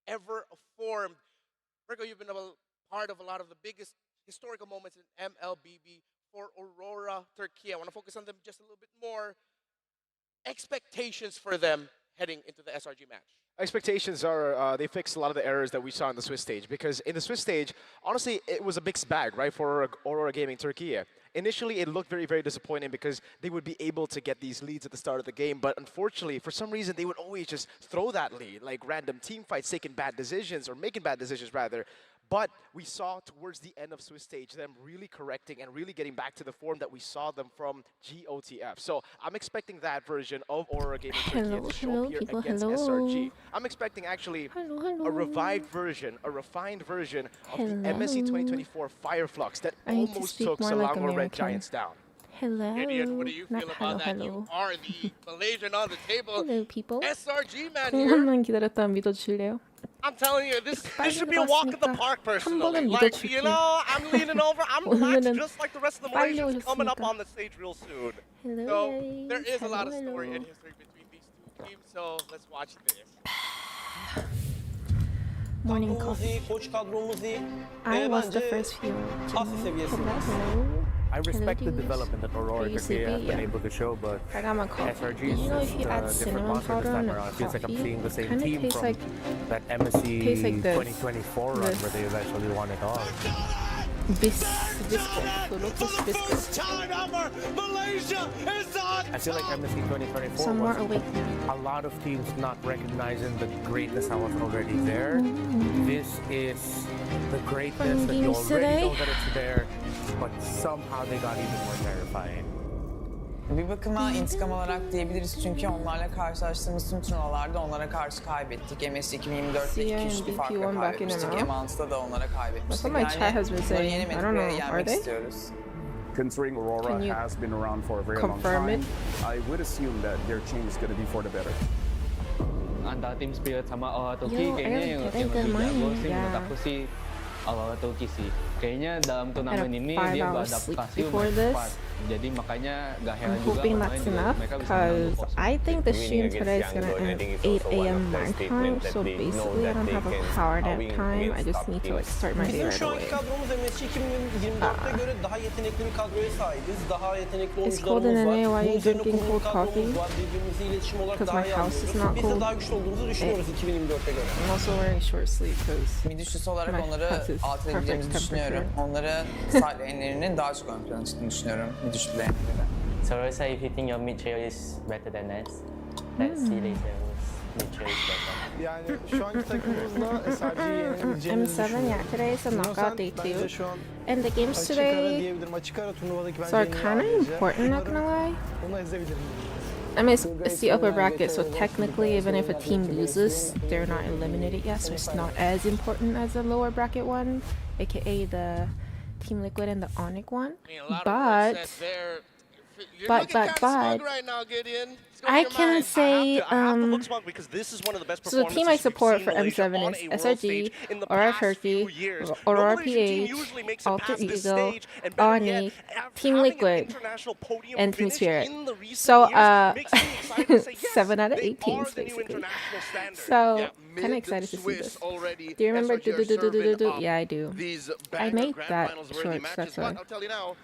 ever formed. Virgo, you've been a part of a lot of the biggest historical moments in MLBB for Aurora, Turkey. I want to focus on them just a little bit more. Expectations for them heading into the SRG match. Expectations are they fixed a lot of the errors that we saw in the Swiss stage, because in the Swiss stage, honestly, it was a mixed bag, right, for Aurora Gaming Turkey. Initially, it looked very, very disappointing because they would be able to get these leads at the start of the game, but unfortunately, for some reason, they would always just throw that lead, like random team fights, taking bad decisions, or making bad decisions, rather. But we saw towards the end of Swiss stage them really correcting and really getting back to the form that we saw them from GOTF. So I'm expecting that version of Aurora Gaming Turkey to show up here against SRG. I'm expecting actually a revived version, a refined version of the MSC 2024 Fireflux that almost took Selangor Red Giants down. Hello. Gideon, what do you feel about that? You are the Malaysian on the table. Hello, people. SRG man 조금만 here. 기다렸다 믿어주실래요? I'm telling you, this should be a walk in the park, personally. Like, you know, I'm leaning over. I'm relaxed just like the rest of the Malaysians coming up on the stage real soon. Hello, So there is a lot of hello. story and history between these two teams. So let's watch this. Morning coffee. Koç kadromuz iyi. I was the first few. Asıl seviyesinde. Hello. I respect the dudes. development that Aurora Are you Turkey has sleepy? been Yeah. able to show, but I got my coffee. SRG You know, if is you add a different cinnamon monster this powder time on around. It feels like I'm coffee, seeing the same kinda team tastes from like that MSC tastes like this. 2024 run where they eventually won it all. biscuit. Lotus biscuit. I feel like MSC 2024 Some more was awake now. a lot of teams not recognizing the greatness that was already there. This is the greatness Fun that you games already today. know that it's there, but somehow they got even more terrifying. Bir bakıma intikam olarak diyebiliriz çünkü onlarla karşılaştığımız tüm turnuvalarda onlara karşı kaybettik. MS 2024'te 2-3 bir farkla kaybetmiştik. M6'da da onlara kaybetmiştik. That's what my chat has been saying. I yenemedik don't ve know. Are yenmek they? istiyoruz. Considering Aurora Can you has been around for a very long confirm time, it? I would assume that their change is going to be for the better. Antara tim Spirit sama Aurora Turkey Yo, kayaknya I yang don't get lebih mine, jago sih yeah. menurut aku sih Aurora Turkey sih. Kayaknya dalam turnamen ini 5 dia hours sleep beradaptasi before lumayan this. cepat. Jadi makanya gak heran I'm juga hoping kemarin that's juga enough mereka bisa menang because 2-0. I think the stream today is gonna end 8 a.m. my time, so basically I don't have a power nap time. I just need to like start my day Bizim right şu away. anki kadromuz MSC 2024'te göre daha yetenekli bir kadroya sahibiz. Daha yetenekli It's cold in oyuncularımız var. LA. Why are you Bunun üzerine drinking kurulu cold coffee? kadromuz var. Birbirimizle iletişim olarak Because daha my iyi house is anlıyoruz. not Biz de cold. daha güçlü olduğumuzu düşünüyoruz 2024'te göre. I'm also wearing short sleeve because Midüstüsü olarak My onları house is alt edebileceğimizi perfect düşünüyorum. Onları side lane'lerinin daha çok ön plana çıktığını düşünüyorum. Midüstü lane'lerine. So Rosa, if you think your mid trail is better than us, let's see later whose mid trail is better. Yani şu anki takımımızda SRG'yi yenebileceğimizi M7, düşünüyorum. yeah, today is a knockout day Bence 2. şu an And the games açık ara today diyebilirim. Açık ara turnuvadaki bence so are en iyi kind of ayrıca. important, not gonna lie. Onu ezebilirim. I mean, it's the upper bracket, so technically, even if a team loses, they're not eliminated yet, so it's not as important as the lower bracket one, aka the Team Liquid and the Onyx one. I mean, a lot of work But said there. You're but- looking but- kinda smug but- right now, Gideon. What's going I on your can mind? say, I have to look smug because this is one of the best so the team I performances we've support seen for Malaysia M7 on is a world SRG, stage in the Aurora past Turkey, few years. Aurora No Malaysian team PH, usually makes it Alter past this Ego, stage, and better yet, Onyx, after Team having an Liquid, international podium and Team finish Spirit. in the recent So, years makes me excited to say, yes, 7 out of they 8 teams, are the new basically. international standard. So, Yeah, kinda excited to see mid-Swiss this. already. Do you remember SRG are serving up Yeah, I do. these I banger made grand that finals worthy short, matches, that's but why. I'll tell you now,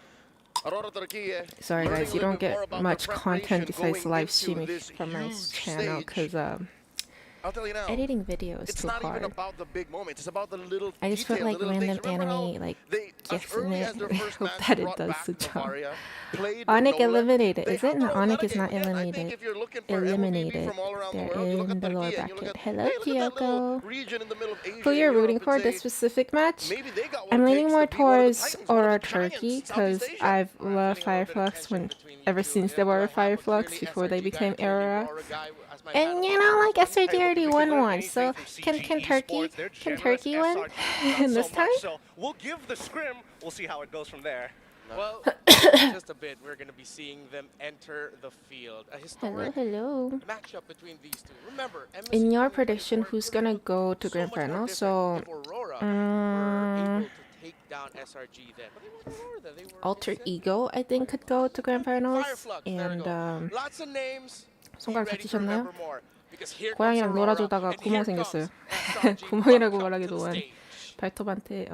Aurora Turkey, Sorry learning guys, you a little don't bit more get about much the content preparation besides going live into streaming this from my huge channel stage. because I'll tell you now, editing video is it's too not even hard. about the big moments. It's about the little I just put details, like the little random things. Remember how anime like they, as gifs in early it. as their I first hope match that it brought does back the job. Bavaria, played Onyx Nola, eliminated, they is it? No, outdone Onyx is Nugget. not And I think eliminated. if you're looking for MLBB Eliminated. from all around the They're world, you look in at the lower Turkey and you look bracket. at, Hello, hey, look at that little Kyoko. region in the middle of Asia Who and you're Europe rooting and for say, this specific match? maybe they got what I'm it leaning takes more to be one of the towards titans, one of Aurora the giants Turkey in Southeast because Asia. I've I'm loved feeling a little bit of Fireflux tension between you ever two. since Yeah, there do I were have a Fireflux clearly before they SRG guy became and clearly Aurora. Aurora guy as my And battle you know, like partner? SRG Hey, look, already if we won learn one, anything so from can CGE Turkey Sports, they're can generous. Turkey win SRG, not this so time? much, so we'll give the scrim. We'll see how it goes from there. Well, just a bit, we're going to be seeing them enter the field. A historic Hello. matchup between these two. Remember, MSC In your 2024 prediction, who's could've gonna looked go to so Grand much more Final? different So, if Aurora were able to take down SRG then. But they weren't Aurora then. They were Alter Infinix. Ego, I think, could go to Grand Finals. Fireflux, there we And go. Lots of names. Be 손가락 ready to 다치셨나요? remember more. 고양이랑 놀아주다가 구멍 생겼어요. 구멍이라고 말하기도 한 발톱한테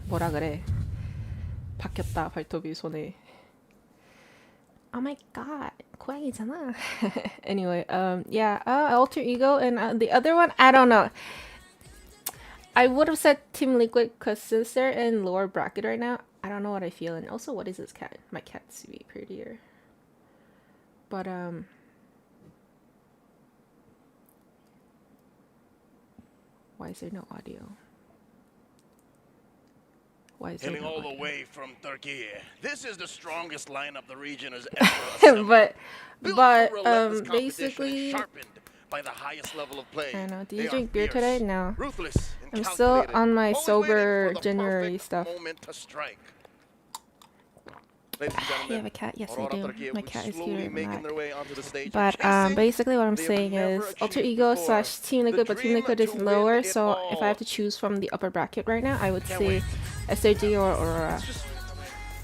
뭐라 그래, 박혔다 발톱이 손에. Oh my god, 고양이잖아. Anyway, yeah, Alter Ego and the other one, I don't know. I would have said Team Liquid because since they're in lower bracket right now, I don't know what I feel. And also, what is this cat? My cat's way prettier. But why is there no audio? Why is there no all audio? the way from Turkey. This is the strongest lineup the region has ever but relentless competition basically, sharpened by the highest level of play. I don't know. Did They you are drink beer fierce, today? No. Ruthless and I'm still calculated, on my only sober waiting for the January perfect stuff. moment to strike. Ladies and You gentlemen, have a cat? Yes, I Aurora do. Turkey My would cat is slowly cuter than making that. their way onto the stage But and chasing basically what I'm they have saying never is Alter achieved Ego before. / Team The Liquid, but Team dream Liquid to is win lower, it so if I all. have to choose from the upper bracket right now, I would Can't say wait. SRG or Aurora.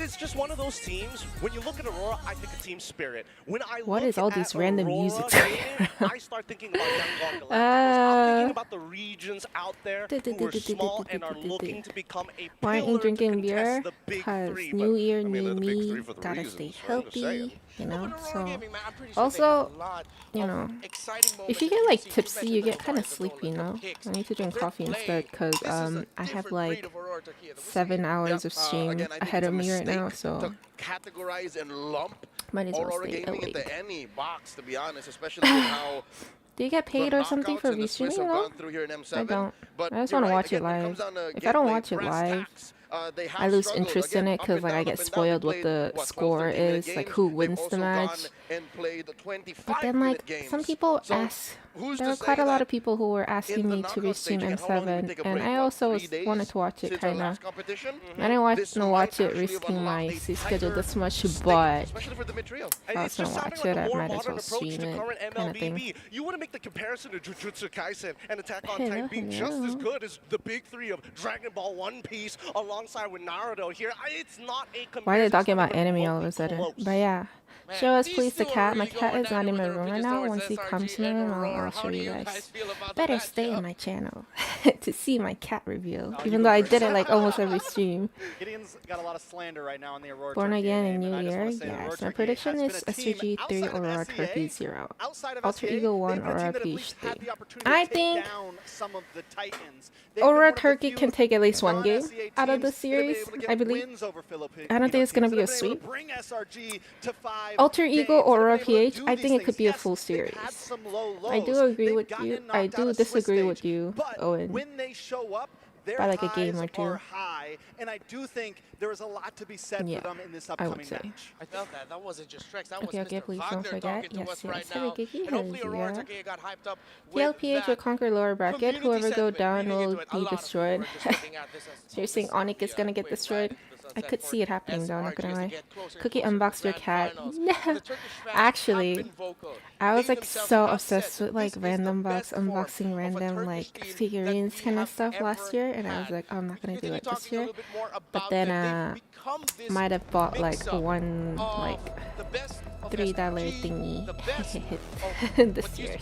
It's just one of those teams. When you look at Aurora, I think of team spirit. When I What look is all at this random Aurora music? gaming, I start thinking about Young Galacticos. I'm thinking about the regions out there who are small and are looking to become a Why aren't you pillar to drinking beer? contest the big Because three. New But, Year, I mean, new they're the big me, three for the gotta reasons, stay so I'm just saying. healthy, you know. But Aurora So Gaming, man, I'm pretty sure they also, have a lot you of know, exciting if you moments get that like see. tipsy, you mentioned get kind of the zone, sleepy, like you the know. picks, I need to drink but coffee they're instead because This is a I have different like breed of Aurora Turkey. The 7 hours of stream Again, I think ahead it's of a me right now, mistake so to categorize and lump might as well Aurora stay Gaming awake. into any box, to be honest, especially with how Do you get paid the or something knockouts for and the Swiss restreaming have though? gone through here in M7. I don't. But I just you're want to right, watch it again, when it live. comes down to If I don't gameplay, watch it brass live, tacks, they have I lose struggled. interest Again, in it up because and like down, I up get and down. spoiled They what the played, 12, score 13-minute is, like games. who They've wins also the match. gone and played the But then like 25-minute games. some people So ask, who's there to were quite say a lot that of people who were asking in the me to knockout stage, restream again, how long did we M7, take a and break? I What, also 3 days wanted to watch it since our kind of. last competition? I didn't want This to might watch it actually have risking my unlocked a sleep schedule tighter this much, state, but especially for the mid-trio. if I was It's gonna just watch sounding it, like a I more might as modern well approach stream to it, current kind of thing. MLBB. You want to make the comparison to Jujutsu Kaisen and Attack on Hello, Titan being just as hello. good as the big three of Dragon Ball One Piece alongside with Naruto here. It's not a comparison. Why are they talking that's about even anime all of a remotely sudden? close. But yeah, Man, show us these please the two are cat. My really cat going is not down in with my their room right opinions now. towards Once he SRG comes to me, and I'll Aurora. show How do you you guys. guys feel about the Better stay matchup? on my channel to see my cat review, even though I did it like almost every stream. Gideon's got a lot of slander right now in the Aurora Born Turkey again game, in and New I just Year, want to say that yes. Aurora My Turkey prediction has is been a team SRG 3, outside of Aurora SEA, Turkey 0. outside of Alter SEA, Ego 1, they've been a team Aurora that at Peach least had 3. the opportunity I to take think down some of the Titans. They've been Aurora one of the Turkey few can take at least one game non-SEA out of the teams that have been series, able to get I believe. wins over Filipino I don't think it's going to be a teams that have been able sweep. to bring SRG to 5 Alter Ego games, that have Aurora been able to PH, do I these think it could things. be a Yes, full they've series. had some low I do lows. agree They've with gotten you. knocked I out do of Swiss disagree stage, with you, but Owen. when they show up, their By like a highs game or two. are high, and I do think there is a lot to be said Yeah, for them in this I upcoming would say. match. I felt that. That wasn't just Trex. That Okay, was okay, Mr. please don't Wagner forget. talking to Yes, us yes, right have a now. Kiki And hopefully Hezia. Aurora Turkey got hyped up with PLPH will that conquer lower bracket. community Whoever go sentiment down reading will into it. A be lot of people destroyed. were just looking at this as, So you're saying Onyx is gonna get destroyed? I could see it happening though, not gonna lie. Cookie unboxed your cat. No, actually, I was like so obsessed with like random box unboxing random like figurines kind of stuff last year, and I was like, oh, I'm not gonna do it this year. But then might have bought like one like $3 thingy this year.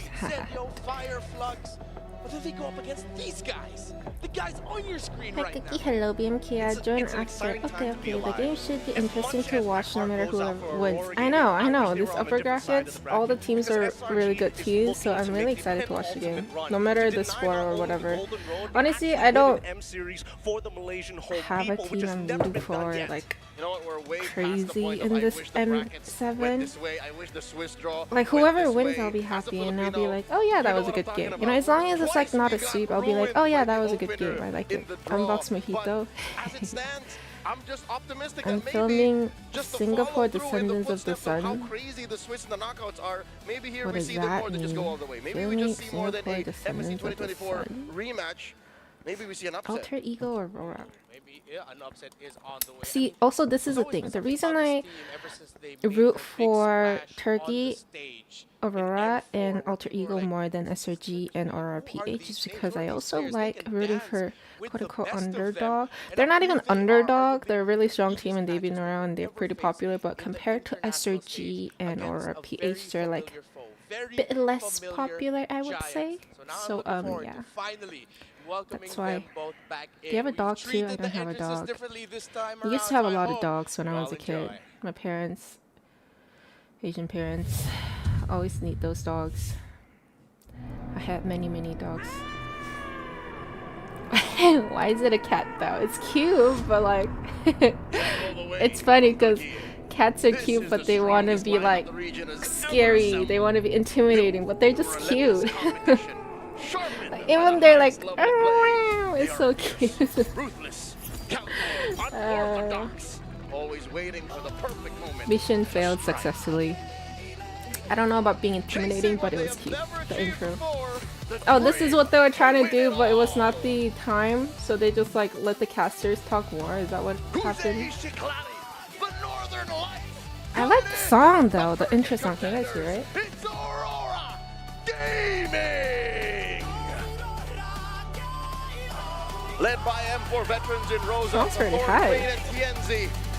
But then they go up against these guys. The guys on your screen Hi right Cookie, now. hello BMK, join after. Okay, the game should be interesting to watch no matter who wins. I know, these upper brackets, all the teams are really good teams, so I'm really excited to watch the game. No matter the score or whatever. Honestly, I don't have a team I'm rooting for like crazy in this M7. Like whoever wins, I'll be happy and I'll be like, oh yeah, that was a good game. You know, as long as it's like not a sweep, I'll be like, oh yeah, that was a good game. I like it. Unbox Mojito. I'm filming Singapore Descendants of the Sun. What does that mean? Filming Singapore Descendants of the Sun? Maybe we see an upset. Alter Ego Aurora. Maybe an upset is on the way. See, also this is the thing. The reason I root for Turkey, Aurora, and Alter Ego more than SRG and Aurora PH is because I also like rooting for quote-unquote underdog. They're not even underdog. They're a really strong team and they've been around. They're pretty popular, but compared to SRG and Aurora PH, they're like a bit less popular, I would say. So yeah. That's why. Do you have a dog too? I don't have a dog. We used to have a lot of dogs when I was a kid. My parents, Asian parents, always need those dogs. I had many dogs. Why is it a cat though? It's cute, but like, it's funny because cats are cute, but they want to be like scary. They want to be intimidating, but they're just cute. Like, even they're like, oh, it's so cute. Mission failed successfully. I don't know about being intimidating, but it was cute. The intro. Oh, this is what they were trying to do, but it was not the time, so they just like let the casters talk more. Is that what happened? I like the song though, the intro song. Can you guys hear it? Led by M4 veterans in Rosa. Sounds pretty high.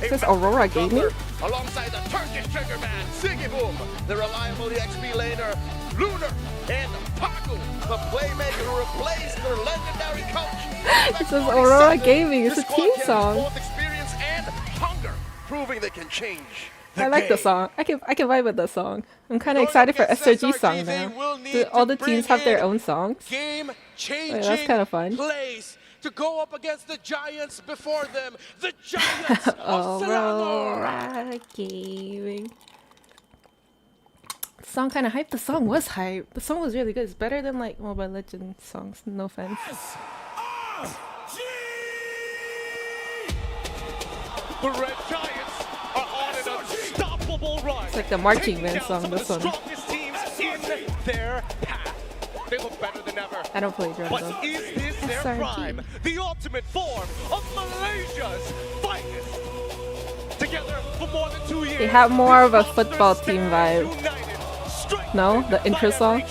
It says Aurora Gaming. Alongside the Turkish trigger man, Siggy Boom, the reliable XP laner, Lunar, and Paku, the playmaker who replaced their legendary coach. It says Aurora Gaming. It's a team song. Both experience and hunger, proving they can change. I like the song. I can vibe with the song. I'm kind of excited for SRG song now. Do all the teams have their own songs? Wait, that's kind of fun. To go up against the giants before them, the giants of Selangor. Aurora Gaming. The song kind of hype. The song was hype. The song was really good. It's better than like Mobile Legends songs. No offense. The Red Giants are on an unstoppable run. It's like the marching band song. This one. Strongest teams in their path. They look better than ever. I don't play drums though. But is this their prime? The ultimate form of Malaysia's finest. Together for more than 2 years. They have more of a football team vibe. No? The intro song?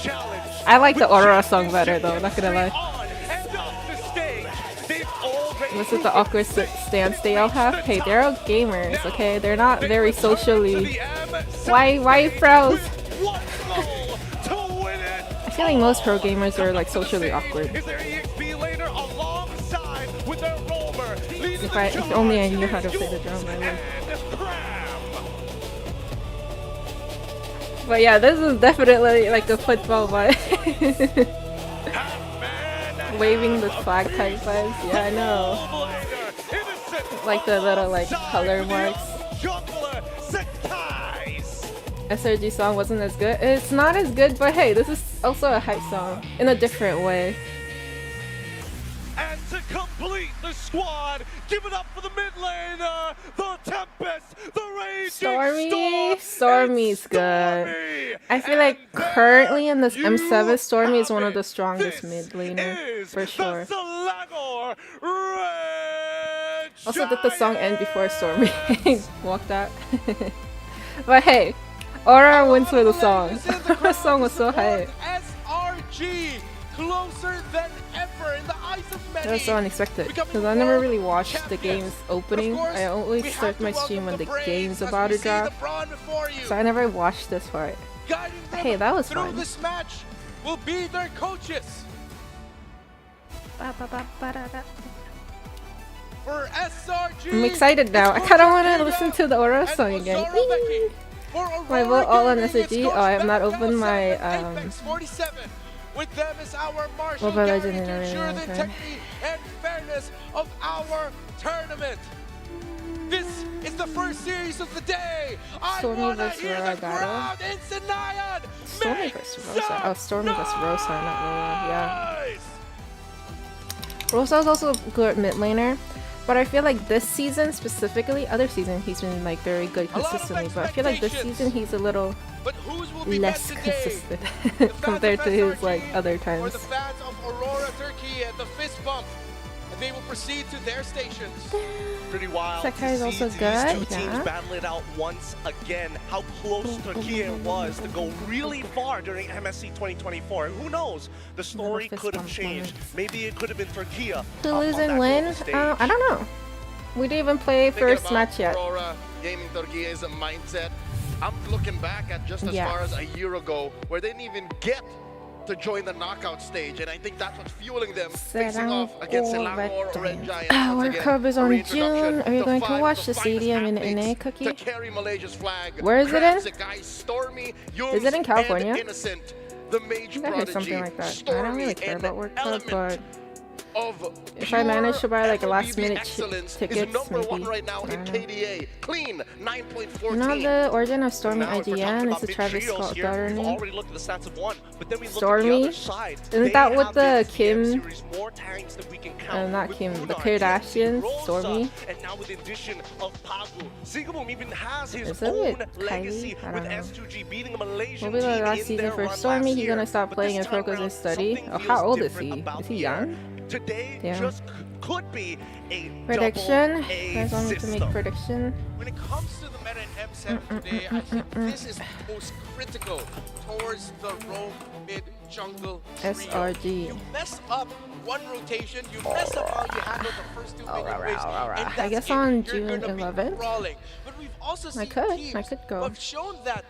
I like the Aurora song better though, not gonna lie. This is the awkward stance they all have. Hey, they're all gamers, okay? They're not very socially... Why froze? I feel like most pro gamers are like socially awkward. If only I knew how to play the drum, I would. But yeah, this is definitely like a football vibe. Waving the flag type vibes, yeah, I know. Like the little like color marks. SRG song wasn't as good. It's not as good, but hey, this is also a hype song in a different way. And to complete the squad, give it up for the mid laner, the Tempest, the Raging Stormy's good. I feel like currently in this M7, Stormy is one of the strongest mid laner for sure. Also, did the song end before Stormy walked out? But hey. Aurora wins with the song. The song was so hype. SRG closer than ever in the eyes of many. That was so unexpected because I never really watched the game's opening. I always start my stream when the game's about to drop, so I never watched this part. But hey, that was fun. This match will be their coaches. For SRG, I'm excited now. I kind of want to listen to the Aurora song again. My vote all on SRG. Oh, I have not opened my Mobile Legends in a really long time. And fairness of our tournament. This is the first series of the day. Stormy vs. Rora battle. Stormy vs. Rosa. Oh, Stormy vs. Rosa, not Rora. Yeah. Rosa's also a good mid laner. But I feel like this season specifically, other season he's been like very good consistently, but I feel like this season he's a little less consistent compared to his like other times. For the fans of Aurora Turkey, the fist bump. And they will proceed to their stations. Pretty wild Sakai is to also see good, these two teams yeah. battle it out once again. How close Turkey was to go really far during MSC 2024. Who knows? The story could have changed. Maybe it could have been Turkey. Who lose and win? I don't know. We didn't even play first match yet. Aurora Gaming Turkey's mindset. I'm looking back at just as far as a year ago, where they didn't even get to join the knockout stage, and I think that's what's fueling them facing off against Selangor Red Giant. Our curve is on June. Are you going to watch the stadium in NA, Cookie? To carry Malaysia's flag. Where is it in? Stormy, Is it in California? Innocent, the mage prodigy, something like that. Stormy, I don't really care about work club, but of if I manage to buy like a last minute excellence tickets, is number one maybe. right now in KDA. Clean 9.14. Not the origin of Stormy Now, if we're talking IGN. about It's a Travis mid-trios Scott here, daughter we've name. already looked at the stats of one, but then we look Stormy? at the other side. Isn't They that what have the this Kim- series, more tanks that we can count, not with Kim, the Lunar, Kardashians, Rosa, Stormy. and now with the addition of Pagu. Zigaboom even has his Is it own with legacy Kylie? I with don't know. S2G beating a Malaysian Maybe the team last in season their for run Stormy, last he's year. gonna stop But playing this and time focus around, his study. something Oh, how feels old is different he? about Is he the young? Today Yeah. just could be a Prediction? double You A guys want me to make system. prediction? When it comes to the meta in M7 today, I think this is most critical towards the rogue mid jungle trio. SRG. You mess up one rotation, you mess up how you handle the first two minion waves, and I that's guess it. on You're June gonna be 11th. crawling. But we've also seen I could teams go. who have shown that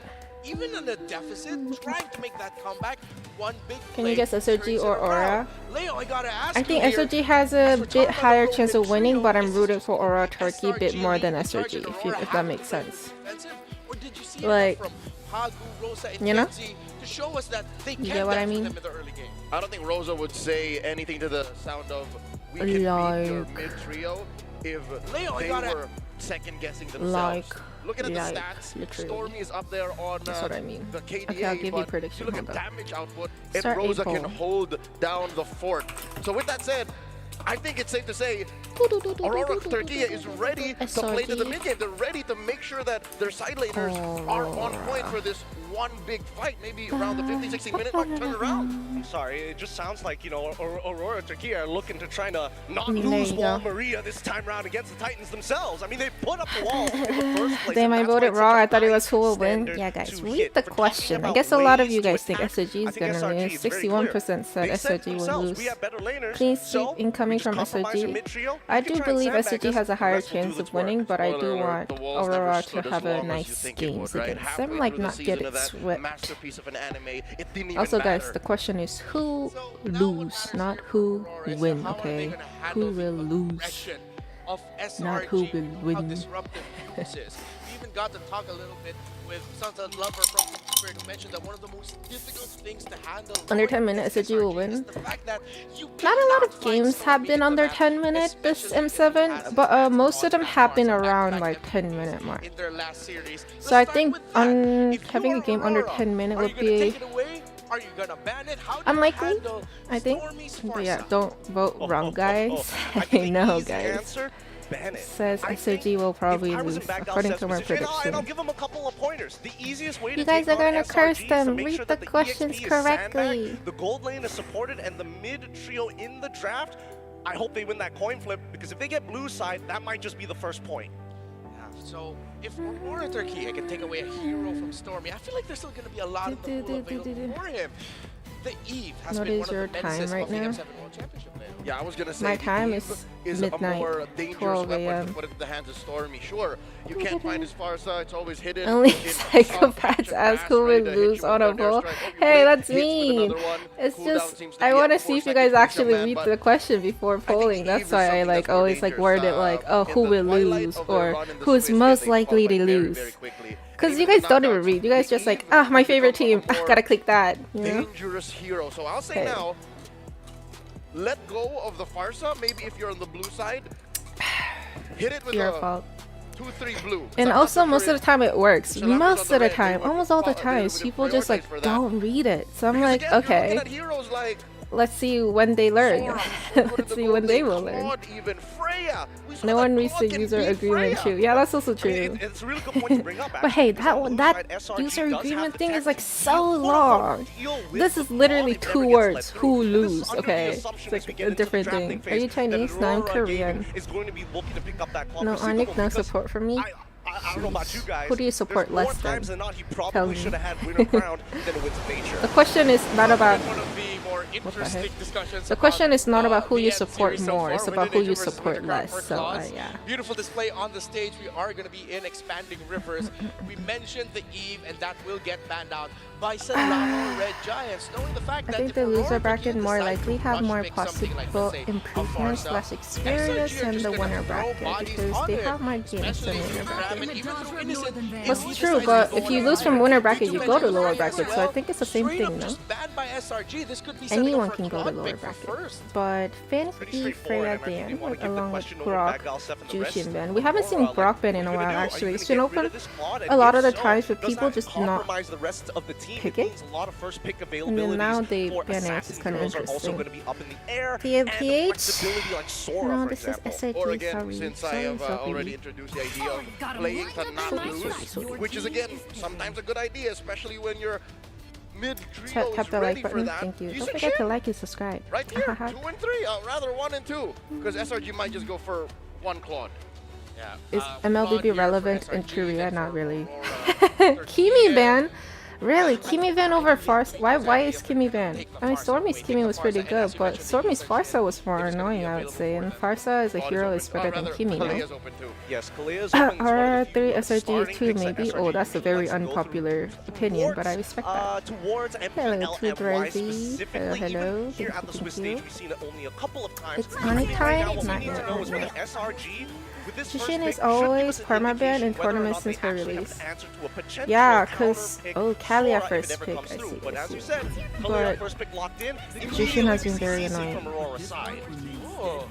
even in a deficit, trying to make that comeback, one big Can you play guess SOG turns it or Aura? around. Leo, I gotta ask I think you here, SOG has a as we're bit talking about higher the chance of trio, winning, but I'm is rooting this for Aura just Turkey a bit SRG more than leading the charge SOG, and if Aurora that having makes to play sense. defensive? Or did you see Like, enough from Pagu, Rosa, and you know? Kenzie to show us that they You can get what I dance with mean? them in the early game? I don't think Rosa would say anything to the sound of "we can beat your Like- mid trio" if Leo, I they gotta- were second guessing themselves. Like, Looking at the like, stats, literally. Stormy is up there on That's what I mean. the KDA, Okay, I'll give you but a prediction, if you look hold at on. damage output, Start and Rosa can April. hold down the fort. So with that said, I think it's safe to say Aurora Turkey is ready to play to the mid game. They're ready to make sure that their side laners are on point for this one big fight. Maybe around the 50-60 minute mark, turn around. I'm sorry, it just sounds like, you know, Aurora Turkey are looking to try to not There lose you Wall go. Maria this time around against the Titans themselves. I mean, they put up the wall in the first place. Damn, and I that's why voted it's wrong. such a I thought it high was who will win. standard Yeah, guys, to read hit. the For talking question. I about guess a lot of ways you to guys think attack, SOG I is think gonna SRG lose. is very 61% said They said SOG will themselves, lose. we have better laners, Please so keep incoming we from just compromise your SOG. mid-trio. I You can do try and believe sandbag SOG us, has a the higher rest will do chance the of winning, work. but I Spoiler do alert, want the walls never Aurora stood to as have a long as you nice think it games would, right? against Halfway them, like through the not get season it of that swept. masterpiece of an anime, it didn't even Also, guys, matter. the question is who So now what lose, matters not here who for Aurora is win, how are they okay? gonna Who handle the will lose, aggression of not who SRG, will how win. disruptive Lucas is. We even got to talk a little bit with Santa Lover from Spirit, who mentioned that one of the most difficult things to handle Under 10 minutes, against SRG will SRG win. is the fact that you Not a lot cannot of fight games Stormy have been in the under map, 10 minutes this especially if it M7, has but advanced most of them on have been back-to-back around like MVPs 10-minute mark. in their last series. Let's So I start think with that. on If you having a are game under Aurora, 10 minutes are you would gonna be take it away? Are you gonna ban it? How do you unlikely, handle I think. Stormy's But yeah, Farsa? don't vote wrong, guys. I think I the know, easy guys. answer, ban it. Says I SOG will probably if I was lose, in Bagdal's according to my position, and I'll prediction. give them a couple of pointers. The easiest way You to guys take are on gonna SRG curse is to them. make Read sure the that the questions EXP is correctly. sandbagged, the gold lane is supported, and the mid trio in the draft. I hope they win that coin flip, because if they get blue side, that might just be the first point. Yeah, so if Aurora Turkey can take away a hero from Stormy, I feel like there's still going to be a lot of the pool available for him. The Eve has What been is one your of the time nemesis right of the now? M7 World Championship layer. Yeah, I was going to say My the time Eve is a midnight, more dangerous 12 weapon to a.m. put into the hands of Stormy. Sure, you can't find his Farsa, it's always hidden. Only in soft catch psychopaths and ask pass, who ready will to hit you lose with on a thunder ball. strike. Hope you Hey, blink, that's hits with mean. another one. It's Cooldown just seems to I be want to at see 4 if you guys seconds per actually command, read but the question before polling. Eve That's is why I something like that's more always like word it dangerous. like, oh, In who the will twilight lose of their or run in the who's Swiss, most they likely fought to very, lose. very quickly. Because And you even guys don't the even knockouts, read. You guys the just like, Eve ah, my has favorite become team. a more Gotta click that. You know? dangerous hero. So I'll say Okay. now, let go of the Farsa. Maybe if you're on the blue side, hit it with Your a fault. 2-3 blue. And I'm also, not most sure of the time it works. Shalom is on Most the of the red, time, they would almost all the they times, would people just like prioritize for that. don't read it. So I'm Because like, again, you're okay. looking at heroes like let's see when they learn. Let's see when they will learn. No one reads the user agreement too. Yeah, that's also true. It's a really good point to bring up. But hey, that user agreement thing is like so long. This is literally 2 words. Who lose? Okay, it's like a different thing. Are you Chinese? No, I'm Korean. No, Onyx, no support for me. I don't know about you guys. Who do you support less than? Than not, he probably should have had winner crown than with Nature. The question is not about. What the heck? The question is not about who you support more, it's about who you support less. So yeah. Beautiful display on the stage. We are going to be in Expanding Rivers. We mentioned the Eve, and that will get banned out by Solano Red Giants, knowing the fact that I think the loser bracket more likely have more possible improvements, less experience than the winner bracket because they have more games than winner bracket. That's true, but if you lose from winner bracket, you go to lower bracket, so I think it's the same thing, no? Anyone can go to lower bracket. But Fantasy Freya ban along with Brock, Jushin ban. We haven't seen Brock ban in a while actually. It's been open a lot of the times, but people just do not pick it. And then now they ban it, it's kind of interesting. TMPH? No, this is SIG, Since I have already introduced the idea of playing to not lose, which is again sometimes a good idea, especially when you're tap the like button, thank you. Don't forget to like and subscribe. Right here, 2 and 3, rather 1 and 2, because SRG might just go for 1 Claude. Yeah. Is MLBB relevant in Korea? Not really. Kimi ban? Really? Kimi ban over Farsa? Why is Kimi ban? I mean, Stormy's Kimi was pretty good, but Stormy's Farsa was more annoying, I would say. And Farsa as a hero is better than Kimi, no? Yes, R3 SRG 2 maybe? Oh, that's a very unpopular opinion, but I respect that. Hello, Tudrezi. Hello, hello. Thank you. It's money time? Not yet, not yet. Jushin is always permaban in tournaments since her release. Yeah, cause Kalia first pick, I see. But Jushin has been very annoying.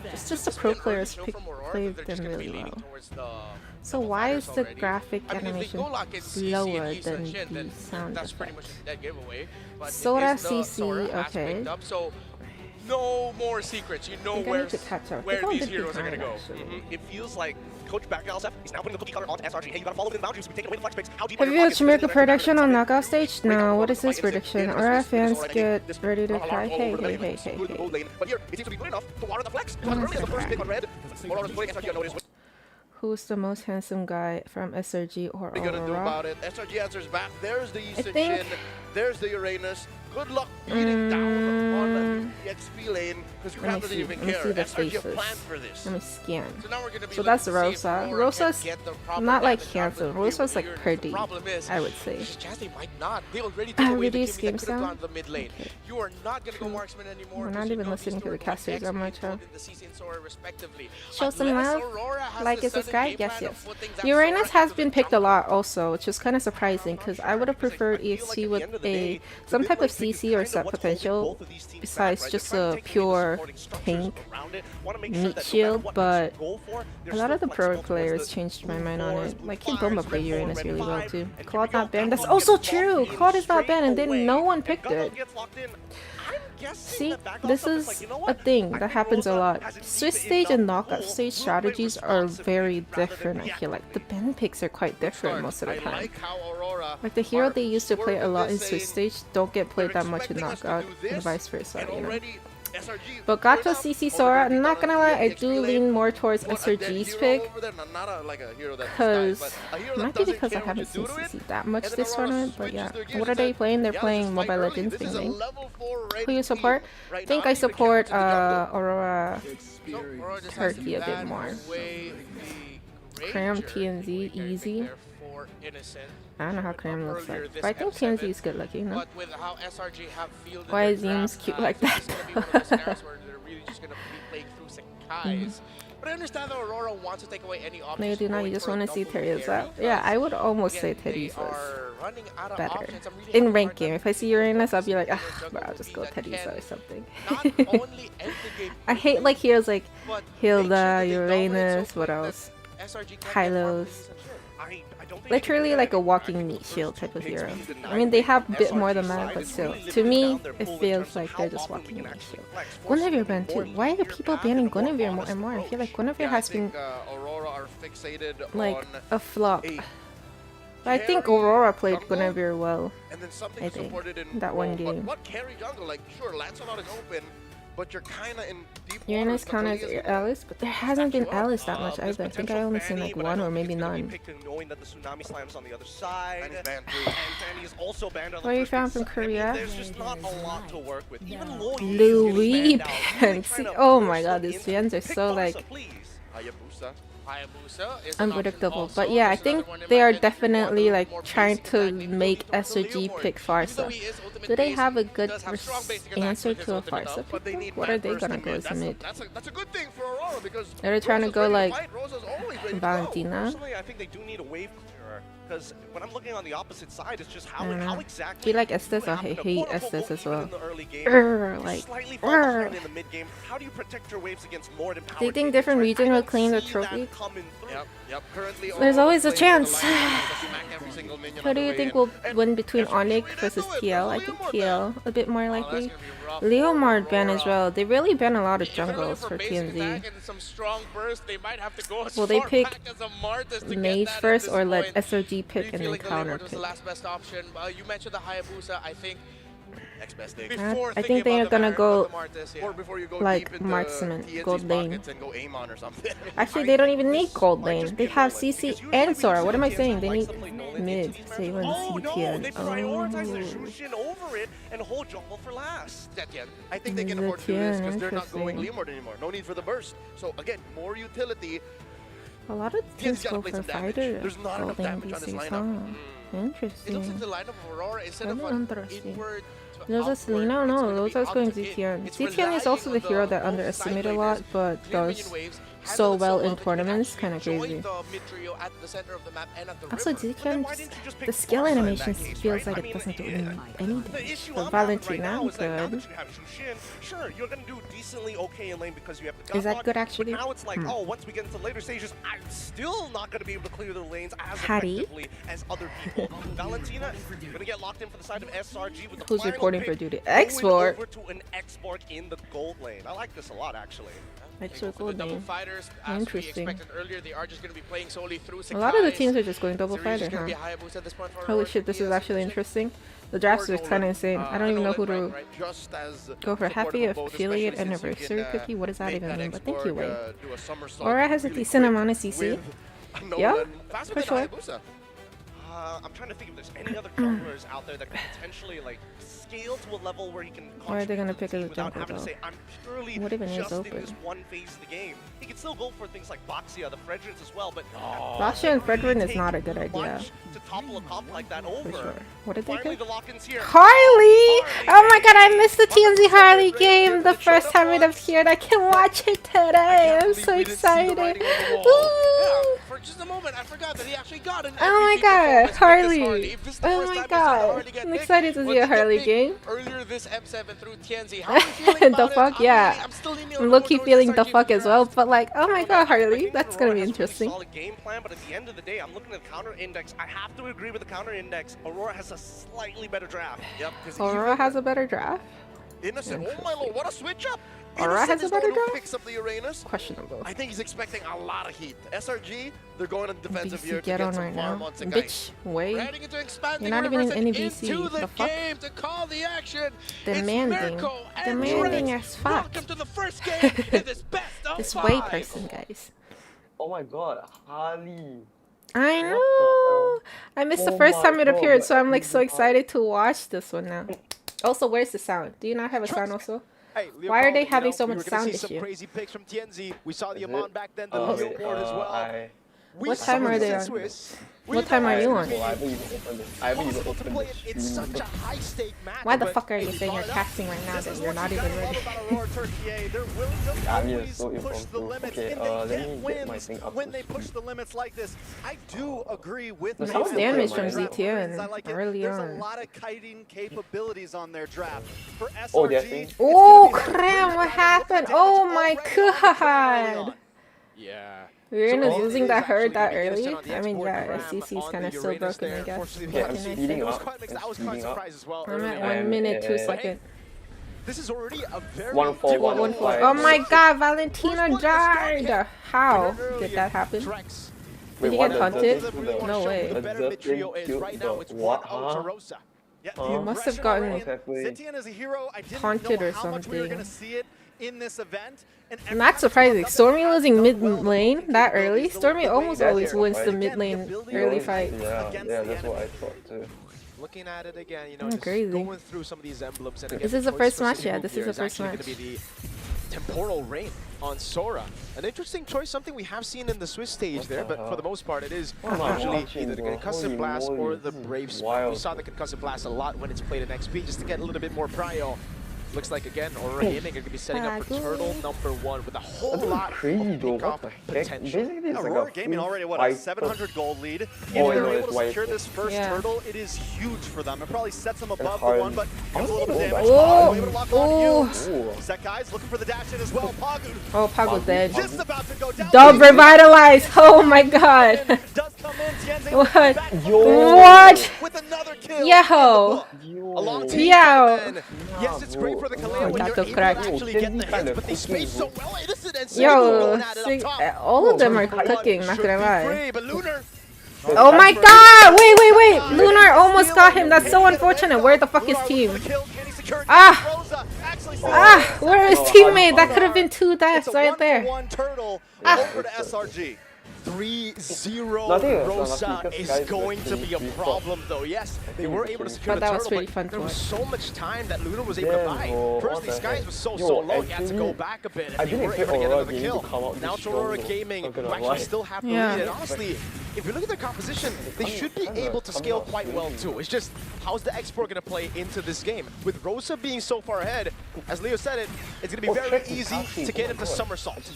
It's just the pro players played them really well. So why is the graphic animation slower than the sound effect? Sora CC, okay. No more secrets. You know where these heroes are going to go. It feels like Coach BackLSF is now putting the cookie cutter onto SRG. Hey, you got to follow within the boundaries. We've taken away the flex picks. How deep have you watched Miracle prediction on knockout stage? No, what is this prediction? Aura fans get ready to cry. Hey. But here, it seems to be good enough to water the flex. The first pick on red. Who's the most handsome guy from SRG or Aurora? What are you gonna do about it? SRG answers back. There's the Shin. There's the Uranus. Good luck beating down on the XP lane because Crowd doesn't even care. SRG planned for this. Let me scan. So that's Rosa. Rosa's not like handsome. Rosa's like pretty, I would say. Reduce game sound? Okay. We're not even listening to the casters that much, huh? Show some love? Like and subscribe? Yes. Uranus has been picked a lot also, which is kind of surprising because I would have preferred EXP with some type of CC or set potential besides just a pure tank meat shield, but a lot of the pro players changed my mind on it. Like Kid Bomba played Uranus really well too. Claude not banned. That's also true! Claude is not banned and then no one picked it. See, this is a thing that happens a lot. Swiss stage and knockout stage strategies are very different, I feel like. The ban picks are quite different most of the time. Like the hero they used to play a lot in Swiss stage don't get played that much in knockout and vice versa, you know. But Gato CC Sora, I'm not gonna lie, I do lean more towards SRG's pick. Might be because I haven't seen CC that much this tournament, but yeah. What are they playing? They're playing Mobile Legends, ding ding. Who you support? I think I support Aurora Turkey a bit more. Cram TNZ, easy. I don't know how Cram looks like, but I think TNZ is good looking, no? Why is Zeem's cute like that? But I understand that Aurora wants to take away any options. No, you do not. You just want to see Teresa. Yeah, I would almost say Teresa's better. In rank game, if I see Uranus, I'll be like, but I'll just go Teresa or something. I hate like heroes like Hilda, Uranus, what else? high lows. I don't think Literally like a walking meat shield type of hero. I mean, they have a bit more than that, but still. To me, it feels like they're just walking a meat shield. Guinevere ban too. Why are people banning Guinevere more and more? I feel like Guinevere has been Aurora are fixated like on a flop. But I think Aurora played Guinevere well. and then something I think supported in that one roam. But game. what carry jungle? Like, sure, Lancelot is open, but you're kind of in deep Uranus waters. counts as Alice, but there hasn't been Alice that much either. I think I only seen like one or maybe none. Knowing that the tsunami slams on the other side, And he's banned too. and he's also banned on the Where are you first from? From side. Korea? I mean, there's just not a lot to work with. Even Louis Louis is getting banned out. Pants. Really trying to Oh force my god, them these into- fans are Pick so Barca, like please. Hayabusa. unpredictable. But yeah, I think they are definitely like trying to make SRG pick Farsa. Do they have a good answer to a Farsa pick? What are they gonna go as a mid? That's a good thing for Aurora because Are they trying to Rosa's go ready like fight. Rosa's always ready to go. Valentina? Personally, I think they do need a wave clearer. Because when I'm looking on the opposite side, it's just how, I don't know. how exactly. Do you like do Estes? I happen to hate quote-unquote Estes go as even well. in the early game. Like, Slightly fall behind in the mid game. How do you protect your waves against more than power? do you think different region will claim the trophy? Yep. Currently, There's always a playing for the chance. line to smack every single minion Who on do the you way think in. will And win between SRG Onyx can versus do it. TL? I There's think Leomord ban. TL a bit more likely. Leomord ban as well. They really ban a lot of jungles for TMZ. Will they pick Mage first or let SOG pick and then counter pick? You mentioned the Hayabusa. I think Next best thing. I think they are gonna go Or before you go like deep into marksman, TNZ's gold lane. pockets and go aim on or something. Actually, they don't even need gold lane. They have CC and Sora. What am I saying? They need mid. Save and CT. They prioritize the Shushin over it and hold jungle for last. I think they can afford to do this because they're not going Interesting. Leomord anymore. No need for the burst. So again, more utility. A lot of teams TNZ gotta go play for some damage. fighter There's not gold enough lane damage on these this days, lineup. huh? Interesting. it looks like the lineup of Aurora instead of Very an interesting. inward to Loza outward, Selena? it's No, gonna be Loza's out going to in. ZTN. It's ZTN is relying also the on hero the that both underestimated a side lot, laners, but clear does minion waves, so handle it well in they can tournaments. actually Kind of join crazy. the mid trio at the center of the map and at the Also, river. ZTN, the skill animation feels like it doesn't do anything. But Valentina, good. Sure, you're gonna do decently okay in lane because you have the Is that Godlock, good actually? But now it's like, oh, once we get into later stages, I'm still not gonna be able to clear the lanes as Hattie? effectively as other people. Valentina gonna get locked in for the side of SRG with the Who's final reporting pick for duty? going Export. over to an export in the gold lane. I like this a lot, actually. Export The gold double lane. fighters, as we Interesting. expected earlier, they are just going to be playing solely through A lot of the Sakai. teams are just going double It's really fighter, just gonna huh? be Hayabusa at this point for Holy Aurora shit, this is TS. actually interesting. The drafts are kind of insane. I don't even know who to Just as go for. Happy supportive of both, affiliate especially since you anniversary can, cookie. What does that make even that mean? But thank you, Exborg, Wade. do a somersault Aura has a really decent quick amount of CC. with a Yeah, Nolan faster for than sure. Hayabusa. I'm trying to think if there's any other junglers out there that could potentially like scale to a level where he can. Or are they gonna contribute to pick the as a team without jungle having to though? say, I'm purely What even is just in open? this one phase of the game. He can still go for things like Boxia, the Fredrins as well, but Boxia and Fredrin is not a good idea. much to topple a comp like that over. For sure. What did they Finally, pick? the lock-ins here. Harley! Oh my god, I missed the TMZ Harley game the first time it appeared. I can watch it today. I'm so excited. Ooh. For just a moment, I forgot that he actually got an Oh my MVP god, performance with this Harley! If this is the Oh first my time we've seen god, Harley get I'm picked, excited to once see he a got Harley picked game. Earlier this M7 through TNZ. How are you feeling The about fuck, it? yeah. I'm still leaning I'm on low-key more feeling towards the SRG fuck as well, first. but like, oh my god, Harley, that's gonna be Aurora has a really interesting. solid game plan, but at the end of the day, I'm looking at the counter index. I have to agree with the counter index. Aurora has a slightly better draft. Yep, because Aurora has a better draft? Innocent. Oh my lord, what a switch up! Aurora Innocent has a is the better one who draft? picks up the Uranus. Questionable. I think he's expecting a lot of heat. SRG, they're going on defensive BC here to get get on some right farm now. on Sakai. Bitch, wait. Heading into expanding You're not even in rivers any and BC. into the The fuck? game to call the action. Demanding. It's Mirko and Demanding Drex. as fuck. Welcome to the first game in this best of This 5. way person, guys. Oh my god, Harley. I What the know. hell? I missed the Oh first my time it God, appeared, so but I'm like so he's excited to watch this one now. Also, where's the sound? Do you not have a sound also? Hey, Why are they Leopold, having you know, so we much were gonna sound see some issue? crazy picks from TNZ. We saw the Is Amon it? back then, the Oh, Leo wait, board as well. What time are they on? What time are you on? I haven't even opened it. I haven't even opened it. It's such a high-stake match. Why the fuck are you saying you're casting right now that you're not even ready? They're willing to I mean, always so push the impromptu. limits, Okay, and they let get me get my wins thing up when to they push speed. the limits like this. I do agree with There's Nice Mason damage with from their draft ZTN wins. I like it. early There's on. a lot of kiting capabilities on their draft. For SRG, Oh, they're it's saying- gonna Oh be hard to crap, figure what out happened? damage Oh my already on the train early god. on. Yeah. We're all it losing is that herd actually that being early. sent on the I mean, export yeah, gram CC's on kind of the still Uranus broken, I there. guess. Unfortunately, What yeah, can I it say? was quite mixed. I was quite surprised as well. I'm at early. 1 minute, 2 seconds. This is already a very 1-4, 1-4. Oh my god, Valentina died! How did that happen? Did he get taunted? No way. The better mid trio is right now. It's What? Rosa. Yeah, He must have gotten Zintian is a hero. I didn't taunted know or how much we were something. going to see it in this event. And I'm not surprising. Stormy losing mid lane that early. Stormy almost always wins the mid lane early fight. Yeah, that's what I thought too. Looking at it again, you know, just crazy. going through some of these emblems. And again, This is the choice first for match, City yeah. Group This here is the first actually match. going to be the Temporal Rain on Sora. An interesting choice, something we have seen in the Swiss stage there, but for the most part, it is usually either the Concussive Blast or the Brave Spark. We saw the Concussive Blast a lot when it's played in XP, just to get a little bit more prio. Looks like, again, Aurora Gaming are going to be setting up for Turtle #1 with a whole lot of pickoff potential. Aurora Gaming already, what, a 700 gold lead. If they're able to secure this first turtle, it is huge for them. It probably sets them above the one, but comes a little bit of damage. Oh, Able to lock on you. Set guys looking for the dash in as well. Pagu. Oh, Pago's dead. Just about to go down. Dub revitalize! Oh my god! Does come in. Tien's What? What? With another kill. Yo! Along to Yo! Yes, it's great for the Kaleo when you're able to actually get the hits, but they space so well. Innocent and Yo, going at it up top. all of them are cooking, not gonna lie. But Lunar. Oh my god! Wait! Lunar almost got him. That's so unfortunate. Where the fuck is team? Where is teammate? That could have been 2 deaths right there. One turtle over to SRG. 3-0 Rosa is going to be a problem though. Yes, they were able to secure the turtle, but there was so much time that Luna was able to buy. First, these guys were so low, he had to go back a bit, and they were able to get another kill. Now it's Aurora Gaming, who actually still have the lead, and honestly, if you look at their composition, they should be able to scale quite well too. It's just, how's the export going to play into this game? With Rosa being so far ahead, as Leo said it, it's going to be very easy to get into somersault.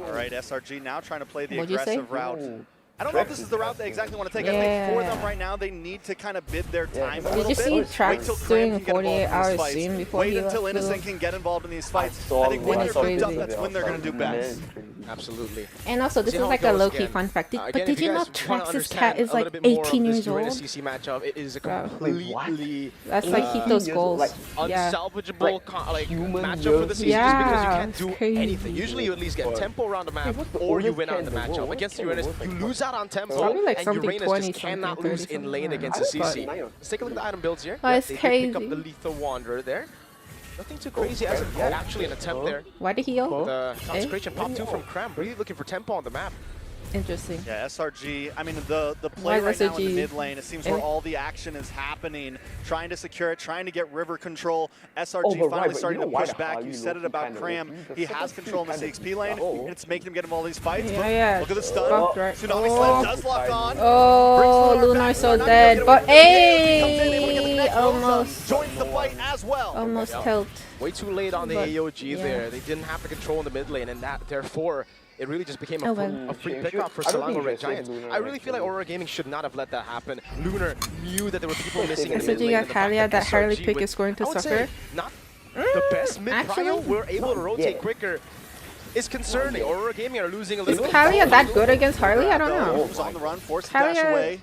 All right, SRG now trying to play the aggressive route. I don't know if this is the route they exactly want to take. I think for them right now, they need to kind of bid their time a little bit. Did you see Trax doing a 48-hour stream before he wait until left? Innocent can get involved in these fights. I think when they're booked up, that's when they're going to do best. Absolutely. And also, this is like a low-key fun fact. But did you know Trax's cat is like 18 years old? CC matchup, it is a completely that's like Hito's goals. Unsalvageable matchup for the CC just because you can't do anything. Usually you at least get tempo around the map or you win out in the matchup. Against Uranus, you lose out on tempo and Uranus just cannot lose in lane against a CC. Let's take a look at the item builds here. That's they crazy. pick up the Lethal Wanderer there. Nothing too crazy as of yet. Actually an attempt there. Why did he ult? The consecration pop 2 from Cram. Really looking for tempo on the map. Interesting. Yeah, SRG, I mean, the play right now in the mid lane, it seems where all the action is happening. Trying to secure it, trying to get river control. SRG finally starting to push back. You said it about Cram. He has control in the CXP lane, and it's making him get involved in these fights. Yeah. Look at the stun. Tsunami Slam does lock on. Oh, Lunar's so dead. But hey! Almost. Joins the fight as well. Almost tilt. Way too late on the AOG there. They didn't have the control in the mid lane, and that therefore it really just became a free pickoff for Selangor Red Giants. I really feel like Aurora Gaming should not have let that happen. Lunar knew that there were people missing in the mid lane. SRG got Kalia, that Harley pick is going to suffer. Not the best mid prio. We're able to rotate quicker. It's concerning. Aurora Gaming are losing a little bit. Is Kalia that good against Harley? I don't know. On the run, forced to dash away.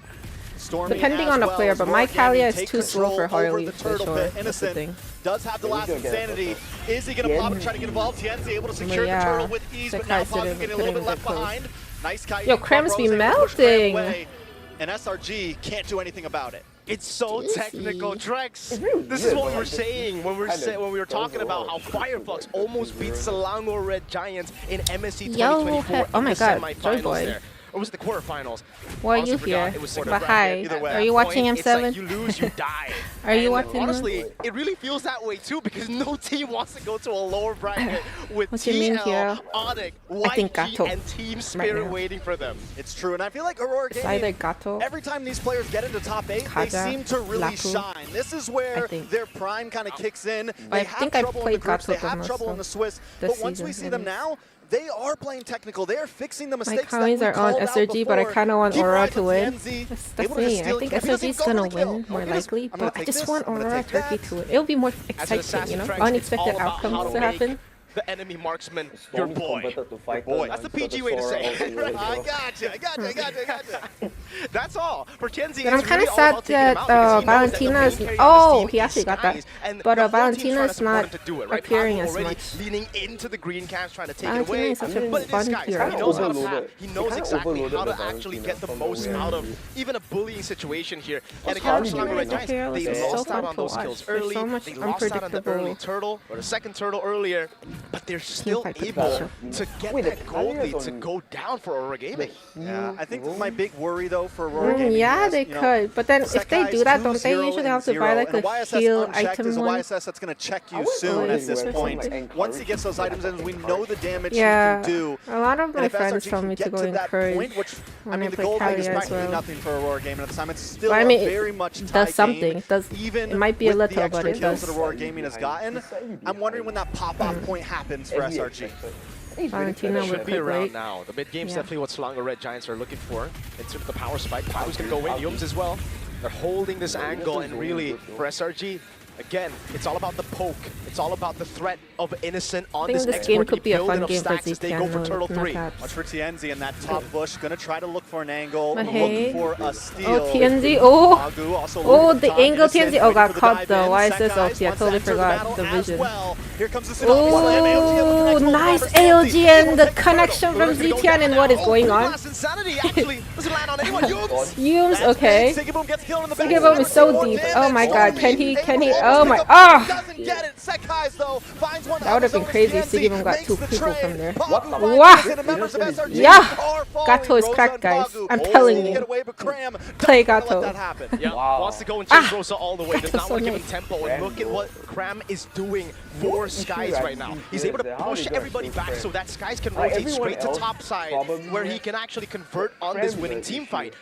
Depending on the player, but my Kalia is too slow for Harley for sure. That's the thing. Does have the last insanity. Is he going to pop and try to get involved? Tien's able to secure the turtle with ease, but now Pagu getting a little bit left behind. Nice kite. Yo, Krem's be melting. And SRG can't do anything about it. It's so technical, Drex. This is what we were saying when we were talking about how Fireflux almost beat Selangor Red Giants in MSC 2024 oh my god, Joy Boy. there. Or was it the quarterfinals? Why are you here? But hi, are you watching M7? Like you lose, you die. Are you watching? Honestly, it really feels that way too because no team wants to go to a lower bracket with TL, Onyx, YG, and Team Spirit waiting for them. It's true, and I feel like Aurora Gaming, every time these players get into top 8, they seem to really shine. This is where their prime kind of kicks in. They have trouble in the groups, they have trouble in the Swiss, but once we see them now, they are playing technical. They are fixing the mistakes that we are on called SRG, out but I before. kind of want Keep Aurora to riding win. with That's the thing. I think SRG is gonna win more likely, but I just want Aurora Turkey to win. It'll be more exciting, you know, unexpected outcomes to happen. the enemy marksman your boy. That's the PG way to say it. I gotcha. That's all. For Kenzie, but I'm kind of sad that Valentina's. Oh, he actually got that. But Valentina's not appearing as much. Leaning into the green camps, trying to take Valentina it away. is such a But it is fun guys. hero. He knows how to path. He knows exactly how to actually get the most out of even a bullying situation here. And again, for Stronger Red Giants, they lost out on those kills early. They lost out on the early turtle or the second turtle earlier, but they're still able to get that gold lead to go down for Aurora Gaming. Yeah, I think my big worry though for Aurora Gaming yeah, is, they could. But then if they do that, don't they usually have to buy like a heal item is a one? YSS that's going to check you soon at this point. Once he gets those items in, we know the damage he Yeah, can do. a lot of my friends SRG tell me to go encourage I mean, the gold lead is practically nothing for Aurora Gaming at the time. It's still I mean, very much it tight does something. It does. Even it might be a with the little, but extra it kills does. that Aurora Gaming has gotten, I'm wondering when that pop-off point happens for SRG. Valentina should would be around wait. now. The mid game's definitely what Stronger Red Giants are looking for. Into the power spike. Palu's gonna go in. Yums as well. They're holding this angle, and really for SRG, again, it's all about the poke. It's all about the threat of Innocent on this this game could be a fun game for as they go for Turtle 3. Watch for TNZ in that top bush, gonna try to look for an angle, But look hey. for a steal. Oh, TNZ. Oh, Agu also oh, looking the top. angle Innocent TNZ. Oh, got waiting for the caught dive though. in. Why is this Set, guys, ulti? I wants to totally enter the forgot battle the as vision. well. Here comes the tsunami slam. AOG looking Oh, next, nice for TNZ. AOG and the connection from ZTN and what is going on. Insanity actually doesn't land on anyone. Yums, okay. Sigeboom gets killed in the back. Sigeboom is so deep. Oh my god, can he, oh my, Doesn't get it. Sekai's though finds one. That would have been crazy if Sigeboom got two people from there. Wow. Yeah, Gato is cracked, guys. I'm telling you. Play Gato. Yeah, wants to go and chase Rosa all the way. Does not want to give him tempo. And look at what Cram is doing for Skies right now. He's able to push everybody back so that Skies can rotate straight to top side, where he can actually convert on this winning team fight.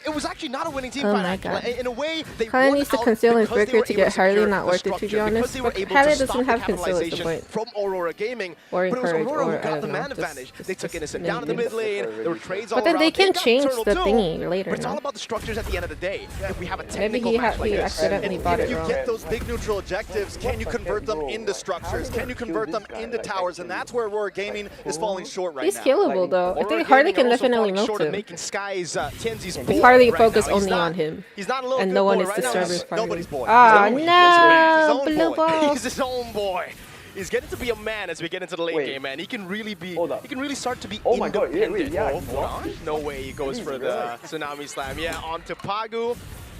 It was actually not a winning team fight. My god. In a way, they Harley won needs to out conceal his because they breaker were to able get Harley secure not the worth it, to structure, be honest. because they were But able Harley to stop doesn't the have conceal at the capitalization point. from Aurora Gaming. Or But it was encourage, Aurora or who I got don't the know, man just- advantage. They took Innocent maybe. down in the mid lane. There were trades all But then around. they can got change Turtle the too. thingy later, But it's all no? about the structures at the end of the day. If we have a Maybe technical he, match like he this, accidentally bought If it you wrong. get those big neutral objectives, can you convert them into structures? Can you convert them into towers? And that's where Aurora Gaming is falling short right He's now. killable though. I Aurora think Harley Gaming can are also definitely falling milk short of him. making Skies Tenzi's If boy Harley right focused now. He's only not- on him. He's not a little And good no one boy is right now. disturbing He's Harley. nobody's boy. Ah, He's no! his own Blue boy. ball. He's his own boy. He's getting to be a man as we get into the late game, man. He can really be. He can really start to be independent. Hold on. No way he goes for the tsunami slam. Yeah, onto Pagu.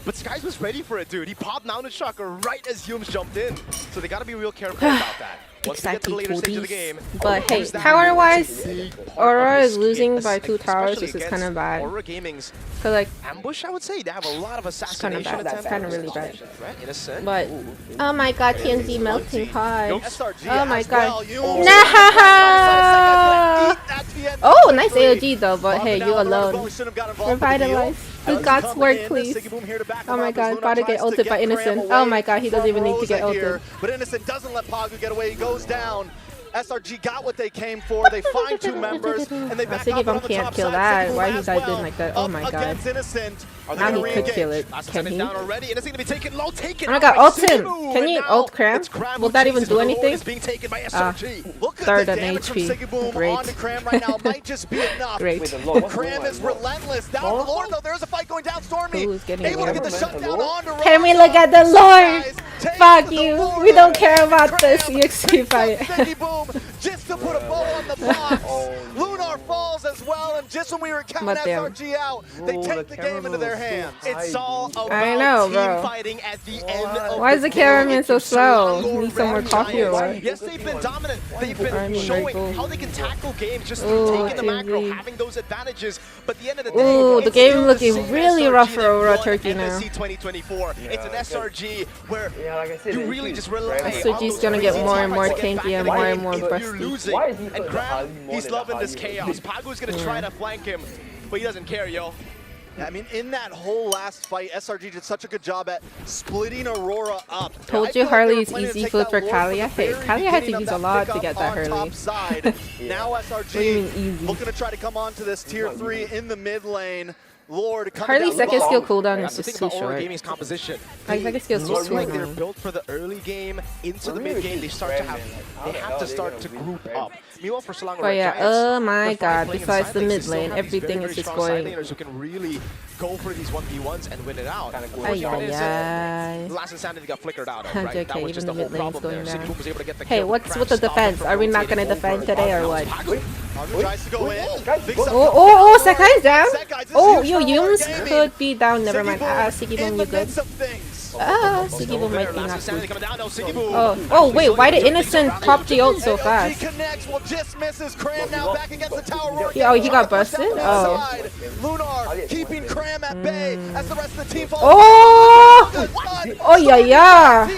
But Skies was ready for it, dude. He popped down the shocker right as Yums jumped in. So they got to be real careful about that. Once we get to the later stage of the game. But hey, tower-wise, Aurora is losing by 2 towers, which is kind of bad. Aurora Gaming's Cause like ambush, I would say they have a lot of kind assassination of bad. attempts. That's kind of really bad. Right, Innocent. But oh my god, TNZ melting hot. SRG Oh my as god. well. Nah. Oh, nice AOG though. But hey, you alone. Revitalize. Do God's work, please. Oh my god, about to get ulted by Innocent. Oh my god, he doesn't even need to get ulted. But Innocent doesn't let Pagu get away. He goes down. SRG got what they came for. They find 2 members, and they back up on the can't top kill side. that. Why he died in like that? Oh my god. Now he could kill it. Can he? Down already. Innocent gonna be taken low. Taken Oh my out god, by ult him! Sigeboom, Can and you now ult Cram? it's Cram Will who that even chases do the Lord. anything? It's being taken by SRG. Look at Third the on damage from HP. Sigeboom Great. onto Cram right now. Might just be enough. Great. But Cram is relentless. Down the Lord though. There's a fight going down. Stormy Who's getting able to where? get the shutdown onto Rosa. Can we look at the Lord? Fuck you. We don't care about this EXP fight. Sigeboom just to put a bow on the box. Lunar falls as well, and just when we were counting But damn. SRG out, they take the game into their hands. It's all about I know, team bro. fighting at the end of Why is the cameraman so slow? Stronger Need some more Red coffee or Giants. what? Yes, they've been dominant. They've been I'm showing grateful. how they can tackle games just Ooh, through taking the macro, TNZ. having those advantages. But at the end of the day, Ooh, the it's game still the looking same really SRG rough for that Aurora won Turkey now. MSC 2024. It's an SRG where like I said, you really just rely on SRG's those gonna get crazy more and more fights to get tanky and back more in and more if you're busty. losing. And Cram, he's loving this chaos. Pagu's gonna try to flank him, but he doesn't care, yo. I mean, in that whole last fight, SRG did such a good job at splitting Aurora up. Told you Harley's easy food for Kalia. Hey, Kalia had to use a lot to get that Harley. Now SRG What do you mean easy? looking to try to come onto this tier 3 in the mid lane. Lord coming Harley's down second low. skill cooldown That's is the just thing too about Aurora short. Gaming's composition. Like, second skill is Look just too like they're long. built for the early game into the mid game. They have to start to group up. Meanwhile, for Selangor But yeah, Giants, oh my they're god, playing in besides side the lanes, they mid still lane, have these everything very, is very just strong side going. laners who can really go for these 1v1s and win it out. Ay, ay, ay. Last Insanity got flickered out of, right? JK, That was just the even whole the mid lane's problem there. going City down. Boom was able to get the Hey, kill. what's Crab with the stopped defense? from Are we not rotating gonna defend over. today or what? Pagu tries to go in. Big Oh, Sakai's down. Oh, yo, Yums could be down. Never mind. Sigibum, you good? Sigibum might be not good. Oh, wait, why did Innocent pop the ult so fast? Oh, he got busted? Oh. Lunar keeping Cram at bay as the rest of the team Oh! Oh, yeah.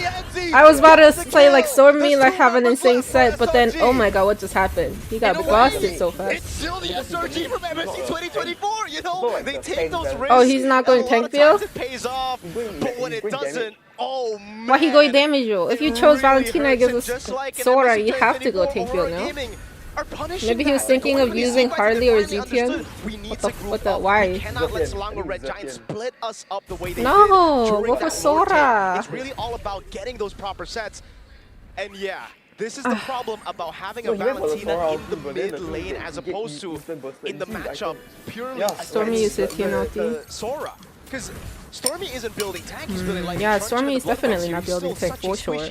I was about to say, like, Stormy, like, have an insane set, but then, oh my god, what just happened? He got busted so fast. It's still the SRG from MSC 2024, you know? They take those risks. Oh, he's not going tank build? It pays off, but when it doesn't, oh man. Why he going damage you? If you chose Valentina against Sora, you have to go tank build, no? Maybe he was thinking of using Harley or Zetian? What the, why? No, go for Sora! It's really all about getting those proper sets. And yeah, this is the problem about having a Valentina in the mid lane as opposed to in the matchup purely Stormy uses Tianoti. Sora. Because Stormy isn't building tank, he's building like yeah, Stormy is definitely not building tank for sure.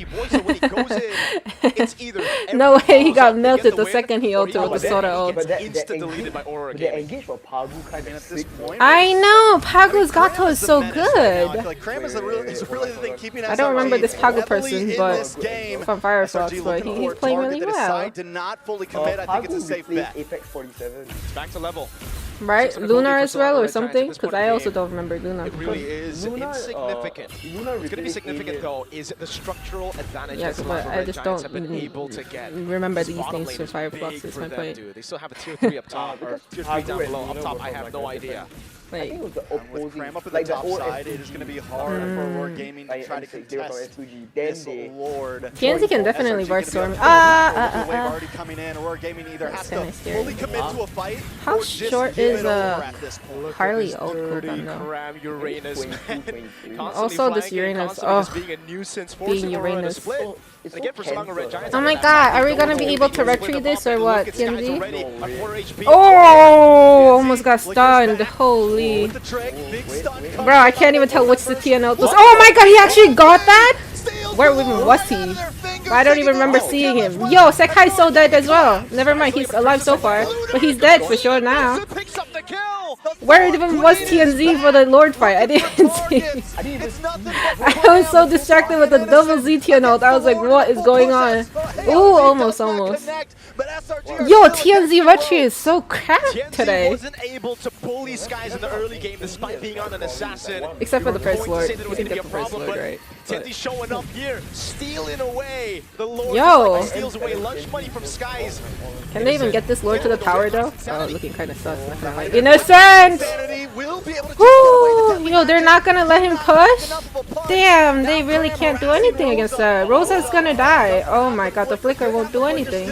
No way he got melted the second he ulted with the Sora ult. Insta-deleted by Aurora Gaming. engage for Pagu kind of at this point. I know! Pagu's Gato is so good! Like, Cram is really the thing keeping I don't remember this Pagu person, but from Firefox, but he's playing really well. Did not fully commit. I think it's a safe bet. Apex 47. It's back to level. Right? Lunar as well or something? Because I also don't remember Lunar. It really is insignificant. What's going to be significant though is the structural advantage Yes, that but I just don't have been able to get. remember these things for Firefox is my point. They still have a tier 3 up top, or tier 3 down below. Up top, I have no idea. I think it was the opposing. Cram up at the top side, it is going to be hard for Aurora Gaming to try to contest this Lord. TNZ can definitely burst Storm. Wave already coming in. Aurora Gaming either has to fully commit to a fight. How short is Harley ult cooldown though? Also this Uranus, being Uranus. Oh my god, are we gonna be able to retreat this or what, TNZ? Oh, almost got stunned, holy. Bro, I can't even tell which the TNL was. Oh my god, he actually got that? Where even was he? I don't even remember seeing him. Yo, Sekai's so dead as well. Never mind, he's alive so far, but he's dead for sure now. Where even was TNZ for the Lord fight? I didn't see. I was so distracted with the double Zetian ult. I was like, what is going on? Ooh, almost. Yo, TNZ Retri is so crap today. Wasn't able to pull these guys in the early game despite being on an assassin. Except for the first Lord. You can get the first Lord, right? TNZ showing up here, stealing away the Lord. Yo! Steals away lunch money from Skies. Can they even get this Lord to the tower though? Oh, looking kind of sus. Innocent! Woo! Yo, they're not gonna let him push? Damn, they really can't do anything against that. Rosa's gonna die. Oh my god, the flicker won't do anything.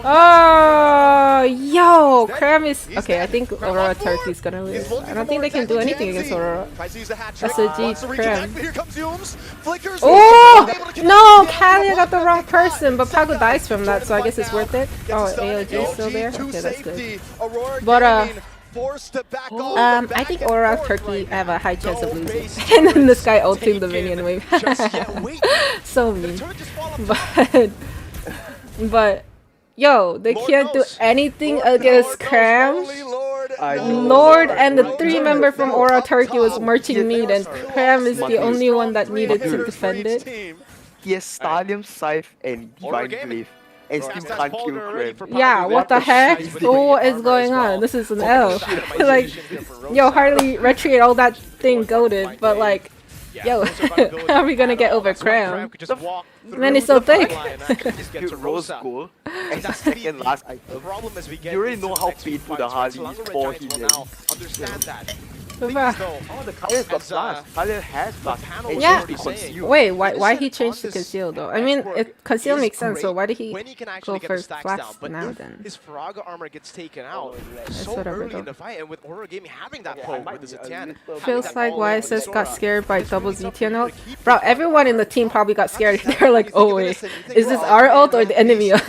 Oh, yo, Cram is... Okay, I think Aurora Turkey's gonna lose. I don't think they can do anything against Aurora. That's a G Cram. Oh! No, Kalia got the wrong person, but Pago dies from that, so I guess it's worth it. Oh, AOG is still there? Okay, that's good. But, I think Aurora Turkey have a high chance of losing. And then this guy ulting the minion wave. So mean. But, yo, they can't do anything against Cram. Lord and the 3 member from Aurora Turkey was marching mid, and Cram is the only one that needed to defend it. He has Stallium, Scythe, and Divine Glaive. And still can't kill Cram. Yeah, what the heck? Oh, what is going on? This is an L. Like, yo, Harley retreat all that thing goaded, but like, yo, how are we gonna get over Cram? Man, he's so thick. Rose goal and second last item. You already know how painful the Harley is for him. Understand that. Bruh. Oh, the Khalil's got blast. Khalil has blast. Yeah. Wait, why he changed to conceal though? I mean, conceal makes sense. So why did he go for flats now then? His Faraga armor gets taken out so whatever, early though. in the fight, and with Aurora Gaming having that poke with his Etienne. Feels like YSS got scared by double ZTN ult. Bro, everyone in the team probably got scared. They're like, oh wait, is this our ult or the enemy ult?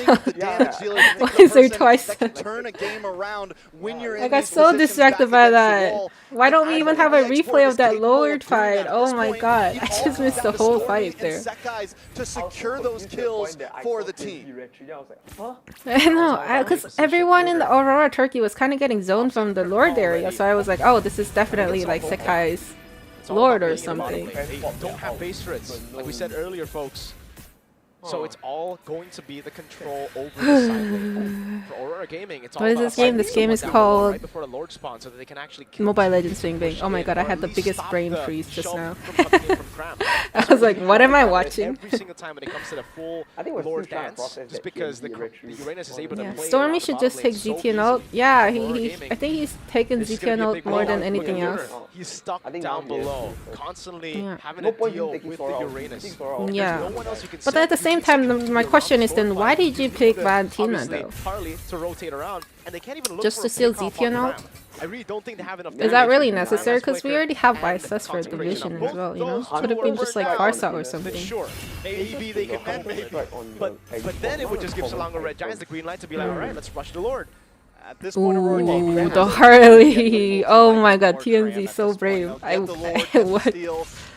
Why is there twice? I got so distracted by that. Why don't we even have a replay of that Lord fight? Oh my god, I just missed the whole fight there. To secure those kills for the team. I know, because everyone in the Aurora Turkey was kind of getting zoned from the Lord area, so I was like, oh, this is definitely like Sekai's Lord or something. They don't have base turrets, like we said earlier, folks. So it's all going to be the control over the side lane. For Aurora Gaming, it's all What is this game? This game is called right before the Lord spawn, so that they can actually Mobile Legends Bing Bing. Oh my god, I had the biggest brain freeze just now. I was like, what am I watching? Every single time when it comes to the full Lord dance, just because the Uranus is able to play Stormy should just take ZTN ult. Yeah, I think he's taken ZTN ult more than anything else. He's stuck down below, constantly having to deal with the Uranus. Yeah. No one else you can But at the same time, my question is then why did you pick Valentina though? Harley to rotate around, and they can't even look Just for to steal a pick off ZTN on ult? the ground. I really don't think they have enough. Is that really necessary? Because we already have YSS for Division as well, you know? Could have been just like Farsa or something. Sure, maybe they could end, maybe. But then it would just give Salonga Red Giants the green light to be like, alright, let's rush the Lord. At this point, Ooh, the Harley! Oh my god, TNZ so brave. What?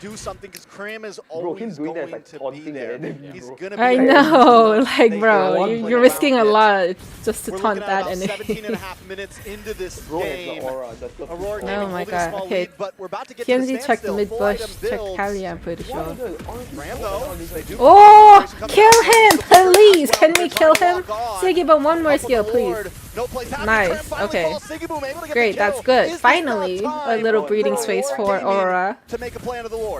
Do something because Cram is always going to be there. He's gonna be I know, like bro, you're risking a lot just to taunt that enemy. 17.5 minutes into this game. Oh my god, okay. TNZ checked the mid bush, checked Kali, I'm pretty sure. Oh! Kill him! Please! Can we kill him? Siggy, but one more skill, please. Nice, okay. Great, that's good. Finally, a little breathing space for Aurora.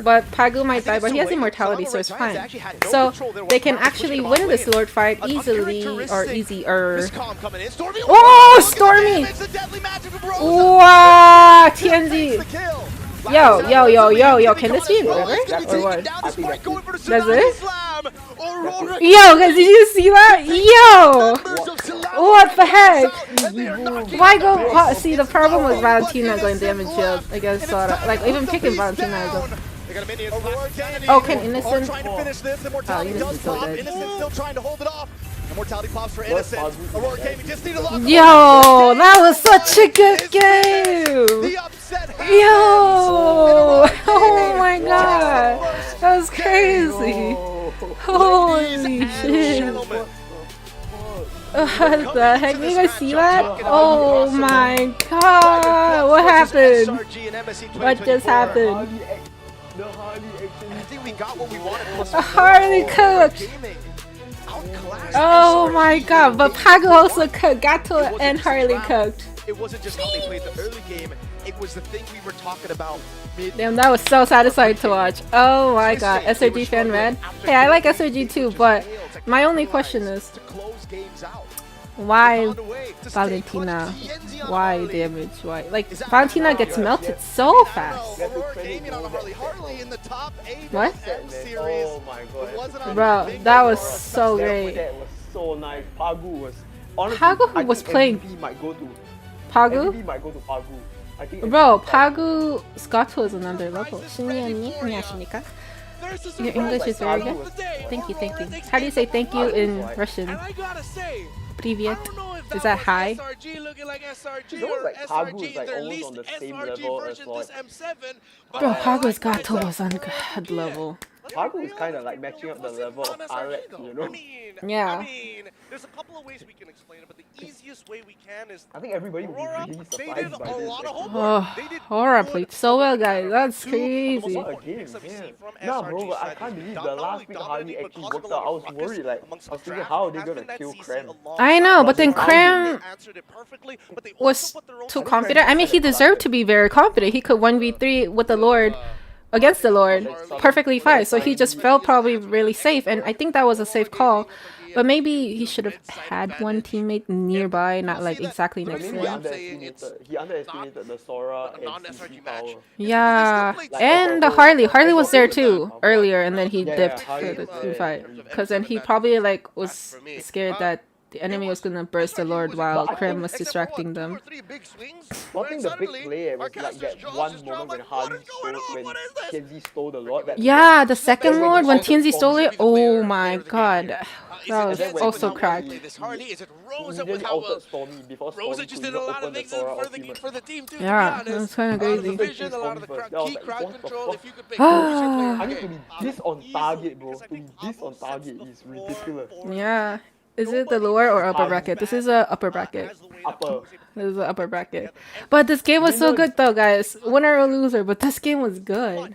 But Pagu might die, but he has immortality, so it's fine. So they can actually win this Lord fight easily, or easier. Oh, Stormy! Wow, TNZ! Yo, can this be reversed? Or what? Does it? Yo, guys, did you see that? Yo! What the heck? Why go? See, the problem was Valentina going damage shield against Sora. Like, even picking Valentina as a... Oh, can Innocent? Oh, Innocent's so dead. Still trying to hold it off. Immortality pops for Innocent. Aurora Gaming just need to lock. Yo, that was such a good game. Yo, oh my god, that was crazy. Holy shit. What the heck? Did you guys see that? Oh my god, what happened? What just happened? I think we got what we wanted. A Harley cooked. Oh my god, but Pagu also cooked. Gato and Harley cooked. It wasn't just how they played the early game, it was the thing we were talking about. Damn, that was so satisfying to watch. Oh my god, SRG fan man. Hey, I like SRG too, but my only question is, why Valentina? Why damage? Why? Like, Valentina gets melted so fast. What? Oh my god. Bro, that was so great. That was so nice. Pagu was... Honestly, Pagu was playing... Pagu? Bro, Pagu Scotto is another level. Your English is very good. Thank you, thank you. How do you say thank you in Russian? Привет. Is that hi? Bro, Pagu's Gato was on god level. Pagu is kind of like matching up the level of Alex, you know? Yeah. I mean, there's a couple of ways we can explain it, but the easiest way we can is I think everybody would be really surprised by this. Oh, Aura played so well, guys. That's crazy. Nah, bro, I can't believe the last week Harley actually worked out. I was worried, like, I was thinking, how are they gonna kill Cram? I know, but then Cram was too confident. I mean, he deserved to be very confident. He could 1v3 with the Lord. Against the Lord perfectly fine, so he just felt probably really safe, and I think that was a safe call. But maybe he should have had one teammate nearby, not like exactly next to him. He underestimated the Sora and CC power. Yeah, and the Harley. Harley was there too earlier, and then he dipped for the team fight. Because then he probably like was scared that the enemy was gonna burst the Lord while Krem was distracting them. I think the big play was like that one moment when Harley stole, when TNZ stole the Lord. Yeah, the second Lord when TNZ stole it. Oh my god, that was also cracked. Rosa just did a lot of things for the team too. Yeah, that was kind of crazy. Vision, a lot of the key crowd control. If you could pick I need to be this on target, bro. To be this on target is ridiculous. Yeah. Is it the lower or upper bracket? This is a upper bracket. Upper. This is an upper bracket. But this game was so good though, guys. Winner or loser, but this game was good.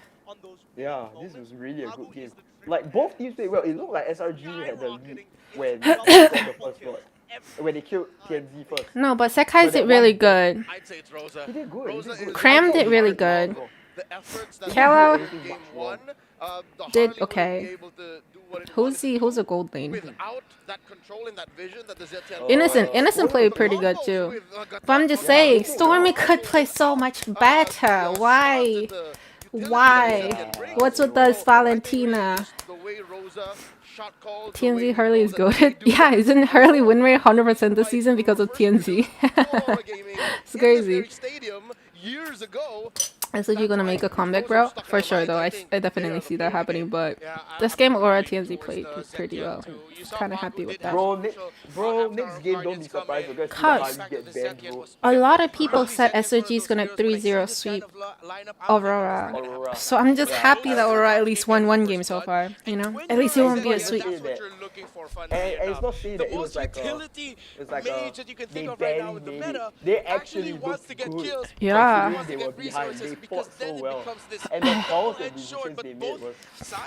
Yeah, this was really a good game. Like both teams played well. It looked like SRG had the lead when they got the first blood. When they killed TNZ first. No, but Sekai did really good. He did good. Cram did really good. Kala did okay. Who's a gold lane? Innocent played pretty good too. But I'm just saying, Stormy could play so much better. Why? What's with this Valentina? TNZ Hurley is goated. Yeah, isn't Hurley win rate 100% this season because of TNZ? It's crazy. So you're gonna make a comeback, bro? For sure, though. I definitely see that happening. But this game, Aura TNZ played pretty well. Kind of happy with that. Bro, next game don't be surprised because Harley get banned, bro. A lot of people said SOG is gonna 3-0 sweep Aurora. So I'm just happy that Aurora at least won one game so far. You know, at least it won't be a sweep. And it's not saying that it was like they barely made it. They actually looked good. Yeah. They were behind. They fought so well. And the calls and decisions they made was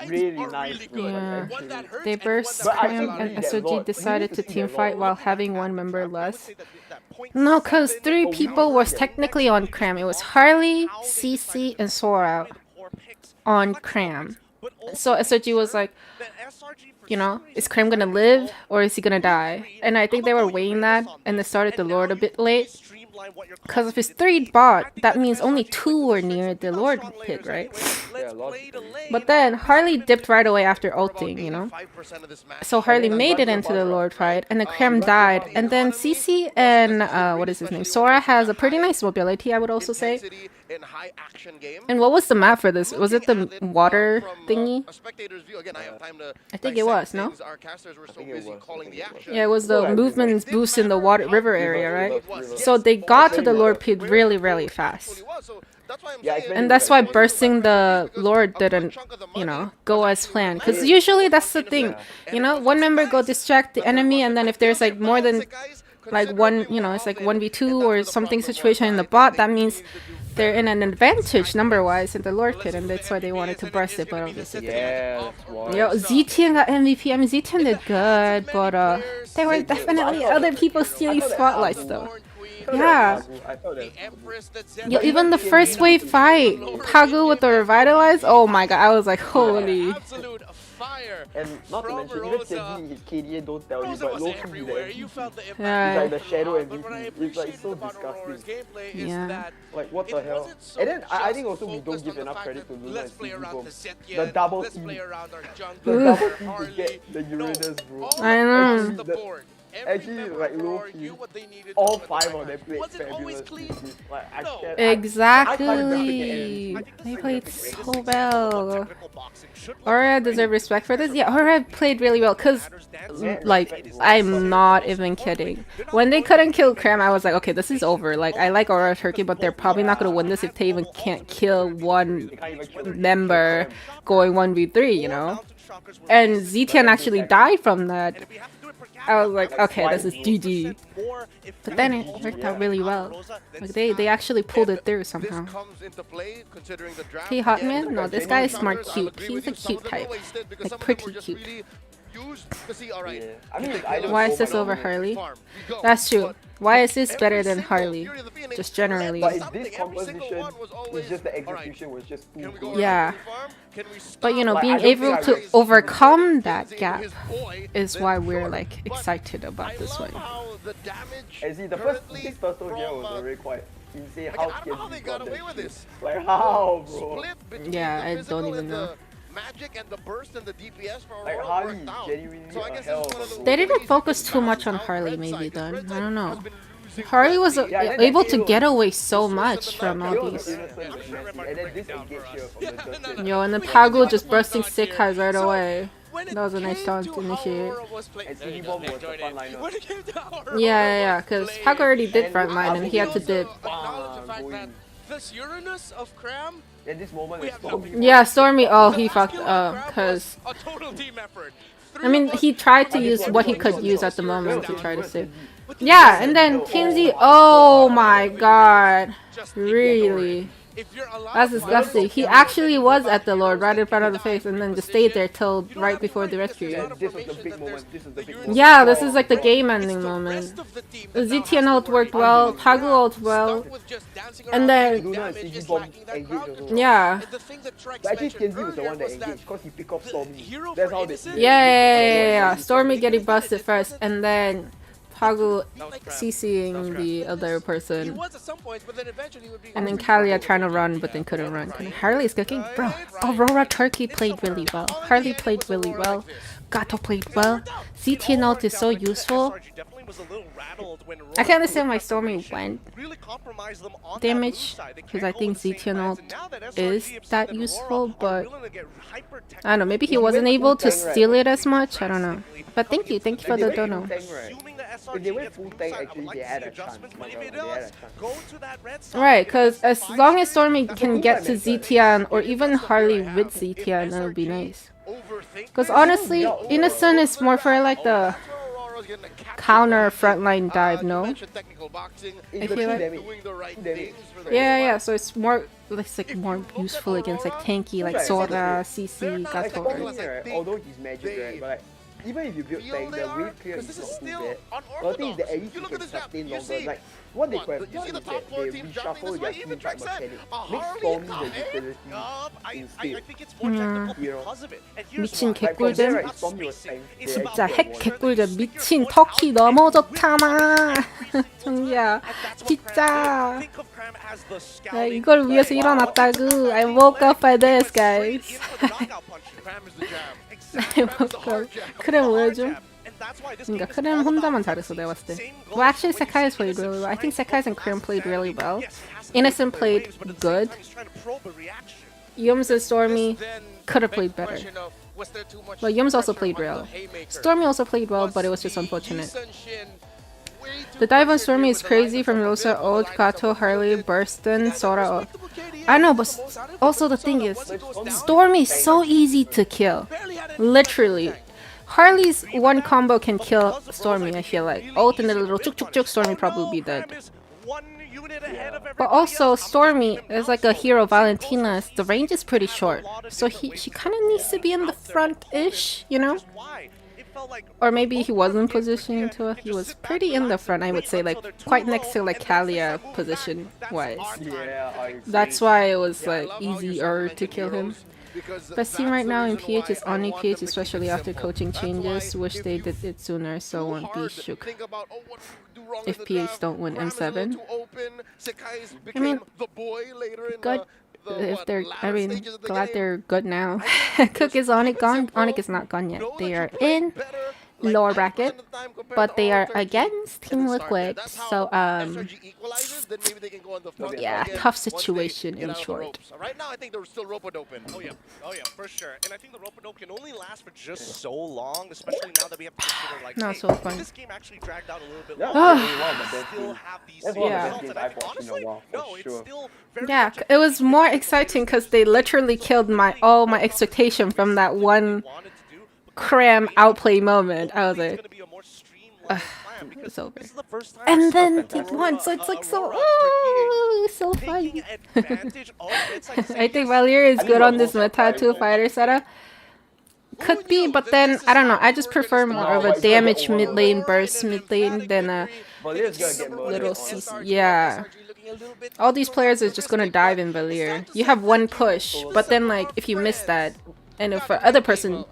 really nice. Yeah. They burst Cram and SOG decided to team fight while having one member less. No, because 3 people was technically on Cram. It was Harley, CC, and Sora on Cram. So SOG was like, you know, is Cram gonna live or is he gonna die? And I think they were weighing that and they started the Lord a bit late. Because if it's 3 bot, that means only 2 were near the Lord pit, right? But then Harley dipped right away after ulting, you know? So Harley made it into the Lord fight, and then Krem died. And then CC and, what is his name? Sora has a pretty nice mobility, I would also say. And what was the map for this? Was it the water thingy? I think it was, no? Yeah, it was the movement boost in the water river area, right? So they got to the Lord pit really, really fast. And that's why bursting the Lord didn't, you know, go as planned. Because usually that's the thing, you know, one member go distract the enemy, and then if there's like more than like one, you know, it's like 1v2 or something situation in the bot, that means they're in an advantage number-wise in the Lord pit, and that's why they wanted to burst it, but obviously Yo, Z-Tian got MVP. I mean, Z-Tian did good, but there were definitely other people stealing spotlights, though. Yeah. Yo, even the first wave fight, Pagu with the revitalize, oh my god, I was like, holy. And not to mention, even TNZ, his KDA don't tell you, but low-key it's Yeah. like the shadow MVP. It's like so disgusting. Yeah. Like what the hell? And then I think also we don't give enough credit to Luna and Stevie Boom. The double team. The double team to get the Uranus, bro. I know. Actually, like low-key, all 5 of them played fabulous. Like, I can't, exactly. They played so well. Aura deserve respect for this. Yeah, Aura played really well. Cause, like, I'm not even kidding. When they couldn't kill Cram, I was like, okay, this is over. Like, I like Aura Turkey, but they're probably not gonna win this if they even can't kill one member going 1v3, you know. And Z-Tian actually died from that. I was like, okay, this is GG. But then it worked out really well. Like they actually pulled it through somehow. Hey, Hotman? No, this guy is smart cute. He's a cute type. Like pretty cute. used to see, all right. I mean, I don't Why know is this about over it. Harley? That's true. Why is this better than Harley? Just generally. But in this composition, it's just the execution was just too good. Yeah. But you know, Like, being I don't able think I to really- overcome that gap is why we're like excited about this one. And see, this first one here was already quite insane. How I don't know how they got away with this. Like how, bro? Yeah, I don't even know. Magic and the burst and the DPS for Like Aurora Harley, worked out. genuinely So I a guess hell it's one of of a the They didn't ways focus to too get much on out. Harley Red maybe side, then. Red I side don't know. has been losing Harley was quickly. Yeah, able to Halo- get away so much from all Halo these. was innocent and messy, and then this engage here from the Justin. Yo, and then Pagu just bursting sick highs right away. That was a nice time to initiate. And CD Bomb was the front liner. Yeah, because Pagu already did frontline and he had to dip. This Uranus of Cram. In this moment, it's Stormy. Yeah, Stormy, oh, he fucked up, because... A total team effort. I mean, he tried to use what he could use at the moment to try to save. Yeah, and then Kinsey, oh my god. Really? That's disgusting. He actually was at the Lord right in front of the face and then just stayed there till right before the rescue. This was the big moment. This is the big moment. Yeah, this is like the game ending moment. The ZTN ult worked well, Pagu ult well, and then... Luna and CD Bomb engaged also. Yeah. But actually, Kenzie was the one that engaged because he picked off Stormy. That's how they did it. Yeah. Stormy getting busted first, and then Pagu CCing the other person. And then Kalia trying to run, but then couldn't run. Harley's cooking. Bro, Aurora Turkey played really well. Harley played really well. Gato played well. ZTN ult is so useful. I can't understand why Stormy went damage, because I think ZTN ult is that useful, but I don't know, maybe he wasn't able to steal it as much, I don't know. But thank you for the dono. If they went full tank, actually, they had a chance. They had a chance. Right, because as long as Stormy can get to ZTN, or even Harley with ZTN, that would be nice. Because honestly, Innocent is more for like the counter frontline dive, no? I feel like... Yeah, so it's more, it's like more useful against like tanky, like Sora, CC, Like Gato. Stormy, right, although he's magic, right, but like, even if you build tank, the wave clear is not too bad. But the thing is that at least you can sustain longer. Like, what they could have done is that they reshuffle their team fight mechanic. Make Stormy the utility instead. You know? 미친 Like, from there, 개꿀잼. right, Stormy was tank. They 진짜 actually 핵 won. 개꿀잼. 미친 터키 너무 좋잖아. 정기야, 진짜. 나 이걸 위해서 일어났다고. I woke up for this, guys. I woke up. 크렘 보여줘. 그러니까 크렘 혼자만 잘했어 내가 봤을 때. Well, actually, Sekai's played really well. I think Sekai's and Krem played really well. Innocent played good. Yums and Stormy could have played better. But Yums also played well. Stormy also played well, but it was just unfortunate. The dive on Stormy is crazy from Rosa, Old, Kato, Harley, Burston, Sora. I know, but also the thing is, Stormy is so easy to kill. Literally. Harley's one combo can kill Stormy, I feel like. Ult and a little chuk chuk chuk, Stormy probably be dead. But also, Stormy is like a hero, Valentina. The range is pretty short. So she kind of needs to be in the front-ish, you know? Or maybe he wasn't positioning to it. He was pretty in the front, I would say, like quite next to like Kalia position-wise. That's why it was like easier to kill him. Best team right now in PH is Oni PH, especially after coaching changes. Wish they did it sooner, so won't be shook if PH don't win M7. I mean, good if they're, I mean, glad they're good now. Cook is Onic gone? Onic is not gone yet. They are in lower bracket, but they are against Team Liquid, so yeah, tough situation in short. Right now I think they're still rope-a-dope-in. Oh yeah, for sure. And I think the rope-a-dope can only last for just so long, especially now that we have to consider like, not hey, so fun. this game actually dragged out a little bit Yeah, it was more exciting because they literally killed all my expectation from that one cram outplay moment. I was like, it's over. And then they won, so it's like so fun. I think Valier is good on this meta 2 fighter setup. Could be, but then I don't know. I just prefer more of a damage mid lane burst mid lane than a little CC. Yeah. All these players are just gonna dive in Valier. You have one push, but then like if you miss that, and if the other person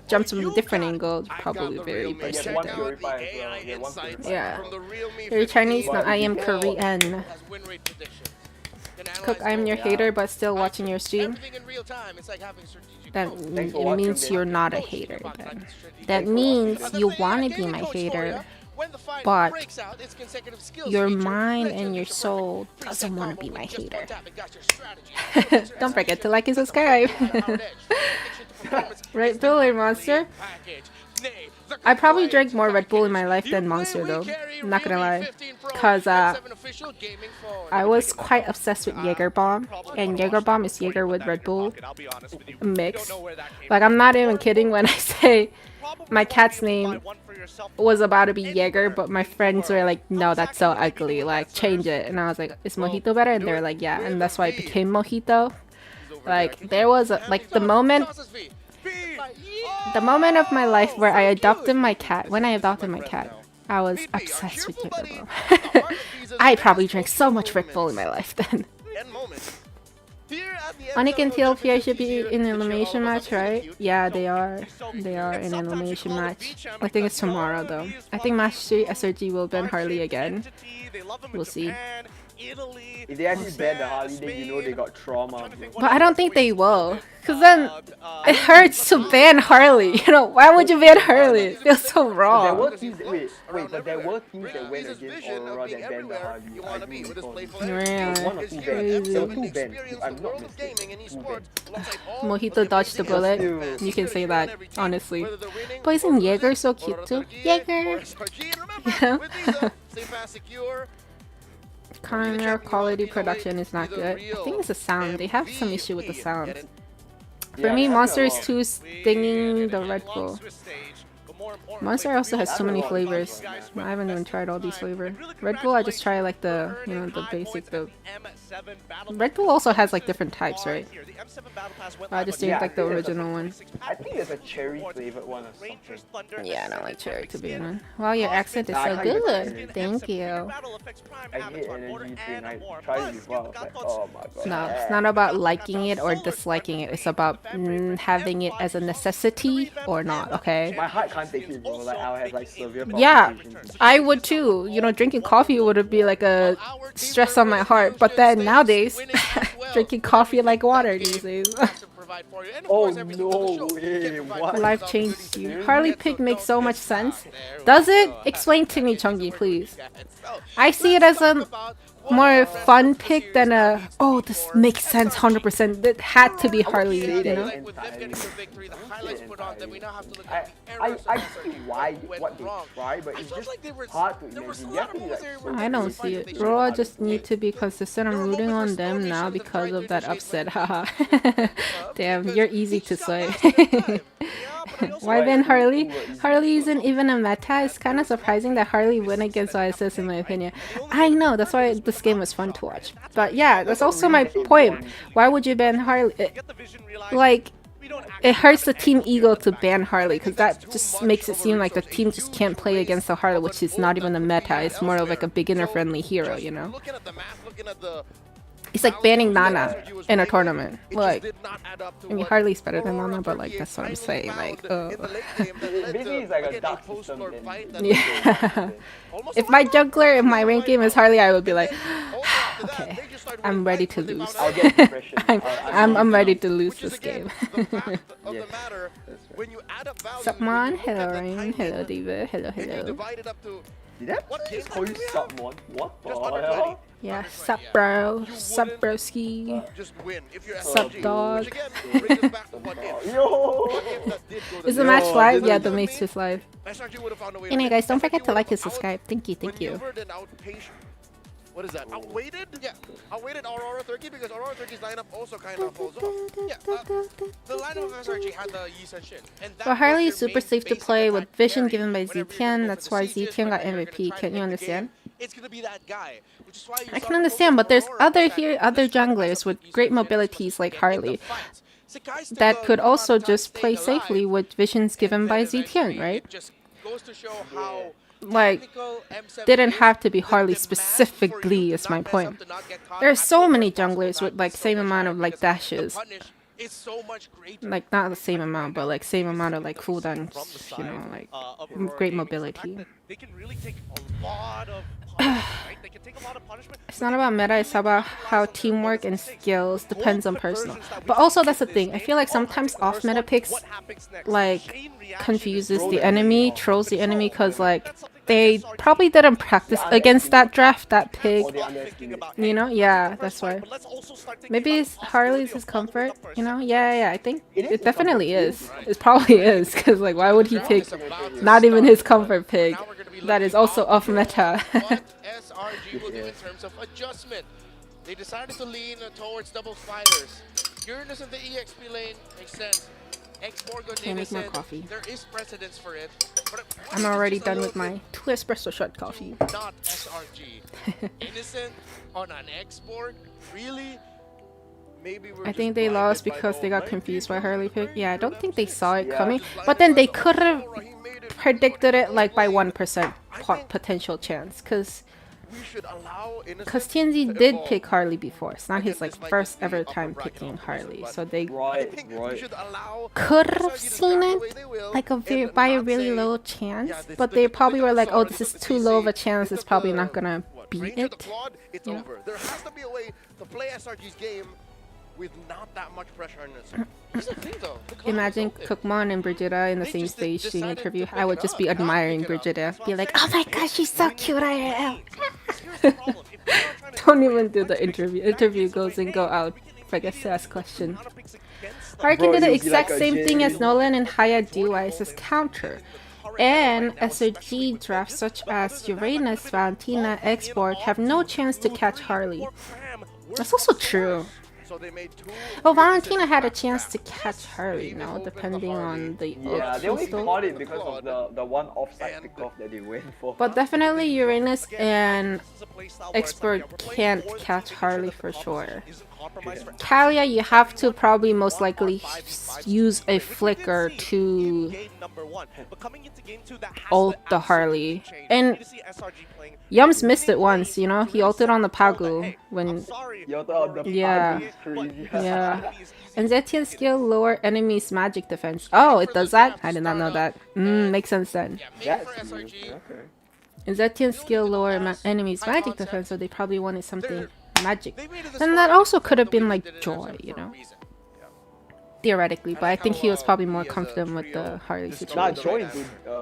jumps from a different angle, probably very bursted down. Yeah. You're Chinese? No, I am Korean. Cook, I'm your hater, but still watching your stream. That it means you're not a hater then. That means you want to be my hater, but your mind and your soul doesn't want to be my hater. Don't forget to like and subscribe. Red Bull or Monster? I probably drank more Red Bull in my life than Monster though. I'm not gonna lie. Cause I was quite obsessed with Jaeger Bomb. And Jaeger Bomb is Jaeger with Red Bull mix. Like I'm not even kidding when I say my cat's name was about to be Jaeger, but my friends were like, no, that's so ugly, like change it. And I was like, is Mojito better? And they're like, yeah, and that's why it became Mojito. Like there was like the moment of my life where I adopted my cat. When I adopted my cat, I was obsessed with Jaeger Bomb. I probably drank so much Red Bull in my life then. Onyx and TLPI should be in an elimination match, right? Yeah, they are. They are in an elimination match. I think it's tomorrow though. I think match 3 SRG will ban Harley again. We'll see. If they actually ban the Harley, then you know they got trauma. But I don't think they will. Cause then it hurts to ban Harley. You know, why would you ban Harley? It feels so wrong. There were teams that, but there were teams that went against Aurora that banned the Harley. Really? One or two bans. There were 2 bans. I'm not mistaken. 2 bans. Mojito dodged the bullet. You can say that, honestly. But isn't Jaeger so cute too? Jaeger! Yeah. Camera quality production is not good. I think it's the sound. They have some issue with the sound. For me, Monster is too stinging the Red Bull. Monster also has so many flavors. I haven't even tried all these flavors. Red Bull, I just try like the, you know, the basic. The Red Bull also has like different types, right? I just drink like the original one. I think there's a cherry flavored one or something. Yeah, I don't like cherry to be honest. Wow, your accent is so good. Thank you. I hate energy drink. I tried it before. I was like, oh my god. No, it's not about liking it or disliking it. It's about having it as a necessity or not. Okay. My heart can't take it, bro. Like I'll have like severe palpitations. I would too. You know, drinking coffee would be like a stress on my heart. But then nowadays, drinking coffee like water these days. Oh no way, what? Life changed you. Harley pick makes so much sense. Does it? Explain to me, Chungi, please. I see it as a more fun pick than a, oh, this makes sense 100%. That had to be Harley, you know? I see why what they try, but it's just hard to imagine. You have to be like so I don't see it. Roa just need to be consistent. I'm rooting on them now because of that upset. Haha. Damn, you're easy to sway. Why then Harley? Harley isn't even a meta. It's kind of surprising that Harley went against ISS in my opinion. I know, that's why this game was fun to watch. But yeah, that's also my point. Why would you ban Harley? Like, it hurts the team ego to ban Harley because that just makes it seem like the team just can't play against the Harley, which is not even a meta. It's more of like a beginner-friendly hero, you know? It's like banning Nana in a tournament. Like, I mean, Harley's better than Nana, but like, that's what I'm saying. Like, yeah. If my jungler in my rank game is Harley, I would be like, okay, I'm ready to lose. I'm ready to lose this game. Submon, hello Rain, hello Diva, hello. Did that call you Submon? What the hell? Yeah, sup bro, sup broski, sup dog. Is the match live? Yeah, the match is live. Anyway guys, don't forget to like and subscribe. Thank you. What is that? Outweighted? Yeah, outweighted Aurora 30 because Aurora 30's lineup also kind of falls off. Yeah, the lineup of SRG had the Yi Sun Shin. But Harley is super safe to play with vision given by ZTN. That's why ZTN got MVP. Can you understand? It's gonna be that guy, which is why I can understand, but there's other junglers with great mobilities like Harley. that could also just play safely with visions given by ZTN, right? Like, didn't have to be Harley specifically is my point. There are so many junglers with like same amount of like dashes. Like not the same amount, but like same amount of like cooldowns, you know, like great mobility. They can really take a lot of punishment, right? They can take a lot of punishment. It's not about meta, it's about how teamwork and skills depends on personal. But also that's the thing, I feel like sometimes off meta picks like confuses the enemy, trolls the enemy, because like they probably didn't practice against that draft, that pick, you know? Yeah, that's why. Maybe it's Harley's his comfort, you know? Yeah, I think it definitely is. It probably is, because like why would he pick not even his comfort pick that is also off meta? SRG will do in terms of adjustment. They decided to lean towards double fighters. Uranus in the EXP lane makes sense. Can't make more coffee. There is precedence for it. I'm already done with my 2 espresso shot coffee. Not SRG. Innocent on an export? Really? Maybe I think they lost because they got confused by Harley pick. Yeah, I don't think they saw it coming. But then they could have predicted it like by 1% potential chance. Because TNZ did pick Harley before. It's not his like first ever time picking Harley. So they could have seen it like by a really low chance. But they probably were like, oh, this is too low of a chance. It's probably not going to beat it. It's over. There has to be a way to play SRG's game with not that much pressure on this. Here's the thing though. Imagine Kookmon and Brigitta in the same stage doing an interview. I would just be admiring Brigitta. Be like, oh my gosh, she's so cute, I am. Don't even do the interview. Interview goes in, go out. Forget to ask questions. Harry can do the exact same thing as Nolan and Haya DUIs as counter. And SRG drafts such as Uranus, Valentina, Xborg have no chance to catch Harley. That's also true. Oh, Valentina had a chance to catch Harley, no? Depending on the yeah, they only caught it because of the one offside pickoff that they went for. But definitely Uranus and Expert can't catch Harley for sure. Kalia, you have to probably most likely use a flicker to ult the Harley. And Yums missed it once, you know? He ulted on the Pagu when... Yeah. And Zetian's skill lower enemies' magic defense. Oh, it does that? I did not know that. Makes sense then. And Zetian's skill lower enemies' magic defense, so they probably wanted something magic. Then that also could have been like Joy, you know? Theoretically, but I think he was probably more confident with the Harley situation. Joy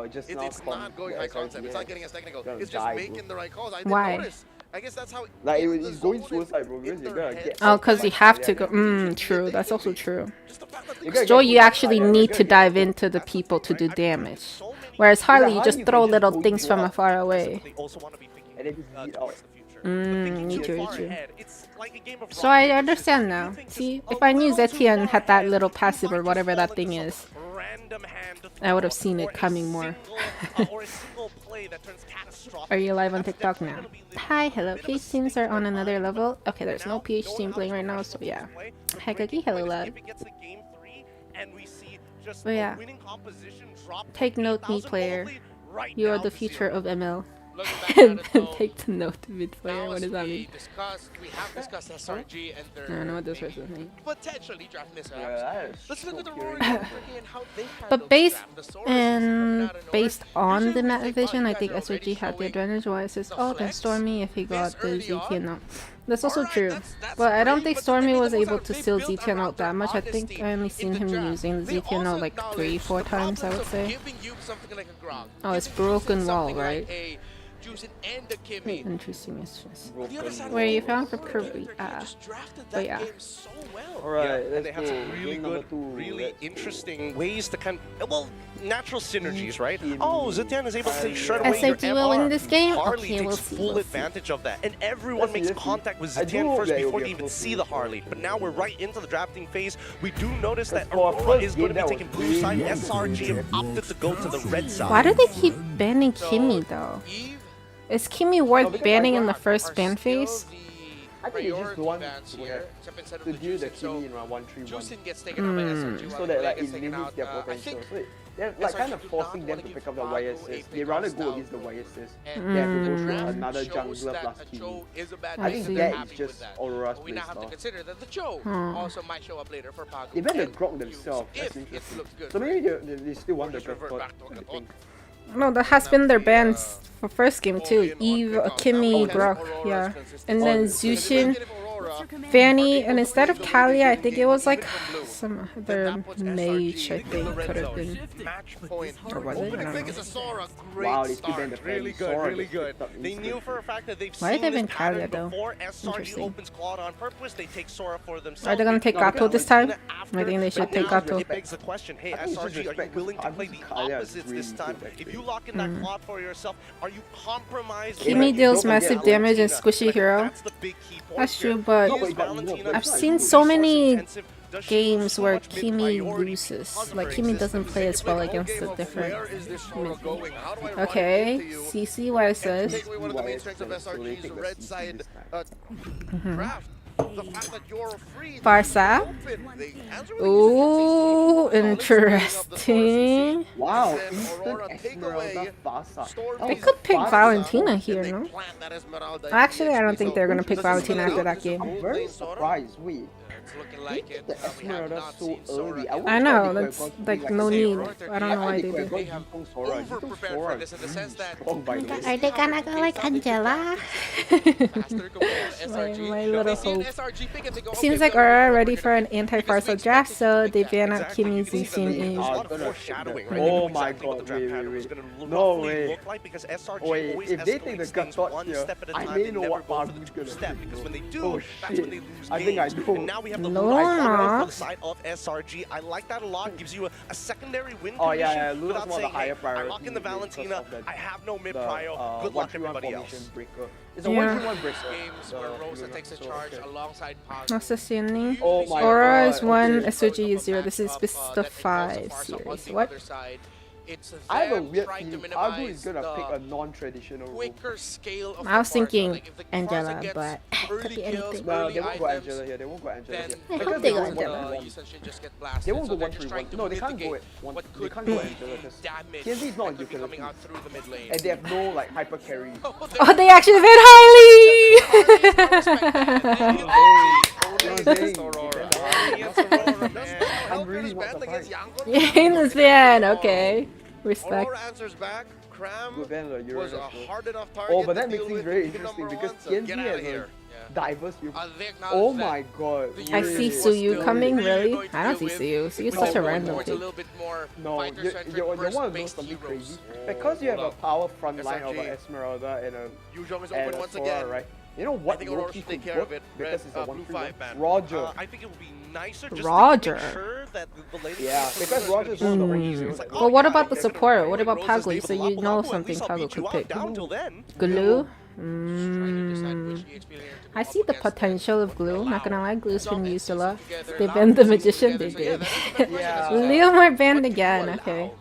just it's not going high concept. It's not getting as technical. It's just making the right calls. I didn't Why? notice. I guess that's how. Like it's going suicide, bro. Because you're gonna get. Oh, because you have to go. True. That's also true. Joy, you actually need to dive into the people to do damage. Whereas Harley, you just throw little things from afar away. Me too. So I understand now. See, if I knew Zetian had that little passive or whatever that thing is, I would have seen it coming more. Are you live on TikTok now? Hi, hello. PH teams are on another level. Okay, there's no PH team playing right now, so yeah. Hi, Cookie. Hello, love. But yeah. Take note, me player. You are the future of ML. And take the note, mid player. What does that mean? We have discussed SRG and their I don't know what this person's mean. potentially draft mishaps. Let's look at the Roaring and how they But based on the net vision, I think SRG had the advantage. Why it says, oh, then Stormy if he got the ZTN out. That's also true. But I don't think Stormy was able to steal ZTN out that much. I think I only seen him using the ZTN out like 3-4 times, I would say. Oh, it's broken wall, right? Interesting. Where you found from Kirby? But yeah. Alright, they have some really good, really interesting ways to kind of, well, natural synergies, right? Oh, Zetian is able to shred away your SRG will win this game? Harley Okay, takes full advantage of that. And everyone makes contact with Zetian first before they even see the Harley. But now we're right into the drafting phase. We do notice that Aurora is going to be taking blue side. SRG have opted to go to the red side. Why do they keep banning Kimmy though? Is Kimmy worth banning in the first ban phase? I think they just don't want to deal the Kimi in round 1-3-1. So that like it limits their potential. So they're like kind of forcing them to pick up the wire assist. They rather go against the wire assist. They have to go through another jungler plus Kimi. I think that is just Aurora's playstyle. Also might show up later for Pago. They went to grok themselves. That's interesting. So maybe they still want the Grok, I think. No, that has been their bans for first game too. Eve, Kimi, Grok, yeah. And then Zushin, Fanny, and instead of Kalia, I think it was like some other mage, I think, could have been. Or was it? I don't know. Wow, they still banned the really good, really good. They knew for a fact that they've Why seen they this been pattern Kalia though? before. SRG Interesting. opens Claude on purpose. They take Sora for themselves. Are they gonna take Gato this time? I think they should take Gato. It begs the question, hey SRG, are you willing to play the opposites this time? If you lock in that Claude for yourself, are you compromised? Kimi deals massive damage and squishy hero. That's true, but I've seen so many games where Kimi loses. Like Kimi doesn't play as well against the different mid. Okay, CC what it says. One of the main strengths of SRG's red side draft. The fact that you're free. Barca. Ooh, interesting. Wow, instant Esmeralda Barca. They could pick Valentina here, no? Actually, I don't think they're gonna pick Valentina after that game. I'm very surprised. Wait. The Esmeralda so early. I know, that's like no need. I don't know why they did. Are they gonna go like Angela? my little hope. Seems like Aurora ready for an anti-Farsa draft, so they ban out Kimi, Zushin, Eve. Oh my god, wait. No way. Wait, if they take the Gatot here, I may know what Marvin's gonna do. Oh shit, I think I know. The Luna side of SRG. I like that a lot. Gives you a secondary win condition. Yeah, Luna's one of the higher priority. I lock in the Valentina. I have no mid prio. Good luck everybody else. It's a 1-2-1 break. Games where Rosa takes a charge alongside Pago. Assassini. Oh my Aura god. is 1, SOG is 0. This is best of 5 series. What? I have a weird feeling Pago is gonna pick a non-traditional role. I was thinking Angela, but could be anything. No, they won't go Angela here. They won't go Angela here. I hope they go Angela. They won't go 1-3-1. No, they can't go it. They can't go Angela because TNZ is not utility. And they have no like hyper carry. Oh, they actually went Harley! I'm really not surprised. Yane's ban, okay. Respect. Was a hard enough target. Oh, but that makes things very interesting because TNZ has a diverse view. Oh my god. I see Suyu coming, really? I don't see Suyu. Suyu's such a random pick. No, you want to know something crazy? Because you have a power front line of an Esmeralda and a Sora, right? You know what Loki could work because it's a 1-3-1? Roger. I think it would be nicer just Roger. to make sure that the lady because Roger's one of the heroes. Well, what about the support? What about Pago? So you know something Pago could pick. Glue? I see the potential of Glue. Not gonna lie, Glue's been used a lot. They banned the Magician, they did. Leomar banned again, okay.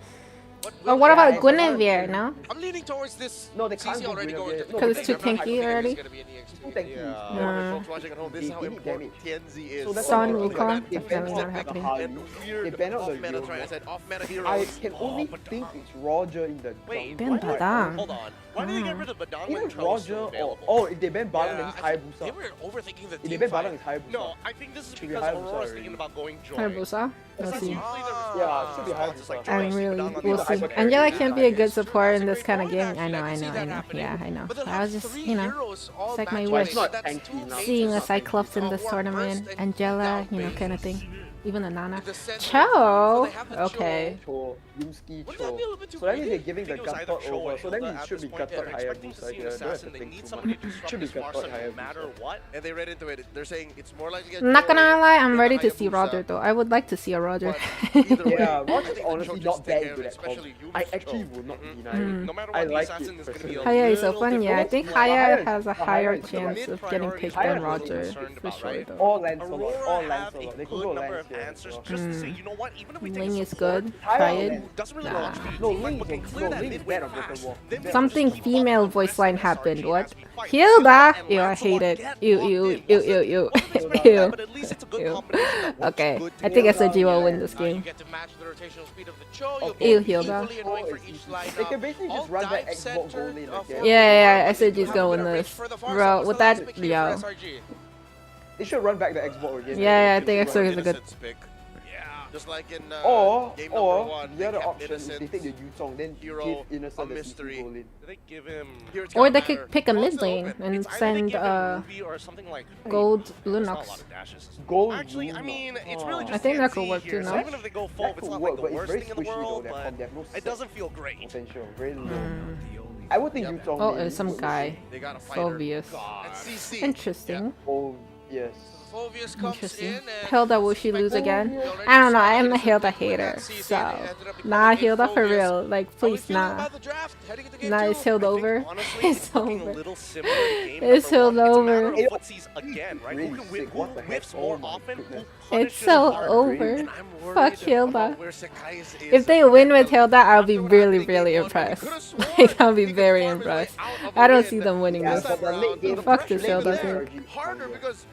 Oh, what about Guinevere, no? I'm leaning towards this. No, they can't already going to because it's too tanky already. Too tanky. This is how important TNZ is. So that's Sun Wukong? Definitely not happening. They ban out the Euro. I can only think it's Roger in the Ban Badang. Hold on. Why did they get rid of Badang when Roger or if they ban Badang then it's Hayabusa. They were overthinking the If they ban Badang it's Hayabusa. No, I think this is because Aurora's thinking about going joy. Hayabusa? We'll see. Yeah, it should be Hayabusa. I'm really, we'll see. Angela can't be a good support in this kind of game. I know. Yeah, I know. I was just, you know, it's like my wish. Seeing a Cyclops in this tournament, Angela, you know, kind of thing. Even a Nana. Cho! Okay. Cho. Yumski Cho. So that means they're giving the Gatot over. So then it should be Gatot Hayabusa here. Don't have to think too much. It should be Gatot Hayabusa. And they read into it. They're saying it's more likely to get not gonna lie, I'm ready to see Roger though. I would like to see a Roger. Yeah, Roger's honestly not that good at comp. I actually will not deny it. I like it personally. Haya is open, yeah. I think Haya has a higher chance of getting picked than Roger. For sure though. Or Lancelot. They could go Lance here. answers just to say, you know what, even if we take Ling a is good. Try it. doesn't really Nah. but can clear that mid-way fast. Something female voice line happened. What? Hilda! Ew, I hate it. Ew, ew, ew, ew, ew. Ew. Ew. Okay, I think SOG will win this game. Ew, Hilda. They can basically just run that Xbox goal lane like that. Yeah, SOG's gonna win this. Bro, with that, yo. They should run back the Xbox again. Yeah, I think Xbox is a good. Just like in or game number 1, the other kept option is Innocent, they take the Yutong, then Hero, give Innocent a the mystery. goal lane. Did they give him... Or they could pick a mid lane and send gold Lunox. Gold Actually, I mean, it's really just I think that could TNT work here, too, so no? even if they go full, it's not like the worst thing in the world, but it doesn't feel great. Potential, very low. I would think Yutong. Oh, it's some guy. They got a fighter. Phobius. Interesting. Oh, yes. Interesting. Hilda, will she lose again? I don't know, I am a Hilda hater. So, nah, Hilda for real. Like, please, nah. Nah, it's Hilda over. It's over. It's Hilda over. It's so over. Fuck Hilda. If they win with Hilda, I'll be really, really impressed. Like, I'll be very impressed. I don't see them winning this. Fuck this Hilda thing.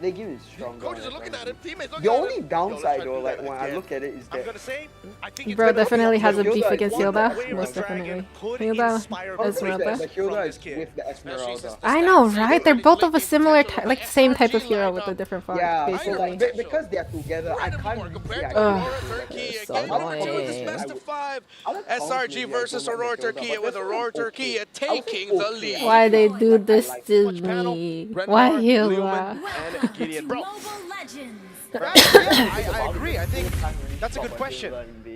Late game is strong. Coaches are looking at him, teammates The only downside though, like when I look at it, is that Bro definitely has a beef against Hilda. Most definitely. Hilda, Esmeralda. Hilda is with the Esmeralda. I know, right? They're both of a similar, like same type of hero with a different font, Yeah, basically. because they are together, I can't really say Ugh, so annoying. Best of 5. SRG versus Aurora Turkey with Aurora Turkey taking the lead. Why they do this to me? Why Hilda? I agree. I think that's a good question.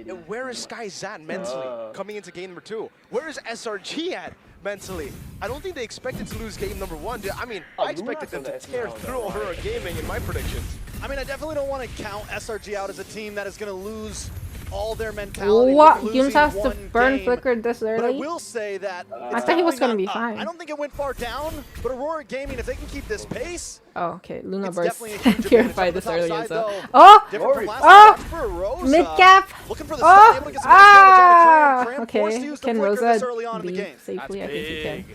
And where is Sky at mentally coming into game number 2? Where is SRG at mentally? I don't think they expected to lose game number 1. I mean, I expected them to tear through Aurora Gaming in my predictions. I mean, I definitely don't want to count SRG out as a team that is going to lose all their mentality. What? Gims has to burn Flicker this early? But I will say that I thought he was going to be fine. I don't think it went far down, but Aurora Gaming, if they can keep this pace. Oh, okay. Luna It's burst definitely a huge purified advantage this on the early top as side, well. though. Oh! Different from last Oh! time for Rosa. Mid gap! Looking for the Oh! able to get some damage out of Cram. Okay, Forced to use the can flicker Rosa this early on in the leave game. safely? I think he can.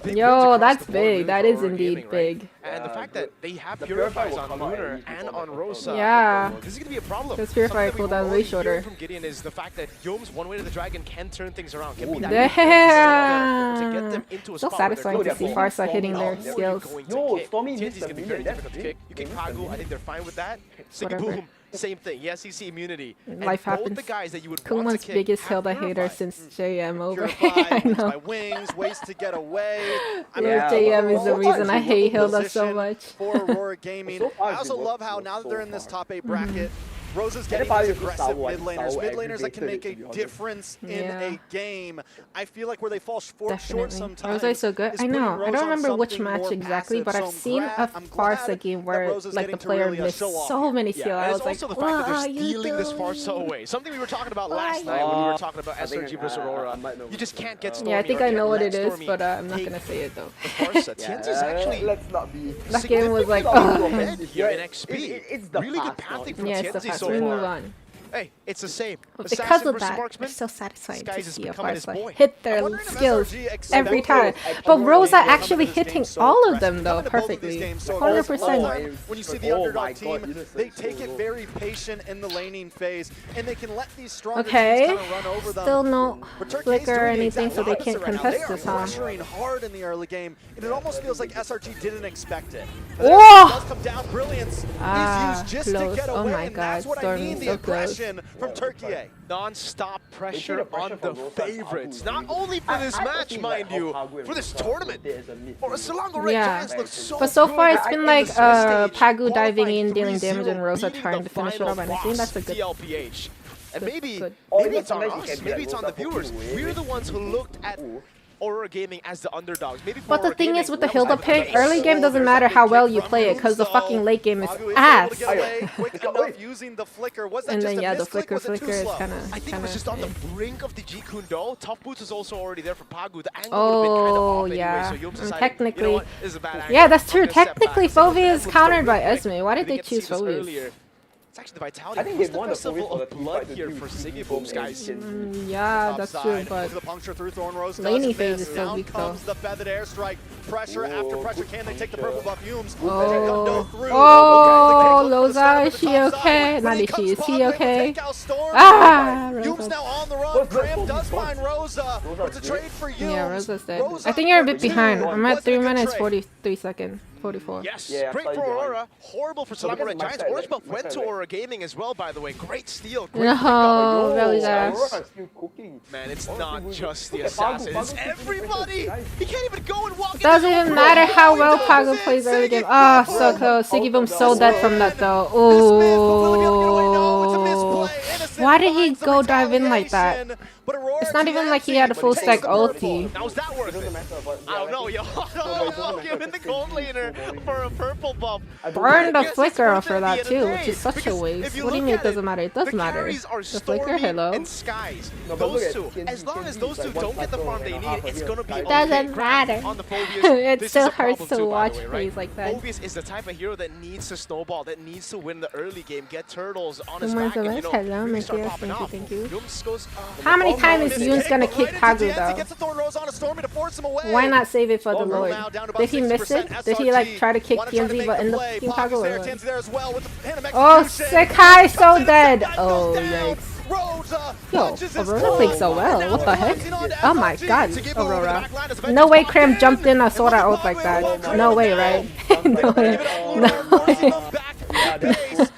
Big Yo, wins across that's the board big. with That is Aurora indeed Gaming, right? big. And the fact that they have Purifies on Lunar and on Rosa. Yeah. This is going to be a problem. Because Purify Something that cooldown we've way already shorter. heard from Gideon is the fact that Yome's one way to the dragon can turn things around. Can be that Damn! to get them into a So spot where they're satisfying to going see to Farsa hitting their where you're skills. going to No, kick. Stormy TNT missed is a going to be million. very That's difficult to big. kick. You kick Pagu, I think they're fine with that. Sig Whatever. Boom, same thing. Yes, you see immunity. And Life both happens. the guys that you would Kumon's want to kick biggest have Hilda hater Purified. since JM over. Purified, I wins know. by wings, ways to get away. I mean, Yeah, JM is the reason I hate Hilda so much. For Aurora Gaming. So far I also it's been love working how now that so they're in this far. top 8 bracket, Rosa's getting Everybody these was aggressive Sao mid laners. Sao Mid laners that can make a aggravated, to be honest. difference in Yeah. a game. I feel like where they fall short Definitely. sometimes. Rosa is so good. is I putting know. I Rosa don't on remember which something match more exactly, but passive. I've So seen a I'm Farsa glad game that where Rosa's like the getting to player really, missed show off so here. many Yeah, steals. and I it's was like, also the fact that "What are they're you stealing this doing?" Farsa away. Something we were talking about last Why? night when we were talking about I think, SRG versus Aurora. I might know You just what can't get it is. Stormy. Yeah, I think or I know can't what let it is, Stormy but I'm not take gonna say it though. the Farsa. TNT is actually Let's not be. That game was like, significantly oh. ahead here in XP. It's the really good past pathing now. from Yeah, it's the TNT past. so We move far. on. Hey, it's the same. But Assassin because of versus that, Marksman. it's so satisfying Skies to is see a becoming his Farsa boy. hit I'm their wondering if skills SRG every expected time. Aurora But Rosa Gaming to come actually into this game hitting so all of aggressive. them though Coming to both of these perfectly. games so 100%. aggressive. When you see the Oh underdog my God, team, Innocent they is take so it low. very patient in the laning phase, and they can let these stronger Okay. teams kind of run over them. Still no But Turkey's flicker or doing the anything, exact so they opposite can't right now. contest They are this, huh? pressuring hard in the early game, and it almost feels like SRG didn't expect it. Whoa! It does come down. Brilliance Ah, is used just close. to get Oh away, my and God, that's what I Stormy, mean, the so close. aggression from Turkey. Non-stop pressure on pressure the from Rosa favorites. and Pagu Not is really only for good. this I match, personally mind like how you, Pagu and for this Rosa tournament. play as a mid Or team. Salongo Red Yeah. Giants looks so But so far good. it's been In like the Swiss stage, Pagu diving qualifying in, dealing 3-0, damage, and Rosa beating trying the to finish it final off, and I think that's a boss, good. TLPH. And Good, maybe good. maybe it's on Sometimes you us, can be maybe like it's on the Rosa viewers. fucking way. We're the ones who looked at Aurora Gaming as the underdogs. Maybe for But the Aurora thing Gaming, is with the that was Hilda the pick, case. early game doesn't matter how well you play it, because the fucking late game is ass. Quick enough using the flicker. Was that And just then a yeah, the misclick? Was it too flicker is slow? kind of. I think it was just on the brink of the G Kundo. Tough Boots is also already there for Pagu. The angle Oh, would have been kind of off yeah. anyway, so Yomes And decided, technically- you know what, this is a bad angle. Yeah, that's I'm true. gonna step Technically, back. Second Phoebe is angle countered by still really Esme. Why did quick. they We didn't get to choose see this Phoebe? earlier. It's actually the vitality. I think What's they the won the festival for of the blood team here fight for to Siggy do Booms, team guys. Yeah, that's true, but The puncture through Thornrose laning doesn't phase miss. is so Down weak though. comes the feathered airstrike. Pressure after pressure. Can they take the purple buff? Humes. Oh, Through. oh, Loza, is she okay? Not is she, is he okay? Ah, Humes now on the run. Cram does find Rosa. It's a trade for Humes. Yeah, Rosa's dead. I think you're a bit behind. I'm at 3 minutes 43 seconds. 44. Yes, Yeah, great for Aurora. Horrible for Samurai because Giants. my Orange side, Buff my went side, to right. Aurora Gaming as well, by the way. Great steal. Great No, really guys. Aurora is still cooking. Man, it's Aurora not still good. just the Look at Pagu, assassin. Pagu It's still everybody. good, guys. He can't even go and walk. Doesn't even matter how well Pago plays early game. Ah, so close. Siggy Boom's so dead from that though. Oh, why did he go dive in like that? It's not even like he had a full stack ulti. Now is that worth it? I don't know, yo. Give him the gold laner for a purple buff. Burn the flicker for that too, which is such a waste. What do you mean it doesn't matter? It does matter. The flicker, hello. And Skies. Those two. As long as those two don't get the farm they need, it's gonna be okay. Doesn't matter. On the Phobius, It this still is a problem hurts to too, by watch the way, plays right? like that. Phobius is the type of hero that needs to snowball, that needs to win the early game, get turtles on his Someone's back, and hello, really start Matthias, popping off. thank you. Yums goes, How many times is Yoon's gonna kick Pagu though? Why not save it for the Lord? Did he miss it? Did he like try to kick TNZ but end up kicking Pagu or what? Oh, Sekai so dead! Oh, yikes. Yo, Aurora played so well. What the heck? Oh my god, Aurora. No way Cram jumped in a Sora ult like that. No way, right? No way. No way.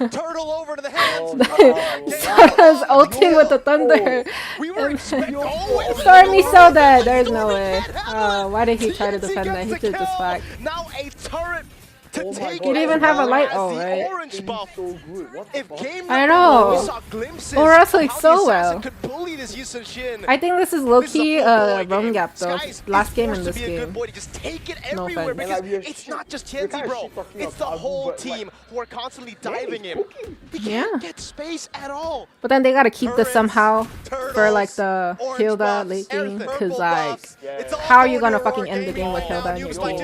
Turtle over to the hands. Sora's ulting with the thunder. Stormy so dead. There's no way. Why did he try to defend that? He did just back. Now a turret to take He didn't even have a light. Oh, right. orange buff. If game I number know. one, we saw glimpses Aurora of played how so the well. assassin could bully this Yusuf Shin. I think this is low-key roam gap though. Skies Last is game in forced to this be a good game. boy to just take it No everywhere offense. because it's not just Tienzi, bro. It's the whole team who are constantly diving him. He can't get space at all. But then they gotta keep this somehow for like the Hilda late game, cause like, how are you gonna fucking end the game with Hilda in your team?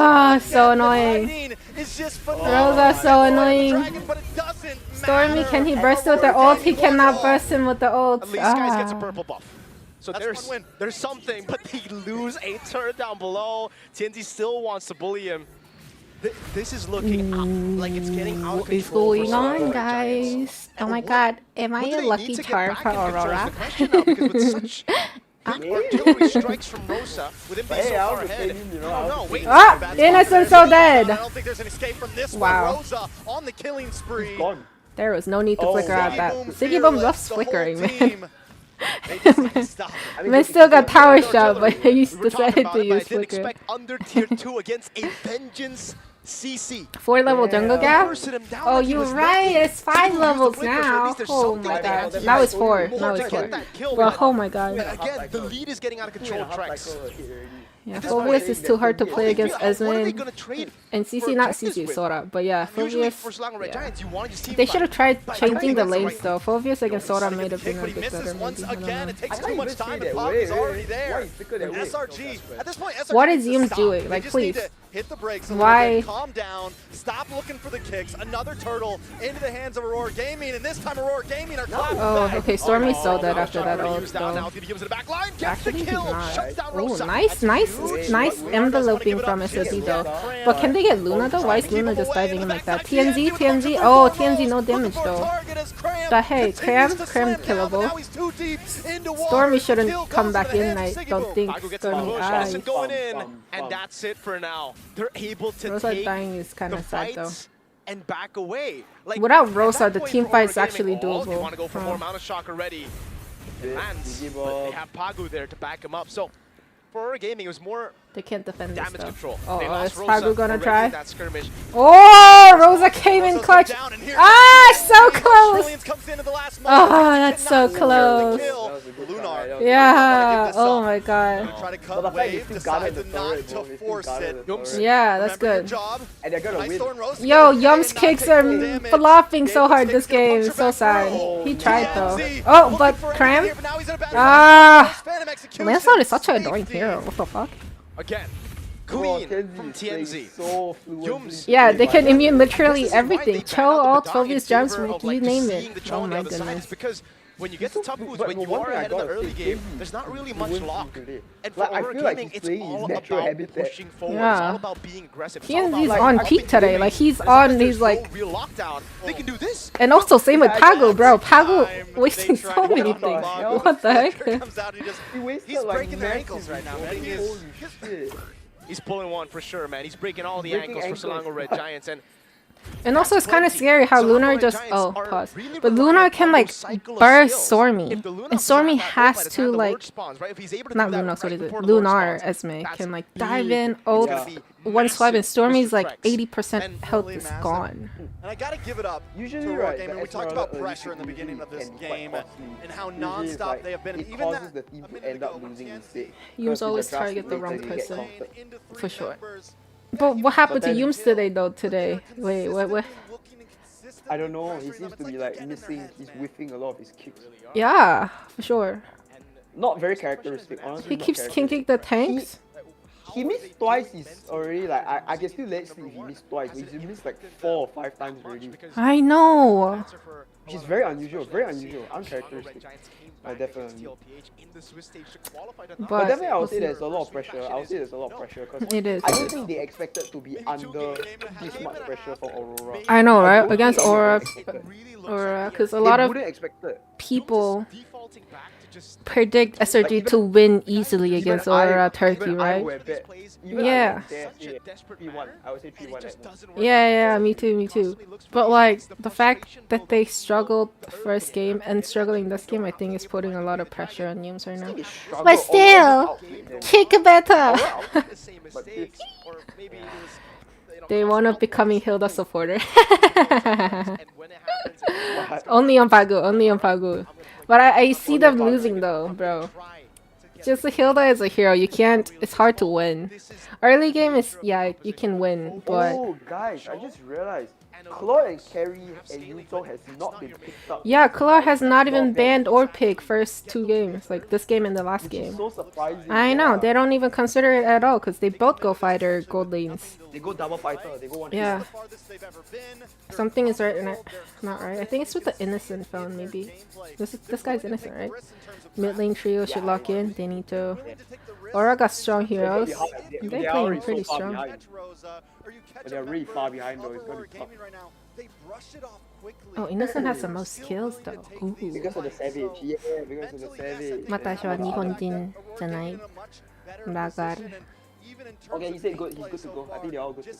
Ah, so annoying. Rosa, so annoying. Stormy, can he burst with the ult? He cannot burst him with the ult. At least Skies gets a purple buff. So there's something, but they lose a turret down below. Tienzi still wants to bully him. This is looking like it's getting out of What is control. going on, guys? Oh my god, am I a lucky charm for Aurora? Artillery strikes from Rosa with him being so far ahead. Oh no, wait. Ah, Innocent so dead. I don't think there's an escape from this Wow. one. Rosa on the killing spree. There was no need to flicker out that. Siggy Boom loves flickering, man. Man still got tower shot, but he decided to use flicker. Expect under tier 2 against a vengeance CC. 4 level jungle gap? Oh, you're right. It's 5 levels now. Oh my god. Now it's 4. Now it's 4. Well, oh my god. Again, the lead is getting out of control, Trex. Yeah, Phobius is too hard to play against Esmond and CC, not CC, Sora, but yeah, Phobius. Yeah. They should have tried changing the lanes though. Phobius against Sora might have been a bit better. Maybe. It takes too much time, and Pop is already there. SRG at this point. SRG What is Yums doing? Like, please. Hit the brakes a Why? little bit, calm down, stop looking for the kicks. Another turtle into the hands of Aurora Gaming, and this time Aurora Gaming are clapping Oh, back. okay, Stormy's so dead after that ult though. Actually, he's not. Oh, nice enveloping from SOD though. But can they get Luna though? Why is Luna just diving in like that? TNZ? Oh, TNZ no damage though. The heck, Cram killable. Stormy shouldn't come back in, I don't think. Stormy eyes. Going in, and that's it for now. They're able to Rosa take dying is kind of sad though. And back away. Like, without Rosa, the team fight is actually doable. They want to go for more Mountain Shock already. It lands, but they have Pagu there to back him up. So for Aurora Gaming, it was more they can't defend this damage stuff. control. Oh, They is lost Pagu Rosa gonna already try? in that skirmish. Oh, Rosa came in clutch. Ah, so close. Oh, that's so close. Yeah. Oh my god. Yeah, that's good. Yo, Yum's kicks are flopping so hard this game. It's so sad. He tried though. Oh, but Cram? Ah. Lancelot is such an annoying hero. What the fuck? Again, Queen from TNZ. So yeah, they can immune literally everything. Cho, all 12 his jumps, you name it. Oh my goodness. Because when you get to top boost, when you are ahead in the early game, there's not really much lock. And for Aurora Gaming, it's all about pushing forward. It's all about being aggressive. He's on peak today. Like he's on, he's like. Real lockdown. They can do this. And also same with Pago, bro. Pago wasting so many things. What the heck? He's breaking their ankles right now, man. He's pulling one for sure, man. He's breaking all the ankles for Selangor Red Giants. And also it's kind of scary how Lunar just pause. But Lunar can like burst Stormy, and Stormy has to like not Lunar, what is it? Lunar Esme can like dive in, ult, one swipe, and Stormy's like 80% health is gone. And I gotta give it up to Aurora Gaming. We talked about pressure in the beginning of this game and how non-stop they have been. It causes the team to end up losing instead. You always target the wrong person, for sure. But what happened to Yums today though? Wait, what? I don't know. He seems to be like missing. He's whiffing a lot of his kicks. Yeah, for sure. Not very characteristic, honestly. He keeps kinking the tanks. He missed twice. He's already like I can still let it slip. He missed twice. But he's missed like 4 or 5 times already. I know. Which is very unusual. Uncharacteristic. Definitely. But definitely, I would say there's a lot of pressure. Because it is. I don't think they expected to be under this much pressure from Aurora. I know, right? Against Aurora, because a lot of people predict SRG to win easily against Aurora Turkey, right? Yeah. Yeah, me too. But like the fact that they struggled first game and struggling this game, I think is putting a lot of pressure on Yums right now. But still, kick better. They want to becoming Hilda supporter. Only on Pagu. But I see them losing though, bro. Just Hilda is a hero. You can't. It's hard to win. Early game is you can win, but. Oh guys, I just realized Claw and Carry and Yuzo has not been picked up. Yeah, Claw has not even banned or picked first 2 games, like this game and the last game. So surprising. I know, they don't even consider it at all because they both go fighter gold lanes. They go double fighter. They go one. Yeah. Something is right, not right. I think it's with the innocent phone maybe. This guy's innocent, right? Mid lane trio should lock in. They need to. Aura got strong heroes. They're playing pretty strong. But they're really far behind though. It's gonna be tough. Oh, Innocent has the most kills though. Ooh. Because of the savage. Yeah, because of the savage. 私は日本人じゃない。だから。 Okay, he said good. He's good to go. I think they're all good to go.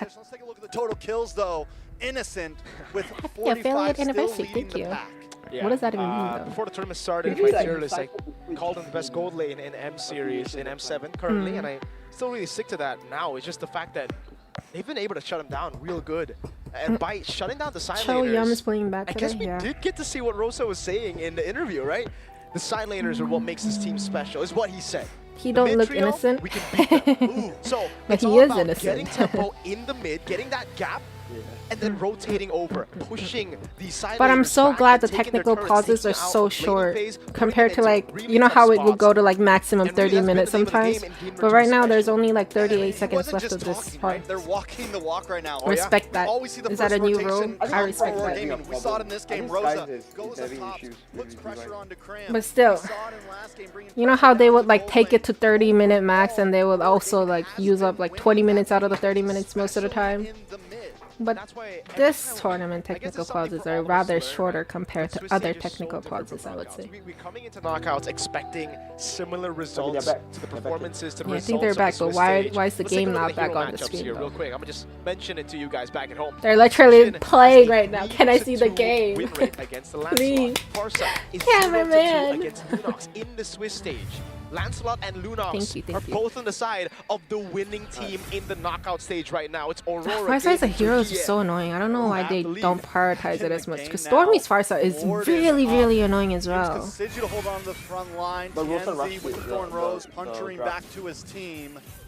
Let's take a look at the total kills though. Innocent with 45 still leading the pack. Yeah. What does that even mean though? Before the tournament started, my tier list, I called him the best gold lane in M series in M7 currently, and I still really stick to that now. It's just the fact that they've been able to shut him down real good. And by shutting down the side laners, is playing back I guess we did get to see what Rosa was saying in the interview, right? The side laners are what makes this team special, is what he said. He don't look innocent. We can beat them. So but it's he all is about innocent. getting tempo in the mid, getting that gap, and then rotating over, pushing these side. But I'm so glad the technical pauses are so short compared to like, you know how it would go to like maximum 30 minutes sometimes. But right now there's only like 38 seconds left of this part. They're walking the walk right now. Respect that. Is that a new rule? I respect that. We saw it in this game. Rosa goes up top, puts pressure onto Cram. But still, you know how they would like take it to 30-minute max and they would also like use up like 20 minutes out of the 30 minutes most of the time. But this tournament technical pauses are rather shorter compared to other technical pauses, I would say. We're coming into knockouts expecting similar results to the performances, to the results. I think they're back, but why is the game not back on the screen? Real quick, I'm gonna just mention it to you guys back at home. They're literally playing right now. Can I see the game? Please. Cameraman. Against Lunox in the Swiss stage. Lancelot and Lunox are both on the side of the winning team in the knockout stage right now. It's Aurora. Farsight's a hero is so annoying. I don't know why they don't prioritize it as much. Because Stormy's Farsight is really annoying as well. Sigil to hold on to the front line. TNZ with the Thorn Rose punching back to his team.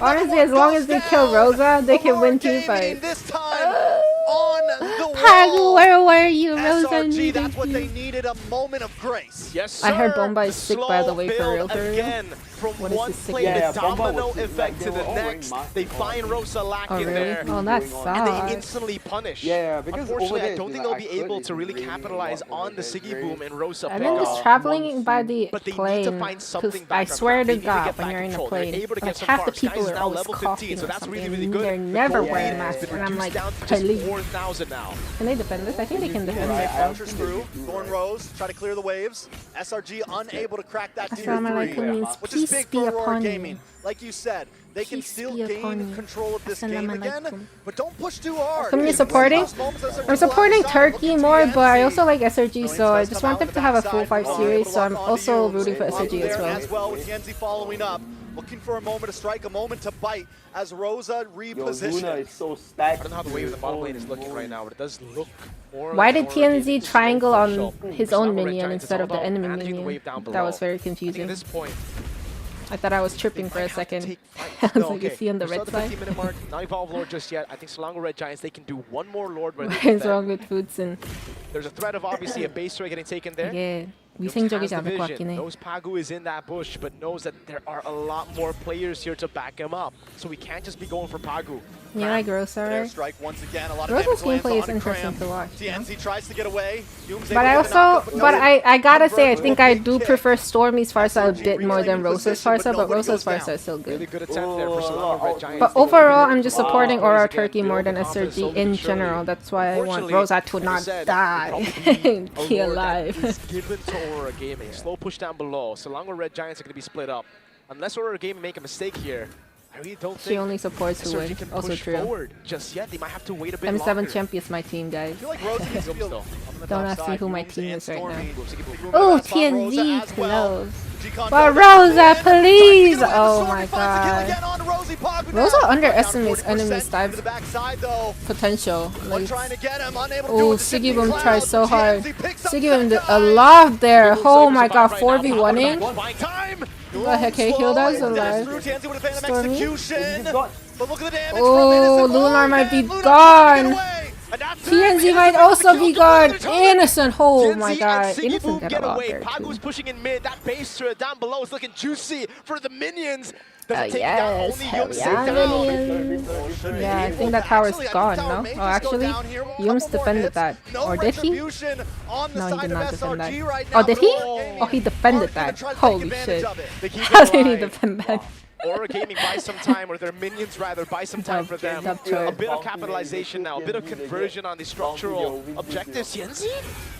Honestly, as long as they kill Rosa, they can win 2 fights. This time Pagu, where were you? Rosa SRG, needed that's what you. they needed, a moment of grace. Yes, sir. I heard Bomba is sick, by the way, for real, for real. Again, from What is one this play, sickness? the domino effect to the next. They find Rosa lacking really? there. Oh, that And sucks. they instantly punish. Yeah, because unfortunately, over I there don't is think like they'll be able to really capitalize on the Siggy boom and Rosa I pick think up. it's traveling by the But they need plane. to find 'Cause something I back. swear to They need to God, get when back you're in a control. They're plane, able to get like some half the cars. people Sky is are now always level coughing 15, so or that's really, something. really good. They're The never gold wearing lead has masks, been and I'm reduced like, down to just please. 4,000 now. Can they defend this? I think they can defend Right, it though. Archer's through. Thorn Rose try to clear the waves. SRG unable to crack that tier Assalamu 3, alaikum means which is peace big be for Aurora upon you. Gaming. Like you said, they can Peace still be upon gain you. control of this game Assalamu again, alaikum. but don't push too hard. Whom are you Because supporting? those moments SRG I'm will supporting outshine. Turkey Look at more, but I TNC. also like SRG, so I just want them to have a full 5 Able series, to so I'm lock onto also you. rooting for Pagu SRG there as well. with TNC following up. Looking for a moment to strike, a moment to bite as Rosa repositions. Luna is so I stacked. don't know how the wave of the bottom lane is looking right now, but it does look more Why like did an Aurora Gaming TNZ slow triangle push on up. his Slumber own Red minion Giants, instead it's of the all about enemy managing the minion? wave down That below. was very I think at confusing. this point, I thought I was tripping for a second. I was no, like, is he on the we're still red at the side? 15-minute mark. Not Evolve Lord just yet. I think Selangor Red Giants, they can do one more Lord where they What can is defend. wrong with Foodson? There's a threat of obviously a base threat getting taken there. Yeah, Young's 위생적이지 has the 않을 것 vision, 같긴 해. knows Pagu is in that bush, but knows that there are a lot more players here to back him up. So we can't just be going for Pagu. Yeah, like Rosa, right? Airstrike once again. A lot of Rosa's damage lands gameplay is on interesting Cram. to watch. TNC tries to get away. Hume's But able I to knock also, up, but no I gotta say, I think I Big do kick. prefer Stormy's Farsa a bit more than reclaiming Rosa's position, Farsa, but nobody Rosa's goes Farsa is still Really good. good attempt there for Selangor Red Giants. But They overall, really I'm just good supporting plays Aurora again, Turkey more build than confidence SRG over the in journey. general. That's why I want Unfortunately, Rosa to like I not said, die. it'll probably be Be a Lord that alive. is given to Aurora Gaming. Slow push down below. Selangor Red Giants are going to be split up. Unless Aurora Gaming make a mistake here, I really don't She think only supports who SRG wins. can Also push true. forward just yet. They might have to wait a bit M7 longer. Champions my team, guys. I feel like Rosa needs to be on the Don't top ask me side. who my Humes team and is right Stormy. now. Boom, Oh, that's on Rosa TNZ as well. close. G-Con But does that Rosa, again. please! Tries to get away, Oh but my Stormy finds the kill again god. on Rosie Pagu now. Rosa Down underestimates 40% enemies' to dive the backside though. potential. One Like, trying to get him, unable to do oh, it. The shifting Sigibum clouds, tries so hard. TNC picks up Sigibum that a guy. lot there. Sigibum's Oh looking my to god, survive right now. 4v1ing. Time. The heck, hey, healed us Slow, alive. through, TNC with a phantom Stormy. execution. But look at the damage Oh, from Innocent. Lunar might be Lunar gone. trying to get away. And that's it. TNZ Innocent might makes the also kill be to gone. another time. Innocent, oh my TNZ god. and Siggy Innocent Boom got get a lot away. there Pagu's too. pushing in mid. That base turret down below is looking juicy for the minions. Does it take Yes, down only hell Young yeah, down? minions. Yeah, I think that tower's gone, no? Oh, actually, Yums defended that. Or did he? No, he did not defend that. Oh, did he? Oh, he defended that. Holy shit. How did he defend that? Aurora Gaming buy some time, or their minions rather buy some time for them. A bit of capitalization now, a bit of conversion on the structural objectives. Yenzi?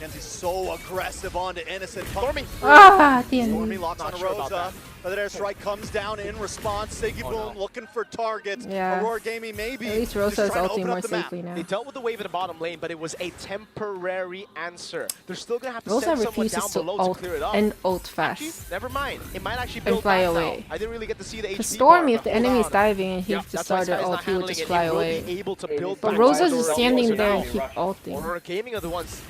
Yenzi's so aggressive onto Innocent. Stormy. Ah, Stormy TNZ. locks on Rosa. Another airstrike comes down in response. Siggy Boom looking for targets. Yeah. Aurora Gaming maybe. At least just Rosa is trying to ulting open more up the map. safely now. They dealt with the wave in the bottom lane, but it was a temporary answer. They're still going to have to Rosa send someone down refuses to below to ult clear it up. and ult Actually, fast. never mind. It might actually And build fly back away. now. I didn't really get to see the HP Stormy, bar, if the but hold enemy's on. diving and he Yeah, just that's why started Sky's ult, not he would handling just it. fly He will away. be able to build But back Rosa's by just the standing road. there So and keep now, ulting. Aurora Gaming are the ones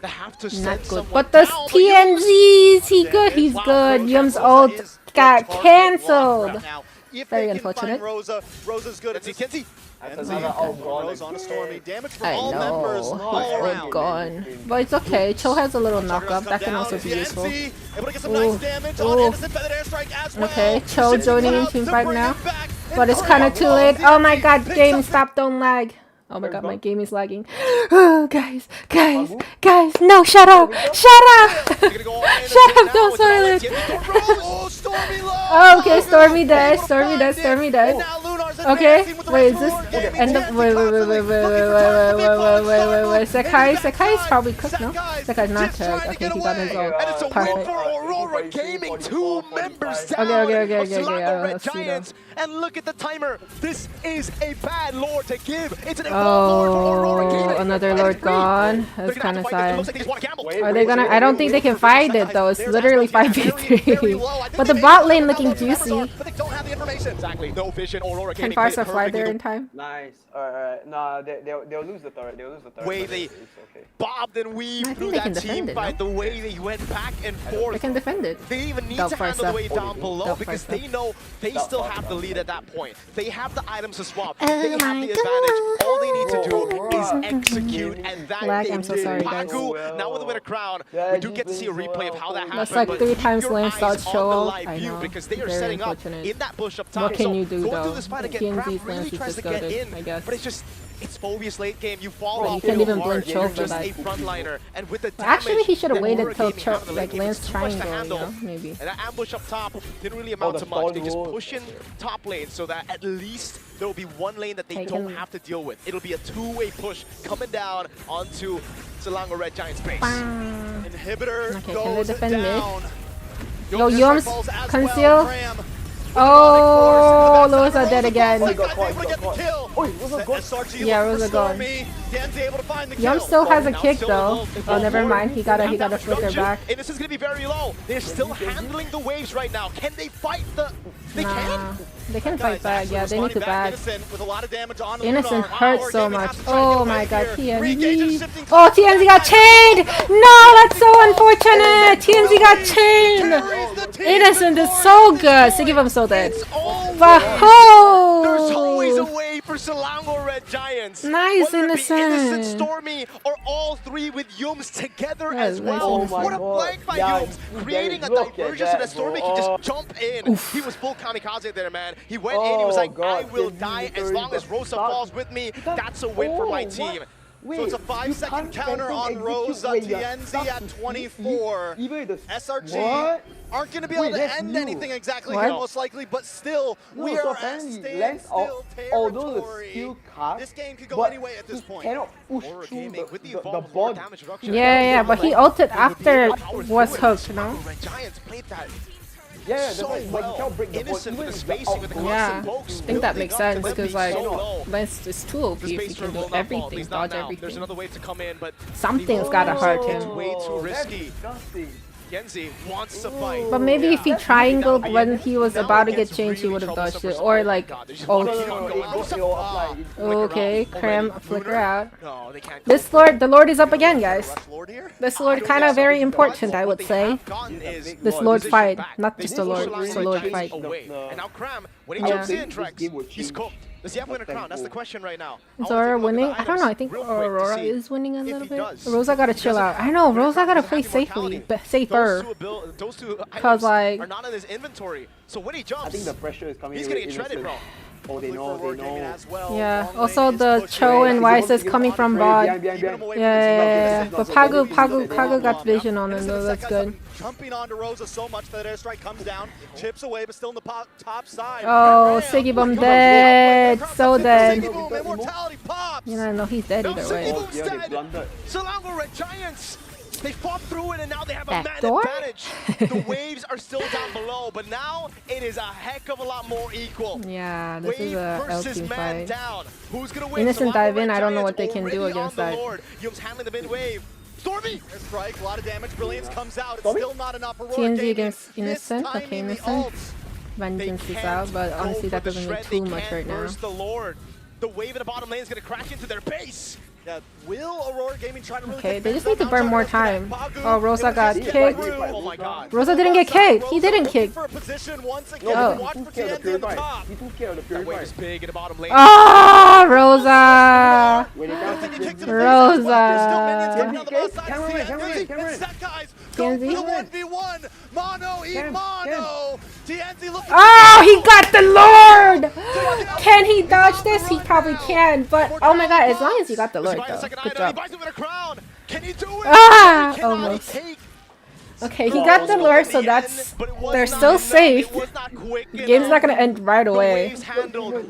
that have to send Not good. someone But the down, TNZs, he good, he's good. Yum's ult got cancelled. Very unfortunate. Rosa's good at Kenzie. Rose on a Stormy. Damage from I all members know, all he's around. gone. But it's okay, Cho has a little knockup, that can also be useful. Able to get some nice damage on Innocent Feathered Airstrike as well. Okay, Cho Shifting joining in clouds team to 5 bring now. it back. But it's And kind of hurry too up, late. Oh my god, picks game, up- stop, don't lag. Oh my god, my game is lagging. Oh, guys, no, shut up! Shut up! Shut up, don't spoil it! Oh, Stormy low. Oh, okay, Stormy dead, Stormy dead. Okay, wait, is this end up? Wait, Sekai is probably cooked, no? Sekai's not cooked. Okay, he got his And it's a ult. win Perfect. for Aurora Gaming. 2 members down. Okay, of Selangor Red let's see Giants. And look at the timer. This is a bad lord to give. It's an evolved lord for Aurora Oh, Gaming. another lord gone. That's kind of sad. Looks like they just want to gamble. Are they gonna? I don't think they can fight it though. It's literally 5v3. But the bot lane looking juicy. the information. Exactly. No vision. Aurora Can Gaming played Farsa fly there perfectly. in time? Nice. Alright. Nah, they'll lose the turret. They'll lose the turret. Way but they it's okay. bobbed and weaved I through think they can that team defend it, fight. no? The way they went back and forth. They can defend it. They even need Del to handle Farsa. the way down below Del because Farsa. they know they still have the lead at that point. They have the items to swap. Oh They have my the advantage. All they need to do is God. execute, and that Lag, they I'm so did. sorry, guys. Paku, now with the winner crown, Yeah, we do get to see a replay of how that happened. That's like but 3 keep times your Lance eyes dodge on show the up. live I view know. because they are Very setting up unfortunate. in that bush up top. What can So you do, going though? through this fight again, TNZ's Grab really Lance is tries just to get goated, in, I guess. but it's just it's Phobia's late game. You fall But he off can't real even hard. blink choke You're for just that. a frontliner, and with the damage Actually, he should have that waited Aurora till Gaming have in the late like game, Lance it's too much to triangle, you handle. know, maybe. And that ambush up top didn't really amount to much. They just push in top lane so that at least there will be one lane that they don't have to deal with. It'll be a two-way push coming down onto Selangor Red Giants base. Inhibitor Okay, can they goes defend mid? down. Yo, This Yums, falls as conceal. well. Graham. Oh, Rosa dead again. Oh, he got caught. Oh, it was a goal. SRG Yeah, looking Rosa for gone. Stormy. Dan's able to find the Yum kill. still has a Now kick still though. involved. Oh, never mind. He got a Have that flicker destruction, back. And this is going to be very low. They're still handling the waves right now. Can they fight the... They Nah, can? they can fight back. Yeah, they need to back. Innocent with a lot of damage on Innocent Lunar. hurts Aurora so Gaming much. has to try and Oh get my away god, here. Re-engage TNZ. is shifting Oh, to the TNZ got chained! No, that's so unfortunate! TNZ got chained! Innocent is so good. So give him so dead. But There's always a oh! way for Selangor Red Giants. Nice, Whether it be Innocent, Innocent. Stormy, or all three with Yums together Yeah, as nice well. Innocent. What a blank by Yums, creating a diversion so that Stormy can just jump in. He was full kamikaze there, man. He went in, he was like, I will die as long as Rosa falls with me. That's a win for my team. So it's a 5-second counter on Rosa. TNZ at 24. SRG aren't going to be able to end anything exactly here, most likely, but still, we are at standstill territory. This game could go anyway at this point. Cannot push through the ball. Yeah, but he ulted after was hooked, you know? Red Giants played that Yeah, so but you can't break the ball. Innocent with the spacing, with the Yeah, constant pokes. I think that makes sense building up because to like so low. Lance is too OP The if he space can will do not fall, at everything, least not dodge now. There's everything. another wave to come in, but Something's gotta hurt it's him. way too risky. Genzi wants to fight. But maybe if he triangled when he was about to get changed, he would have dodged it. Or like, oh, okay, Cram, flicker out. This Lord, the Lord is up again, guys. This Lord kind of very important, I would say. This Lord fight, not just the Lord, it's the Lord fight. And now Cram, when he jumps in, Trex, he's cooked. Does he have win a crown? That's the question right now. Is Aurora winning? I don't know. I think Aurora is winning a little bit. Rosa gotta chill out. I know. Rosa gotta play safely, safer. Cause like, are not in his inventory. So when he jumps, I think the pressure is coming. he's gonna get shredded, bro. Oh, they know. yeah. Also, the Cho and Weiss is coming from bot. Yeah. But Pagu got vision on him though. That's good. Jumping onto Rosa so much that airstrike comes down, chips away, but still in the top side. Oh, Siggy Boom dead. So dead. Siggy Boom, immortality pops. You know, no, he's dead either way. Selangor Red Giants. They fought through it and now they have a man Backdoor? advantage. The waves are still down below, but now it is a heck of a lot more equal. Yeah, this is Wave a L versus team man fight. down. Who's gonna win? Innocent Selangor dive in. Red I don't know what Giants they can do already against on the that. Lord. Yums handling the mid wave. Stormy! Airstrike, a lot of damage. Brilliance comes out. It's still not enough for Aurora TNZ Gaming. against Innocent. Okay, Innocent. Vengeance is out, but honestly, that doesn't mean too much right now. The Lord. The wave in the bottom lane is gonna crash into their base. Yeah, will Aurora Gaming try to really Okay, get they just things need to done? burn more time. Oh, Rosa got kicked. Oh my god. Rosa didn't get kicked. He didn't kick. For a position once again. Oh. Watch for TNZ in the top. He took care of the That purifier. wave is big in the bottom lane. Ah, Rosa. When he down to TNZ. 1v1. Mono, eat mono. TNZ looking. Oh, he got the Lord. Can he dodge this? He probably can. But oh my god, as long as he got the Lord though. Good job. Can he do it? Ah, almost. Okay, he got the lure, so that's they're still safe. The game's not gonna end right away.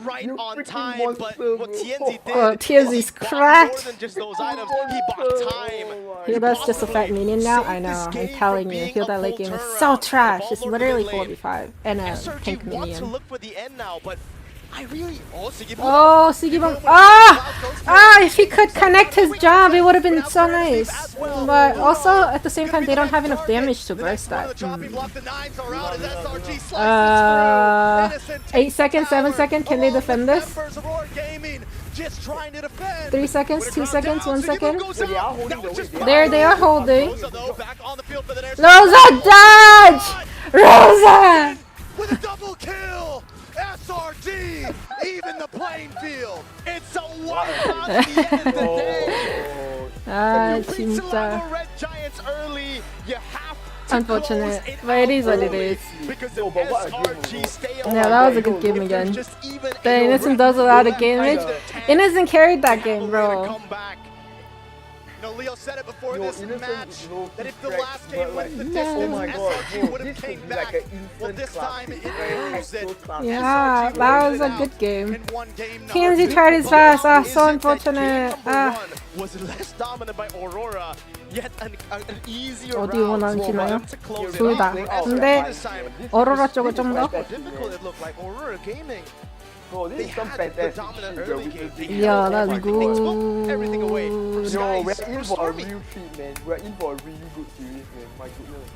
Right on time, but what TNZ did, Oh, TNZ's cracked. more than just those items, he bought time. Hilda's just a fat minion now. I know. I'm telling you, Hilda late game is so trash. It's literally 4v5 and a tank SRG wants to minion. look for the end now, but Oh, Sigibong. Ah, if he could connect his jump, it would have been so nice. But also, at the same time, they don't have enough damage to burst that. 8 seconds, 7 seconds, can they defend this? 3 seconds, 2 seconds, 1 second. There, they are holding. Rosa, dodge! Rosa! With a double kill! SRG! Even the playing field! It's a one-shot at the end of the day! 진짜. Red Giants early, you have to Unfortunate, but it is what it is. because the SRG stay Yeah, that was a good game again. The Innocent does a lot of damage. Innocent carried that game, bro. You know, Leo said it before this match that if the last game went the distance, SRG would have came back. Well, this time it proves it. Yeah, that was a good game. TNZ tried his best. Ah, so unfortunate. Ah. Was less dominant by Aurora, yet an easier 어디 round 원하시나요? to close it 둘 다. out. 근데 오로라 쪽은 좀 더. Difficult it looked like Aurora Gaming. Bro, this is some fantastic shit. Yeah, that's good. Yo, we're in for a real treat, man. We're in for a really good series, man. My goodness.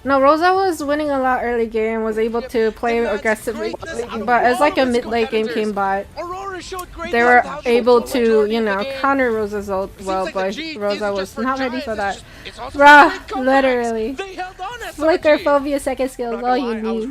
No, Rosa was winning a lot early game, was able to play aggressively, but as like a mid-late game came by, they were able to, you know, counter Rosa's ult well, but Rosa was not ready for that. Bruh, literally. Flicker phobia second skill is all you need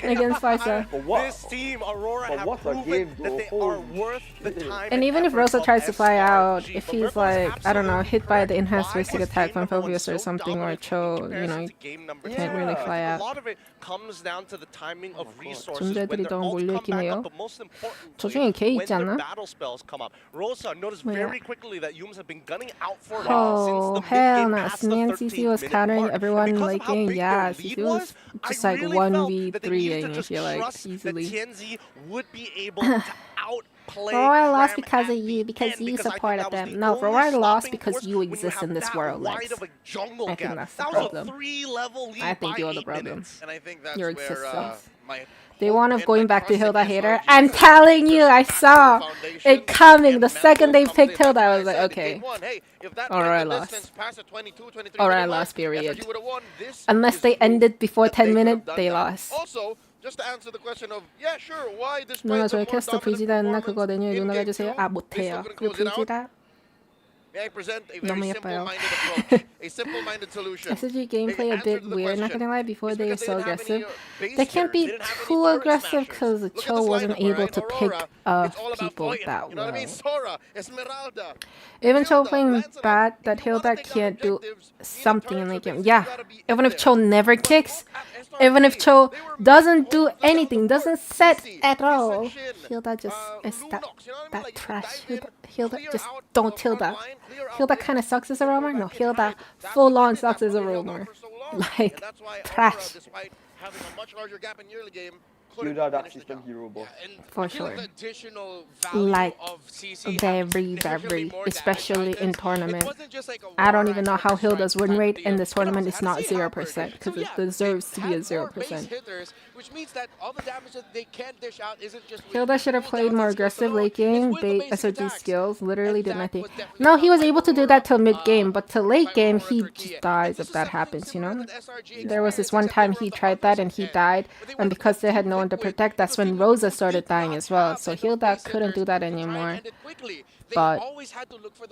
against Faisa. This team, Aurora, have proven that they are worth the time. And even if Rosa tries to fly out, if he's like, I don't know, hit by the enhanced basic attack from Phobius or something, or Cho, you know, can't really fly out. A lot of it comes down to the timing of resources when 존재들이 their 너무 ults come 몰려있긴 back 해요. up, but most importantly, 저 중에 걔 when 있지 their 않나? battle spells come up. Rosa noticed 뭐야? very quickly that Yums have been gunning out for her Oh, since the hell mid-game no. past the And 13th CC was minute countering mark. everyone Because like of how in, big yeah, their CC lead was just I like really felt that they 1v3 needed to and just feel like trust that easily. TNZ would be able to outplay Roar lost Ram because of at you, the because end, you because I think supported that was them. the No, only Roar lost stopping because force you when exist have in this that world, wide Lex. of a jungle I think gap. that's the That was a problem. 3-level lead I think by you're the 8 problem. minutes. And I think that's Your where existence. my They wound up going back to Hilda Hater. I'm telling you, I saw it coming. The second they picked Hilda, I was like, okay. Alright, I lost. Alright, I lost, period. Unless they ended before 10 minutes, they lost. Also, just to answer the question of, yeah, sure, why this 누나 저희 캐스터 브리지다 했나? 그거 내년에 누나가 해주세요. 아, 못해요. 그 브리지다 May I present a 너무 very 예뻐요. simple-minded approach, a simple-minded solution. SG gameplay a bit weird, not gonna lie, before they are so aggressive. base They can't be hitters, they didn't have too any aggressive because Look at Cho this wasn't lineup, able right? to pick Aurora, up it's all about people Voyant, that you know what I mean? well. Sora, Esmeralda. Even Cho Hilda, playing Lancelot. bad, that Hilda can't do something in the game. Yeah, even if Cho never kicks, even if Cho doesn't do anything, doesn't set at all, Hilda just is that trash. Hilda just don't Hilda. Hilda kind of sucks as a roamer. No, Hilda full on sucks as a roamer. Like trash. Having a much larger gap in yearly game. Hilda Dark System hero, boss. For sure. Like, very, especially in tournament. I don't even know how Hilda's win rate in this tournament is not 0%, because it deserves to be a 0%. Hilda should have played more aggressive late game, bait SOG skills, literally did nothing. No, he was able to do that till mid-game, but till late game, he just dies if that happens, you know? There was this one time he tried that and he died, and because they had no one to protect, that's when Rosa started dying as well, so Hilda couldn't do that anymore. But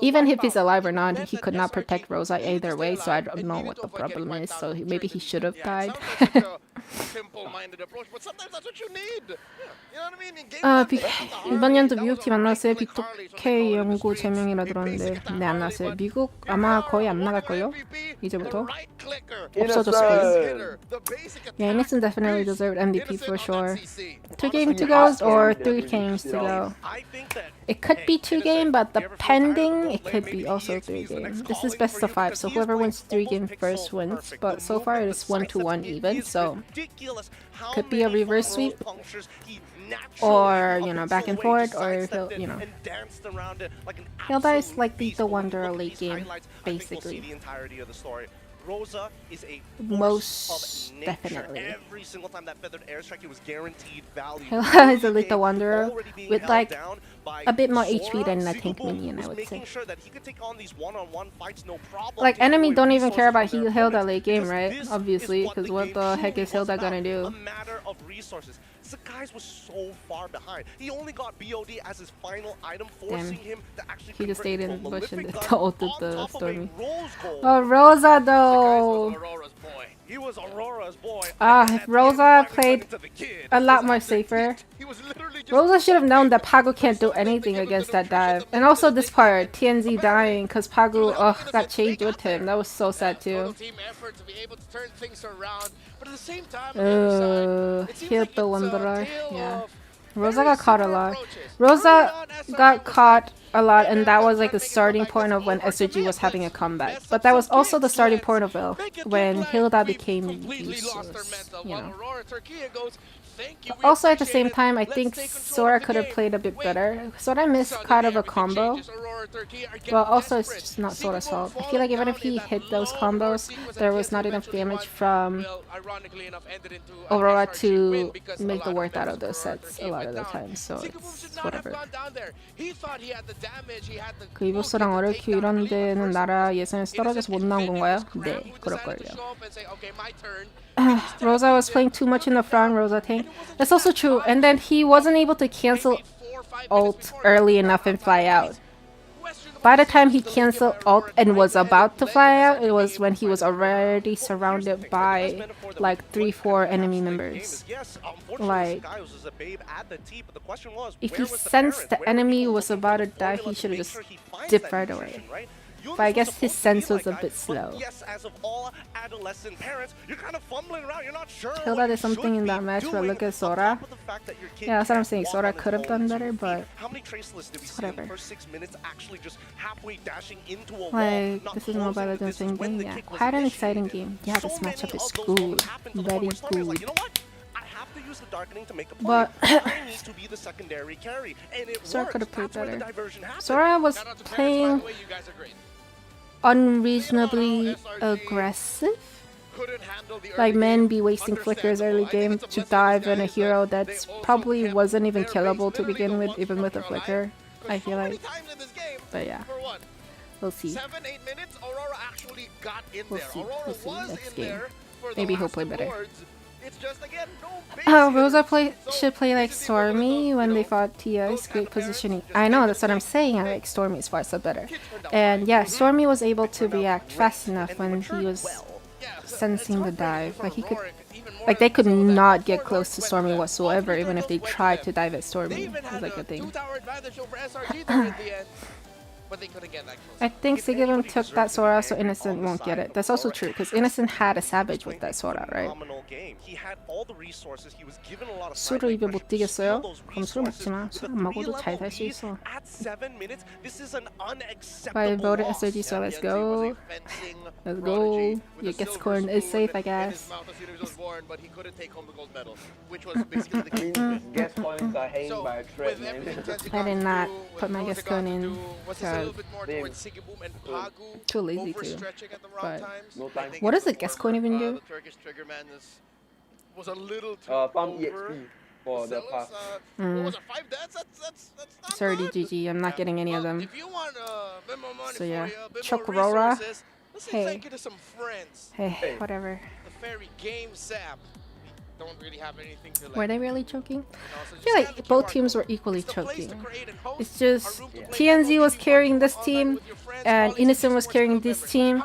even if he's alive or not, he could not protect Rosa either way, so I don't know what the problem is, so maybe he should have died. 이번 연도 미국팀 안 나왔어요? 빅토케 연구 제명이라 들었는데 네, 안 나왔어요. 미국 아마 거의 안 나갈걸요? 이제부터? 없어졌을걸요? Yeah, Innocent definitely deserved MVP for sure. 2 games to go or 3 games to go. It could be 2 games, but depending, it could be also 3 games. This is best of 5, so whoever wins 3 games first wins. But so far it is 1-1 even, so could be a reverse sweep, or you know, back and forth, or he'll, you know, Hilda is like the wonder late game, basically. Rosa is a most definitely. Every single time that feathered airstrike, it was guaranteed value. Hilda is a little wanderer with like a bit more HP than I think Minion, I would say. Like enemy don't even care about Hilda late game, right? Obviously, because what the heck is Hilda gonna do? Sakai's was so far behind. He only got BOD as his final item, forcing him to actually he just stayed in the bush and ulted the Stormy. Oh, Rosa though! He was Aurora's boy. If Rosa played a lot more safer. Rosa should have known that Pagu can't do anything against that dive. And also this part, TNZ dying because Pagu got changed with him. That was so sad too. Healed the Wanderer. Yeah. Rosa got caught a lot. Rosa got caught a lot, and that was like the starting point of when SRG was having a comeback. But that was also the starting point of when Hilda became useless, you know. Also at the same time, I think Sora could have played a bit better. Sora missed kind of a combo, but also it's just not Sora's fault. I feel like even if he hit those combos, there was not enough damage from Aurora to make the worth out of those sets a lot of the time, so it's whatever. 그 이보스랑 어려큐 이런 데는 나라 예선에서 떨어져서 못 나온 건가요? 네, 그럴걸요. Rosa was playing too much in the front, Rosa tank. That's also true. And then he wasn't able to cancel ult early enough and fly out. By the time he canceled ult and was about to fly out, it was when he was already surrounded by like 3-4 enemy members. Like, if he sensed the enemy was about to die, he should have just dipped right away. But I guess his sense was a bit slow. Hilda did something in that match, but look at Sora. Yeah, that's what I'm saying. Sora could have done better, but whatever. Like, this is Mobile Legends same thing. Yeah, quite an exciting game. Yeah, this matchup is good. Very good. But Sora could have played better. Sora was playing unreasonably aggressive. Like, men be wasting flickers early game to dive on a hero that's probably wasn't even killable to begin with, even with a flicker, I feel like. But yeah, we'll see. We'll see next game. Maybe he'll play better. Rosa should play like Stormy when they fought TS. Great positioning. I know, that's what I'm saying. I like Stormy's far so better. And yeah, Stormy was able to react fast enough when he was sensing the dive. Like, he could, like, they could not get close to Stormy whatsoever, even if they tried to dive at Stormy. It was like a thing. I think Sigilum took that Sora, so Innocent won't get it. That's also true, because Innocent had a Savage with that Sora, right? 술을 입에 못 뛰겠어요? 그럼 술 먹지 마. 술 안 먹어도 잘 살 수 있어. I voted SRG, so let's go. Let's go. Your Gascorn is safe, I guess. I did not put my Gascorn in. Too lazy to. But what does the Gascorn even do? Was a little too EXP for the pass. Sorry, GG, I'm not getting any of them. So yeah, Choke Aurora. Hey. Hey, whatever. Were they really choking? I feel like both teams were equally choking. It's just TNZ was carrying this team and Innocent was carrying this team,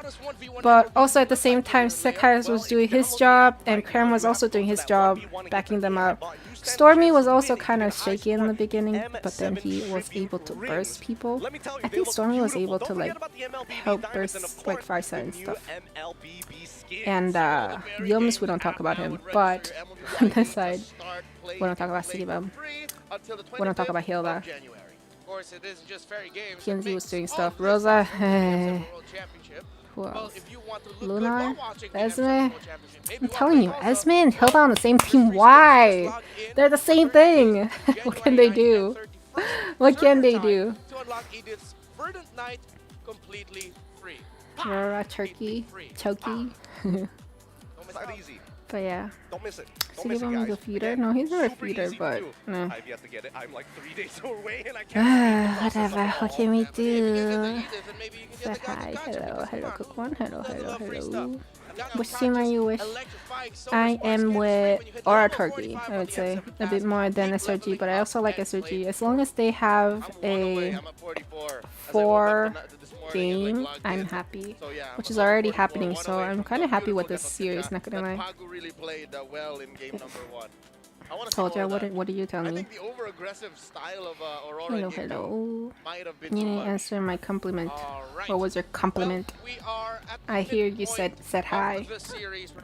but also at the same time Sekai was doing his job and Cram was also doing his job, backing them up. Stormy was also kind of shaky in the beginning, but then he was able to burst people. I think Stormy was able to like help burst like Farsight and stuff. And Yums, we don't talk about him, but on this side, we don't talk about Sigibum. We don't talk about Hilda. TNZ was doing stuff. Rosa, who else? Lunar? Esme? I'm telling you, Esme and Hilda on the same team. Why? They're the same thing. What can they do? What can they do? completely free. Aurora, Turkey, Choki. It's not easy. But yeah. Don't miss it. Is he giving me a feeder? No, he's not a feeder, but no. I've yet to get it. I'm like 3 days away and I can't. Whatever. What can we do? Say hi. Hello. Hello, Cookmon. Hello. Hello. Hello. Which team are you with? I am with Aura Turkey, I would say. A bit more than SRG, but I also like SRG. As long as they have a 4 game, I'm happy. Which is already happening, so I'm kind of happy with this series, not gonna lie. Told ya, what do you tell me? Hello, hello. You didn't answer my compliment. What was your compliment? I hear you said hi.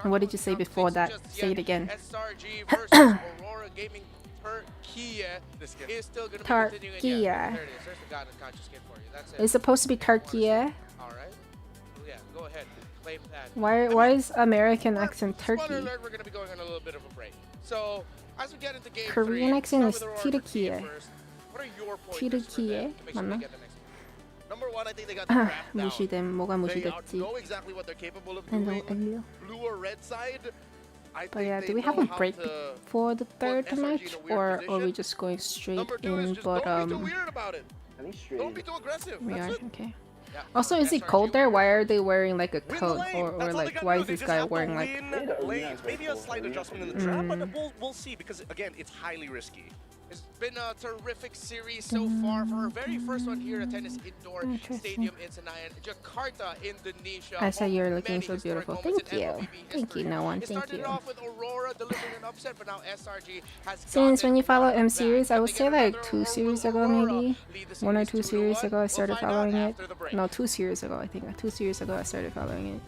And what did you say before that? Say it again. Turkey. It's supposed to be Turkey. Why is American accent Turkey? So, as we get into game Korean accent is Turkey. Turkey. 맞나? Number one, I think they got the draft down. 무시됨. 뭐가 무시됐지? They know exactly what they're capable of doing. Blue or red side. But yeah, do we have a break for the third match, or are we just going straight in? But don't be too aggressive. We are okay. Also, is it cold there? Why are they wearing like a coat, or like why is this guy wearing like? Maybe a slight adjustment in the trap, but we'll see because again, it's highly risky. It's been a terrific series so far for our very first one here at Tennis Indoor Stadium in Senayan, Jakarta, Indonesia. I said you're looking so beautiful. Thank you. Thank you, no one. Thank you. Off with Aurora delivering an upset, but now SRG has Since when you follow M series, I would say like 2 series ago, maybe 1 or 2 series ago, I started following it. No, 2 series ago, I think. 2 series ago, I started following it.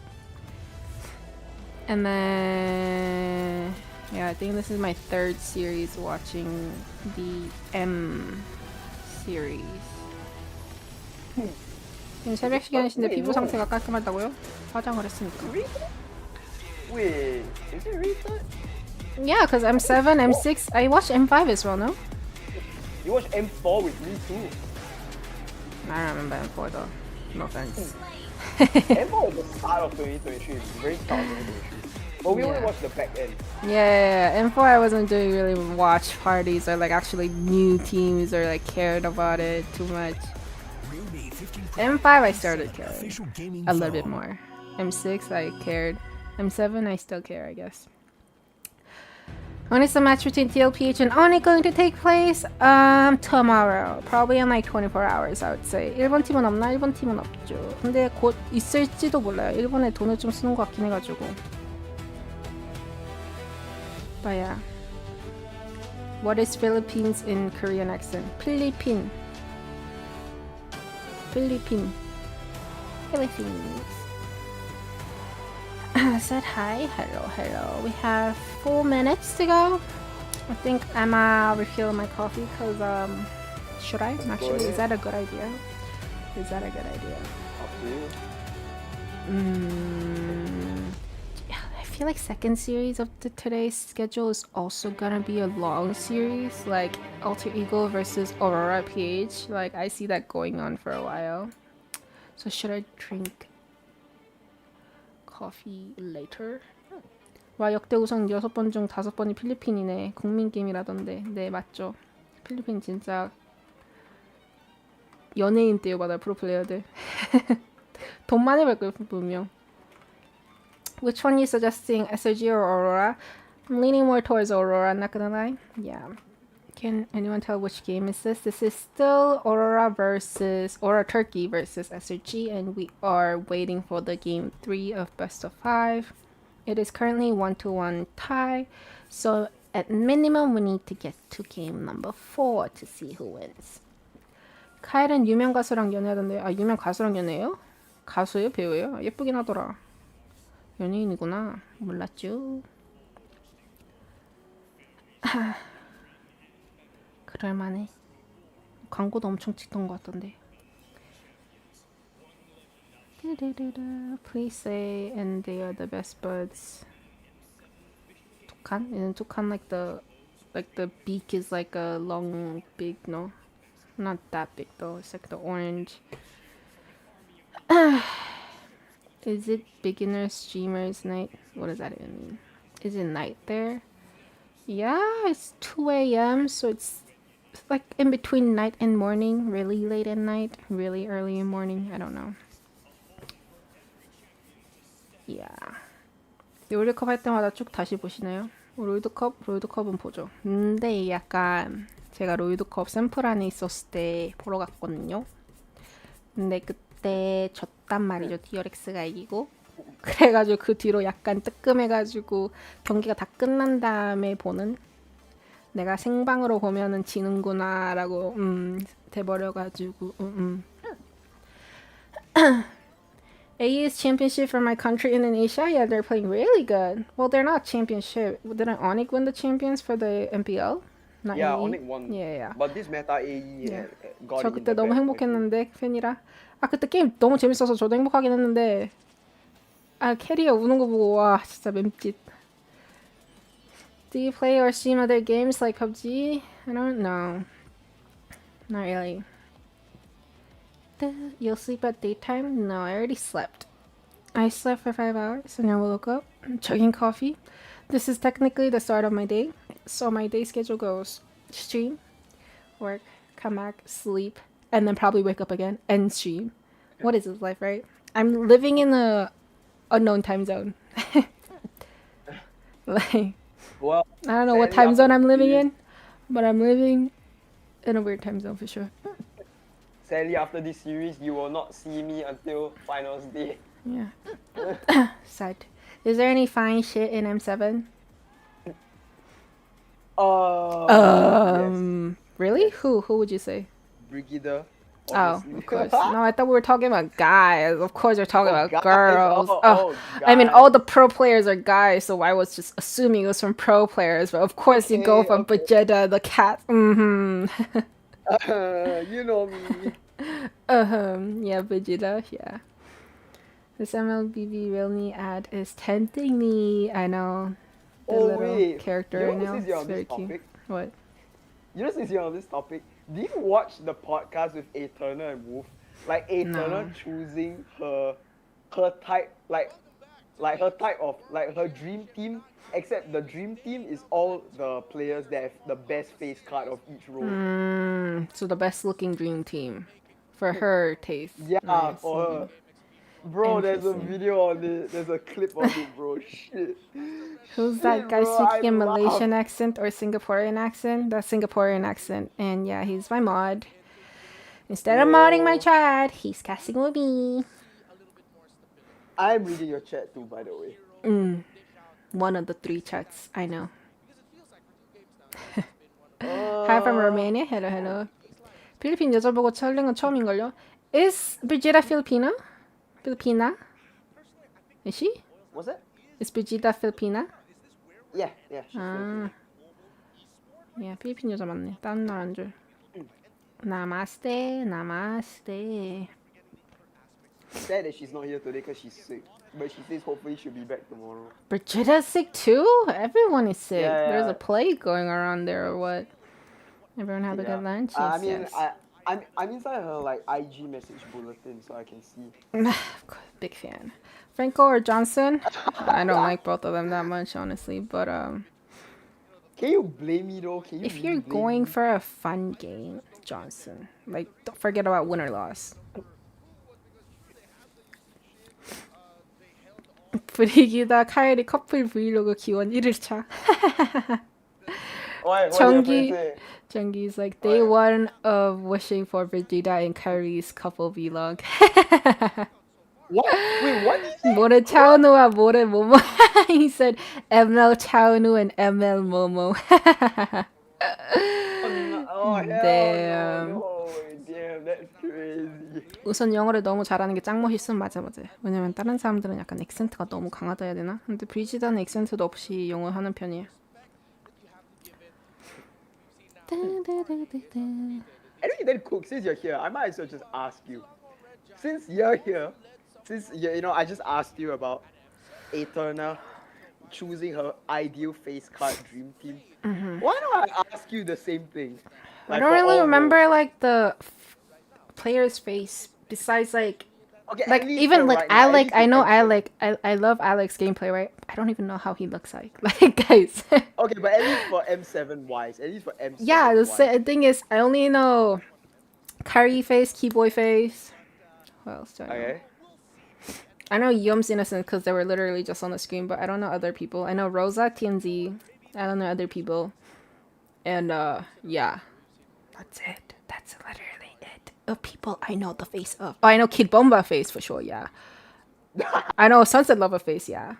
And then yeah, I think this is my 3rd series watching the M series. 지금 새벽 시간이신데 피부 상태가 깔끔하다고요? 화장을 했으니까. Wait, is it restart? Yeah, because M7, M6, I watched M5 as well, no? You watched M4 with me too. I don't remember M4 though. No offense. M4 was the start of 2023. It's very start of 2023. But we only watched the back end. Yeah, M4 I wasn't doing really watch parties or like actually new teams or like cared about it too much. M5 I started caring a little bit more. M6 I cared. M7 I still care, I guess. When is the match between TLPH and Oni going to take place? Tomorrow. Probably in like 24 hours, I would say. 일본 팀은 없나? 일본 팀은 없죠. 근데 곧 있을지도 몰라요. 일본에 돈을 좀 쓰는 것 같긴 해가지고. But yeah. What is Philippines in Korean accent? Philippines. Philippines. Said hi. Hello. We have 4 minutes to go. I think I'ma refill my coffee because should I? Actually, is that a good idea? Is that a good idea? Up to you. I feel like second series of today's schedule is also gonna be a long series, like Alter Ego versus Aurora PH. Like I see that going on for a while. So should I drink coffee later? 와 역대 우선 6번 중 5번이 필리핀이네. 국민 게임이라던데. 네 맞죠. 필리핀 진짜 연예인 대우받아요 프로플레이어들. 돈 많이 벌 거예요 분명. Which one are you suggesting, SRG or Aurora? I'm leaning more towards Aurora, not gonna lie. Yeah. Can anyone tell which game is this? This is still Aurora Turkey versus SRG, and we are waiting for the game 3 of best of 5. It is currently 1-1 tie, so at minimum we need to get to game number 4 to see who wins. 카일은 유명 가수랑 연애하던데. 아 유명 가수랑 연애해요? 가수예요? 배우예요? 예쁘긴 하더라. 연예인이구나. 몰랐죠. 그럴만해. 광고도 엄청 찍던 것 같던데. Please say and they are the best buds. toucan? Isn't toucan like the beak is like a long big, no? Not that big though. It's like the orange. Is it beginner streamers night? What does that even mean? Is it night there? Yeah, it's 2 a.m. So it's like in between night and morning. Really late at night, really early in morning. I don't know. Yeah. 롤드컵 할 때마다 쭉 다시 보시나요? 롤드컵은 보죠. 근데 약간 제가 롤드컵 샘플 안에 있었을 때 보러 갔거든요. 근데 그때 졌단 말이죠. DRX가 이기고. 그래가지고 그 뒤로 약간 뜨끔해가지고 경기가 다 끝난 다음에 보는, 내가 생방으로 보면은 지는구나 라고 돼버려가지고 AE's championship for my country Indonesia. Yeah, they're playing really good. Well, they're not championship. Didn't Onyx win the champions for the MPL? Not Yeah, AE? Onyx won. Yeah. But this meta AE got 저 it in 그때 the 너무 bag. 행복했는데 팬이라. 그때 게임 너무 재밌어서 저도 행복하긴 했는데 캐리어 우는 거 보고 와 진짜 맴짓. Do you play or stream other games like PUBG? I don't know. Not really. You'll sleep at daytime? No, I already slept. I slept for 5 hours and I woke up, chugging coffee. This is technically the start of my day. So my day schedule goes stream, work, come back, sleep, and then probably wake up again and stream. What is this life, right? I'm living in a unknown time zone. Like, well, I don't know what time zone I'm living in, but I'm living in a weird time zone for sure. Sadly, after this series, you will not see me until finals day. Yeah. Sad. Is there any fine shit in M7? Yes. Really? Yes. Who would you say? Brigida. Oh, of course. No, I thought we were talking about guys. Of course, you're talking about guys. girls. Guys. I mean, all the pro players are guys, so I was just assuming it was from pro players. But of course, you go from Vegeta, the cat. You know me. Yeah, Vegeta. Yeah. This MLBB really ad is tempting me. I know. The little character right now. It's very cute. What? You know, since you're on this topic, do you watch the podcast with Aeterna and Wolf? Like Aeterna choosing her type, like her type of, like her dream team, except the dream team is all the players that have the best face card of each role. So the best looking dream team for her taste. Yeah, for her. Bro, there's a video on it. There's a clip of it, bro. Shit. Who's that guy speaking in Malaysian accent or Singaporean accent? That's Singaporean accent. And yeah, he's my mod. Instead of modding my chat, he's casting with me. I'm reading your chat too, by the way. One of the 3 chats, I know. Hi from Romania. Hello. 필리핀 여자 보고 촬영한 건 처음인걸요? Is Brigida Filipina? Filipina? Is she? What's that? Is Brigida Filipina? Yeah. She's Filipina. Yeah, 필리핀 여자 맞네. 다른 나라인 줄. Namaste. Sad that she's not here today because she's sick. But she says hopefully she'll be back tomorrow. Brigida's sick too? Everyone is sick. Yeah. There's a plague going around there or what? Everyone have a good lunch? I mean, yes. I'm inside her like IG message bulletin so I can see. Big fan. Franco or Johnson? I don't like both of them that much, honestly. But can you blame me though? If you're going for a fun game, Johnson. Like, don't forget about win or loss. 브리기다 카일이 커플 브이로그 기원 1일차. Jungi's like day 1 of wishing for Vegeta and Kyrie's couple vlog. What? Wait, what? 모래 차은우와 모래 모모. He said ML 차은우 and ML 모모. Damn. No, damn, that's crazy. 우선 영어를 너무 잘하는 게 짱 멋있음. 맞아. 왜냐면 다른 사람들은 약간 액센트가 너무 강하다 해야 되나? 근데 브리지다는 액센트도 없이 영어 하는 편이에요. Anyway, then Cook, since you're here, I might as well just ask you. Since you're here, I just asked you about Aeterna choosing her ideal face card dream team. Why don't I ask you the same thing? I don't really remember like the player's face besides like Okay, like even like right now, Alec, I know M7. Alec. I love Alec's gameplay, right? I don't even know how he looks like. Like guys. Okay, but at least for M7 wise, at least for M7 Yeah, the wise. thing is, I only know Kyrie face, Keyboy face. What else do I know? Okay. I know Yum's innocent because they were literally just on the screen, but I don't know other people. I know Rosa, TNZ. I don't know other people. And yeah, that's it. That's literally it. Of people I know the face of. Oh, I know Kid Bomba face for sure. Yeah. I know Sunset Lover face. Yeah.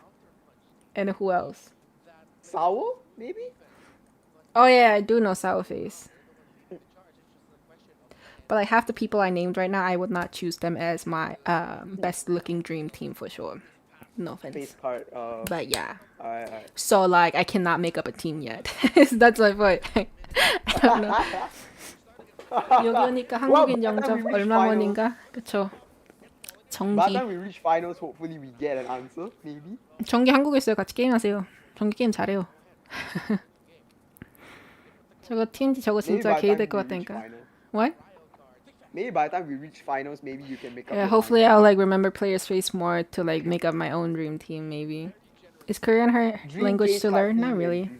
And who else? Sour, maybe? Oh yeah, I do know Sour face. But like half the people I named right now, I would not choose them as my best looking dream team for sure. No offense. Face card. But yeah. Alright. So like I cannot make up a team yet. That's my point. I don't know. 여기 오니까 한국인 영접 얼마 만인가? 그쵸. By the 정기. time we reach finals, hopefully we get an answer, maybe. 정기 한국에 있어요. 같이 게임하세요. 정기 게임 잘해요. 저거 TNT 저거 진짜 Maybe by 개이 the 될 것 time we reach 같다니까. finals. What? Maybe by the time we reach finals, maybe you can make up. Yeah, your hopefully mind. I'll like remember players' face more to like make up my own dream team. Maybe. Is Korean her Dream language team to learn? party, Not yeah. really.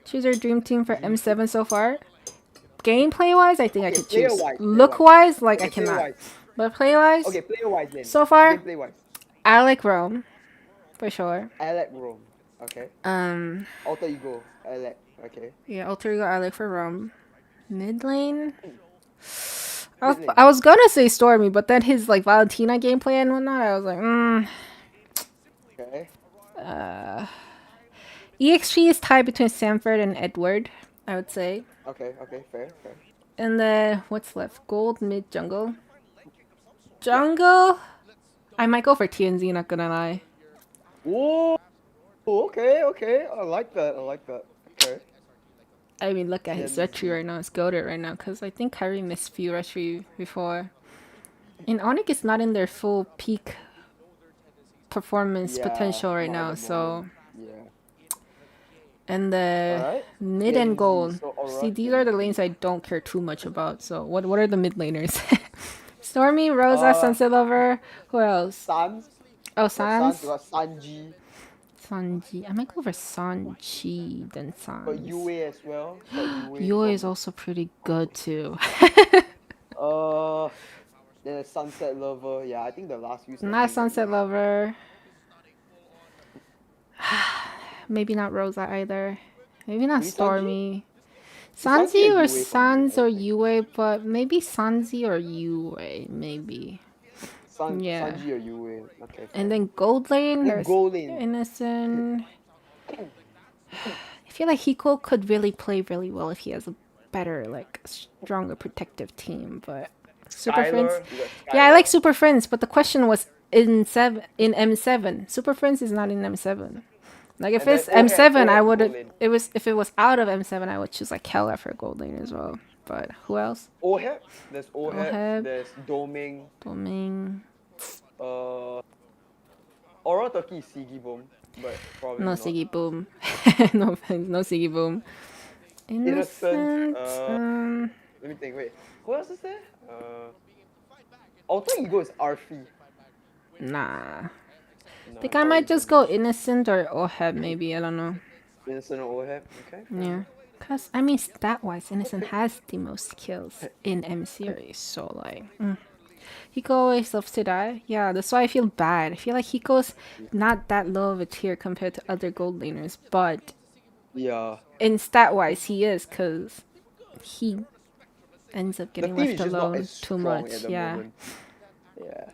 Choose your dream team for M7 so far. Gameplay wise, I think I Okay, could choose. player-wise, Look wise, like I Okay, cannot. player-wise. But play wise, Okay, player wise then. so far, Gameplay wise. Alec Rome, for sure. Alec Rome. Okay. Alter ego. Alec. Okay. Yeah, alter ego Alec for Rome. Mid lane. Mid lane. I was gonna say Stormy, but then his like Valentina gameplay and whatnot, I was like, Okay. EXP is tied between Sanford and Edward, I would say. Okay. Okay. Fair. Fair. And then what's left? Gold, mid, jungle. Jungle. I might go for TNZ. Not gonna lie. Whoa. Okay. Okay. I like that. I like that. Okay. I mean, look at his TNZ. Retri right now. It's goated right now because I think Kyrie missed few Retri before. And Onyx is not in their full peak performance Yeah, potential right not now. at the So moment. Yeah. and the Alright. mid and TNZ, gold. so Aura, See, these are the lanes I don't care too much about. So what are the mid laners? Stormy, Rosa, Sunset Lover. Who else? Sans. Oh, Sans. Sans. We got Sanji. Sanji. I might go for Sanji than Sans. Got Yue as well. Got Yue is also pretty good too. Then Sunset Lover. Yeah, I think the last few. Not Sunset Lover. Maybe not Rosa either. Maybe not Maybe Sanji? Stormy. Sanji Sanji or or Yue Sans for or me, Yue, but maybe Sanji or Yue, maybe. Yeah. Sanji or Yue. Okay. And then Gold Lane, Then there's Gold Lane. Innocent. I feel like Hiko could really play really well if he has a better, like, stronger protective team, but Super Skylar, Friends. we got Yeah, I Skylar. like Super Friends, but the question was in M7. Super Friends is not in M7. Like if And it's then M7, I Gold would Lane. if it was out of M7, I would choose like Kella for Gold Lane as well. But who else? Oheb. There's Oheb. Oheb. There's Doming. Doming. Aura Turkey is Sigi Boom, but probably No not. Siggy Boom. No offense, no Siggy Boom. Innocent. Innocent. Let me think. Wait, who else is there? Alter Ego is Arfi. Nah. No, Think I might just go Innocent or Oheb maybe, I don't know. Innocent or Oheb. Okay. Yeah. Cause I mean stat wise, Innocent has the most kills in M series, so like Hiko always loves to die. Yeah, that's why I feel bad. I feel like Hiko's not that low of a tier compared to other gold laners, but Yeah. in stat wise he is, cause he ends up getting the team left is just not alone as too strong much. at the Yeah. moment. Yeah.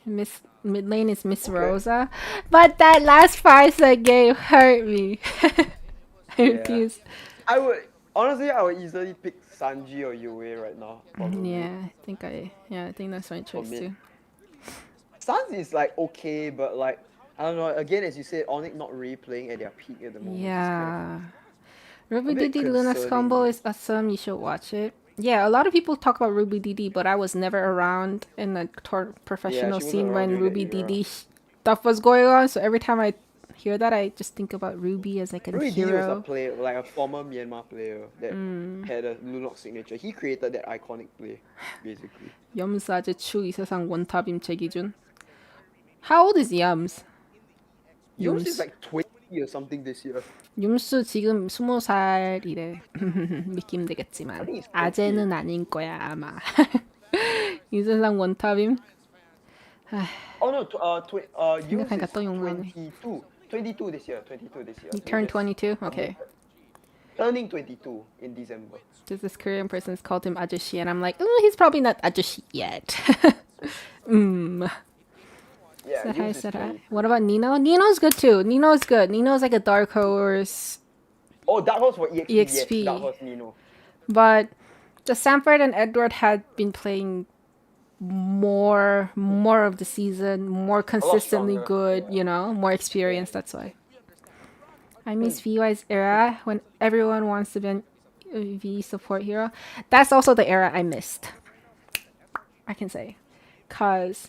Mid lane is Miss Rosa, but that last 5-set game hurt me. I refuse. I would easily pick Sanji or Yue right now. Probably. Yeah, I think that's my choice me. too. Sans is like okay, but like I don't know. Again, as you said, Onyx not really playing at their peak at the moment. Yeah. Ruby a bit DD Luna's concerning. combo is awesome. You should watch it. Yeah, a lot of people talk about Ruby DD, but I was never around in the professional she wasn't scene around when during Ruby that era. DD stuff was going on. So every time I hear that, I just think about Ruby as like a Ruby hero. was a player, like a former Myanmar player that had a Lunok signature. He created that iconic play, basically. 염스 아재 추 이 세상 원탑임 제 기준. How old is Yums? Yums is like 20 or something this year. 윰스 지금 20살이래. 믿기 힘들겠지만 아재는 아닌 거야 아마. 이 세상 원탑임. Oh no, Yums 생각하니까 is 또 욕먹네. 22 this year. 22 this year. He turned 22? Okay. Turning 22 in December. There's this Korean person's called him 아저씨, and I'm like, oh, he's probably not 아저씨 yet. Yeah, said hi. What about Nino? Nino's good too. Nino's good. Nino's like a dark horse. Oh, that was for EXP. EXP. Yes, that was Nino. But the Sanford and Edward had been playing more of the season, more consistently good, you know, more experience, that's why. I miss VY's era when everyone wants to be an V support hero. That's also the era I missed, I can say. Because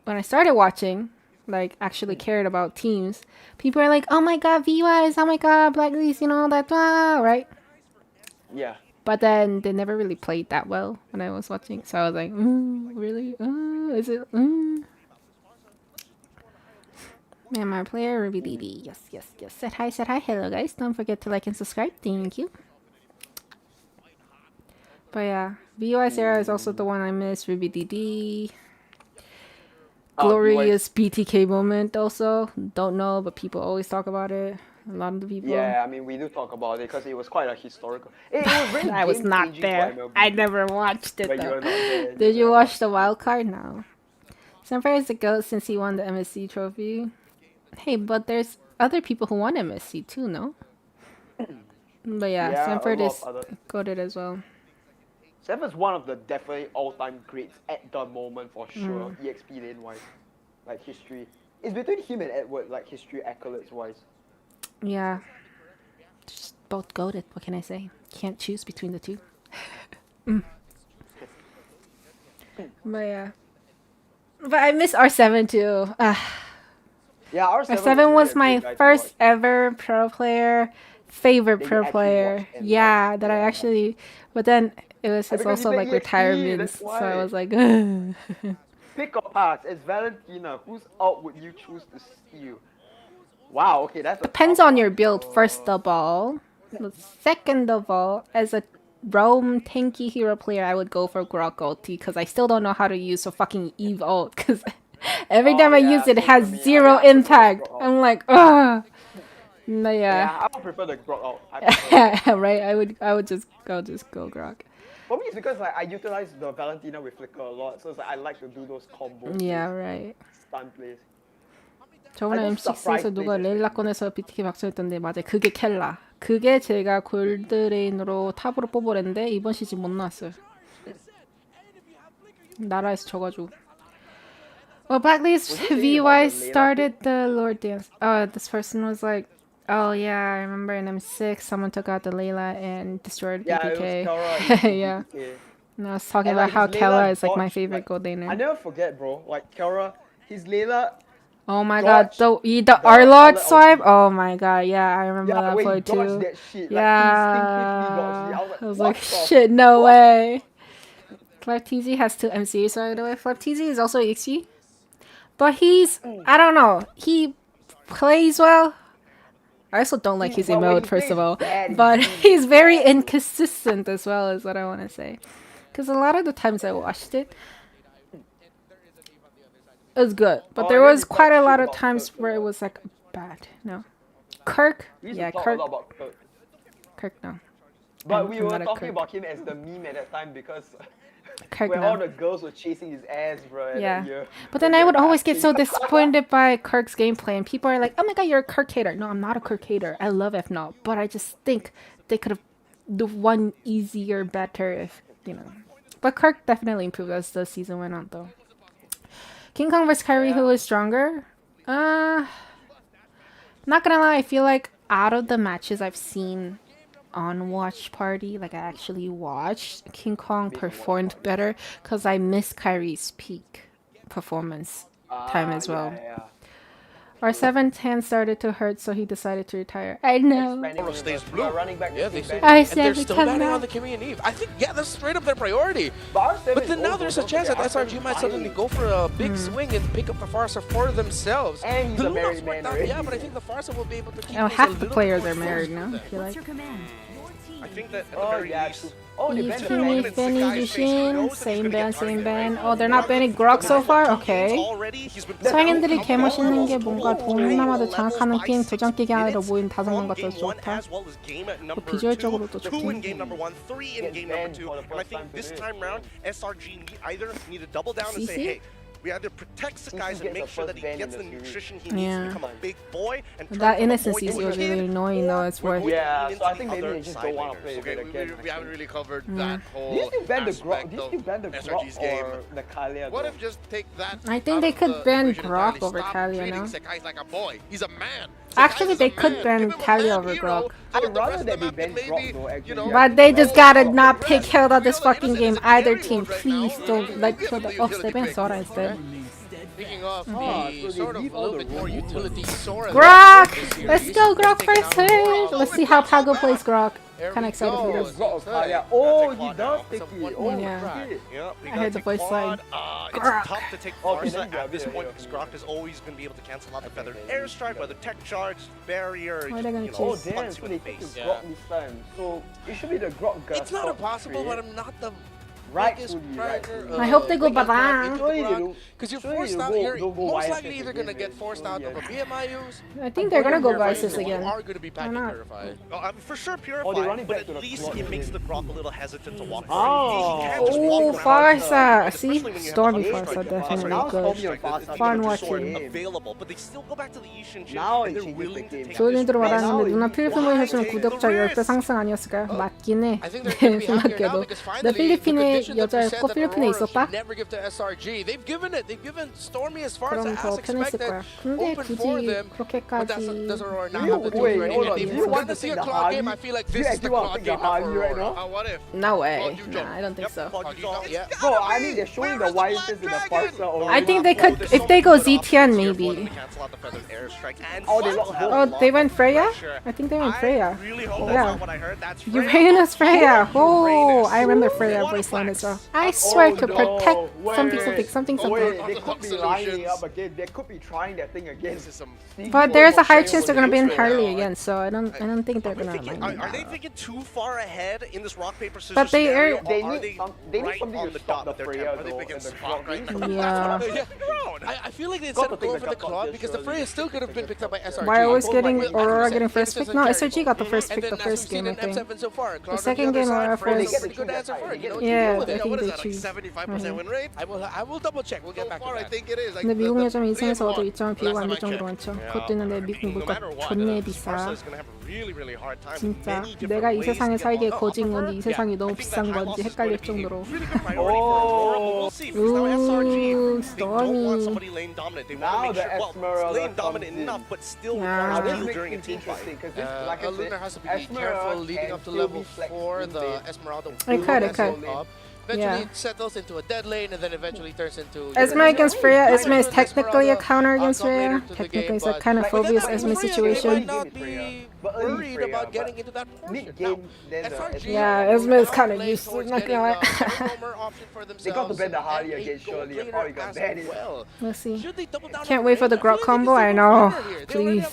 when I started watching, like actually cared about teams, people are like, oh my god, VYs, oh my god, Blacklist, you know, that, right? Yeah. But then they never really played that well when I was watching. So I was like, really? Is it? Myanmar player, Ruby DD. Yes. Said hi. Hello, guys. Don't forget to like and subscribe. Thank you. But yeah, VOS era is also the one I miss. Ruby DD. Glorious BTK moment also. Don't know, but people always talk about it. A lot of the people. Yeah, I mean, we do talk about it because it was quite a historical. It was really I was not there. I never watched it, but though. You were not there. Did you watch the wild card? No. Sanford is the GOAT since he won the MSC trophy. Hey, but there's other people who won MSC too, no? But yeah, Sanford is goated as well. Sanford's one of the definitely all-time greats at the moment for sure. EXP lane-wise, like history. It's between him and Edward, like history accolades-wise. Yeah. Just both goated, what can I say? Can't choose between the two. But yeah. But I miss R7 too. Yeah, R7 was my first ever pro player, favorite pro player. Yeah, that I actually, but then it was just also like retirements, so I was like, pick or pass. As Valentina, whose ult would you choose to steal? Wow, okay, that's depends on your build, first of all. Second of all, as a roam tanky hero player, I would go for Grok ulti because I still don't know how to use a fucking Eve ult because every time I use it, it has zero impact. I'm like, ugh. But yeah, I would prefer the Grok ult. Right, I would just go Grok. For me, it's because like I utilize the Valentina with Flicker a lot, so it's like I like to do those combos. Yeah, right. Stun plays. 저번에 M6에서 누가 레일라 꺼내서 BTK 박살냈던데 맞아, 그게 켈라. 그게 제가 골드레인으로 탑으로 뽑으랬는데 이번 시즌 못 나왔어요. 나라에서 져가지고. Well, Blacklist VY started the Lord Dance. Oh, this person was like, oh yeah, I remember in M6 someone took out the Layla and destroyed BTK. Yeah. And I was talking about how Kella is like my favorite gold laner. I never forget, bro. Like Kella, his Layla. Oh my god, the Arlord swipe? Oh my god, yeah, I remember that play too. That shit, yeah, like, I was like, shit, no way. FlapTZ has 2 MCs right away. FlapTZ is also EXP. But he's, I don't know, he plays well. I also don't like his emote, first of all. But he's very inconsistent as well, is what I want to say. Because a lot of the times I watched it, it was good, but there was quite a lot of times where it was like bad. No, Kirk. Yeah, Kirk. Kirk, no. But we were talking about him as the meme at that time because where all the girls were chasing his ass, bro. Yeah. But then I would always get so disappointed by Kirk's gameplay, and people are like, "Oh my god, you're a Kirk hater." No, I'm not a Kirk hater. I love FNOL, but I just think they could have done easier, better, if you know. But Kirk definitely improved as the season went on, though. King Kong vs Kyrie, who is stronger? Not gonna lie, I feel like out of the matches I've seen on Watchparty, like I actually watched, King Kong performed better because I miss Kyrie's peak performance time as well. Our 710 started to hurt, so he decided to retire. I know. Stays blue. Yeah, they say, I and said they're we still come banning back. on the Korean Eve. I think, yeah, that's straight up their priority. But then now there's a chance that SRG might suddenly go for a big swing and pick up the Farsa for themselves. And The he's a married Lunas worked man out, already. yeah, but I think the Farsa will be able to keep Oh, things a half the little players more are married close. now, I feel like. I think that at the Oh, very yeah. least, Oh, they banned the Infinix ban. Fanny Jushin. Same ban, same ban. Oh, they're not banning Grok Grok so far? Okay. already. He's been 성인들이 개멋있는 게 뭔가 동남아도 장악하는 게임 도장 깨기 하러 모인 5명과 또 좋다. as well as game at number 비주얼적으로도 2 in 좋긴. game number 1, 3 in game number 2. And I think this time round, SRG either need to double down and say, hey, we either protect the guys and make sure that he gets the nutrition he needs to become a big boy. And That innocency is really annoying though, it's worth. Yeah, so I think maybe they just don't want to play Okay, it again. we haven't really covered that Do whole you still ban the Grok? aspect Do you of still ban the SRG's Grok game. or the Kalia? What if just take that? I think out they of could the ban equation Grok entirely. over Stop Kalia treating now. Sekai's like a boy. He's a man. Actually, Sekai's they a could man. ban Give him a Kalia man over hero. Grok. So I'd the rather rest of they the be map banned can Grok maybe, though, you actually. know, But they just gotta not pick rest. Hilda this You know, fucking innocent game. is a Either carry team, mode right please now. don't let Give for him the the off they utility ban pick. Sora instead. Speaking of Ah, the so they sort of leave a all little the bit more rules. utility Sora. Grok! Let's go Grok first hit! Let's see how Pago plays Grok. Kinda excited for this. Grok or Kalia? Oh, he does take it. Oh, Yeah. shit. We I gotta heard the take voice Quad. line. It's Grok. tough to take Okay, Farsa then grab at this it, point yeah, because yeah. Grok is always going to be able to cancel out the feathered airstrike, whether tech charge, barrier, Why are they gonna just, Oh chase? damn, punch so you they in the take the face. Grok this time. So it should be the Grok guy. It's not impossible, but I'm not the Rightfully, biggest rightfully. partner. I hope they go Bada. Because you're Surely forced you out. go- You're don't go most YFS likely either gonna again, get then. forced So, out yeah. of a BMIUs. I think they're gonna go Purified, Vices so you again. are going to be packing not? Purified. For sure Oh, they Purify, run it but back to at the least clock it makes the again. Grok a little hesitant to walk Oh. around. He can't just Oh, walk around, Farsa! especially See? when you have Stormy 100 Farsa, strike definitely Now good. Stormy and Farsa Fun Fun watching. watching. Available, but they still go back to the Yishin chip, Now and it they're changes willing the to game. take 좋은 this 인트로 risk. 받았는데 누나 필리핀에 해주는 구독자 10배 상승 아니었을까요? 맞긴 해. I think they're going to be happier now 생각해도. because 나 finally the 필리핀에 condition that we said 여자였고 that 필리핀에 Aurora 있었다? should never give to SRG. They've given it. They've given Stormy as far 그럼 as 더 편했을 expected. 거야. 근데 Open for 굳이 them. But 그렇게까지 does Aurora not You have the tools wait, ready? hold And on. if Do you we're want going to to see a take the Claw game, I Harley? feel like Do you this is the actually want to Claw take the game now for Harley right Aurora. now? What if? No way. you jump. Nah, I don't think so. Yeah. Bro, I mean they're showing the Wyverns and the Farsa already. I think they could, if they go ZTN maybe. Oh, they lock Oh, they went Freya? I think they went Freya. Really hope that's Yeah. not what I heard. That's Uranus Freya. Oh, I remember Freya voice line as well. I swear to protect something. Wait, they could be lining up again. They could be trying that thing again. But there's a high chance they're gonna be in Harley again, so I don't think they're gonna line Are it they up. thinking too far ahead in this rock paper scissors But they scenario, are- or They are need right something on to the stop dot the with their Freya tempo? though. picking and the Spock Grok. right now? Yeah. I feel like they Got instead to of take going the for the cut off Claw there, because the surely. Freya still could have been picked up by SRG. Why always getting Like Aurora you getting said, first Innocence pick? No, and SRG got the first And pick then the as first we've seen game, I in think. M7 so far, Cloud on second other game, side, Aurora Freya's first. a pretty good answer for it. You know, Yeah, deal with I it. think What is they that, like choose. 75% win rate? I will double check. We'll get So back to far, I that. think it is. Like 근데 미국 the 여자 인생에서도 3-1. 이점은 비교가 안 될 정도로 많죠. 그것도 있는데 미국 물가 존내 비싸. 진짜 내가 이 세상에 살기에 거진 건지 이 세상이 너무 비싼 건지 헷갈릴 정도로. Oh, Ooh, Stormy. Now the Esmeralda lane dominant comes in. enough, but still Yeah. wants This to kill makes during a things team fight. interesting because this, like I said, Lunar has to be Esmeralda careful leading can up to still level be flexed 4. in The there. Esmeralda It will could. go up. Eventually Yeah. it settles into a dead lane and then eventually turns into... Esme against Freya. Esme is technically a counter against Freya. Technically, it's a kind of phobious Esme They situation. might not be But early worried Freya, about but getting into that portion. mid-game, then SRG Yeah, Esme is kind of used to it, not gonna lie. They got to ban the Harley again, surely. I probably got banned. Let's see. Can't wait for the Grok combo. I know. Please.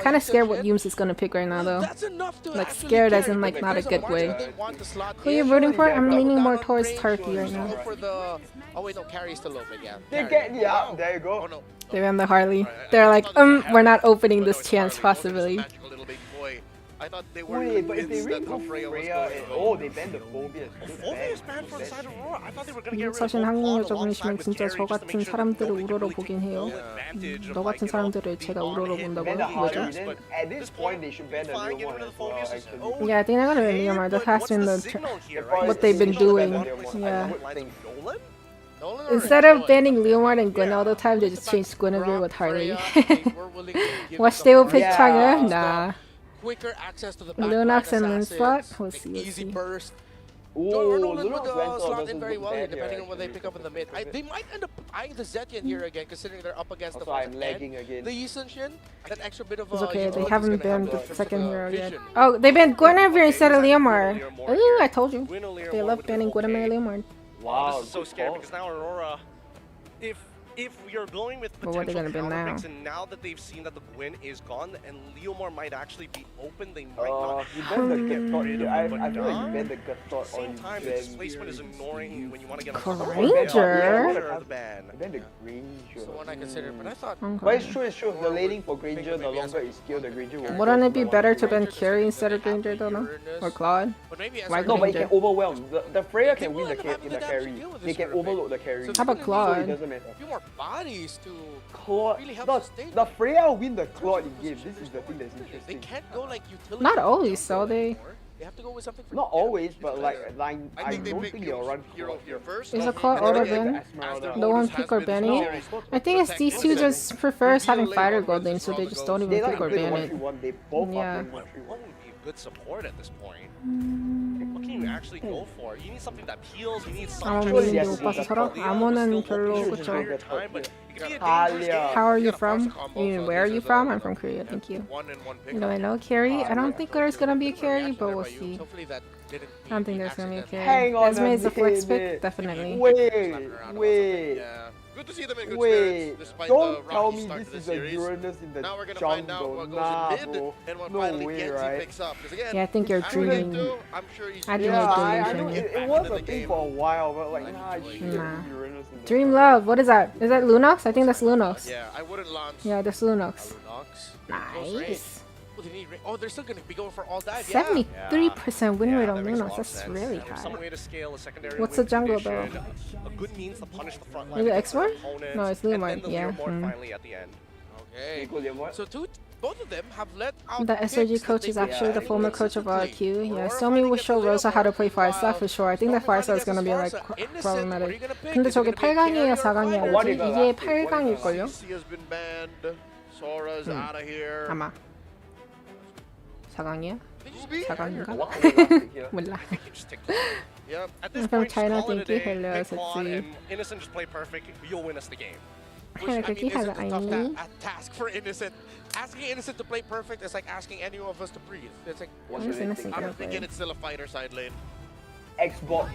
Kind of scared what Yums is gonna pick right now, though. Like scared as in like not a good way. Who are you rooting for? I'm leaning more towards Turkey right now. Oh wait, no, Carry is still open, yeah. They get, yeah, there you go. They ran the Harley. They're like, we're not opening this chance possibly. I thought they were Wait, but if they convinced that remove Freya was Freya, going and, home. oh, they banned the Phobias. Phobia's banned for the side of Aurora. I thought they were going to get rid of 사실 both 한국 Claw 여자 alongside 분이시면 with 진짜 Carry 저 just to 같은 make sure that 사람들을 nobody can 우러러 really 보긴 take 해요. full advantage of, 너 like, 같은 you know, 사람들을 being 제가 on 우러러 hit. 본다고요? Ban the Harley, 뭐죠? then at this point they should ban the new one as well, actually. Yeah, I think they're gonna ban Leomar. That has been what they've been doing. Yeah. Instead of banning Leomar and Gwen all the time, they just changed Guinevere with Harley. Watch they will pick Chang'e? Nah. Quicker access to the Lunox and assassins, Linslot? We'll see, easy burst. Lunox would slot in very well here, depending on what they pick up in the mid. They might end up eyeing the Zetian here again, considering they're up against the I'm lagging again. The Yisunshin. That extra bit of It's okay, they haven't banned the second hero yet. vision. Oh, they banned Guinevere instead of Leomar. Ooh, I told you. They love banning Guinevere and Leomar. Wow, this is so scary because now Aurora, if we are going with But what are they potential gonna ban counter picks, now? and now that they've seen that the Gwyn is gone and Leomar might actually be open, they might not You have banned the to get Get rid of him. I But feel like you now, banned the Get at the same time, the displacement is ignoring when you want to get on Granger? the ban. You banned the Granger. So one I consider, but I thought. But it's true. The laning for Granger, the longer it scale, the Granger will. Wouldn't it be better to ban Carry instead of Granger though, no? Or Claude? But maybe Why No, but it Granger? can overwhelm. The Freya can win in the carry. They can overload the carry. How about Claude? So it doesn't matter. A few more bodies to Claude, really help the sustain. Freya will win the Claude in game. This is the thing that's They interesting. can't go like utility. Not always, so they... They have to go with something for Not always, but like I think they don't pick think they'll run hero here first. Is a Claude auto ban? No one pick or ban it? I think it's D2 just prefers having fighter gold lane, so they just don't even pick or ban it. They both Yeah. What would be a good support at this point? What can you actually go for? You need something that heals, you need 아무 something 미인데 못 봐서 서로? 아무는 별로 그쵸. How are you from? You mean where are you from? I'm from Korea, thank you. No, carry? I don't think there's gonna be a carry, but we'll see. Hopefully that didn't. I don't think there's gonna be a carry. Hang on Esme is a flex pick, minute. definitely. Wait. Yeah. Good to see them in good Wait, spirits despite don't the tell rocky me start this to the is a series. Uranus in the Now we're gonna jungle. find out what Nah, goes in mid bro. and what No finally way, Genji right? picks up. Because again, Yeah, I think you're after dreaming. Day2, I'm sure he's I dream Yeah, of I delusion. know it was a thing for a while, but like, nah, it shouldn't Nah. be Uranus in the Dream Love, what is that? Is that Lunox? I think that's Lunox. Yeah, I wouldn't launch Yeah, that's Lunox. Nice. Oh, they're still gonna be going for all dive. 73% win rate on that makes a Lunox, lot of that's sense. really There's high. some way to scale a secondary What's win the jungle though? condition, a good means to punish the front line Is it of X4? opponents, No, it's and Leomar, then the yeah. Leomar finally at the end. Okay. So both of them have let out The SRG picks coach that is they actually the play former coach of consistently. RQ. Yeah, Aurora Somi will finally show gets a Rosa how to play Leomar. Firestar for sure. I think the Firestar is gonna be like problematic. 근데 저게 8강이에요, 4강이에요? 뭐지? 이게 8강일걸요? CC has been banned. Sora's out of here. 아마 4강이야? Ruby? 4강인가? 몰라. Yeah, at this From point, just China, call it a thank you. day. Hello, Pick Claude Setsu. and Innocent just play perfect. You'll win us the game. Which, I mean, Cookie isn't has a an tough eye. task for Innocent. Asking Innocent to play perfect is like asking any of us to breathe. It's like, Why is Innocent I'm gonna thinking play? it's still a fighter side lane. Xbox.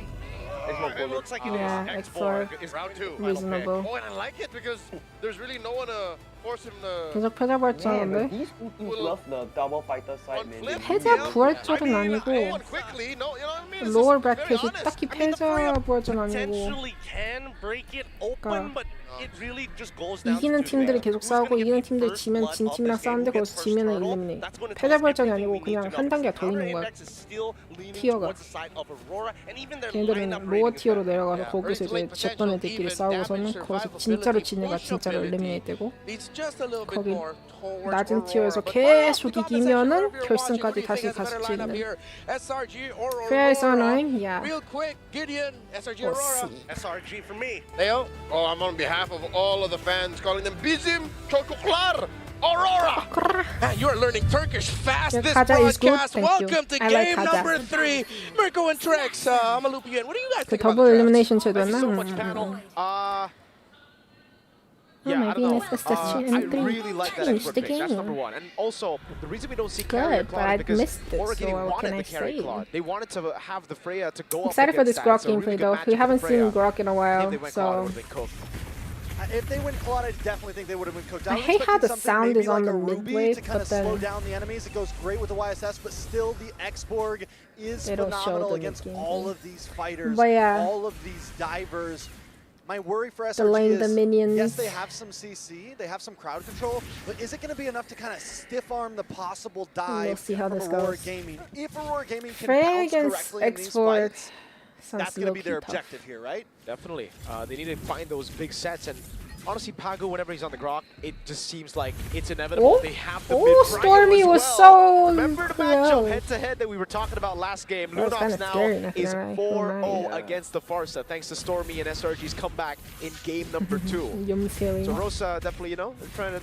It looks like it is. Yeah, X4 X4. is round 2. Reasonable. Oh, and I like it because there's really no one to force him to. 계속 패자 부활전인데? These two teams love the double fighter side, man. 패자 부활전은 아니고 quickly, no, you know what I mean? 로어 브래켓이 딱히 패자 부활전 아니고 Potentially can break it open, but it really just goes down 이기는 to two 팀들이 players. 계속 Who's 싸우고 gonna 이기는 get 팀들이 first 지면 blood 진 of 팀이랑 this game? 싸우는데 Who 거기서 gets first 지면은 turtle? 일리미네이트. That's gonna 패자 tell us 부활전이 everything 아니고 we need 그냥 to know. 한 단계가 더 Counter 있는 거야. Apex is still leaning 티어가. towards the side of Aurora, and even their 걔네들은 lineup 로어 rating is 티어로 better. 내려가서 거기서 이제 졌던 애들끼리 싸우고서는 거기서 진짜로 진 애가 진짜로 엘리미네이트 되고 needs just a little bit 거기 more towards 낮은 티어에서 Aurora. But 계속 the comment 이기면은 section, if you're 결승까지 watching, who do you 다시 think is 가서 better lineup 치는. here? SRG or Freya is so Aurora? annoying, yeah. Real quick, Gideon, SRG We'll Aurora. see. SRG for me. Leo? Oh, I'm on behalf of all of the fans calling them Bizim Çocuklar Aurora. Man, you are learning Turkish fast Your this Kaja is good, broadcast. thank you. Welcome to I like game Kaja. number 3. Mirko and Trex, I'm gonna loop you in. What do you guys 그 think about 더블 the draft? 엘리미네이션 Thank you 제도였나? so much, panel. Yeah, I don't know. I really like that changed expert the pick. That's game. number one. And also, the reason we don't see Good, carry but Claude I is because missed it, Aura so Gaming what wanted can I the carry say? Claude. They wanted to have the Freya to go up Excited for this against Grok that. So a gameplay really though. good We matchup haven't for seen Freya. Grok in a If while, they went Claude, it so would have been cooked. If they went Claude, I definitely think they would have been cooked. I was hate how expecting the something sound maybe is on like the a Ruby mid-wave, to kind but of slow then down the enemies. It goes great with the YSS, but still the X-Borg is They don't show phenomenal the against mid-game all thing. of these fighters, But yeah. all of these divers. My worry for SRG The lane, is, the minions. yes, they have some CC, they have some crowd control, but is it going to be enough to kind of stiff-arm the possible dive We'll see how from this Aurora goes. Gaming? If Aurora Gaming can Freya bounce against correctly in these X4 fights, sounds that's going to be their low-key tough. objective here, right? Definitely. They need to find those big sets. And honestly, Pago, whenever he's on the Grok, it just seems like it's inevitable. Oh, They have the oh, mid Stormy as was well. so Remember the close. matchup head-to-head that we were talking about last game? That was Lunox kinda now scary, not is gonna lie. 4-0 against the Farsa, thanks to Stormy and SRG's comeback in game number 2. 염색이. So Rosa definitely, trying to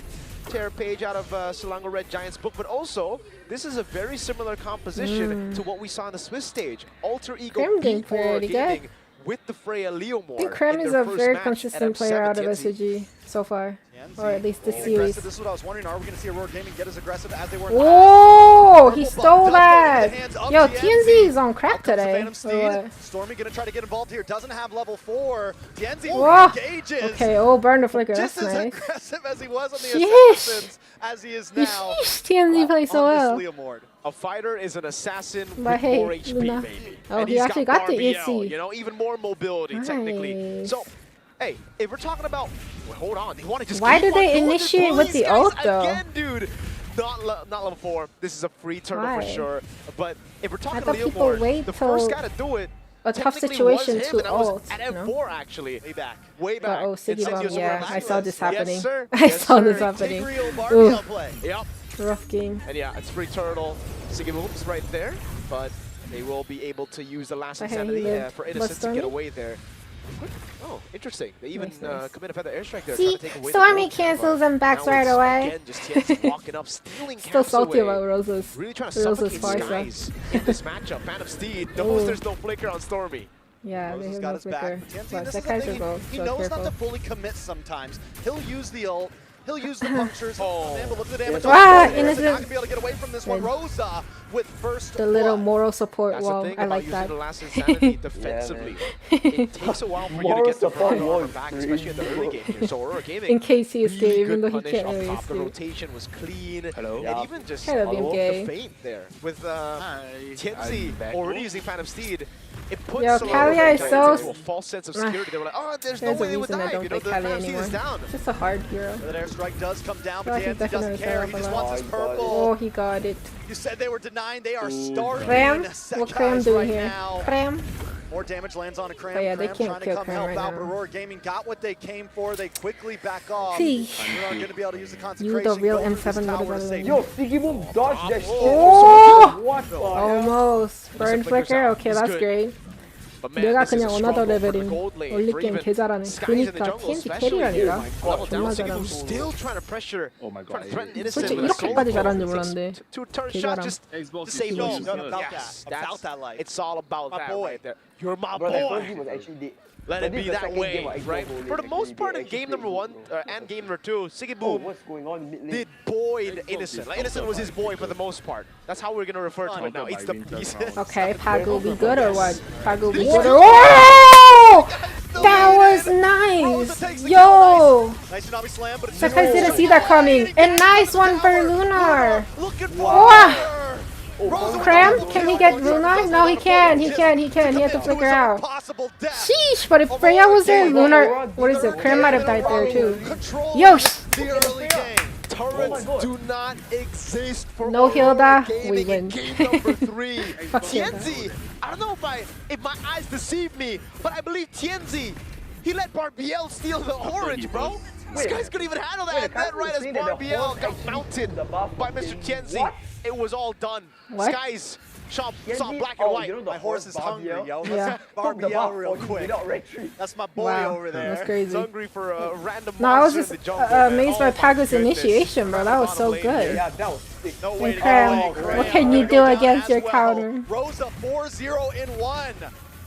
tear a page out of Selangor Red Giants' book, but also this is a very similar composition to what we saw on the Swiss stage. Alter Ego beat Aurora Gaming with the Freya Leomore. I think Krem is a very consistent player out of SCG so far, or at least this series. This is what I was wondering. Are we going to see Aurora Gaming get as aggressive as they were? Oh, he stole that! Yo, TNZ is on crack today. Stormy going to try to get involved here. Doesn't have level 4. TNZ engages. Okay, oh, burn the flicker. That's nice. Just as aggressive as he was on the Assassins, as he is now. TNZ plays so well. A fighter is an assassin but with hey, 4 HP, Luna. baby. Oh, and he actually got the Barbiel, EC. You know, even more mobility, technically. So, hey, if we're talking about... Wait, hold on. They want to just Why did they initiate with the ult, though? Again, dude. Not level 4. This is a free turtle for sure. But if we're talking Leomore, the first guy to do it, a tough situation to ult. At M4, actually. Way back. Oh, Siggy Bomb, yeah. I saw this happening. Yes, sir. I saw this happening. Yep. Rough game. And yeah, it's free turtle. Siggy Boom's right there, but they will be able to use the last insanity for Innocent to get away there. Oh, interesting. They even commit a feather airstrike there. See, Stormy cancels and backs right away. Again, just walking up, stealing still salty about Rosa's. Really trying to suffocate Skies in this matchup. Phantom Steed knows there's no flicker on Stormy. Yeah, they have no flicker. But He knows not to fully commit sometimes. He'll use the ult. He'll use the punctures. But look at the damage. Innocent. Not gonna be able to get away from this one. Rosa with first the little moral support wall. I like that. The last insanity defensively. It takes a while for you to get the Aurora back, especially in the early game here. So Aurora Gaming, in case he escaped, really even though he can't up really top. escape. The rotation was clean. And even just the feint there with Tienzi already using Phantom Steed. It puts Kalia is so into a false sense of security. They were like, oh, there's no way they would die. You know, the Phantom Steed is down. It's just a hard hero. That airstrike does come down, but he doesn't care. He just wants his purple. Oh, he got it. You said they were denying. They are starving. Cram? What Cram doing here? Cram? More damage lands on a Cram. Oh, yeah, they can't trying kill to come Cram help right out, now. but Aurora Gaming got what they came for. They quickly back off. See. You're not going to be able to use the consecration. You the real M7 Yo, Siggy Boom dodged that shit. Oh! What? Almost. Burn flicker? Okay, that's great. 내가 그냥 어나더 레벨인 올리게임 개 잘하네. 그니까 TNT 캐리라니까. 정말 잘하네. 솔직히 이렇게까지 잘하는지 몰랐는데 개 잘함. It's all about that right there. You're my boy. Let it be that way, right? For the most part in game number 1 and game number 2, Siggy Boom did boy Innocent. Like, Innocent was his boy for the most part. That's how we're going to refer to it now. It's the piece. Okay, Pag will be good or what? Pag will be good or oh! That was nice! Yo! That guy didn't see that coming. And nice one for Lunar! Wow! Cram? Can he get Lunar? No, he can. He had to flicker out. Sheesh, but if Freya was there, Lunar... What is it? Cram might have died there too. Yo! Turrets do not exist for no Hilda, we win. Game number 3. Tienzi, I don't know if my eyes deceive me, but I believe Tienzi, he let Barbiel steal the orange, bro. This guy's couldn't even handle that. Then right as Barbiel got mounted by Mr. Tienzi, it was all done. Skies saw black and white. My horse is hungry, yo. Yeah. Barbiel real quick. That's my boy over there. That's crazy. He's hungry for a random no, I was just amazed by Pago's initiation, bro. That was so good. Yeah, that was sick. No way to go. What can you do against your counter? Rosa 4-0 in 1.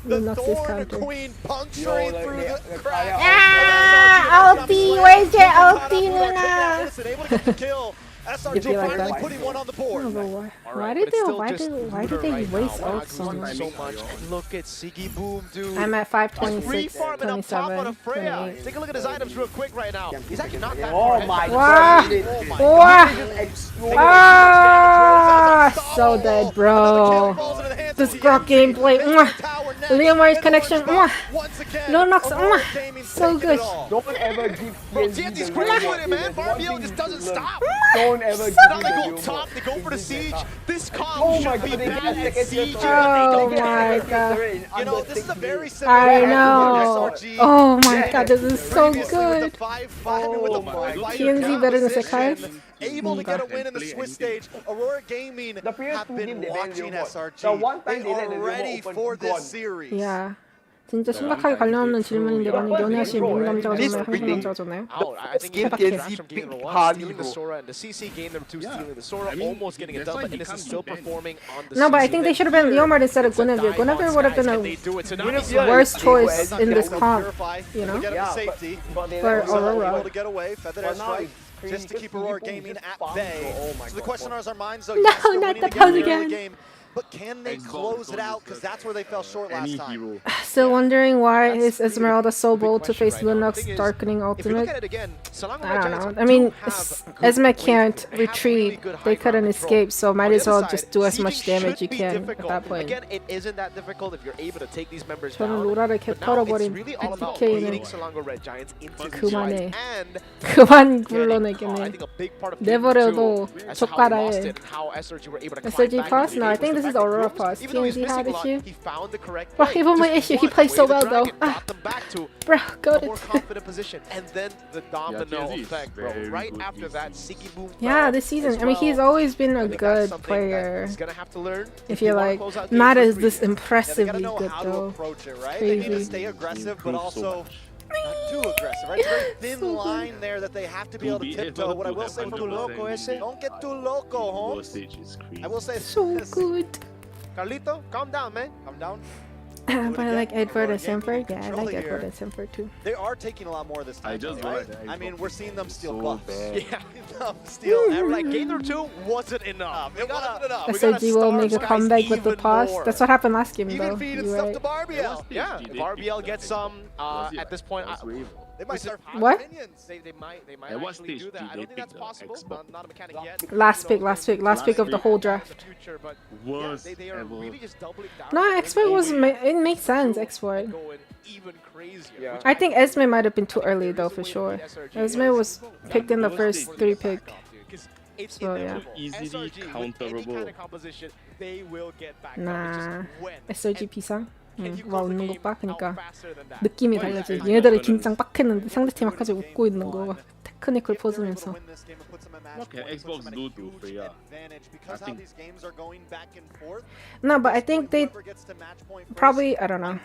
The Thorn Queen puncturing through the crack. Ah! Ulti! Where's your ulti, Luna? Able to get the kill. SRG finally putting one on the board. Why did they waste ult so much? Look at Siggy Boom, dude. I'm at 526, 27, 28. Take a look at his items real quick right now. He's actually not that Oh my god. So dead, bro. This girl gameplay. Leomar's connection. Lunox. So good. Don't ever give TNT's crazy with it, man. Barbiel just doesn't stop. Don't ever give Now they go top, they go for the siege. This comp should be bad at siege. Oh my god. You know, this is a very similar I know. Oh my god, this is so good. TNZ better than Sekai? Able to get a win in the Swiss stage. Aurora Gaming have been watching SRG. They are ready for this series. Yeah. 진짜 심각하게 관련 없는 질문인데 만약 연애하시는 미국 남자가 좋나요? 한국 남자가 좋나요? I think Innocent getting the one, stealing the Sora, and the CC game number 2 stealing the Sora, almost getting it done, but Innocent still performing on the No, but I think they should have been Leomard instead of Guinevere. Guinevere would have been a worse choice in this comp, you know? For Aurora. Just to keep Aurora Gaming at bay. So the question on our minds, though, No, not the pose again. But can they close it out? Because that's where they fell short last time. Still wondering why is Esmeralda so bold to face Lunox's Darkening Ultimate? I don't know. I mean, Esme can't retreat. They couldn't escape, so might as well just do as much damage you can at that point. Again, it isn't that difficult if you're able to take these members 저는 down. 로라를 개 털어버린 DK는 그만해. 그만 불러내겠네. 내버려도 족가라에. SRG Plus? No, I think this is Aurora Plus. TMZ had issue. Well, even with issue, he plays so well though. Bro, go to and then the domino effect, bro. Right after that, Siki Boom. Yeah, this season. I mean, he's always been a good player. If you're like, not as this impressively good though. Crazy. Stay aggressive, but also not too aggressive, right? It's a very thin line there that they have to be able to tiptoe. What I will say from Loco is, don't get too loco, Holmes. I will say so good. Carlito, calm down, man. Calm down. But I like Edward and Sanford. Yeah, I like Edward and Sanford too. They are taking a lot more this time, right? I mean, we're seeing them steal buffs. Yeah, steal. Like Gator 2 wasn't enough. It wasn't enough. SRG will make a comeback with the pause. That's what happened last game, though. Feeding stuff to Barbiel. Yeah, if RBL gets some at this point. They might start what? They might actually do that. I don't think that's possible. Not a mechanic yet. Last pick of the whole draft. They are really just doubling down. No, Export was it makes sense. Export. I think Esme might have been too early though, for sure. Esme was picked in the first 3 pick. So yeah. Easily counterable. Nah. SRG 비상? 와 웃는 거 봐. 그니까 느낌이 달라지. 얘네들은 긴장 빡했는데 상대팀 아까지 웃고 있는 거 막 테크니컬 포즈면서. What can Xbox do to Freya? No, but I think they probably, I don't know.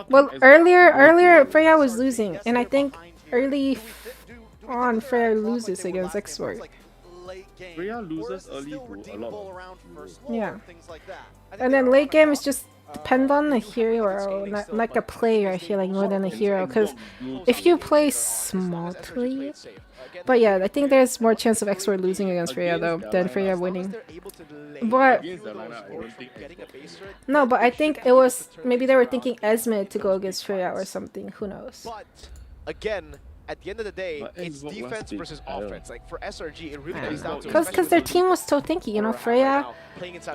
Well, earlier Freya was losing, and I think early on Freya loses against Export. Freya loses early to a lot. Yeah. And then late game is just depend on the hero, not like a player, I feel like, more than a hero. Because if you play smartly... But yeah, I think there's more chance of Export losing against Freya though, than Freya winning. But... No, but I think it was... Maybe they were thinking Esme to go against Freya or something, who knows. But, again, at the end of the day, it's defense versus offense. Like for SRG, it really comes down to... Because their team was so tanky, you know, Freya,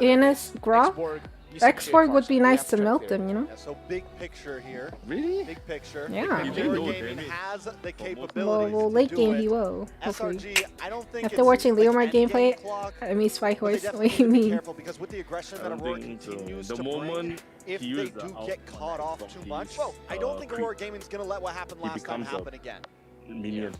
Ines, Grok, X-Borg would be nice to melt them, you know? Yeah, so big picture here. Really? Big picture. Yeah. Gaming has the capability well, late game he will, hopefully. SRG, I don't think after watching Leomar gameplay, I mean Spy Horse, what do you mean? Because with the aggression that Aurora continues the to moment bring, if they do get caught off too much, I don't think Aurora Gaming's going to let what happened last time happen again. Minion.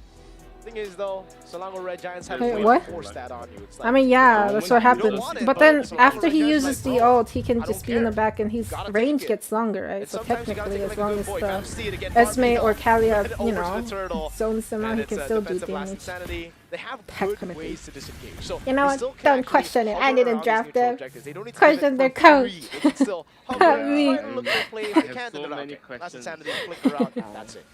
Thing is though, so long as Red Giants have what? force that on you. It's like, I mean, yeah, that's what happens. But then after he uses the ult, he can just be in the back and his range gets longer, right? So technically, as long as the Esme or Kalia, you know, zones them out, he can still do damage. Technically. You know what? Don't question it. I didn't draft them. Question their coach. Not me. That's it.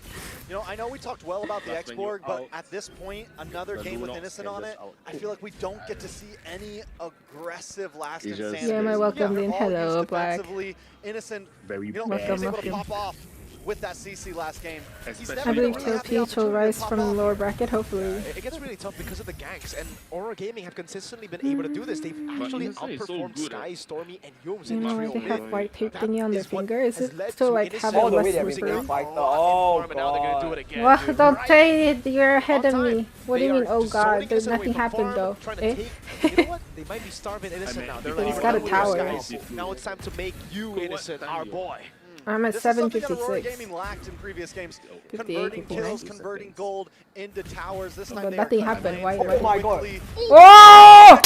You know, I know we talked well about the X-Borg, but at this point, another game with Innocent on it, I feel like we don't get to see any aggressive last insanity. Yeah, my welcome in. Hello, Black. Innocent, very was able to pop off with that CC last game. I believe TLP will rise from the lower bracket, hopefully. It gets really tough because of the ganks, and Aurora Gaming have consistently been able to do this. They've actually outperformed Sky, Stormy, and Yomes in You know why they have white tape thingy on their finger? Is it led to like have a less reverb? Oh Well, don't say it, you're ahead of me. What do you mean, oh god, there's nothing happened though. Eh? You know what? They might be starving Innocent now. They're like, he's got a tower. Now it's time to make you Innocent, our boy. I'm at This is something that 756. Aurora Gaming lacked in previous games. 58, Converting 59. kills, converting gold into towers. This time But they nothing are happened. Why? Oh my god. Oh!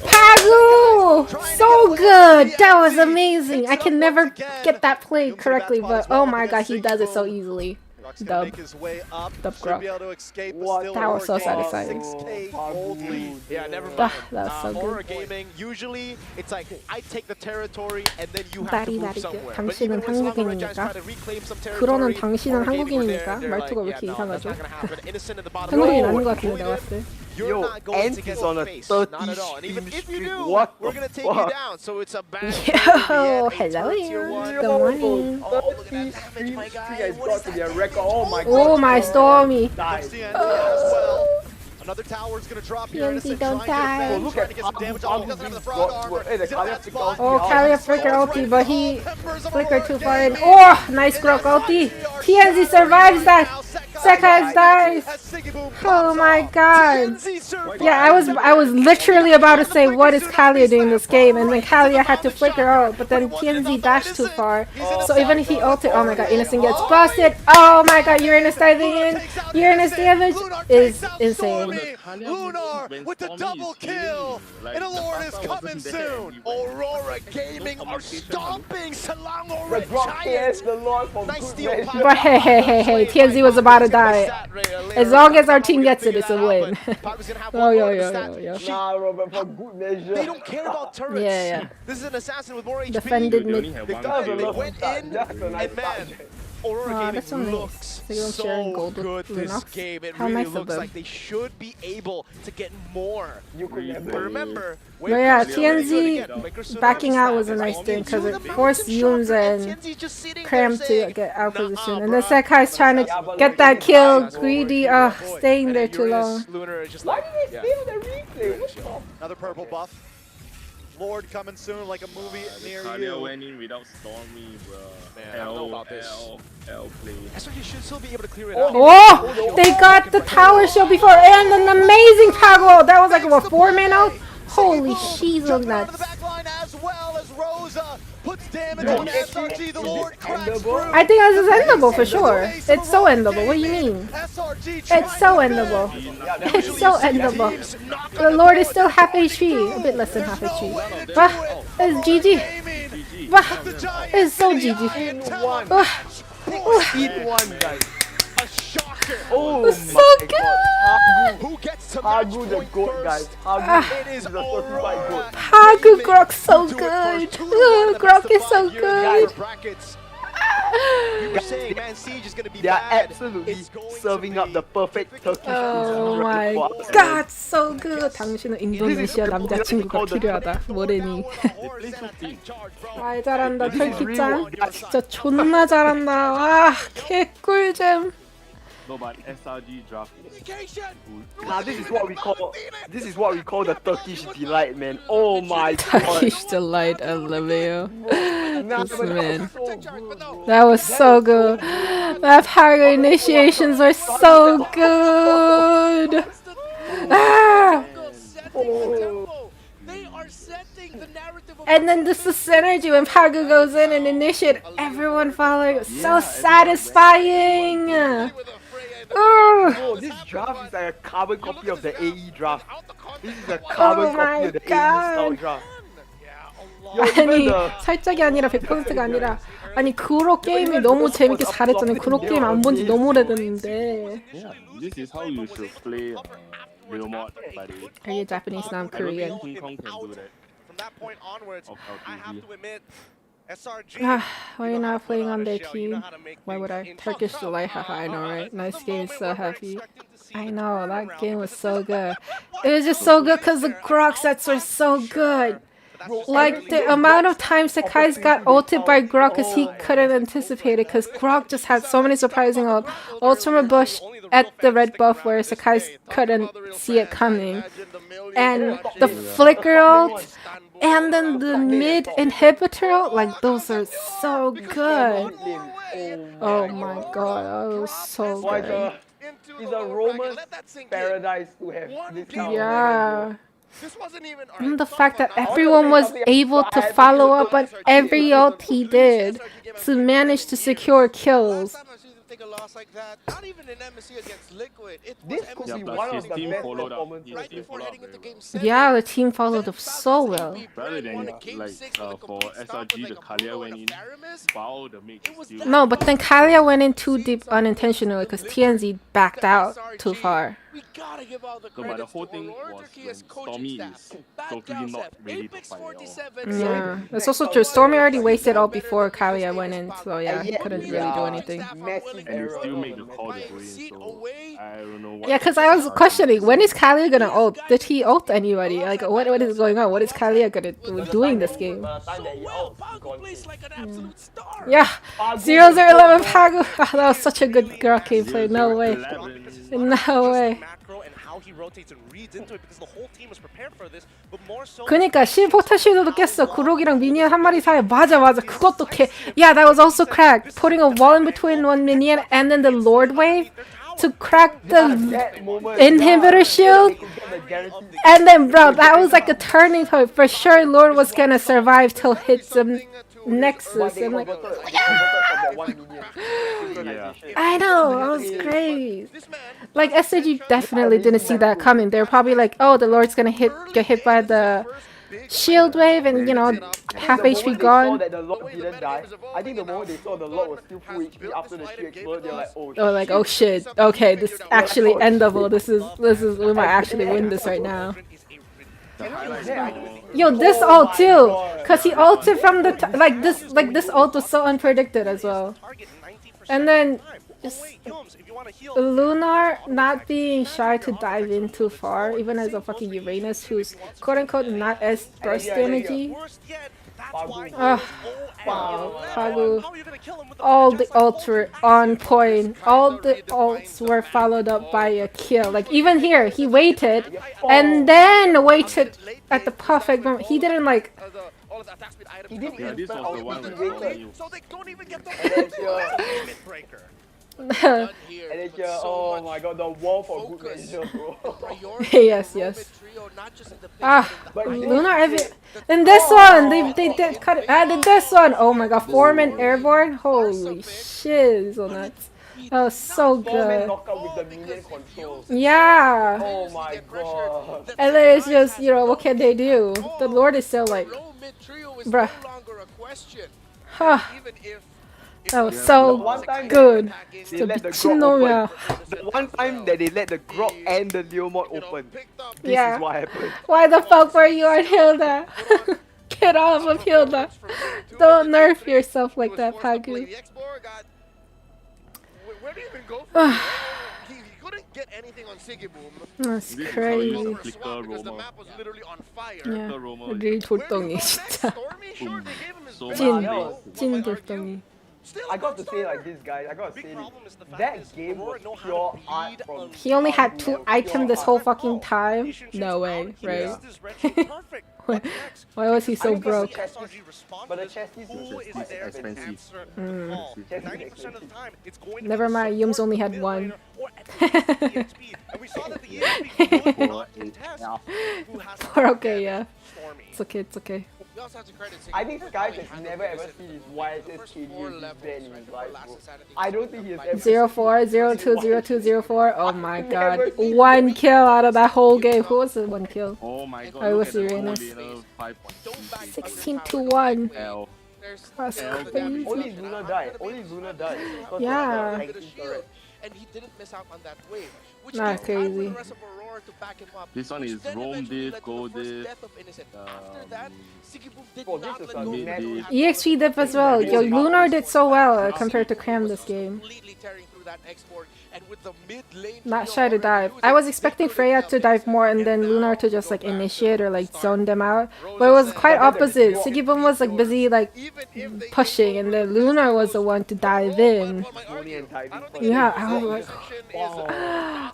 Pagu! So good! That was amazing. I can never get that play correctly, but oh my god, he does it so easily. Dub. Dub Grok. That was so satisfying. Yeah, never mind. That was so Horror good. gaming, usually it's like I take the territory and then you have to Very, move very good. somewhere. But 당신은 even when it's longer range, I 한국인입니까? try to reclaim some 그러는 territory. 당신은 Horror gaming was there, 한국인입니까? and they're 말투가 왜 like, 이렇게 yeah, no, that's 이상하죠? not gonna happen. Innocent in the bottom. 한국인 row. 아닌 것 같은데 Doing 내가 it, 봤을 때. You're Yo, not going Ant to get is on a face. Not 30 at all. And even if you stream. do, What we're the gonna take you fuck? down. So it's a bad. Yo, hello tier there. one. Good morning. Oh, look at that damage, my guy. It's got to be a record. Oh my god. Oh my Stormy. Another tower is going to drop here. TNT, don't die. Look at get some damage. Oh, he doesn't have the frog armor. Oh, Kalia flicker ulti, but he flickered too far in. Oh, nice Grok ulti. TNZ survives that. Sekai dies. Oh my god. Yeah, I was literally about to say, what is Kalia doing in this game? And then Kalia had to flicker out, but then TNZ dashed too far. So even if he ulted, oh my god, Innocent gets busted. Oh my god, Uranus diving in. Uranus damage is insane. Lunar with the double kill, and a Lord is coming soon. Aurora Gaming are stomping Selangor Giants. Nice steal. But hey, TNZ was about to die. As long as our team gets it, it's a win. Oh, yo. Nah, Robert, for good measure. They don't care about turrets. Yeah. This is an assassin with more HP. Defended mid. They went in, and man, Aurora Gaming looks so good this game. It really looks like they should be able to get more. But remember, But yeah, TNZ backing out was a nice thing because it forced Yuns and Cram to get out position. And then Sekai's trying to get that kill. Greedy, staying there too long. Why did they steal the replay? Another purple buff. Lord coming soon, like a movie near Kalia you. went in without Stormy, bro. Man, I don't know about this. L play. SRG should still be able to clear it Oh, out. they got the tower show before and an amazing Pago. That was like a 4-man out. Holy she's on that. As well as Rosa puts damage on SRG. The Lord cracks through. I think this is endable for sure. It's so endable. What do you mean? It's so endable. It's so endable. The Lord is still half HP. A bit less than half HP. But it's GG. But it's so GG. Speed one, guys. Oh, it's so good. Who gets to Hagu the goat, guys. Hagu is the certified goat. Hagu Grok so good. Grok is so good. You were saying Man Siege is gonna be They are bad. absolutely serving up the perfect Turkish Oh my god, so good. 당신은 인도네시아 남자친구가 필요하다. 뭐래니? 아, 잘한다. 털키짱. 진짜 존나 잘한다. 와, 개꿀잼. No, but SRG draft is Nah, this is what we call the Turkish delight, man. Oh my god. Turkish delight, LMAO. This man. That was so good. That power initiations are so good. Ah! And then this is synergy when Pagu goes in and initiate everyone following. So satisfying. Oh, this draft is like a carbon copy of the AE draft. This is a carbon copy of the AE style draft. 아니 살짝이 아니라 100%가 아니라 아니 그로 게임이 너무 재밌게 잘했잖아요. 그로 게임 안 본 지 너무 오래됐는데. Yeah, this is how you should play real mod, by the way. Are you Japanese now? I'm Korean. King Kong can do that. From that point onwards, I have to admit, SRG. Why are you not playing on their team? Why would I? Turkish delight, haha, I know, right? Nice game, so happy. I know, that game was so good. It was just so good because the Grok sets were so good. Like, the amount of times Sekai's got ulted by Grok because he couldn't anticipate it because Grok just had so many surprising ults from a bush at the red buff where Sekai's couldn't see it coming. And the flicker ult, and then the mid inhibitor ult, like those are so good. Oh my god, that was so good. It's a Roman paradise to have this kind of Yeah. This wasn't even And the fact that everyone was able to follow up on every ult he did to manage to secure kills. Take a loss like that, not even an MSC against Liquid. It This could be one of the best performances right before heading into game 7. Yeah, the team followed up so well. Rather than for SRG, the Kalia went in, wow, the mage still. No, but then Kalia went in too deep unintentionally because TNZ backed out too far. We gotta give all the So, but the whole thing was when Stormy is totally not ready to fight at all. Yeah, that's also true. Stormy already wasted all before Kalia went in, so yeah, he couldn't really do anything. And you still make the call to go in, so I don't know what. Yeah, because I was questioning, when is Kalia gonna ult? Did he ult anybody? Like, what is going on? What is Kalia gonna do in this game? Yeah, 0-0-11 Pagu. Oh, that was such a good gameplay. No way. No way. 그니까 15타 쉴드도 깼어. 구록이랑 미니언 한 마리 사이에. 맞아. 그것도 Yeah, that was also cracked. Putting a wall in between one minion and then the Lord wave to crack the inhibitor shield. And then, bro, that was like a turning point. For sure, Lord was gonna survive till hit some Nexus. I'm like, I know, that was great. Like, SAG definitely didn't see that coming. They're probably like, oh, the Lord's gonna get hit by the shield wave and, you know, half HP gone. That the Lord didn't die. I think the moment they saw the Lord was still full HP after the shield exploded, they're like, oh shit. They're like, oh shit, okay, this is actually endable. This is, we might actually win this right now. Yo, this ult too, cause he ulted from the this ult was so unpredicted as well. And then just Lunar not being shy to dive in too far, even as a fucking Uranus who's quote unquote not as burst damagey. Pagu. All the ults were on point. All the ults were followed up by a kill. Like even here, he waited and then waited at the perfect moment. He didn't like. Yeah, this was the one with so they don't even get the breaker. Oh my god, the wall for good measure, bro. Yes. Lunar in this one, they did cut it. In this one, oh my god, Foreman airborne. Holy shit, so nuts. That was so good. Yeah. Oh my god. And then it's just, you know, what can they do? The Lord is still like, bruh. That was so good. The one time that they let the Grok and the Leo mod open. This is what happened. Why the fuck were you on Hilda? Get off of Hilda. Don't nerf yourself like that, Pagu. Where do you even go from he couldn't get anything on Sigiboom. That's crazy. Because the map was literally on fire. Yeah. really 돌덩이 진짜. 찐 돌덩이. I got to say like this, guys. I got to say this. That game was pure art from. He only had 2 items this whole fucking time. No way, right? Why was he so broke? But the chest is expensive. Never mind, Yums only had 1. Okay, yeah. It's okay. I think Sky has never ever seen his YSS KD bad in his life, bro. I don't think he has ever 04, 02, 02, 04. Oh my god. 1 kill out of that whole game. Who was the 1 kill? Oh my god. Oh, it was Uranus. 16-1. That's crazy. Only Luna died. Yeah. And he didn't miss out on that wave. Which not crazy. The rest of Aurora to back him up. This one is roam diff, go diff. After that, Sigiboom did not let go. EXP dip as well. Yo, Lunar did so well compared to Cram this game. Not shy to dive. I was expecting Freya to dive more and then Lunar to just like initiate or like zone them out. But it was quite opposite. Sigiboom was like busy like pushing and then Lunar was the one to dive in. Yeah, I was like, wow.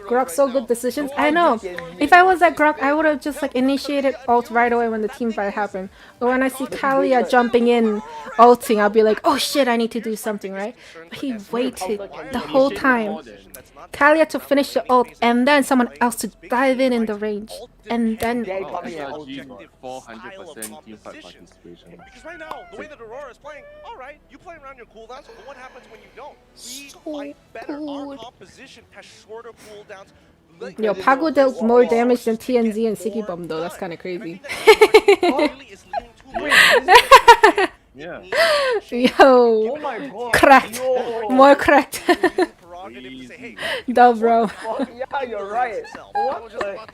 Grok, so good decisions. I know. If I was at Grok, I would have just like initiated ult right away when the team fight happened. But when I see Kalia jumping in, ulting, I'll be like, oh shit, I need to do something, right? But he waited the whole time. Kalia to finish the ult, and then someone else to dive in the range. And then... SRG got 400% team fight participation. Because right now, the way that Aurora is playing, alright, you play around your cooldowns, but what happens when you don't? We fight better. Our composition has shorter cooldowns. Yo, Pago dealt more damage than TNZ and Siki Bomb though, that's kinda crazy. Yeah. Yo, oh my God. Correct. More correct. Duh, bro. Yeah, you're right. What the heck?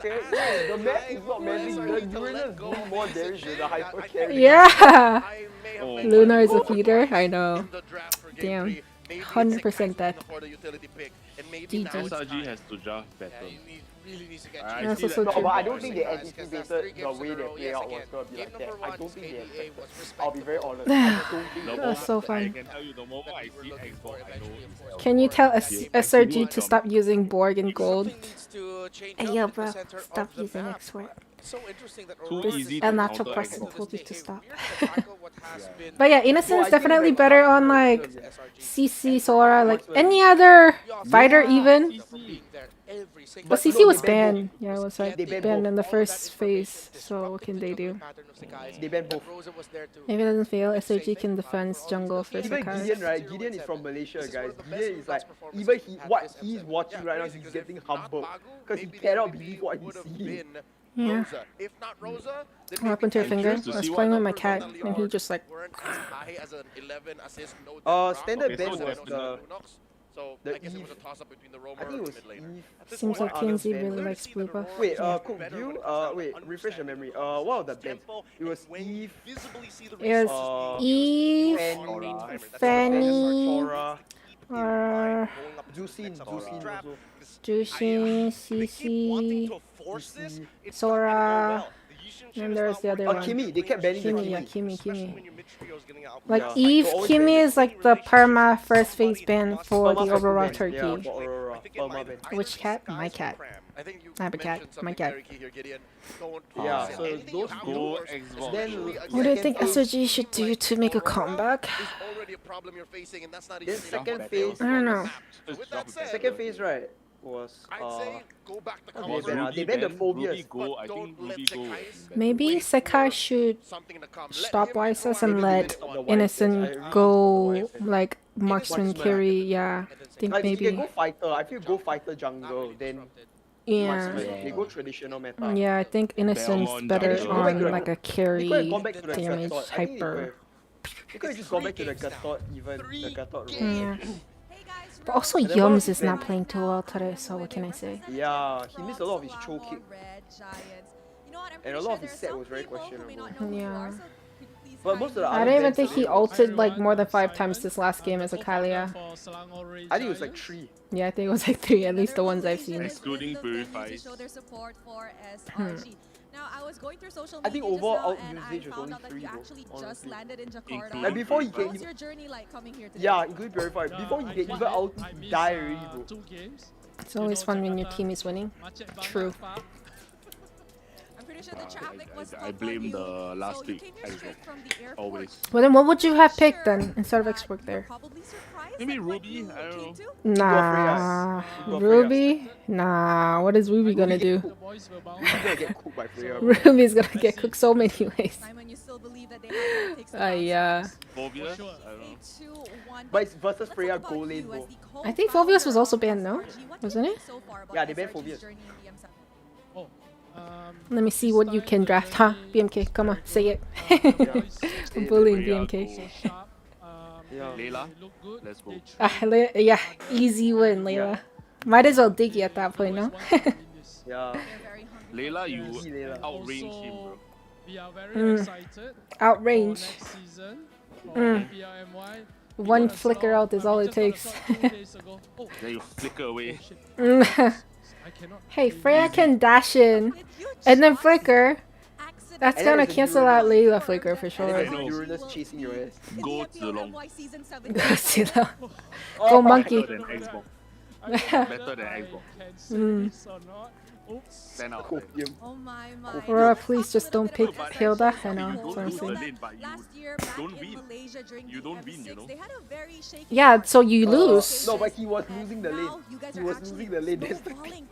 The map is not magic. The Uranus do more damage than the hyper carry. Yeah. Lunar is a feeder. I know. Damn. 100% death. SRG has to draft better. That's also No, true. but I don't think they anticipated the way they play out was going to be like that. I don't think they expected. I'll be very honest. I don't think That was so fun. I can tell you the moment I see Xbox, I know it's Can you tell SRG to stop using Borg and Gold? Hey yo bro, stop using X-Word. This unnatural person told you to stop. But yeah, Innocent's definitely better on like CC, Sora, like any other fighter even. But CC was banned. Yeah, it was like banned in the first phase. So what can they do? They banned both. If it doesn't fail, SRG can defend jungle for Even Sakai. Gideon, right? Gideon is from Malaysia, guys. Gideon is like, even what he's watching right now, he's getting humbled. Because he cannot believe what he sees. Yeah. What happened to your finger? I was playing with my cat and he just like... Standard ban was the Eve. I think it was Eve. Seems like TNZ really likes blue buff. Wait, Cook, do you, wait, refresh your memory. What was the bans? It was Eve. It was Eve, Fanny, Jushin also. Jushin, CC, Sora, and there's the other one. Kimi, they kept banning Kimi, the yeah, Kimi. Like Eve, Kimi is like the perma first phase ban for the Aurora Turkey. Yeah, for Aurora. Which cat? My cat. I have a cat. My cat. Yeah, so those Go two. Xbox. Then What do you think SRG should do to make a comeback? Then second phase. I don't know. Second phase, right? Was they banned the phobias. Ruby Go, I think Ruby Go. Maybe Sekai should stop YSS and let Innocent go like marksman carry. Yeah, I think Like, maybe. you can go fighter. I feel go fighter jungle. Then Yeah. they go traditional meta. Yeah, I think Innocent's better They should go back to on like a carry They could have gone back to the damage Gatot. I think hyper. They could have just gone back to the Gatot even. The Gatot role. Yeah. But also Yums is not playing too well today, so what can I say? Yeah, he missed a lot of his choke kick. And a lot of his set was very questionable. Yeah. But most of the I other don't even bans think he were- ulted like more than 5 times this last game as a Kalia. I think it was like 3. Yeah, I think it was like 3, at least the ones I've seen. Excluding Purifies. Now, I was going through social I think media just overall now, and I usage was found only out that 3 you though, actually just honestly. landed in Jakarta. Like before he What can was your journey like coming here today? Yeah, including Purify. Before he can even out die already, bro. It's always fun when your team is winning. True. I'm pretty sure the traffic was I blame the last week Xbox. Always. Well then what would you have picked then instead of X-Work there? Maybe Ruby, I don't know. Nah. Ruby? Nah, what is Ruby gonna do? Ruby's gonna get cooked by Freya. Ruby's gonna get cooked so many ways. Yeah. Phobia? I don't know. But it's versus Freya goal lane, bro. I think Phobius was also banned, no? Wasn't it? Yeah, they banned Phobias. Let me see what you can draft, huh? BMK, come on, say it. I'm bullying BMK. Layla, let's go. Yeah, easy win, Layla. Might as well Diggy at that point, no? Yeah. Layla, you outrange him, bro. We are very excited. Outrange. For One flicker out is all it takes. Then you flicker away. Hey, Freya can dash in and then flicker. That's gonna cancel out Layla flicker for sure. Uranus chasing your ass. Go Zilong. Go Zilong. Go monkey. Better than Xbox. Can say this or not? Oops. 10 out of 10. Oh my. Aurora, please just don't pick Hilda. I know, that's what I'm Lose the saying. lane, but you don't win. You don't win, you know. Yeah, so you lose. No, but he was losing the lane. He was losing the lane. That's the thing.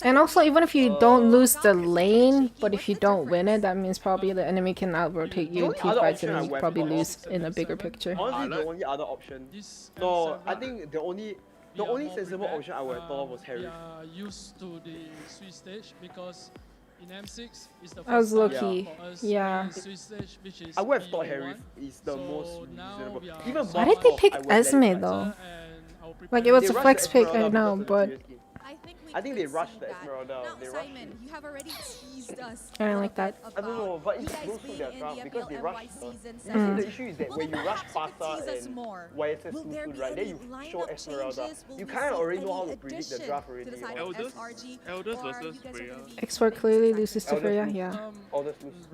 And also, even if you don't lose the lane, but if you don't win it, that means probably the enemy can out-rotate you in team fights and you probably lose in a bigger picture. Honestly, the only other option. No, I think the only sensible option I would have thought was Harry. We are used to the Swiss stage because in M6 is the I was first time low-key, for us yeah. in Swiss stage, which is I would have thought Harry E1. is the most reasonable. Even Why did they pick Esme though? Like, it was a flex pick, I know, but I think they rushed the Esmeralda. They rushed Simon, you have already teased us. I don't like that. I don't know, but it goes through their draft because they rushed. I think the issue is that when you rush Pasa and YSS too soon, right, then you show Esmeralda. You kind of already know how to predict the draft already. Elders versus Freya. Export clearly loses to Freya, yeah.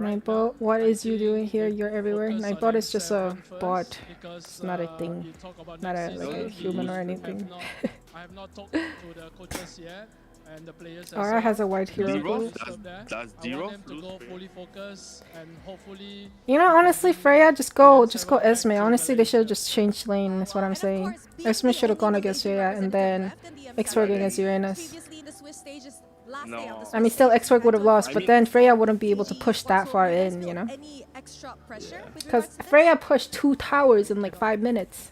Nightbot, what is you doing here? You're everywhere. Nightbot is just a bot. It's not a thing. Not a, like a human or anything. I have not talked to the coaches yet and the players. Aura has a white hero. Does Zero to go fully focus and hopefully. You know, honestly, Freya, just go Esme. Honestly, they should have just changed lane. That's what I'm saying. Esme should have gone against Freya and then X-Work against Uranus. No. I mean, still X-Work would have lost, but then Freya wouldn't be able to push that far in, you know? Because Freya pushed 2 towers in like 5 minutes.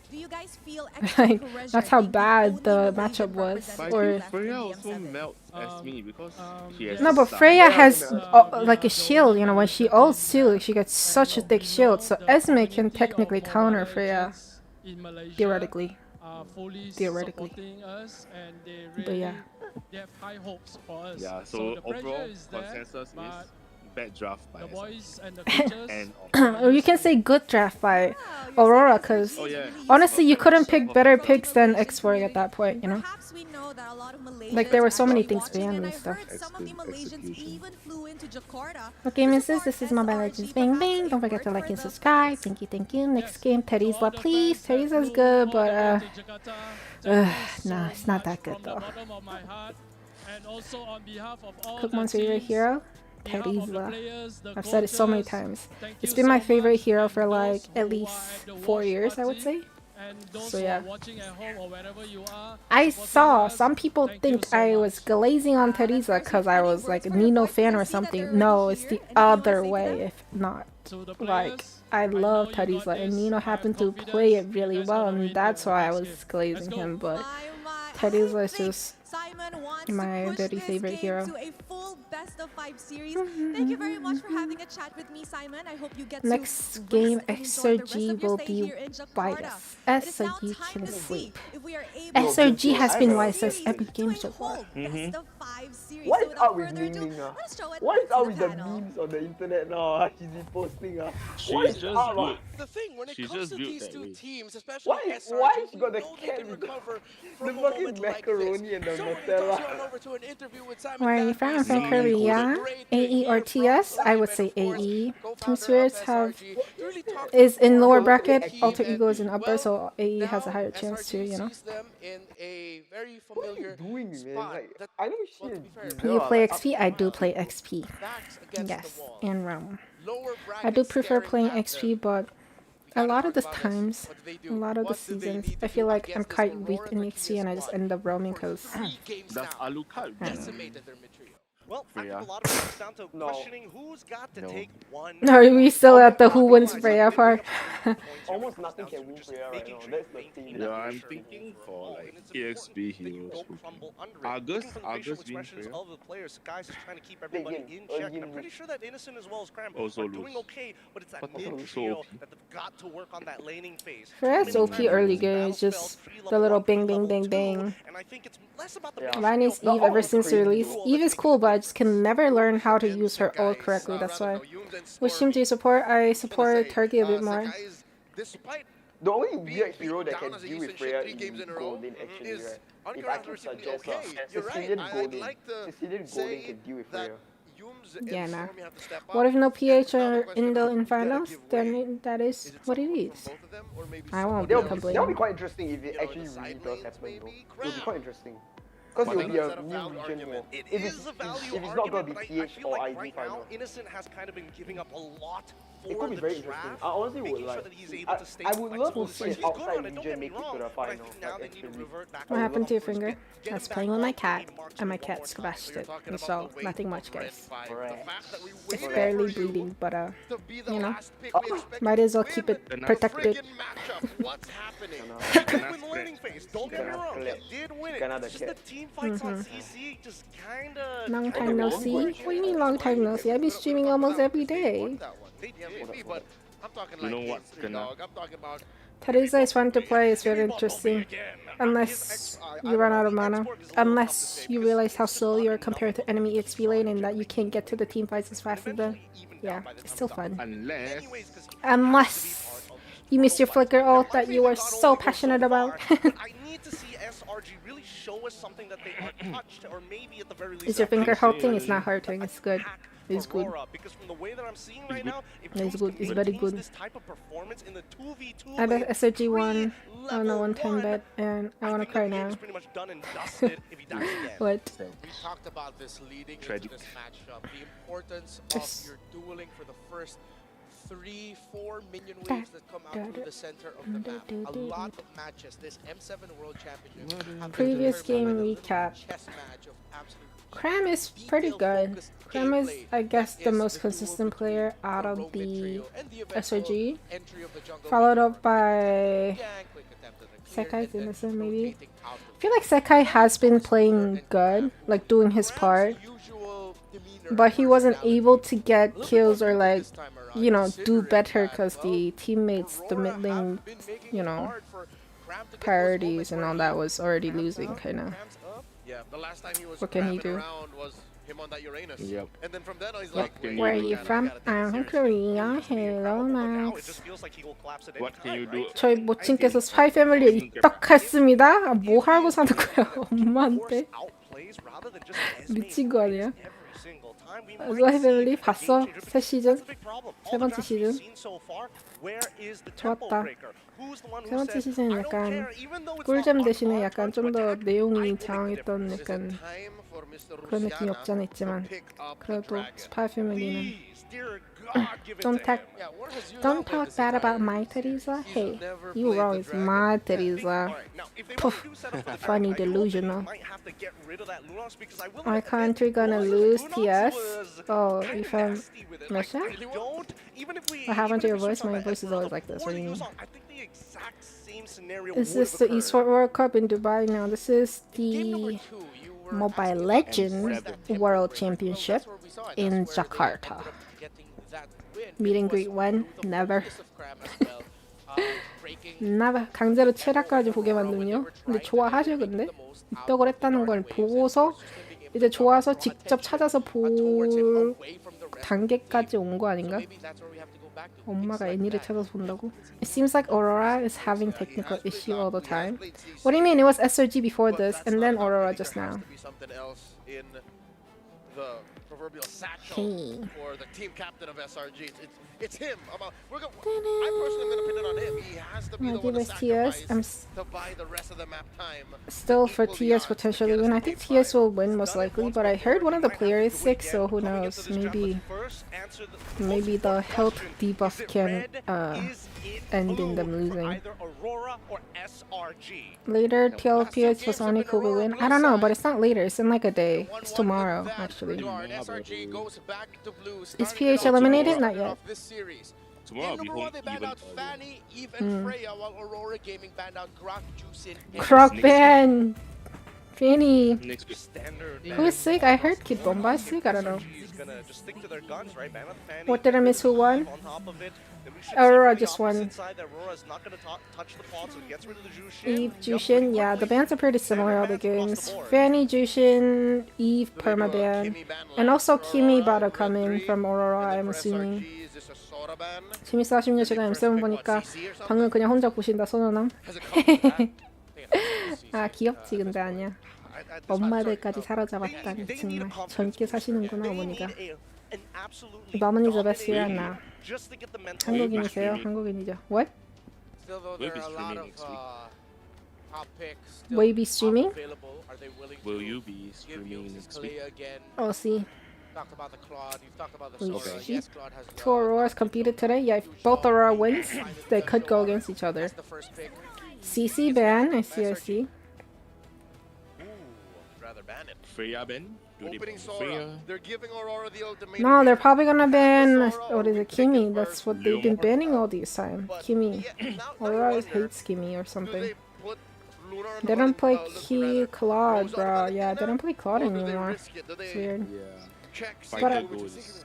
Like, that's how bad the matchup was. Or Freya also melts Esme because she has no, but Freya has like a shield, you know, when she ults too, she gets such a thick shield, so Esme can technically counter Freya. Theoretically. Theoretically. But yeah. They have high hopes for us. Yeah, so overall consensus is bad draft by the boys and the and or you can say good draft by Aurora, because honestly you couldn't pick better picks than X4 at that point, you know? Like, there were so many things beyond and stuff. What game is this? This is Mobile Legends. Bang bang! Don't forget to like and subscribe. Thank you, thank you. Next game, Terizla, please. Terizla's good, but no, it's not that good though. Kookmon's favorite hero? Terizla. I've said it so many times. It's been my favorite hero for like at least 4 years, I would say. So yeah. I saw some people think I was glazing on Terizla because I was like a Nino fan or something. No, it's the other way, if not. Like, I love Terizla and Nino happened to play it really well and that's why I was glazing him, but Terizla is just my very favorite hero. Best of 5 series. Thank you very much for having a chat with me, Simon. I hope you get next game SRG will be Bias. SRG can sleep. SRG has been YSS every game so far. What is up with Ning Ning? What is up with the memes on the internet now? She's been posting. What is up? The thing when it comes to these two teams, especially why is she got the cat with the fucking macaroni and the Nutella? Where are you from? I'm from Korea. AE or TS? I would say AE. Team Spirits is in lower bracket. Alter Ego is in upper, so AE has a higher chance too, you know. What are you doing, man? Like, I know she is. You play XP? I do play XP. Yes, and Realm. I do prefer playing XP, but a lot of the times, a lot of the seasons, I feel like I'm quite weak in XP and I just end up roaming because well, I think a lot of it comes down to questioning who's got to take one. Are we still at the who wins Freya part? Almost nothing can win Freya right now. That's the thing. Yeah, I'm thinking for like EXP heroes. Argus wins Freya. All the players, guys, is trying to keep everybody in check. I'm pretty sure that Innocent as well as Cram are doing okay, but it's that mid trio that they've got to work on that laning phase. Freya's OP early game, it's just the little bing bing bing bing. Raine's Eve ever since the release. Eve is cool, but I just can never learn how to use her ult correctly, that's why. Which team do you support? I support Turkey a bit more. The only weird hero that can deal with Freya is Golden, actually, right? If I can suggest, Sicilian Golden. Sicilian Golden can deal with Freya. Yeah, nah. What if no PH or Indo in finals? Then that is what it is. I won't be complaining. That would be quite interesting if it actually really does happen, though. It would be quite interesting. Because it will be a new region war. If it's not going to be PH or ID final. Innocent has kind of been giving up a lot. It could be very interesting. I honestly would like. I would love to see an outside region make it to the final. What happened to your finger? I was playing with my cat, and my cat scratched it. So nothing much, guys. It's barely bleeding, but you know, might as well keep it protected. Long time no see? What do you mean long time no see? I be streaming almost every day. You know what's gonna... Teresa is fun to play, it's very interesting. Unless you run out of mana. Unless you realize how slow you are compared to enemy XP lane and that you can't get to the team fights as fast as them. Yeah, it's still fun. Unless you miss your flicker ult that you are so passionate about. Is your finger hurting? It's not hurting, it's good. It's good. It's good. It's very good. I bet SRG won on a one-time bet, and I want to cry now. What? We talked about this leading into this matchup. The importance of your dueling for the first 3-4 minion waves that come out through the center of the map. A lot of matches. This M7 World Championship. Previous game recap. Cram is pretty good. Cram is, I guess, the most consistent player out of the SRG. Followed up by Sekai's Innocent, maybe. I feel like Sekai has been playing good, like doing his part. But he wasn't able to get kills or like, you know, do better because the teammates, the mid lane, you know, priorities and all that was already losing, kind of. Yeah, the last time he was what can he do? Was him on that Uranus. Yep. And then from then on, he's like, where are you from? I'm from Korea. Hello, Max. What can you do? 저희 모친께서 스파이 패밀리에 입덕했습니다. 뭐 하고 사는 거야, 엄마한테? 미친 거 아니야? 스파이 패밀리 봤어? 새 시즌? 세 번째 시즌? 좋았다. 세 번째 시즌은 약간 꿀잼 대신에 약간 좀 더 내용이 장황했던 약간 그런 느낌이 없지 않아 있지만 그래도 스파이 패밀리는 don't talk bad about my Teresa. Hey, you wrong, it's my Teresa. Poof. Funny, delusional. My country gonna lose TS? Oh, you from Russia? What happened to your voice? My voice is always like this. What do you mean? Is this the Esports World Cup in Dubai? No, this is the Mobile Legends World Championship in Jakarta. Meet and greet when? Never. Never. 강제로 체력까지 보게 만들면요. 근데 좋아하죠, 근데? 입덕을 했다는 걸 보고서 이제 좋아서 직접 찾아서 볼 단계까지 온 거 아닌가? 엄마가 애니를 찾아서 본다고? It seems like Aurora is having technical issue all the time. What do you mean? It was SRG before this, and then Aurora just now. Proverbial satchel for the team captain of SRG. It's him. I personally am going to pin it on him. He has to be the one to sacrifice to buy the rest of the map time. Still for TS potentially win. I think TS will win most likely, but I heard one of the players is sick, so who knows? Maybe the health debuff can end in them losing. Later, TLPH was only Kobe win. I don't know, but it's not later. It's in like a day. It's tomorrow, actually. Is PH eliminated? Not yet. Tomorrow we won't even. Croc ban! Fanny! Who is sick? I heard Kid Bomba is sick. I don't know. What did I miss? Who won? Aurora just won. Eve, Jushin, yeah, the bans are pretty similar all the games. Fanny, Jushin, Eve, permaban. And also Kimi about to come in from Aurora, I'm assuming. 재밌어 하시면 제가 M7 보니까 방금 그냥 혼자 보신다 선언함. 아 귀엽지 근데 아니야. 엄마들까지 사로잡았다니 정말 젊게 사시는구나 어머니가. Mom is the best here now. 한국인이세요? 한국인이죠. What? Still though, there are a lot of top picks. Will you be streaming? Will you be streaming next week? I'll see. Talked about the Claude, you've talked about the We Sora. see. Yes, Claude has Two Auroras competed today. Yeah, if both Aurora wins, they could go against each other. the first pick. CC ban. I see. Rather ban it. Freya Ben? Do they ban Freya? They're giving Aurora the ultimatum. No, they're probably gonna ban. What is it, Kimi? That's what they've been banning all these time. Kimi. Aurora hates Kimi or something. They don't play Claude, bro. Yeah, they don't play Claude anymore. It's weird. Fighter goes.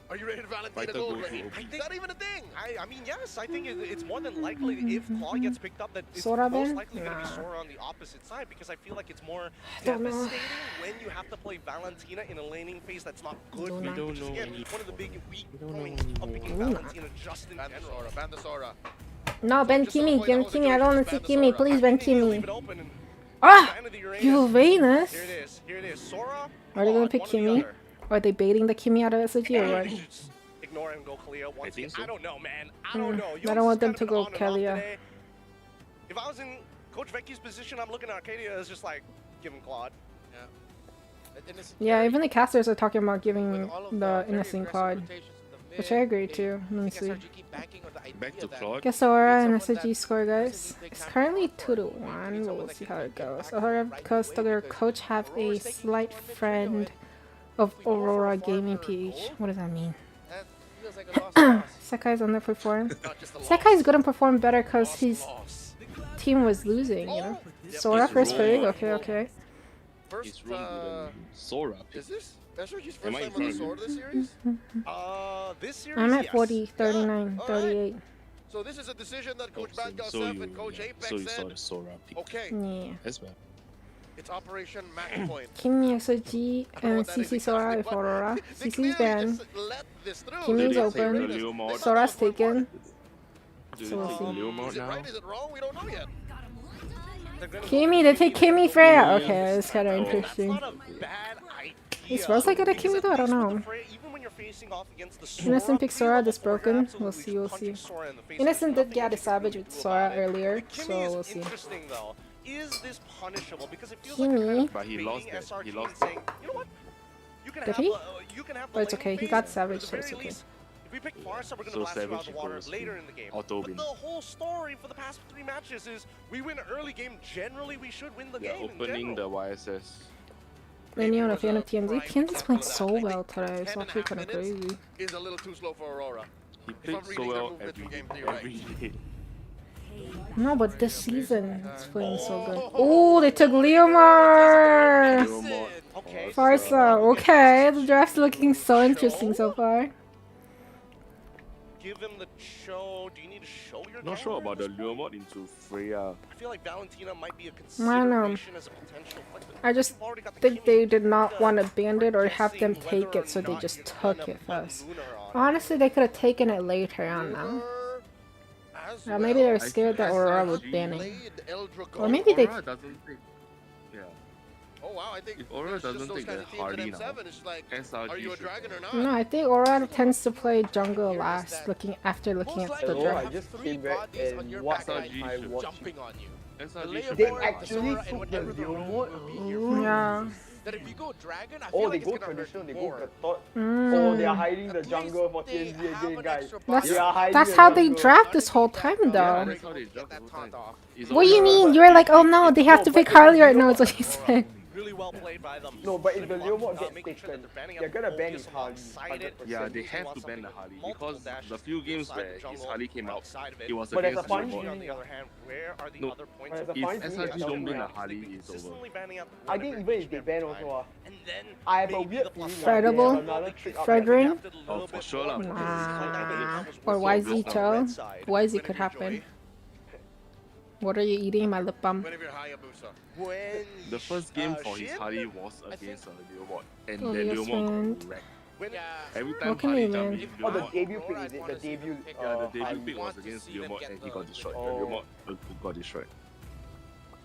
Are you ready to Valentina Fighter go? goes Ready? to OP. Not even a thing. I mean, yes, I think it's more than likely if Claude gets picked up that it's Sora most ban? likely going to be Nah. Sora on the opposite side because I feel like it's more don't know. devastating when you have to play Valentina in a laning phase that's not good. Don't for you, know. which is, We don't again, know one of the big weak don't know points of picking anymore. Valentina just in general. Ban the Sora. No, ban Kimi. Ban Kimi. I don't want to see Kimi. Please ban Kimi. Leave it open and Ah! ban of the Uranus. You Venus. Here it is. Here it is. Sora. Are they gonna Claude, pick one or the Kimi? other. Or are they baiting the Kimi out of SOG or what? Ignore and go Kalia once think again. so. I don't know, man. I don't know. I don't want them Young's to kind go of been on and off Kalia. today. If I was in Coach Vecchi's position, I'm looking at Arcadia as just like, give him Claude. Yeah, even the casters are talking about giving the Innocent Claude, which I agree to. Let me see. Back to Claude. Guess Aurora and SOG score, guys. It's currently 2-1, but we'll see how it goes. Aurora, because their coach have a slight friend of Aurora Gaming PH. What does that mean? Sekai's underperformed. Sekai's gonna perform better because his team was losing, you know? Sora first pick? Okay. He's really good Sora pick. Is this SRG's Am first I in time on the front of Sora you? this series? This series, I'm at yes. 40, 39, 38. So this is a decision that Coach So Badgasef and Coach Apex you saw said, the Sora pick. okay, Yeah. That's bad. it's Operation Match Point. Kimi SOG and CC Sora if Aurora. CC's banned. Kimi's Did they take the open. Leo mod? Sora's taken. Do So they we'll take the see. Leo mod Is it now? right? Is it wrong? We don't know yet. Kimi, they take Kimi Freya. Okay, it's kind of That's interesting. not a bad idea. Is Rose like a Kimi though? I don't know. Even when you're facing off against the Innocent picked Sora, this broken. absolutely We'll see, we'll see. punching Sora in the face. Innocent There's did get a nothing savage you with can do Sora about it. earlier, But so Kimi we'll is see. interesting though. Is this punishable? Because it feels Kimi. like you're But he baiting lost that. SRG He and lost saying, you know what? You can Did have he? you can have the But it's laning okay, he phase, got but savage, at the so it's very okay. least, if we pick Farsa, we're gonna So blast you out Savage of the water goes later to in the game. auto But win. the whole story for the past 3 matches is we win an early game. Generally, we should win the They're game. opening the YSS. Leaning a fan of TMZ. TMZ's playing so well today, it's actually kind of crazy. Is a little too slow for Aurora. He If played I'm so reading their well movement from game 3 every right. day. No, but this season it's playing so good. Oh, they took Leomar! Leo mod. Okay. Farsa, okay. The draft's looking so interesting so far. Give him the show. Do you need to show your Not sure counter about the at this Leo point? mod into Freya. I feel like Valentina might be a I don't know. consideration as a potential. But I just you've already got the think Kimi they did not want to ban it or We're have them guessing take whether it, so or they not just you're took gonna it put first. Lunar on. Honestly, they could have taken it later on now. As Maybe they were I scared that think Aurora SRG was banning. played El Dragon. Or maybe they... Aurora doesn't take. Yeah. Oh wow, I think If Aurora it's just doesn't those take kind the of teams Hardy in now, M7. It's like, SRG are you a should dragon or not? No, I think Aurora tends to play jungle last, after looking at the Oh, draft. I just came back and watched my watch. jumping on you. SRG should They ban actually Aurora. took the Leo mod? Yeah. That if you go dragon, I feel Oh, like they it's go gonna hurt traditional, they go more. Katot. Mm. Oh, they are hiding the At jungle least for they TNG have again, an guys. extra That's, They are hiding that's the how they jungle. draft this whole time, Yeah, though. that's how they draft the whole time. It's What do you always- mean? You were like, oh no, they have to pick Harley right now, is what you said. Really well played by them. No, but if the Leo mod gets making sure that taken, they're banning they're out gonna ban focus his Harley. outside it. 100%. Yeah, they have to ban the Harley because the few games where his Harley came out, it was But there's against a funny Leo thing. mod. On the other hand, where are the No. other points But of there's a If funny thing SRG about don't win the Aurora. Harley, it's over. consistently banning out I think even if they ban also, and then I have a maybe weird the plus feeling side Fredable? they have another trick up their Fredrin? adapted a little Oh, for bit sure more lah. because Nah. it was Or worth YZ it. Cho? Side. YZ could happen. What are you eating, my lip balm? One of your Hayabusa. When The first game for his Shin? Harley was against Leo mod, and Oh, then yes, Leo mod friend. got wrecked. when Every time What can Harley you jumped win? in, Oh, Leo the mod, debut pick, is it? The debut. yeah, the debut Harley. pick was want to against see Leo them mod get and he the got destroyed. Oh. The Leo mod got destroyed.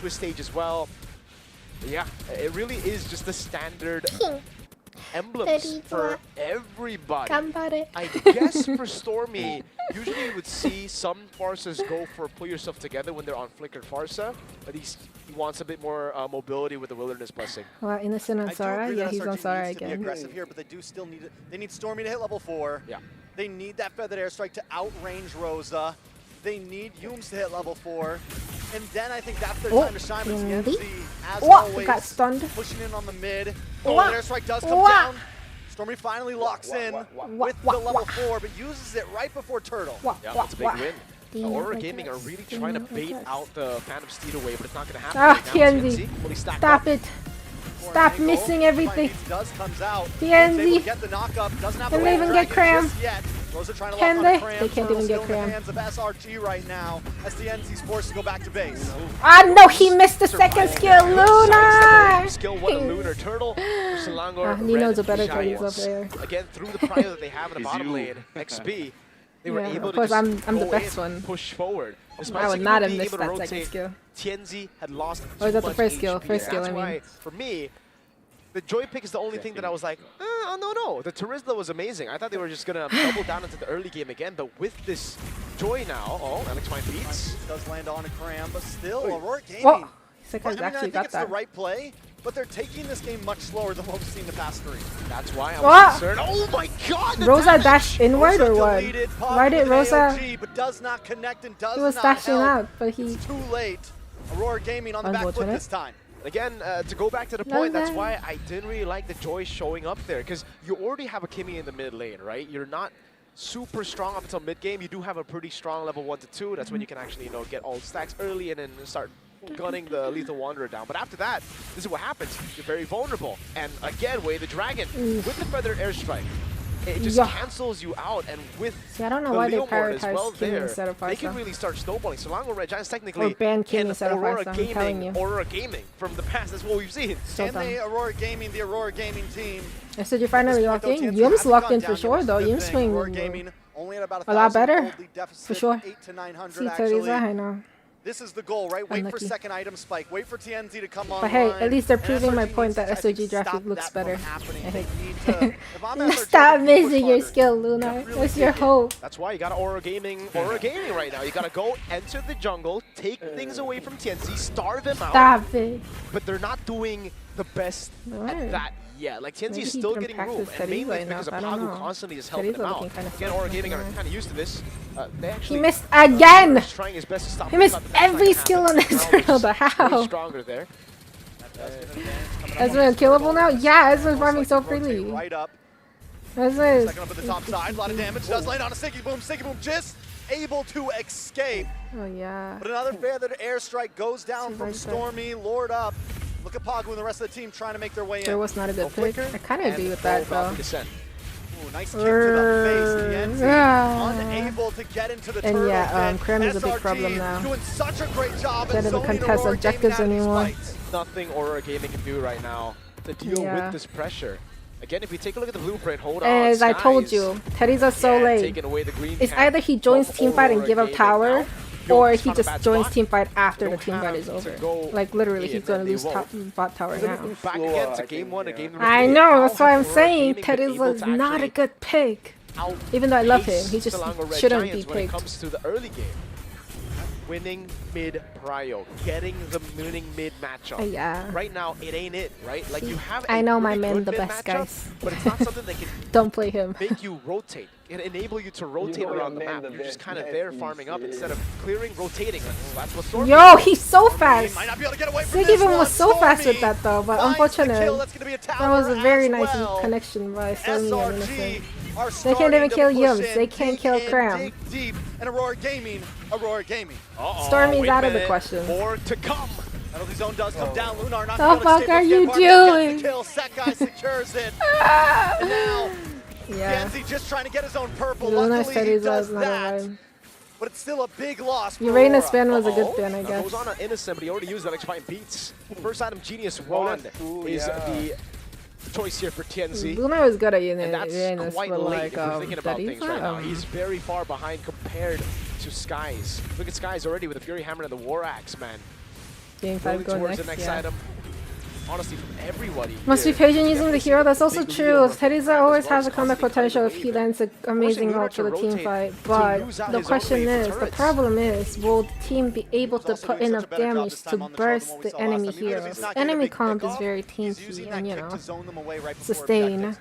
Swiss stage as well. Yeah, it really is just the standard emblems for everybody. I guess for Stormy, usually you would see some Farsas go for pull yourself together when they're on flickered Farsa, but He wants a bit more mobility with the Wilderness Blessing. Well, Innocent on Sara? Yeah, he's on Sara needs to be again. aggressive here, but they do still need it. They need Stormy to hit level 4. Yeah. They need that Feathered Airstrike to outrange Rosa. They need Yums to hit level 4. And then I think that's their time to shine. But TNZ, as always, got stunned. pushing in on the mid. Oh, the Airstrike does come down. Stormy finally locks in with the level 4, but uses it right before Turtle. Yeah, that's a big win. Aurora Gaming are really trying to bait out the Phantom Steed away, but it's not going to happen right now. TNZ, stop it. Stop missing everything. TNZ. Can they even get Cram? Can they? They can't even get Cram. Hands of SRG right now as TNZ's forced to go back to base. Ah, no, he missed the second skill. Lunar! Skill 1 Lunar Turtle. Selangor, Nino's a better Chinese player. Again, through the prio that they have in the bottom lane, XP. They were able of course, to I'm the best one. Push forward. I would not have missed that second skill. TNZ had lost. Or is that the first skill? HP. First skill, That's I mean. why, for me, the Joy pick is the only thing that I was like, no. The Terizla was amazing. I thought they were just gonna double down into the early game again, but with this Joy now, Alex Mine beats. Does land on a Cram, but still, Aurora Gaming. I think it's the right play, but they're taking this game much slower than what we've seen the past 3. That's why I was concerned. Oh my god! Rosa dashed inward or what? Why did Rosa? But does not connect and does he was not dashing help. out, but he. It's too late. Aurora Gaming on the back foot this time. Again, to go back to the point, that's why I didn't really like the Joy showing up there, because you already have a Kimmy in the mid lane, right? You're not super strong up until mid game. You do have a pretty strong level 1 to 2. That's when you can actually, get all the stacks early and then start gunning the Lethal Wanderer down. But after that, this is what happens. You're very vulnerable. And again, Way the Dragon with the Feathered Airstrike. It just cancels you out, and with I don't know the why they Leo Mord as prioritize well Kimmy instead of they can Farsa. really start snowballing. So Lango Red Giants technically Or ban Kimmy and instead of Aurora Farsa, I'm telling you. Aurora Gaming from the past. That's what we've seen. So and the Aurora Gaming team. I said you finally locked in. Yum's locked in for sure though. Yum's swing a lot better. For sure. See Teresa, I know. This is the goal, right? Wait for second item spike. Wait for TNZ to come on. But hey, at least they're proving my point that SOG draft looks better. I think. Stop missing your skill, Lunar. That's your hope. That's why you got Aurora Gaming right now. You got to go enter the jungle, take things away from TNZ, starve them out. Stop it. But they're not doing the best at that yet. Like TNZ is still getting room, and mainly because of Pagu constantly just helping them out. Again, Aurora Gaming are kind of used to this. They actually he missed again. Trying his best to stop. He missed every skill on this turtle. How? Stronger there. Ezra killable now? Yeah, Ezra's farming so freely. Right up. Ezra. Second up at the top side. A lot of damage. Does land on a Sticky Boom. Sticky Boom just able to escape. Oh yeah. But another feathered airstrike goes down from Stormy. Lord up. Look at Pagu and the rest of the team trying to make their way in. There was not a good pick. I kind of agree with that though. Ooh, nice kick to the face. Unable to get into the turtle. And yeah, Cram is a big problem now. Doing such a great job. Can't even contest objectives anymore. Nothing Aurora Gaming can do right now to deal with this pressure. Again, if you take a look at the blueprint, hold on. As I told you, Teddy's are so late. It's either he joins teamfight and give up tower, or he just joins teamfight after the teamfight is over. Like literally, he's gonna lose bot tower now. Back again to game 1 and game number 3. I know, that's why I'm saying Teddy's is not a good pick. Even though I love him, he just shouldn't be when it picked. comes to the early game. Winning mid prio, getting the winning mid matchup. Yeah. Right now, it ain't it, right? Like you have. I know my man, the best guys. But it's not something that can. Don't play him. Make you rotate. It enable you to rotate around the map. You're just kind of there farming up instead of clearing, rotating. That's what Storm. Yo, he's so fast. Sigivin was so fast with that though, but unfortunately, that was a very nice connection by Stormy and Innocent. They can't even kill Yums. They can't kill Cram. And Aurora Gaming. Stormy's out of the question. More to come. Penalty zone does come down. Lunar not The fuck are you doing? Sakai secures it. And now, yeah. Genzi just trying to get his own purple. Lunar Luckily, he does not that. alive. But it's still a big loss for Uranus Aurora. spin was a good spin, I guess. Goes on an Innocent, but he already used that X5 beats. First item Genius 1 is the choice here for TNZ. Lunar was good at And that's Uranus, quite but late like, if we're thinking about things right now. Teddy's He's very far behind compared to Skies. Look at Skies already with the Fury Hammer and the War Axe, man. Game 5 Moving going towards next, the next yeah. item. honestly, from everybody. Must be patient using the hero. That's also true. Teresa always has a comeback potential if he lands an amazing ult for the team fight. But the question is, the problem is, will the team be able to put enough damage to burst the enemy heroes? Enemy comp is very tanky and, you know, sustain.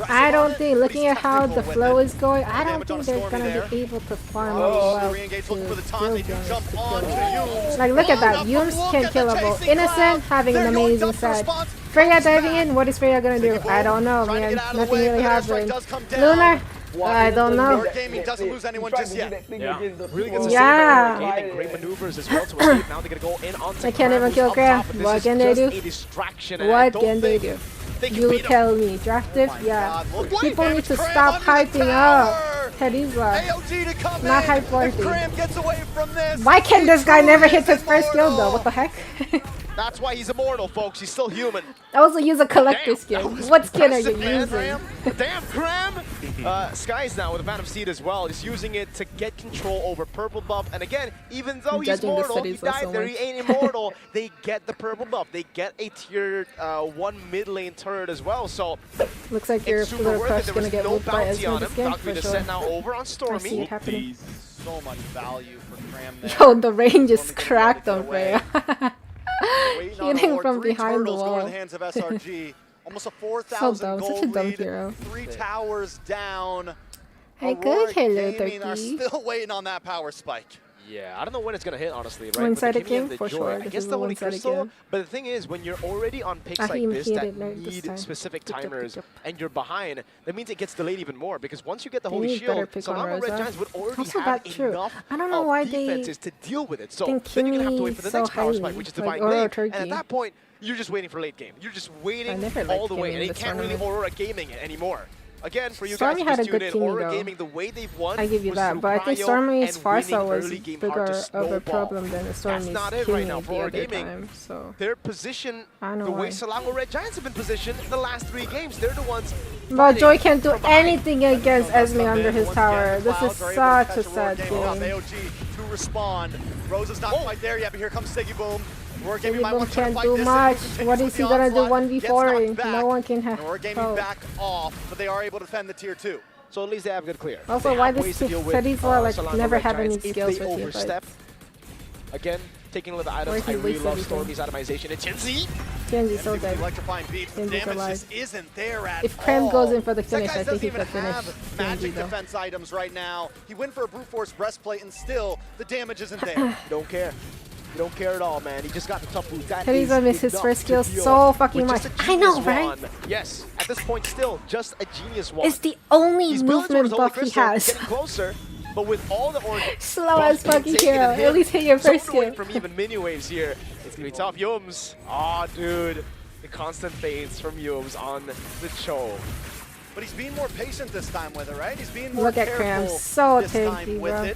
I don't think, looking at how the flow is going, I don't think they're gonna be able to farm well to deal damage to kill. Like, look at that. Yums can't kill a bull. Innocent having an amazing set. Freya diving in. What is Freya gonna do? I don't know, man. Nothing really happened. Lunar? I don't know. Doesn't lose anyone just yet. Yeah, really good Yeah. great maneuvers as well to escape. Now they're gonna go in onto I can't even kill Graham. What can they do? What can they do? You tell me. Drafted? Yeah. People need to stop hyping up Teresa. Not hype worthy. Why can this guy never hit his first skill though? What the heck? That's why he's immortal, folks. He's still human. I also use a collector skin. What skin are you using? Damn, Cram! Skies now with a Phantom Seed as well. He's using it to get control over purple buff. And again, even though he's mortal, he died there, he ain't immortal. They get the purple buff. They get a tier 1 mid lane turret as well. So looks like your Flutter Crush gonna get moved by Esme this game for sure. Now over on Stormy. I see it happening. So much value for Cram there. Yo, the range is cracked on Freya. Hitting from behind the wall. In the hands of SRG. Almost a 4,000 so dumb, gold such a dumb lead. hero. 3 towers down. Hey, good hello, Gaming are Turkey. still waiting on that power spike. Yeah, I don't know when it's gonna hit, honestly. Right? One-sided game for sure. I guess the only crystal. But the thing is, when you're already on picks like this that need specific timers and you're behind, that means it gets delayed even more. Because once you get the Holy Shield, Solano Red Giants would already have enough defenses to deal with it. So then you're gonna have to wait for the next power spike, which is Divine Glaive. And at that point, you're just waiting for late game. You're just waiting all the way, and they can't really Aurora Gaming it anymore. Again, for you Stormy guys had to a good tune team, in, Aurora though. Gaming, the way they've won, I give you that, but I think Stormy's Farsa was bigger of a problem than Stormy's Kimi the other time. So their position, the way why. Solano Red Giants have been positioned in the last 3 games, they're the ones. But Joy can't do anything against Esme under his tower. This is such a sad game. AOG to respond. Rose is not quite there yet, but here comes Siggy Boom. Siggy Boom can't do much. What is he gonna do 1v4? No one can have help. Back off, but they are able to defend the tier 2. So at least they have good clear. Also, why does Teresa like never have any skills for team fights? Again, taking a look at the items, I really love Stormy's itemization. It's Tienzi! Tienzi's so dead. Electrifying beat. Damage just isn't there at if Krem all. goes in for the finish, I think he could finish magic though. defense items right now. He went for a brute force breastplate, and still the damage isn't there. Don't care. You don't care at all, man. He just got the tough boot. Teresa missed his first skill so fucking much. I know, right? Yes, at this point, still just a genius one. It's the only movement buff he has. Getting closer, but with all the slow as fucking hero. At least hit your first skill. From even mini waves here, it's gonna be tough. Yums, oh dude, the constant fades from Yums on the Cho. But he's being more patient this time with it, right? He's being more Look at Cram, so tanky, bro.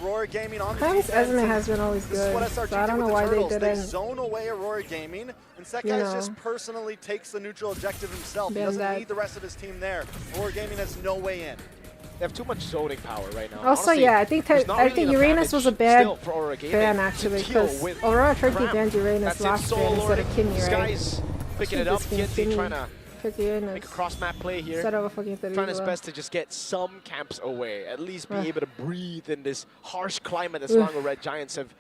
Aurora Gaming on the Cram's Esme has been always good, so I don't know why they didn't. They zone away Aurora Gaming, and Sekai just personally takes the neutral objective himself. He doesn't need the rest of his team there. Aurora Gaming has no way in. They have too much zoning power right now. Also, honestly, yeah, I think Uranus was a bad ban actually, because Aurora Turkey banned Uranus last ban instead of Kimi, right? Sky's picking it up, Tienzi trying to make a cross-map play here. Trying his best to just get some camps away, at least be able to breathe in this harsh climate that Solano Red Giants have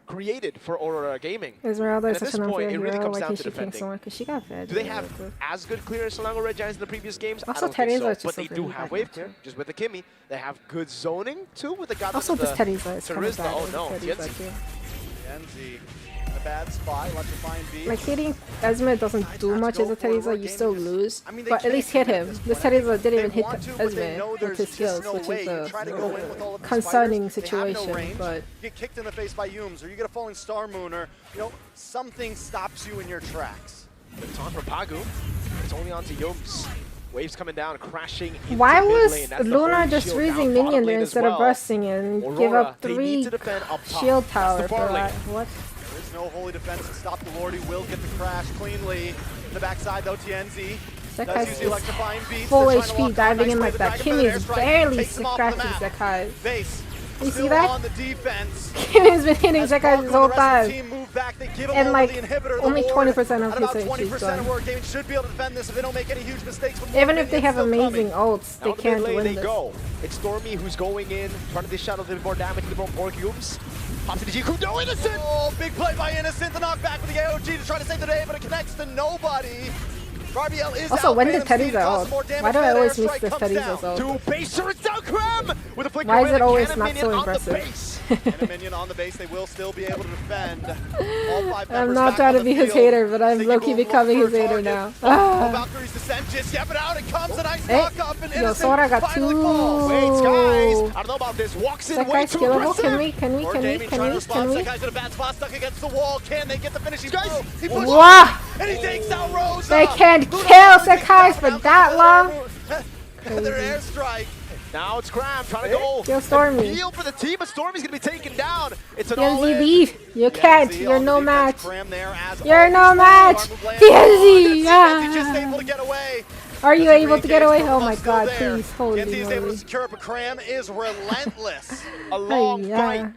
created for Aurora Gaming. Esmeralda is at such this an point, unfair it really hero. comes Why down can't to she flank defending. someone? Because she got fed. Do they have as good clear as Solano Red Giants in the previous games? Also, I don't think Teresa so, but they do have wave clear, just with the Kimi. They have good zoning too with the god. Also, this Teresa is kind of bad. Oh no, Tienzi. A bad spot, electrifying beat. Like hitting Esme doesn't do much as a Teresa, you still lose, but at least hit him. This Teresa didn't even hit Esme with his skills, which is a concerning situation, but... You get kicked in the face by Yums, or you get a falling Star Moon, or, you know, something stops you in your tracks. It's on for Pagu. It's only on to Yums. Waves coming down, crashing into why mid was lane. That's Luna just freezing minion there instead of bursting and give up 3 shield tower for that? What? No holy defense to stop the Lord. He will get the crash cleanly. In the backside though, Tienzi does use the electrifying beats. Full HP diving in like that. Kimi is barely scratching Sekai. Base You see that? On the defense. He's been hitting Zekai this whole time. And like, only 20% of his HP should be able to defend this if they don't make any huge mistakes. Even if they have amazing ults, they can't win they this. Go. It's Stormy who's going in, trying to dish out a little bit more damage to the Orcubes. Pops to the G. No, Innocent! Oh, big play by Innocent. The knockback with the AOG to try to save the day, but it connects to nobody. Is also, when did Teddy's ult? Why do I always miss this Teddy's ult? Why is it always not so impressive? And a minion on the base, they will still be able to defend. All 5 I'm not trying to be his hater, but I'm low-key becoming his hater now. Valkyrie's descent just yep it out. It comes a nice knock up and Yo, Sora got 2. Wait, guys, I don't know about this. Walks in way too killable. aggressive. Can we? Sekai's in a bad spot, stuck against the wall. Can they get the finishing blow? He pushes Wow! And he takes out Rosa. They can't kill Sekai for that long. Their airstrike. Now it's Cram trying to go. Kill Stormy. Heal for the team, but Stormy's gonna be taken down. It's an TNZ, you can't. You're no match. You're no match. TNZ. Just able to get away. Are you able to get away? Oh my god, please. Holy moly. TNZ able to secure it, but Cram is relentless. A long fight.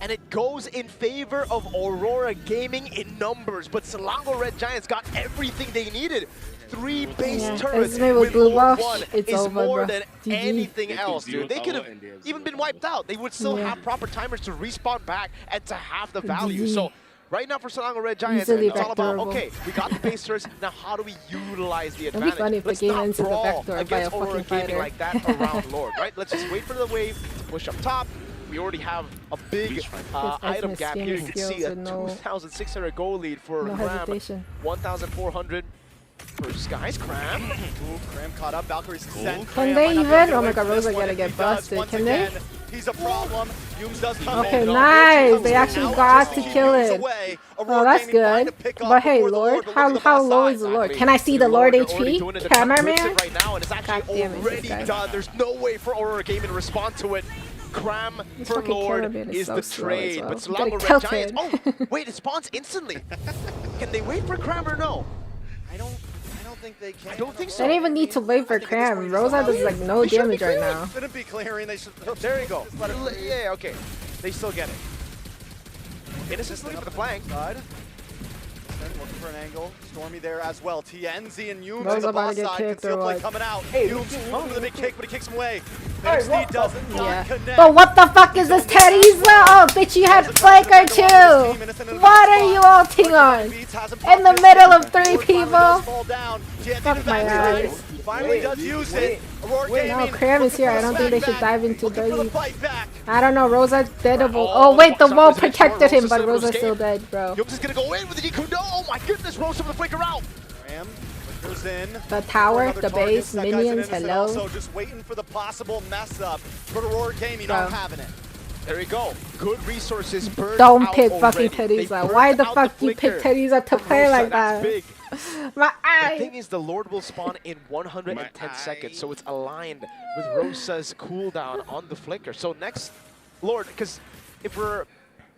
And it goes in favor of Aurora Gaming in numbers, but Selangor Red Giants got everything they needed. 3 base turrets with blue Lord buff, 1 it's is over, more bro. than anything else, dude. They could have even been wiped out. They would still have proper timers to respawn back and to have the value. So right now for Selangor Red Giants, it's all about, okay, we got the base turrets, now how do we utilize the advantage? It'd be funny if the game ends with a vector by a fucking fighter. Like that around Lord, right? Let's just wait for the wave to push up top. We already have a big item gap here. You can see a 2,600 goal lead for Cram. 1,400 for Sky's Cram. Cram caught up. Valkyrie's descent. Can they even? Oh my god, Rosa gonna get busted. Can they? He's a problem. Okay, nice. They actually got to kill it. Oh, that's good. But hey, Lord, how low is the Lord? Can I see the Lord HP? Cameraman? God damn it, done. There's no way for Aurora Gaming to respond to it. Cram for Lord is the trade, but Selangor Red Giants. Oh, wait, it spawns instantly. Can they wait for Cram or no? I don't think they can. I don't think so. They don't even need to wait for Cram. Rosa does like no damage right now. Shouldn't be clearing. They should. There you go. Yeah, okay. They still get it. Innocent's looking for the flank. Looking for an angle. Stormy there as well. TNZ and Yumes on the boss side. Conceal play coming out. Yumes looking for the big kick, but he kicks him away. Doesn't connect. But what the fuck is this Teddy's? Oh, bitch, you had flanker too. What are you ulting on? In the middle of 3 people? Fuck my eyes. Finally does use it. No, Cram is here. I don't think they should dive into dirty. I don't know. Rosa's dead. Oh wait, the wall protected him, but Rosa's still dead, bro. Yumes is gonna go in with the Deku. No, oh my goodness, Rosa with the flicker out. Cram flickers in. The tower, the base, minions, hello. Also just waiting for the possible mess up. For Aurora Gaming not having it. There we go. Good resources. Don't pick fucking Teddy's. Why the fuck you pick Teddy's to play like that? My eye. The thing is, the Lord will spawn in 110 seconds, so it's aligned with Rosa's cooldown on the flicker. So next, Lord, because if we're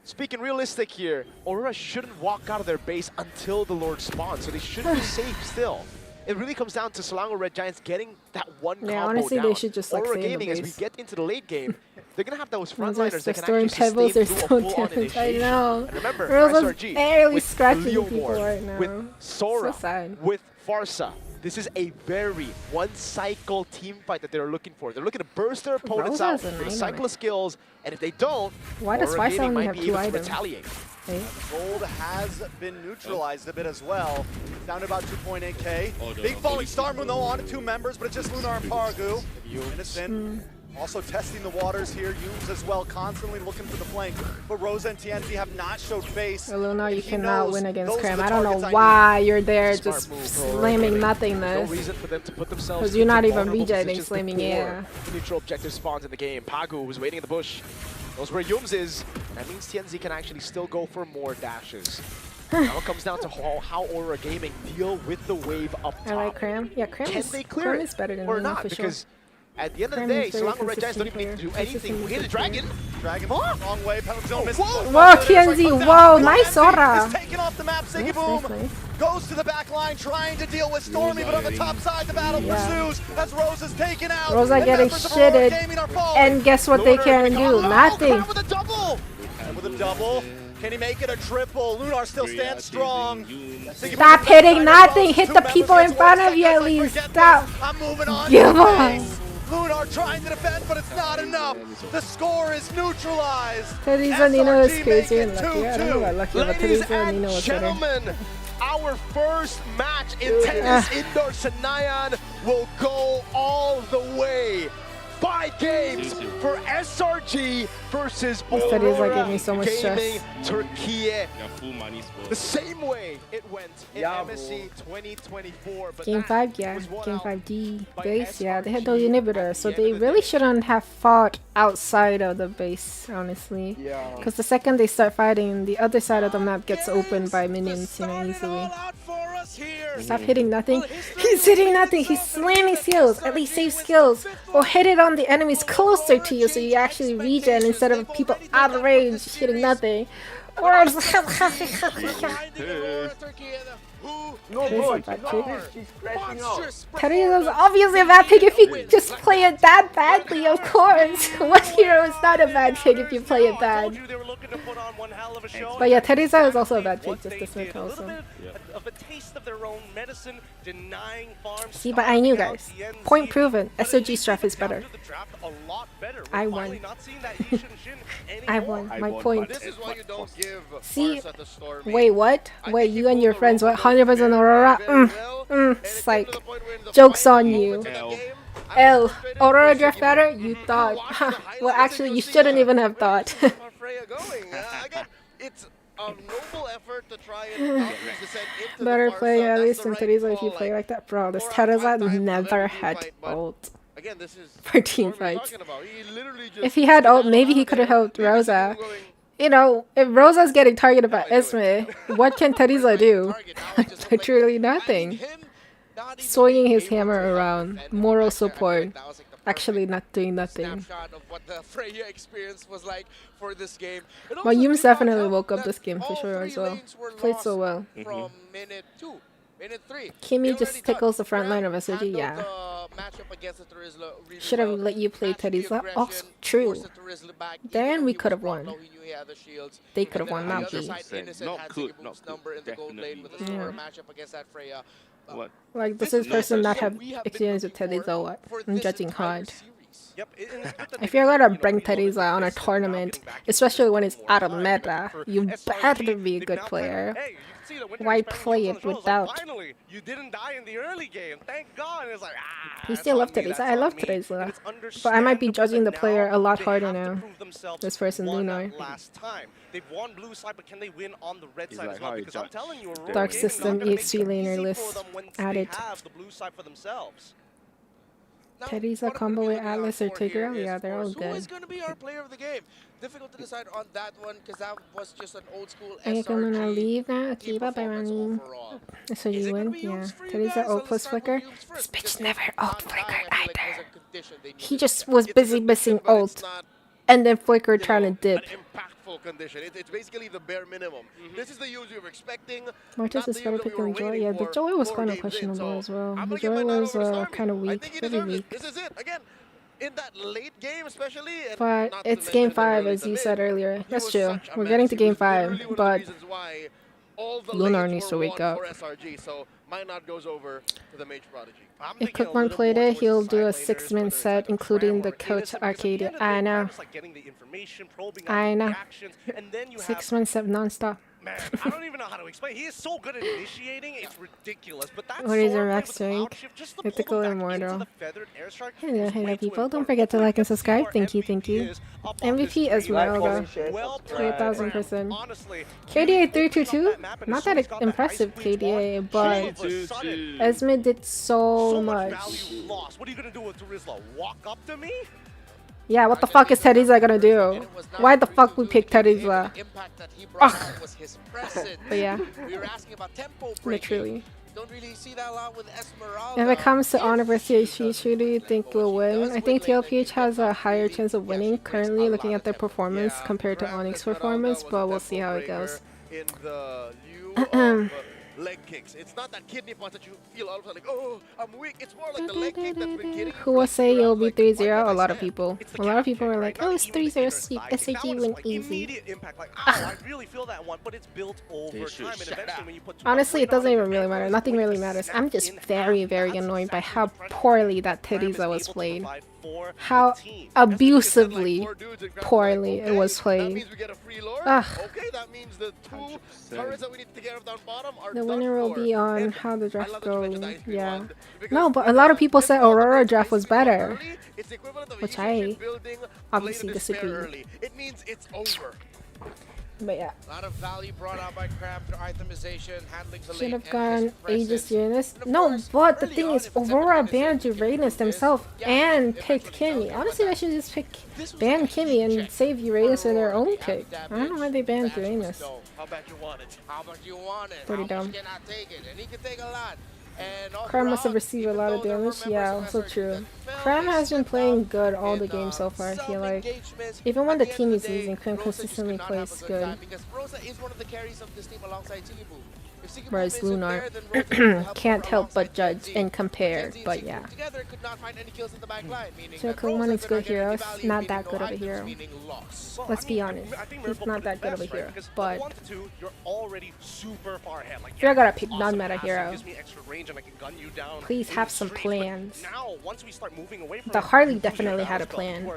speaking realistic here, Aurora shouldn't walk out of their base until the Lord spawns, so they should be safe still. It really comes down to Selangor Red Giants getting that one combo honestly, down. they should just like Aurora stay in Gaming, the as base. we get into the late game, they're gonna have those frontliners that can throwing actually pebbles stay are through so a full-on damaged. I initiation. know. And remember, Rosa's SRG barely with scratching Leomord, people right now. with Sora, So sad. with Farsa. This is a very one-cycle team fight that they're looking for. They're looking to burst their opponents out with a cycle of skills, and if they don't, why does Aurora Farsa Gaming only might have be 2 able to items? retaliate. Gold has been neutralized a bit as well. Down to about 2.8k. Big falling Star Moon though on to 2 members, but it's just Lunar and Paragu. Innocent also testing the waters here. Yumes as well, constantly looking for the flank. But Rosa and TNZ have not showed face. Lunar, you cannot win against Cram. I don't know why you're there just slamming nothingness. No reason for them to put themselves because you're not into even vulnerable regenerating positions slamming, before the neutral objective spawns in the game. Pagu was waiting in the bush. Knows where Yumes is. That means TNZ can actually still go for more dashes. Now it comes down to how Aurora Gaming deal with the wave up top. I like Cram. Yeah, Cram Can is, they clear Cram it is better than or Luna not? for Because sure. at the end of the Cram day, is very Selangor Red Giants don't even need to do anything. We hit the dragon. Dragon wrong way. Penalty zone missed. Whoa, TNZ. Whoa, nice Sora. Taking off the map. Siggy Boom goes to the back line trying to deal with Stormy, but on the top side, the battle pursues as Rosa's taken out. Rosa getting shitted, and guess what they can do? Nothing. With a double! And with a double, can he make it a triple? Lunar still stands strong. Stop hitting nothing. Hit the people in front of you at least. Stop. I'm moving on. Give up. Lunar trying to defend, but it's not enough. The score is neutralized. Teresa Nino is crazy and lucky. I don't know about lucky, but Teresa Nino was better. Gentlemen, our first match in tennis indoor Senayan will go all the way. 5 games for SRG versus Aurora gave me so much Gaming stress. Turkey. The same way it went in MSC 2024. But Game 5, yeah. Game 5D. Base, yeah. They had those inhibitors, so they really shouldn't have fought outside of the base, honestly. Yeah. Because the second they start fighting, the other side of the map gets opened by minions, you know, easily. Stop hitting nothing. He's hitting nothing. He's slamming skills. At least save skills. Or hit it on the enemies closer to you so you actually regen instead of people out of range hitting nothing. Or No, bro, she's crashing out. Teresa's obviously a bad pick if you just play it that badly, of course. What hero is not a bad pick if you play it bad? But yeah, Teresa is also a bad pick, just this week also. See, but I knew, guys. Point proven. SOG Straff is better. I won. I won. My point. See? Wait, what? Wait, you and your friends, what? 100% Aurora? It's like, joke's on you. L. Aurora draft better? You thought. Well, actually, you shouldn't even have thought. Better play at least than Teresa if you play like that. Bro, this Teresa never had ult for team fights. If he had ult, maybe he could have helped Rosa. You know, if Rosa's getting targeted by Esme, what can Teresa do? Literally nothing. Swinging his hammer around. Moral support. Actually not doing nothing. But Yums definitely woke up this game for sure as well. Played so well. Kimmy just tickles the front line of SOG, yeah. Should have let you play Teresa. Also true. Then we could have won. They could have won, not we. Not could, not definitely. Yeah. Like, does this person not have experience with Teresa? What? I'm judging hard. If you're gonna bring Teresa on a tournament, especially when it's out of meta, you better be a good player. Why play it without? You didn't die in the early game. Thank God. It's like, You still love Teresa. I love Teresa. But I might be judging the player a lot harder now. This person, Lunar. They've won blue side, but can they win on the red side as well? Because I'm telling you, Aurora Dark System, EXP laner list added. Teresa combo with Atlas or Tigreal? Yeah, they're all good. Who's going to be our player of the game? Difficult to decide on that one because that was just an old school Are you gonna SRG leave now? Okay, bye bye, Rani. So you win? Yeah. Teresa ult plus flicker? This bitch never ult flickered either. He just was busy missing ult. And then flicker trying to dip. Condition. It's basically the bare minimum. This is the use we were expecting. Mortis is better pick than Joy. Yeah, the Joy was kind of questionable as well. The Joy was kind of weak, very weak. This is it again. In that late game, especially. But it's game 5, as you said earlier. That's true. We're getting to game 5, but Lunar needs to wake up. If Kookmon played it, he'll do a 6-man set, including the coach Arcadia. I know. I know. 6-man set non-stop. Man, I don't even know how to explain. He is so good at initiating, it's ridiculous. But that's what is your max rank? Mythical Immortal. Hello people. Don't forget to like and subscribe. Thank you, thank you. MVP Esmeralda. 3000%. KDA 322? Not that impressive KDA, but Esme did so much. What are you gonna do with Terizla? Walk up to me? Yeah, what the fuck is Teresa gonna do? Why the fuck we pick Teresa? Ugh. But yeah, literally. If it comes to Honor versus TLPH, who do you think will win? I think TLPH has a higher chance of winning currently, looking at their performance compared to Onyx's performance, but we'll see how it goes. leg kicks. It's not that kidney punch that you feel all of a sudden like, oh, I'm weak. It's more like the leg kick that's been getting. Who will say it'll be 3-0? A lot of people. A lot of people are like, oh, it's 3-0 sweep. SAG went easy. Impact, like, I really feel that one, but it's built over time, and eventually when you put Honestly, it doesn't even really matter. Nothing really matters. I'm just very, very annoyed by how poorly that Teresa was played. How abusively poorly it was played. Ugh. The winner will be on how the draft goes. Yeah. No, but a lot of people said Aurora draft was better, which I obviously disagree. It means it's over. But yeah. A lot of value brought out by Craft through itemization, handling the Should have gone Aegis Uranus. No, but the thing is, Aurora banned Uranus themselves and picked Kimmy. Honestly, I should just ban Kimmy and save Uranus with their own pick. I don't know why they banned Uranus. How about you want it? How about you want it? Pretty dumb. He cannot take it, and he can take a lot. Cram must have received a lot of damage. Yeah, also true. Cram has been playing good all the games so far, I feel like. Even when the team is losing, Cram consistently plays good. Whereas Lunar can't help but judge and compare, but yeah. So Kookmon is good hero, not that good of a hero. Let's be honest, he's not that good of a hero, but if you're gonna pick non-meta hero, please have some plans. The Harley definitely had a plan.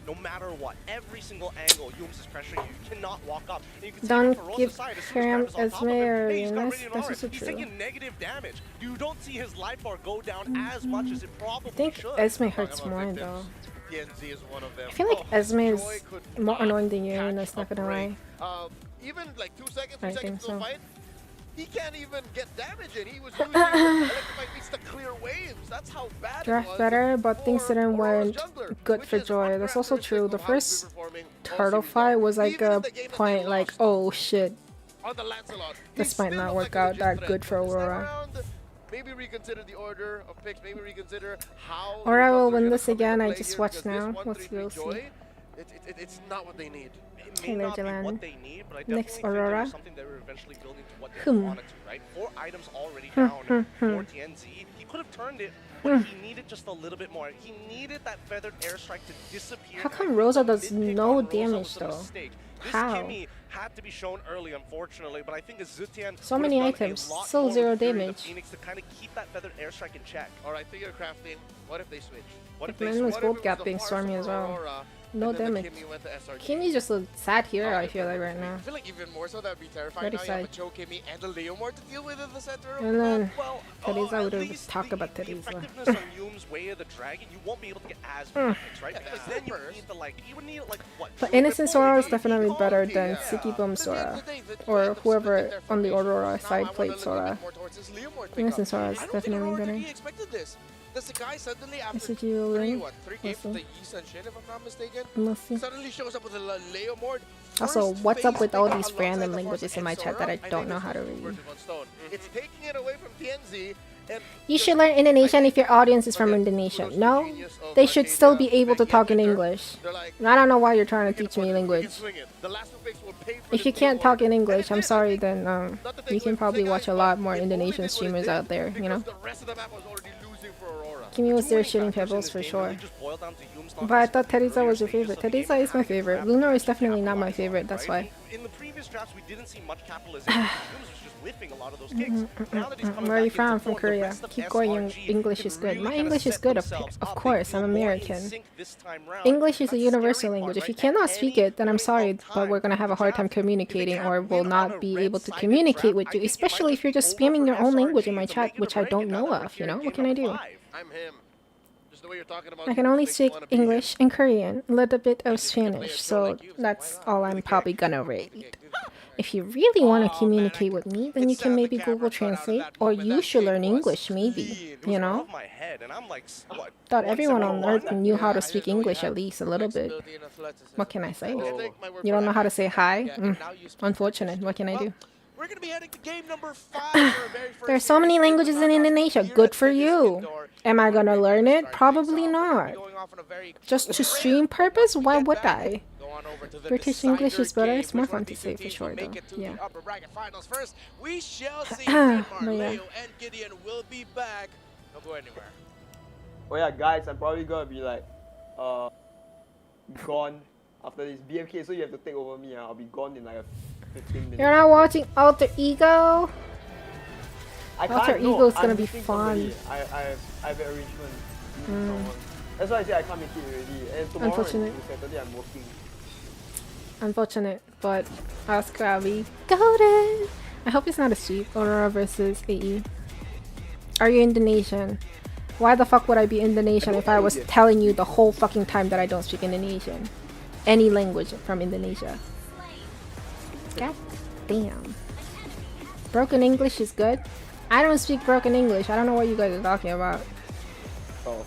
No matter what, every single angle, Yums is pressuring you. You cannot walk up. Don't give Cram Esme or Eunice. That's also true. He's taking negative damage. You don't see his life bar go down as much as it probably should. I think Esme hurts more though. I feel like Esme is more annoying than Eunice, not gonna lie. Even like 2 seconds, 3 I think seconds so. to fight, he can't even get damage in. He was using electrify beats to clear waves. That's how bad Draft it was. better, but things didn't went good for Joy. That's also true. The first turtle fight was like a point like, oh shit, this might not work out that good for Aurora. Maybe reconsider the order of picks. Maybe reconsider how. Aurora will win this again. I just watched now. Let's go see. It's not what they need. Taylor Jalan. Next Aurora. Right? 4 items already down for TNZ. He could have turned it, but he needed just a little bit more. He needed that feathered airstrike to disappear. How come Rosa does no damage though? How? Had to be shown early, unfortunately, but I think Zutian so many items, still 0 damage. Phoenix to kind of keep that feathered airstrike in check. All right, figure crafting. What if they switch? What if man was gold gapping Stormy as well? No damage. Kimmy's just a sad hero, I feel like, right now. I feel like even more so that would be terrifying. Now you have a Cho, Kimmy, and a Leomord to deal with in the center of and then Teresa would have talked about Teresa. Effectiveness on Yum's Way of the Dragon, you won't be able to get as many hits, right? Because then you need to you would need like what? But Innocent Sora is definitely better than Siki Boom Sora, or whoever on the Aurora side played Sora. Innocent Sora is definitely better. The Sakai suddenly after what, 3 games from the Yi Sun Shin, if I'm not mistaken, suddenly shows up with a Leomord. Also, what's up with all these random languages in my chat that I don't know how to read? It's taking it away from TNZ. You should learn Indonesian if your audience is from Indonesia. No, they should still be able to talk in English. I don't know why you're trying to teach me language. If you can't talk in English, I'm sorry, then you can probably watch a lot more Indonesian streamers out there, you know? Kimmy was there shooting pebbles for sure. But I thought Teresa was your favorite. Teresa is my favorite. Lunar is definitely not my favorite, that's why. In the previous drafts, we didn't see much capitalization. Where are you from? I'm from Korea. Keep going, English is good. My English is good, of course, I'm American. English is a universal language. If you cannot speak it, then I'm sorry, but we're gonna have a hard time communicating or will not be able to communicate with you, especially if you're just spamming your own language in my chat, which I don't know of, you know? What can I do? I'm him. Just the way you're talking about. I can only speak English and Korean, a little bit of Spanish, so that's all I'm probably gonna read. If you really want to communicate with me, then you can maybe Google Translate, or you should learn English, maybe, you know? Thought everyone on Earth knew how to speak English at least a little bit. What can I say? You don't know how to say hi? Unfortunate, what can I do? We're going to be heading to game number 5. There are so many languages in Indonesia. Good for you. Am I going to learn it? Probably not. Just to stream purpose? Why would I? on over to the British English is better. game, It's more which fun one to of say these for teams sure will though. make it to Yeah. the upper bracket finals first. We shall see. Denmark, But yeah. Leo, and Gideon will be back. Don't go anywhere. Oh yeah, guys, I'm probably gonna be like, gone after this BMK. So you have to take over me. I'll be gone in like a 15 minutes. You're not watching Alter Ego? I Alter can't, no, Ego is gonna I'm be meeting fun. somebody. I have an arrangement. Meeting someone. That's why I say I can't make it already. And tomorrow Unfortunate. and Saturday I'm working. Unfortunate, but Oscar, I'll be golden. I hope it's not a sweep. Aurora versus AE. Are you Indonesian? Why the fuck would I be Indonesian if I was telling you the whole fucking time that I don't speak Indonesian? Any language from Indonesia. God damn. Broken English is good. I don't speak broken English. I don't know what you guys are talking about. Oh.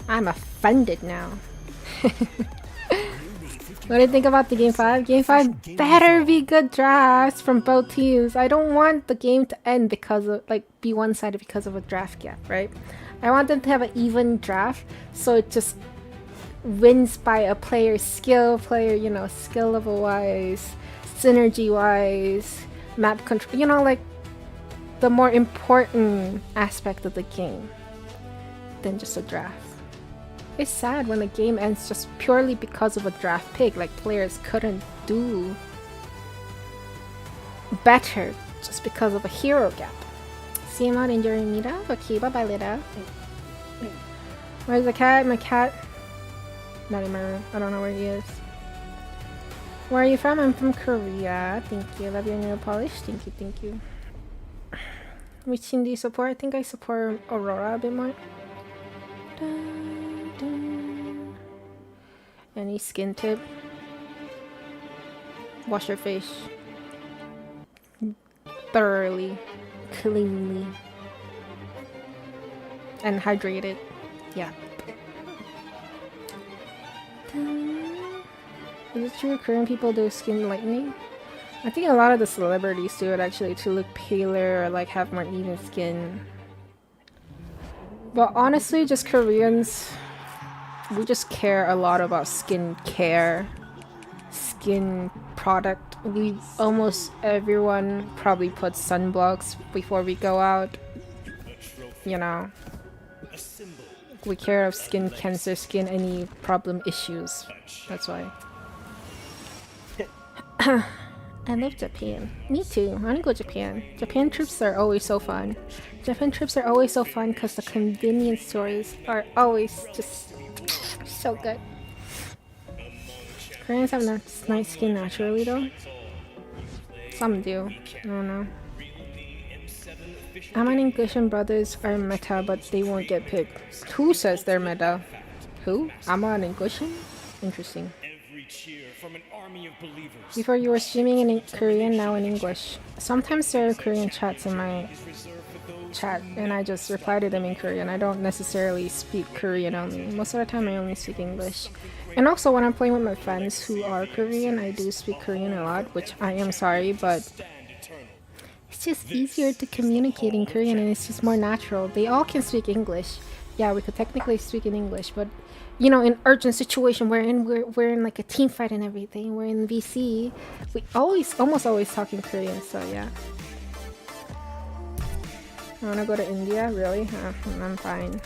I'm offended now. What do you think about the game 5? Game 5 better be good drafts from both teams. I don't want the game to end because of, like, be one-sided because of a draft gap, right? I want them to have an even draft, so it just wins by a player's skill, you know, skill level wise, synergy wise, map control, you know, like the more important aspect of the game than just a draft. It's sad when a game ends just purely because of a draft pick, like players couldn't do better just because of a hero gap. See him out injuring Mira? Okay, bye bye Lita. Where's the cat? My cat? Not in my room. I don't know where he is. Where are you from? I'm from Korea. Thank you. Love your nail polish. Thank you, thank you. Which team do you support? I think I support Aurora a bit more. Any skin tip? Wash your face thoroughly, cleanly, and hydrate it. Yeah. Is it true Korean people do skin lightening? I think a lot of the celebrities do it actually to look paler or like have more even skin. But honestly, just Koreans, we just care a lot about skin care, skin product. We almost everyone probably puts sunblocks before we go out. You know, we care of skin cancer, skin any problem issues. That's why. I love Japan. Me too. I want to go to Japan. Japan trips are always so fun. Japan trips are always so fun because the convenience stores are always just so good. Koreans have nice skin naturally though. Some do. I don't know. Aman and Gushin brothers are meta, but they won't get picked. Who says they're meta? Who? Aman and Gushin? Interesting. Before you were streaming in Korean, now in English. Sometimes there are Korean chats in my chat and I just reply to them in Korean. I don't necessarily speak Korean only. Most of the time I only speak English. And also when I'm playing with my friends who are Korean, I do speak Korean a lot, which I am sorry, but it's just easier to communicate in Korean and it's just more natural. They all can speak English. Yeah, we could technically speak in English, but you know, in urgent situation, we're in like a team fight and everything. We're in VC. We almost always talk in Korean. So yeah. I wanna go to India, really? I'm fine.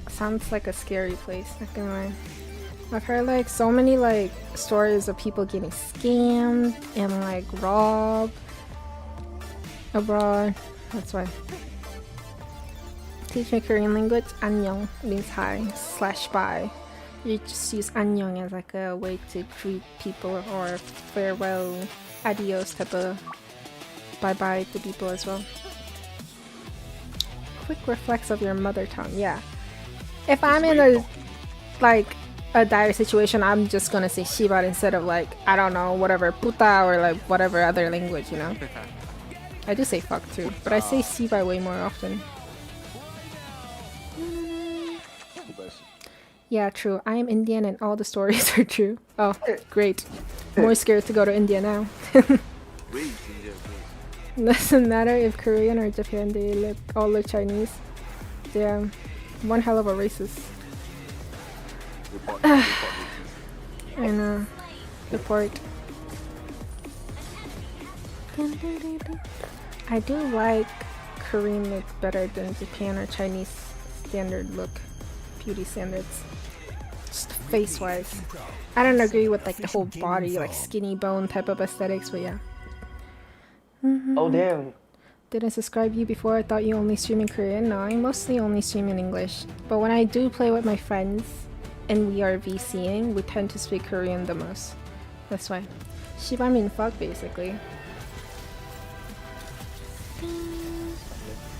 Sounds like a scary place. Not gonna lie. I've heard like so many like stories of people getting scammed and like robbed abroad. That's why. Teach me Korean language. Annyeong means hi / bye. You just use annyeong as like a way to greet people or farewell, adios type of bye bye to people as well. Quick reflex of your mother tongue. Yeah. If I'm in a dire situation, I'm just gonna say shiba instead of like, I don't know, whatever puta or like whatever other language, you know. I do say fuck too, but I say shiba way more often. Yeah, true. I am Indian and all the stories are true. Oh, great. More scared to go to India now. Doesn't matter if Korean or Japan, they all look Chinese. Damn. One hell of a racist. And report. I do like Korean look better than Japan or Chinese standard look, beauty standards. Just face-wise. I don't agree with like the whole body, like skinny bone type of aesthetics, but yeah. Oh damn. Didn't subscribe you before. I thought you only stream in Korean. No, I mostly only stream in English. But when I do play with my friends and we are VCing, we tend to speak Korean the most. That's why. Shiba mean fuck, basically.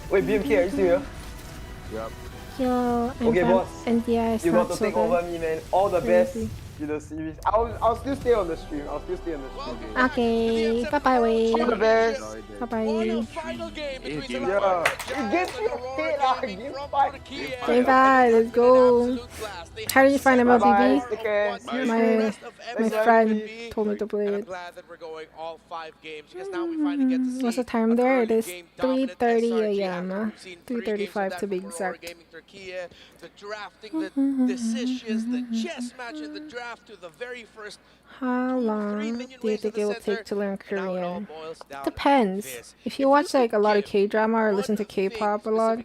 Wait, BMK, are you still here? Yep. Yo, I'm okay, from boss. India. It's you not got to so take good. over me, man. All the best Crazy. in the series. I'll still stay on the stream. Okay, bye bye, Wei. All the best. Bye bye. Yeah, it gets you paid. Game 5. Game 5, let's go. How did you find MLBB? My friend told me to play it. What's the time there? It is 3:30 a.m. 3:35 to be exact. The drafting, the decisions, the chess match in the draft to the very first. How long do you think it will take to learn Korean? Depends. If you watch like a lot of K-drama or listen to K-pop a lot,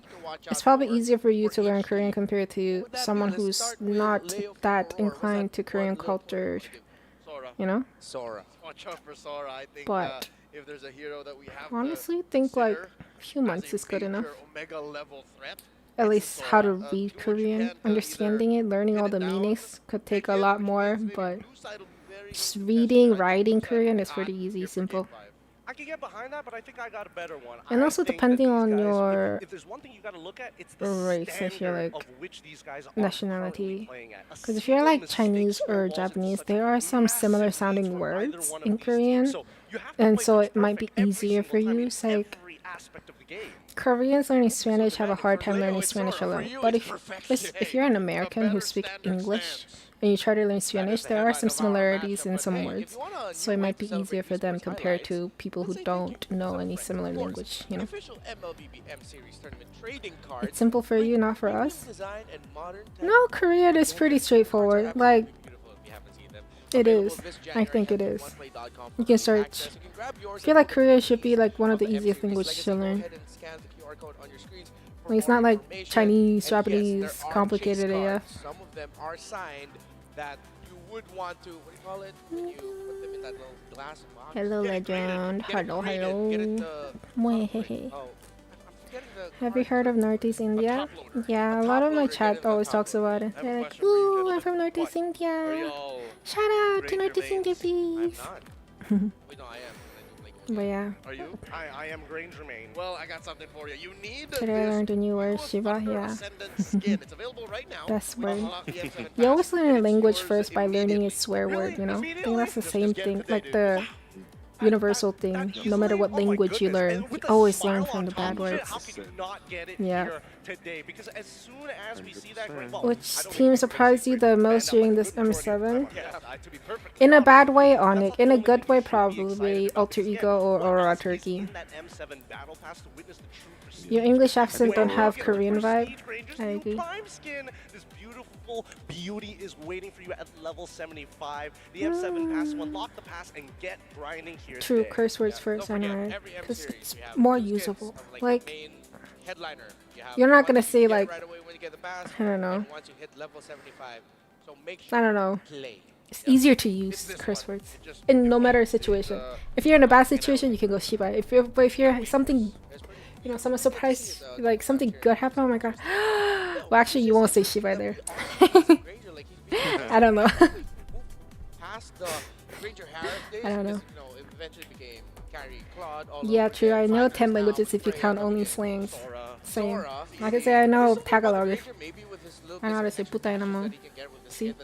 it's probably easier for you to learn Korean compared to someone who's not that inclined to Korean culture. You know? Sora. Watch out for Sora. I think But if there's a hero that we have honestly, think like a few months is good enough. Omega level threat. At least how to read Korean, understanding it, learning all the meanings could take a lot more, but just reading, writing Korean is pretty easy, simple. I can get behind that, but I think I got a better one. And also depending on your if there's one thing you gotta look at, it's the race, I feel like, of which these guys are nationality. Because if you're like Chinese or Japanese, there are some similar sounding words in Korean, and so it might be easier for you. It's like Koreans learning Spanish have a hard time learning Spanish alone. But if you're an American who speaks English and you try to learn Spanish, there are some similarities in some words. So it might be easier for them compared to people who don't know any similar language, you know? It's simple for you, not for us? No, Korean is pretty straightforward. Like, it is. I think it is. You can search. I feel like Korean should be like one of the easiest languages to learn. Like, it's not like Chinese, Japanese, complicated AF. Some of them are signed that you would want to, what do you call it? When you put them in that little glass box. Hello, legend. Hello, hello. Mwehehe. Have you heard of Northeast India? Yeah, a lot of my chat always talks about it. They're like, ooh, I'm from Northeast India. Shout out to Northeast India, please. But yeah. Are you? I am Granger Main. Well, I got something for you. You need Today I learned a new word, Shiva. Yeah. It's available right now. Best word. You always learn a language first by learning its swear word, you know? I think that's the same thing, like the universal thing. No matter what language you learn, you always learn from the bad words. Yeah. Which team surprised you the most during this M7? In a bad way, Onyx. In a good way, probably Alter Ego or Aurora Turkey. Your English accent don't have Korean vibe. I agree. Beauty is waiting for you at level 75. The M7 pass, unlock the pass and get grinding here. True, curse words first, I know, because it's more usable. Like, you're not gonna say like, I don't know. I don't know. It's easier to use curse words in no matter situation. If you're in a bad situation, you can go Shiba. But if you're something, you know, someone surprised, like something good happened, oh my god. Well, actually, you won't say Shiba there. I don't know. I don't know. Yeah, true. I know 10 languages if you count only slangs. Same. Like I say, I know Tagalog. I know how to say puta en among. See?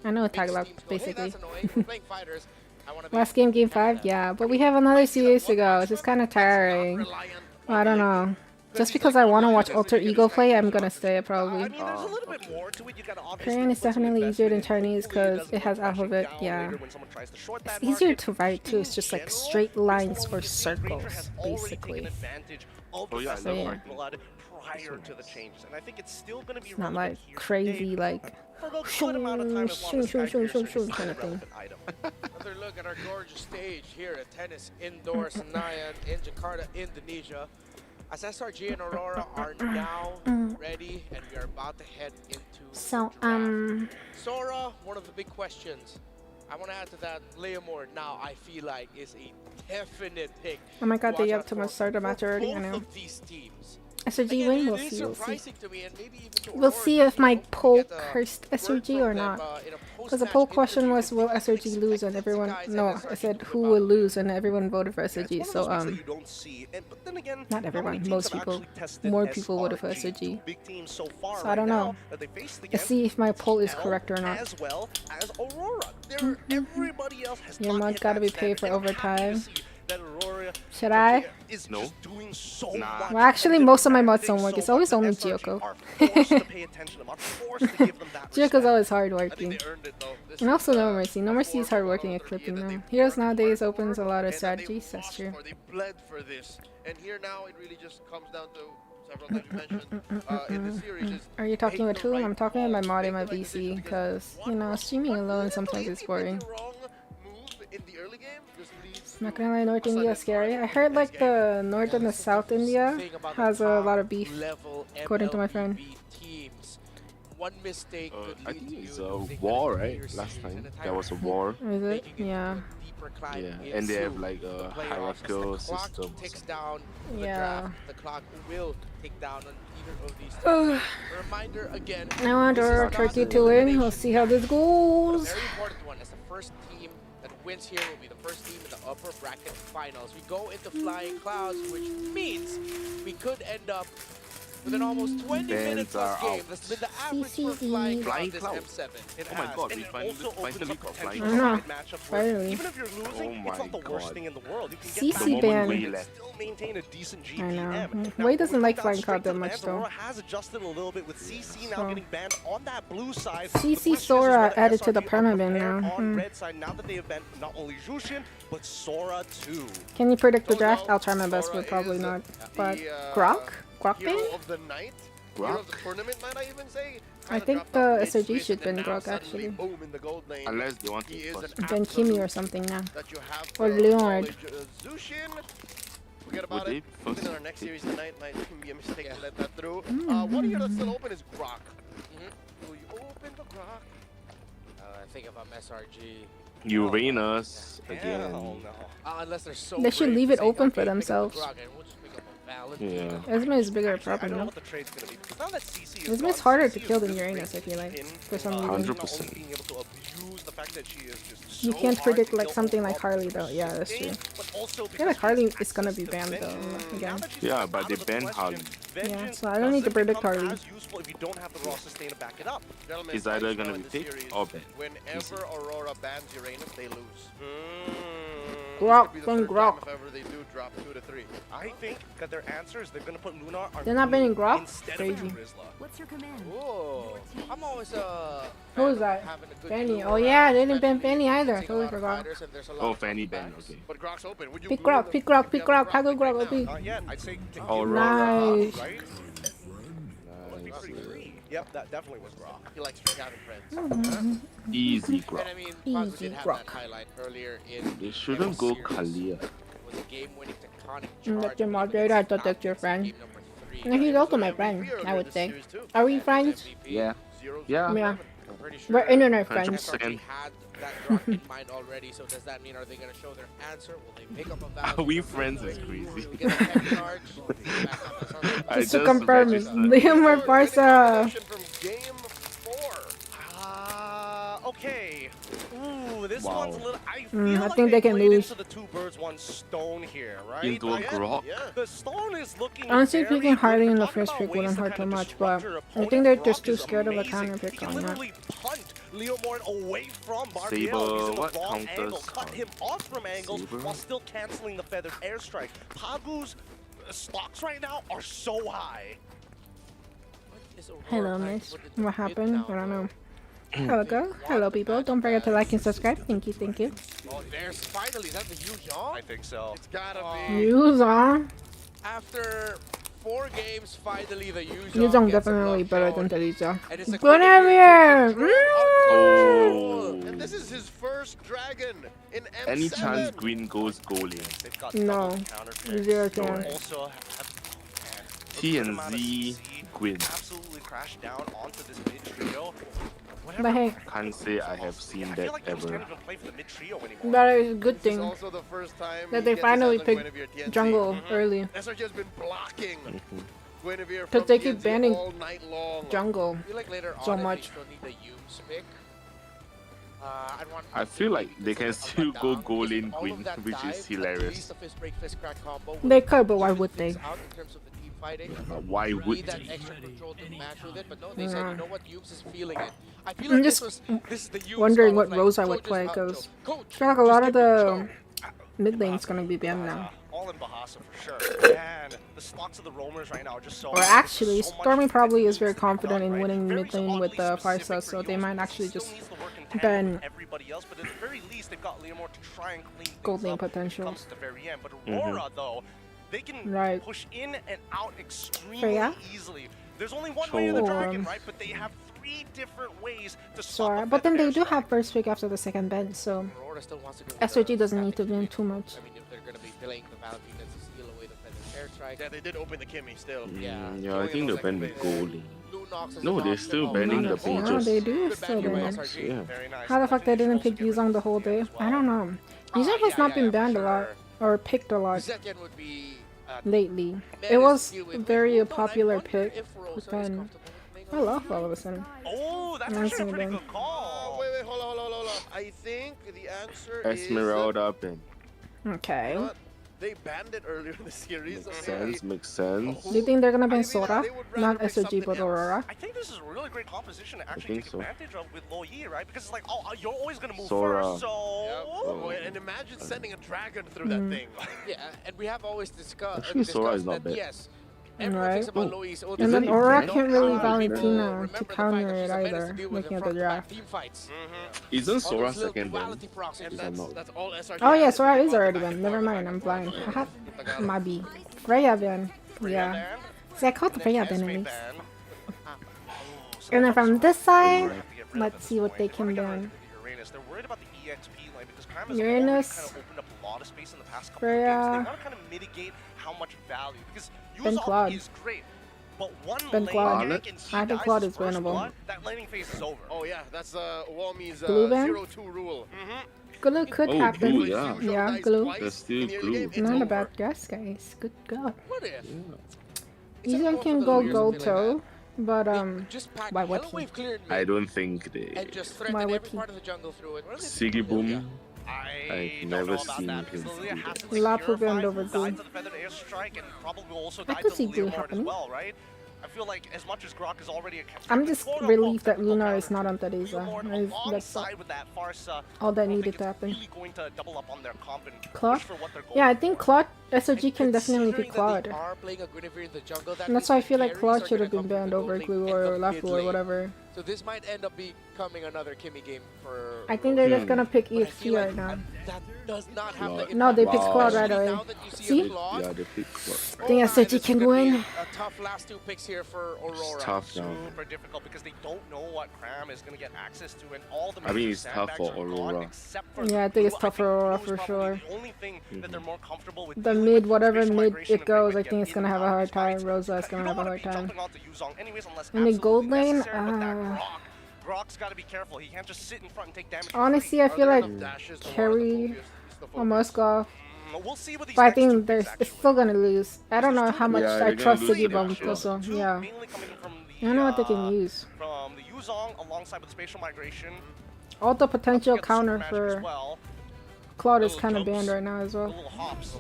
I know Tagalog, basically. Last game, game 5? Yeah, but we have another series to go. It's just kind of tiring. Well, I don't know. Just because I want to watch Alter Ego play, I'm gonna stay probably. I mean, there's a little bit more to it. You gotta obviously Korean is put some definitely easier than investment in Chinese because it has alphabet. Yeah. It's easier to write too. It's just like straight lines or circles, basically. Oh yeah, So, yeah. prior to the changes, and I think it's still going to be It's not like crazy like shoo, shoo, shoo, shoo, shoo, shoo kind of thing. Another look at our gorgeous stage here at Tennis Indoor Senayan in Jakarta, Indonesia. As SRG and Aurora are now ready, and we are about to head into So Sora, one of the big questions. I want to add to that, Leomord now I feel like is a definite pick. Oh my god, they Watch have out too for much start a match already. I both know. of these teams. SRG win, we'll see. We'll We'll see if my poll cursed SRG or not. Because the poll question was, will SRG lose? And everyone, no, I said who will lose, and everyone voted for SRG. So not everyone, most people, more people voted for SRG. So I don't know. Let's see if my poll is correct or not. Your mod gotta be paid for overtime. Should I? No. Well, actually, most of my mods don't work. It's always only Gyoko. Gyoko's always hardworking. And also No Mercy. No Mercy is hardworking at clipping now. Heroes nowadays opens a lot of strategies. That's true. They bled for this, and here now it really just comes down to several times you mentioned in the series. Are you talking with who? I'm talking with my mod in my VC because, you know, streaming alone sometimes is boring. Not gonna lie, North India is scary. I heard like the North and the South India has a lot of beef, according to my friend. One mistake I think it's a war, right? Last time there was a war. Is it? Yeah. Yeah, and they have like a hierarchical system. Yeah. The clock will tick down on either of these teams. A reminder again. I want our Turkey to win. We'll see how this goes. Very important one, as the first team that wins here will be the first team in the upper bracket finals. We go into Flying Clouds, which means we could end up with an almost 20 minute plus game. That's been the average for Flying Cloud this M7. Oh my god, we finally got Flying Cloud. Finally. Even if you're losing, it's not the worst thing in the world. You can get CC ban. still maintain a decent I GPM. know. Wei doesn't like Flying Cloud that much though. Aurora has adjusted a little bit with CC now getting banned on that blue side. CC Sora added to the permaban now. On red side now that they have banned not only Jushin but Sora too. Can you predict the draft? I'll try my best, but probably not. But Grok? Grok ban? Hero of the night? Hero of the tournament, might I even say? I think the SRG should ban Grok actually. Unless they want to Ban Kimi or something now. Or Leonard. Forget about it. Even in our next series tonight might be a mistake to let that through. One here that's still open is Grok. Will you open the Grok? I think if I'm SRG. Uranus again. Unless they're so They should leave it open for themselves. Yeah. Esme is bigger problem, no? Esme is harder to kill than Uranus, I feel like, for some reason. 100%. You can't predict like something like Harley though. Yeah, that's true. I feel like Harley is gonna be banned though, again. Yeah, but they banned Harley. Yeah, so I don't need to predict Harley. It's either gonna be picked or banned. Whenever Aurora bans Uranus, they lose. Grok, Grok. If ever they do drop 2 to 3. I think that their answer is they're gonna put Lunar on They're not banning Grok? instead Crazy. of Rizla. What's your command? Whoa. I'm always Who is that? Fanny. Oh yeah, they didn't ban Fanny either. I totally forgot. Oh, Fanny banned, okay. But Grok's open. Would you Pick Grok, pick Grok, pick Grok. Pago Grok, OP. Not yet. I'd say Aurora. Nice. right? Yep, that definitely was Grok. He likes having friends. Easy Grok. And I mean, Easy Grok. highlight earlier in They shouldn't go Kalia. was a game-winning tectonic That's your moderator. I thought that's your friend. No, he's also my friend, I would say. Are we friends? Yeah. Yeah. Yeah. We're internet friends. 100%. had that Grok in mind already, so does that mean are they going to show their answer? Will they pick up a value? Are we friends is crazy. We get a tech charge. Just to confirm it. Liam or Barca? From game 4. Okay. Ooh, this one's a little. I feel I like think they can played lose. into the two birds, one stone here, right? Into a Grok. The stone is looking. Honestly, very picking Harley in good. the Talking first about pick ways wouldn't to hurt too kinda much, but disrupt your I opponent. think they're Grok just too is scared of a amazing. counter pick He can on that. literally punt Leomord away from Barbiel. Saber, He's in the what wrong counters angle. Cut him off from angles Saber? while still canceling the feathered airstrike. Pagu's stocks right now are so high. Hello, miss. What happened? I don't know. Hello, hello, people. Don't forget to like and subscribe. Thank you, thank you. Oh, there's finally, is that the Yuzhong? I think so. It's gotta be. Yuzhong. After 4 games, finally the Yuzhong Yuzhong gets a definitely block better shot. than Delisa. And it's a Oh. And this is his first dragon in M7. Any chance Green goes goalie? No. 0 chance. Also, T and Z Gwyn. absolutely crashed down onto this mid trio. But hey, Can't say I have seen that ever. that is a good thing Also the first time that they finally picked jungle early. SRG has been blocking Guinevere Because from they keep TNC banning all night long. jungle I feel like later so on, much. if they still need the Yume's pick. I'd want I feel like they can still go goal in all Gwyn, of that which dive, is at hilarious. least the fist break, fist crack combo They will could, but why even would they? things out in terms of the team fighting. Why You would need that they? extra control to match with it, but no, they said, Yeah. you know what, Yumes is feeling it. I feel I'm like just this is the Yumes wondering call what of like, roles I would coach play is out, because coach, I feel like a just lot of give me the choke. mid lane's gonna be banned now. All in Bahasa for sure. Man, the stocks of the roamers right now are just so. Or actually, Stormy probably is very confident in winning mid lane with the 5-star, so they might actually just ban everybody else, but at the very least they've got Leomore to try and clean things gold lane up potential. comes to the very end. But Aurora though, they can Right. push in and out extremely Freya? easily. There's only one way of the Sure. dragon, right? But they have 3 different ways to stop Sora, a but then they Feather do Airstrike. have first pick after the second bend, so Aurora still wants to go with SOG the doesn't need to static win too much. I mean, if they're going to be playing the Valentina to steal away the Feather Airstrike. Yeah, they did open the Kimmy still. Yeah, I think they're banning goalie. Lunox is No, an they're option. still banning the Yeah, pages. they do Good still ban by ban. SRG. Yeah. Very nice. How the fuck they didn't pick Yuzong the whole day? I don't know. Yuzong has not been banned a lot or picked a lot Zetien would be lately. It was a very popular pick, but then fell off all of a sudden. Oh, that's Nice actually a one, pretty Ben. good call. Oh, wait, hold on. I think the answer Esmeralda Ben. Okay. is... They banned it earlier in the series. Makes sense, makes sense. Do you think they're gonna ban Sora? Not SOG, but Aurora. I think this is a really great composition to actually think take so. advantage of with Lo Yi, right? Because it's like, oh, you're always going to move Sora. first, so... Oh, and imagine sending a dragon through that thing. Yeah, and we have always discussed Actually, Sora is that not bad. yes, everyone Right. thinks about Loi's ultimate. And then he Aurora banned? can't really Oh, Valentina Remember to the fact counter that it she's a menace either, to deal with looking in at the front-to-back draft. team fights. Isn't All Sora those little second ban? duality procs And If I'm not. that's all SRG. Oh yeah, has. Sora is already banned. Never mind, I'm blind. Haha. My B. Freya ban. Yeah. See, I called Freya ban at least. And then from this side, let's see what they can ban. They're worried about the EXP lane because Cram has Uranus, kind of opened up a lot of space in the past couple Freya, of games. They want to kind of mitigate how much value because Ben Yuzong Claude. is great, but one Ben lane Claude. gank and he I think dies Claude his is first bannable. blood, that laning phase is over. Oh yeah, that's Walmy's Blue ban? 0-2 rule. Glue could Oh, happen. Glue, yeah. Yeah, Glue. That's still Glue. Not a bad guess, guys. Good God. What if? Yuzong can go Goto, but Just pack why would Yellow he? Wave cleared mid I don't think they. and just Why threaten would every he? part of the jungle through it. What if they Siggy Boom. I I've don't know never about seen that him because Lilia do has that. to Lapu secure banned 5, over died Glue. to the Feathered Airstrike, and probably will also I die could to see Glue Leomord as happening. well, right? I feel like as much as Grok is already a I'm just quote-unquote relieved that technical Lunar counter, is not on Teresa. Leomord That's alongside with that Farsa, all that I don't needed think to it's happen. really going to double up on their comp and Claude? push for what they're going Yeah, I for. think Claude SOG can definitely pick Considering that they Claude. are playing a Guinevere in the jungle, that And that's means why I the feel like carries Claude are should have gonna been come banned from the over gold Glue lane or and the Lapu mid or lane. whatever. So this might end up becoming another Kimmy game for. I think they're just gonna pick But I EXP feel like right now. that does not have the Claude. No, they impact. picked Claude right Especially away. now that you see See? a Claude. Yeah, they pick Claude. I think Oh, SOG this is can gonna be win. A tough last 2 picks here for Aurora. It's tough now. Super difficult because they don't know what Cram is going to get access to, and all the I mean, major it's tough for sandbags are gone Aurora. except for Yeah, I think it's Blue. tough for Aurora for Blue's sure. probably the only thing that they're more comfortable with The dealing mid, with. whatever Spatial mid migration it and goes, Greg I think it's gonna have a hard time. Rosa is You gonna don't have a wanna hard be time. jumping onto Yuzong anyways unless In the gold absolutely lane, necessary, but that Grok's got to be careful. He can't just sit in front and take damage. for honestly, free. I feel like Carry or Moskov. We'll see what these But I next two think picks it's still gonna lose. I don't know how much Yeah, I they're trust gonna lose Siggy the Bomb next also. Two Yeah. mainly coming from I don't know what they can use. From the Yuzong alongside with the spatial migration. All the potential Get the super counter magic as for well. Claude is Little kind of jumps. banned right now as well. Little hops.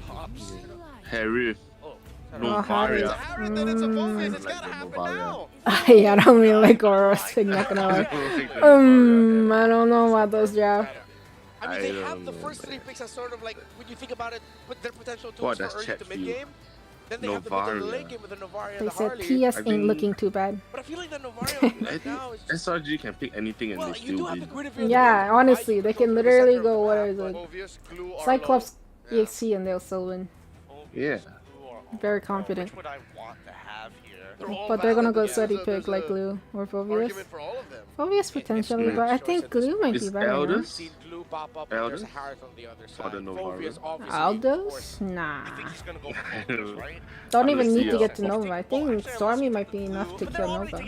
Harry. Oh, Harry. Harry, then it's a focus. It's gotta happen now. Yeah, I don't really like Aurora, so I'm not gonna lie. I don't know about those drafts. I mean, they have the first 3 picks as sort of like, when you think about it, with their potential tools What for does early chat to mid feel? game. Then they have to make a late game with the Novaria and They the said Harley. PS ain't looking too bad. But I feel like the Novaria right now is just... SRG can pick anything and they still win. Yeah, honestly, they can literally go, what is it? Cyclops EXP and they'll still win. Yeah. Very confident. Which would I want to have here? But they're gonna go sweaty pick like Glue or Phobius. Phobius potentially, but I think Glue might be better. Elders? Elders? Or the Nova? Aldos? Nah. Don't even need to get to Nova. I think Stormy might be enough to kill Nova.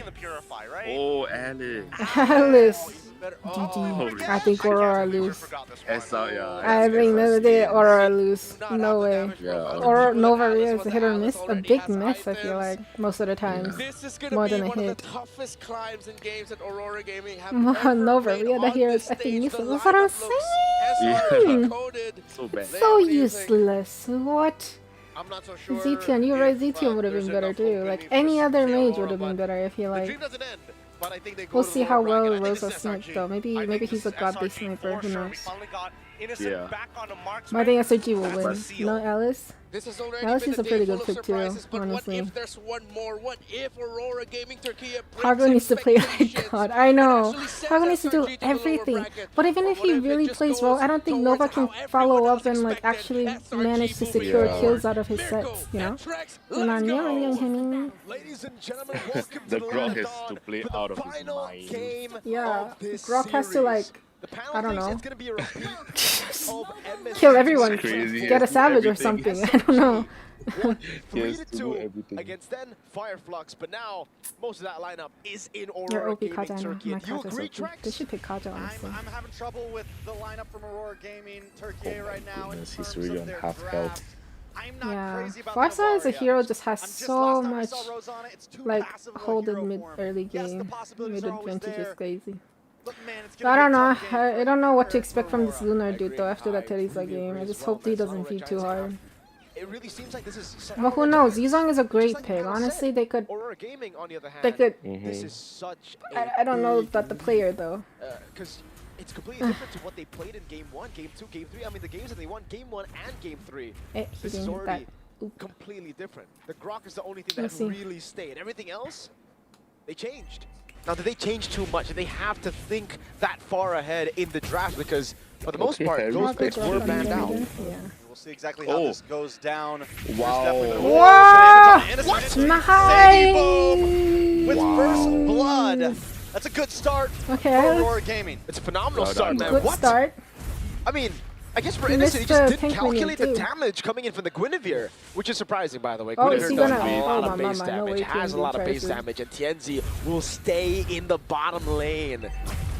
Oh, Alice. Alice. GG. I think Aurora lose. I think Aurora lose. No way. Or Nova Ria is a hit or miss. A big miss, I feel like, most of the times. More than a hit. Nova Ria, the hero is effing useless. That's what I'm saying! So useless. What? I'm not so sure. Zetian, you're right, Zetian would have been better too. Like, any other mage would have been better, I feel like. We'll see how well Rosa sniped though. Maybe he's a god-based sniper, who knows. Yeah. But I think SRG will win. No, Alice? Alice is a pretty good pick too, honestly. Hago needs to play like God. I know. Hago needs to do everything. But even if he really plays well, I don't think Nova can follow up and like actually manage to secure kills out of his sets, you know? The Grok has to play out of his mind. Yeah, Grok has to like, I don't know, kill everyone, get a savage or something, I don't know. 3-2 against then Fireflux, but now most of that lineup is in Aurora OP Gaming Kaja, Turkey. my Do you Kaja's agree, OP. Trex? They should pick Kaja, honestly. I'm having trouble with the lineup from Aurora Gaming Turkey right now. He's really on half health. Yeah, Farsa as a hero just has so much like hold in mid early game. Mid advantage is crazy. I don't know. I don't know what to expect from this Lunar dude though after that Teresa game. I just hope he doesn't feed too hard. It really seems like this is. But who knows? Yuzong is a great pick. Honestly, they could. Aurora Gaming, on the other hand, They could. This is such. I don't know about the player though. Because it's completely different to what they played in Game 1, Game 2, Game 3. I mean, the games that they won, Game 1 and Game 3. This is already completely different. The Grok is the only thing that really stayed. Everything else, they changed. Now, did they change too much? Did they have to think that far ahead in the draft? Because, for the most part, those picks were banned out. We'll see exactly how this goes down. Wow. What? Nice! With first blood. That's a good start for Aurora Gaming. It's a phenomenal start, man. Good start. I mean, I guess for Innocent, he just didn't calculate the damage coming in from the Guinevere, which is surprising, by the way. Guinevere does a lot of base damage, has a lot of base damage, and Tianzi will stay in the bottom lane.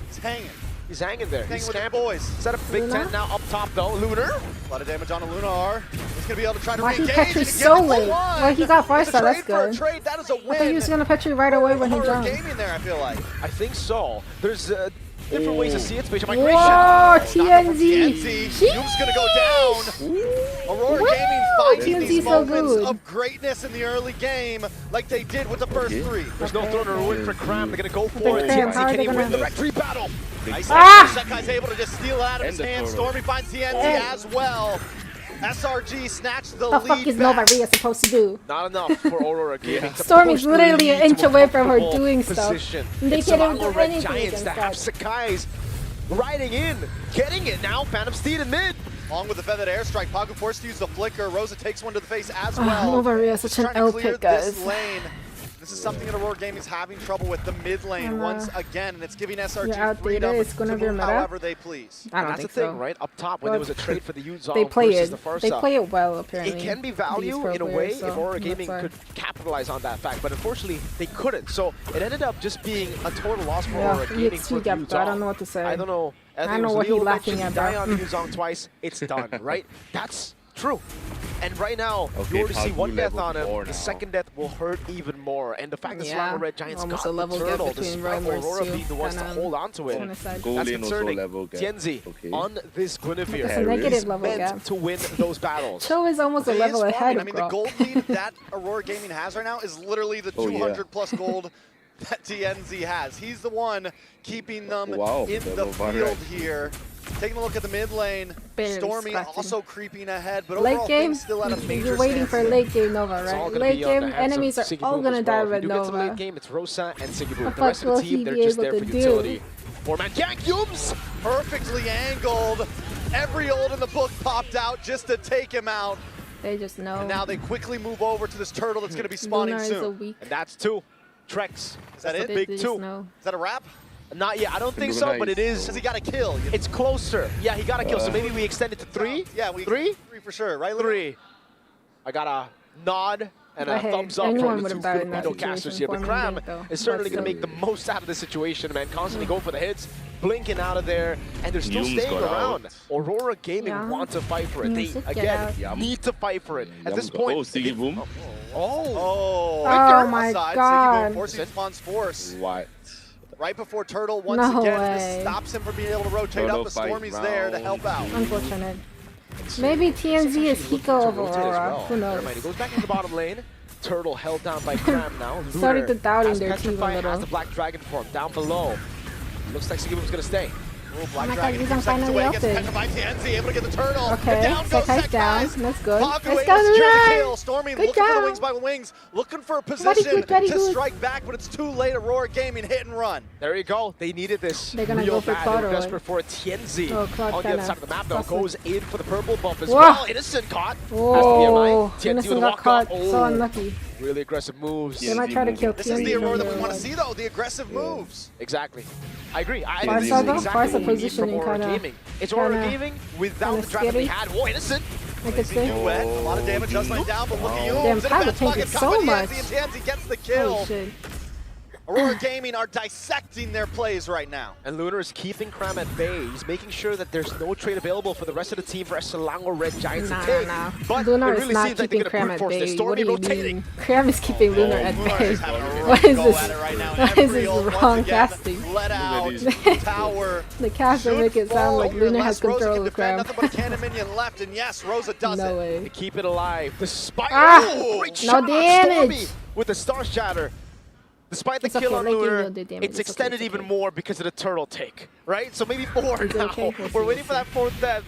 He's hanging. He's hanging there. He's hanging with the boys. Set up a big tent now up top, though. Lunar. A lot of damage on a Lunar. He's going to be able to try to Why he re-engage. Petri so late? Well, he got Farsa, that's good. That is a win. I thought he was going to Petri right away when he Aurora jumped. Gaming there, I feel like. I think so. There's different ways to see it. Spatial migration. Whoa, TNZ. Yume's going to go down. Aurora Gaming finding these moments of greatness in the early game like they did with the first three. There's no throne or win for Cram. They're going to go for it. TNZ, can he win the Rectory battle? Nice. Sekai's able to just steal it out of his hand. Stormy finds TNZ as well. SRG snatched the lead. What the fuck is Nova Ria supposed to do? Not enough for Aurora Gaming. Stormy's literally an inch away from her doing stuff. And they it's can't even the do Red anything Giants against that have Sakai's riding in, getting it now. Phantom Steed in mid. Along with the feathered airstrike, Pagu forced to use the flicker. Rosa takes one to the face as well. Nova Ria is such an L pick, guys. This is something that Aurora Gaming is having trouble with the mid lane once again, and it's giving SRG freedom to move however they please. I don't That's think the thing, so. right? Up top, when there was a trade for the Yuzong they play versus it. the first They play it well, apparently. It can be value in a way if Aurora Gaming could capitalize on that fact, but unfortunately they couldn't. So it ended up just being a total loss for Aurora Gaming for Yuzong. I don't know what to say. I don't know. I don't know what he's laughing at. Die on Yuzong twice, it's done, right? That's true. And right now, you already see one death on him. The second death will hurt even more. And the fact that Slime Red Giants got the turtle, despite Aurora being the ones to hold on to it, that's concerning. Tianzi on this Guinevere is meant to win those battles. Cho is almost a level ahead of I mean, the gold lead that Aurora Gaming has right now is literally the 200 plus gold that TNZ has. He's the one keeping them in the field right. here. Taking a look at the mid lane, Stormy also creeping ahead, but late overall game, things still at a major you're waiting for standstill. late game Nova, right? Late game, enemies are all gonna die with Nova. Late game, it's Rosa and Siggy What The rest of the team, they're just there for do? utility. Four-man gank, Yums! Perfectly angled. Every ult in the book popped out just to take him out. They just know. And now they quickly move over to this turtle that's going to be spawning Lunar soon. And that's 2. Trex. Is that it? Big 2. Is that a wrap? Not yet. I don't think so, but it is. Because he got a kill. It's closer. Yeah, he got a kill, so maybe we extend it to 3? Yeah, 3 for sure, right? 3. I got a nod and a thumbs up from the 2 Filipino casters here. But Cram is certainly going to make the most out of this situation, man. Constantly going for the hits, blinking out of there, and they're still staying around. Aurora Gaming want to fight for it. They, again, need to fight for it. At this point... Oh, Siggy Boom. Oh my God. God. Siggy Boom forcing Spawn's force. What? Right before Turtle once No again. way. This stops him from being able to rotate up, but Stormy's there to help out. Unfortunate. Maybe TNZ is Hiko of Aurora. Who knows? He goes back into the bottom lane. Turtle held down by Cram now. Starting to doubting their team a Petrify little. has the Black Dragon form down below. Looks like Siggy Boom's going to stay. Black my Dragon God, 2 seconds finally away, up gets there. petrified TNZ, able to get the turtle. Okay, And down goes Sekai's down. Sekai's. That's good. Pagu Let's able go, to secure the Lunar. kill. Stormy Good looking for the job. wings by wings, looking for a Very position good. to strike back, but it's too late. Aurora Gaming hit and run. There you go. They needed this. They're gonna real go for bad. Claude, They were right? desperate for a TNZ. Oh, Claude on the other kinda side of the map, though, sussed goes in for the purple bump as Whoa. well. Innocent caught. Whoa, TNZ Innocent with a got walk caught. off. So unlucky. Really aggressive moves. They might try to kill This is TNZ the Aurora from that we their want to line. see, though, the aggressive moves. Exactly. I agree. I Farsa, think this though? is exactly Farsa what we need from positioning Aurora kinda- Gaming. It's Aurora kinda- Gaming without the kinda dragon they scary. had. Whoa, Innocent. I could say. Duet. A lot of damage does lay down, but look at you. Damn, Pagu taking so much. And TNZ gets the kill. Holy shit. Aurora Gaming are dissecting their plays right now. And Lunar is keeping Cram at bay. He's making sure that there's no trade available for the rest of the team for Esalang or Red Giants to take. But Lunar it really is not seems like they're keeping going Cram to at brute force bay. this. Stormy What do you rotating. mean? Cram is keeping Lunar at bay. What What is is this? right now. What is this wrong casting? Let out. Tower. The caster make it sound like Lunar has Rosa control can of defend, Cram. nothing but a cannon minion left, and yes, Rosa does No it. way. To keep it alive. Despite great No shot, damage. Stormy with the Star Shatter. Despite the It's kill okay, on Lake Lunar, will do damage. it's It's okay, extended it's even okay. more because of the turtle take, right? So maybe 4 It's now. okay, We're waiting for that 4th death.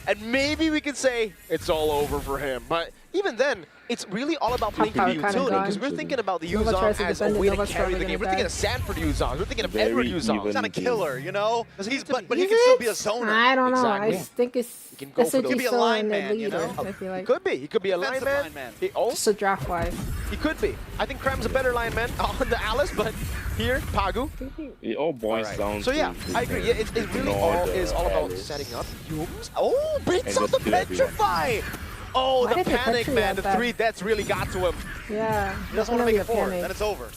And maybe we can say it's all over for him. But even then, it's really all about Top blinking power the kinda utility. gone. Because we're thinking about the Nova tries Yuzong to as a defend it, way to Nova's carry probably the game. We're gonna thinking of Sanford Yuzong. We're thinking of Very Edward Yuzong. He's not a killer, you know? But he Is can it? still be a zoner. I don't know. Exactly. I think it's can go for SOG those. He could be a still line in the man, you leader, know? I feel like. Could be. He could be a Defensive lineman. lineman. Just a draft wise. He could be. I think Cram's a better lineman on the Alice, but here, Pagu. It all boils down So yeah, to I agree. Yeah, it really all about setting up. Yums. Oh, beats And out the just kill everyone. Petrify! Oh, Why the did the panic, Petri man. have The that? 3 deaths really got to him. Yeah. He doesn't want to make it 4, panic. then it's over.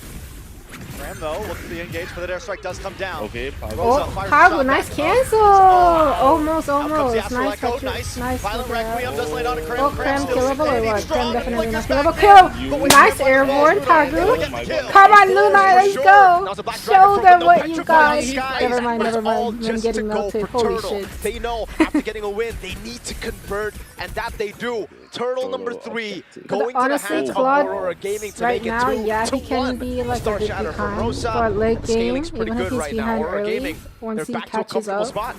Ram, though, looking to be engaged, but the airstrike does come down. Okay, Pagu. Oh, fires Pagu, shot nice back. cancel! Almost. Out comes the Astral Nice Echo, Petri. nice. Nice. Violent with that. Requiem does lay down a Cram. Oh, Cram still killable or standing what? strong. Cram definitely Flickers not back killable. in. Kill! But wait, Nice Cram airborne, able to get the Pagu. kill. Come on, Luna, let's Now go! it's a Black Dragon Show from them no what you Petrify got! skies, Never mind, but it's never all mind. I'm just to getting go melted. for Holy Turtle. shit. They know after getting a win, they need to convert, and that they do. Turtle number 3 going to the honestly, hands of Claude, Aurora Gaming to right make it now, 2 yeah, to he can 1. be like Star a bit Shatter from behind, Rosa. but late The game, scaling's pretty even if good he's right now. behind Aurora early, Gaming, once they're he back to a catches comfortable up, spot.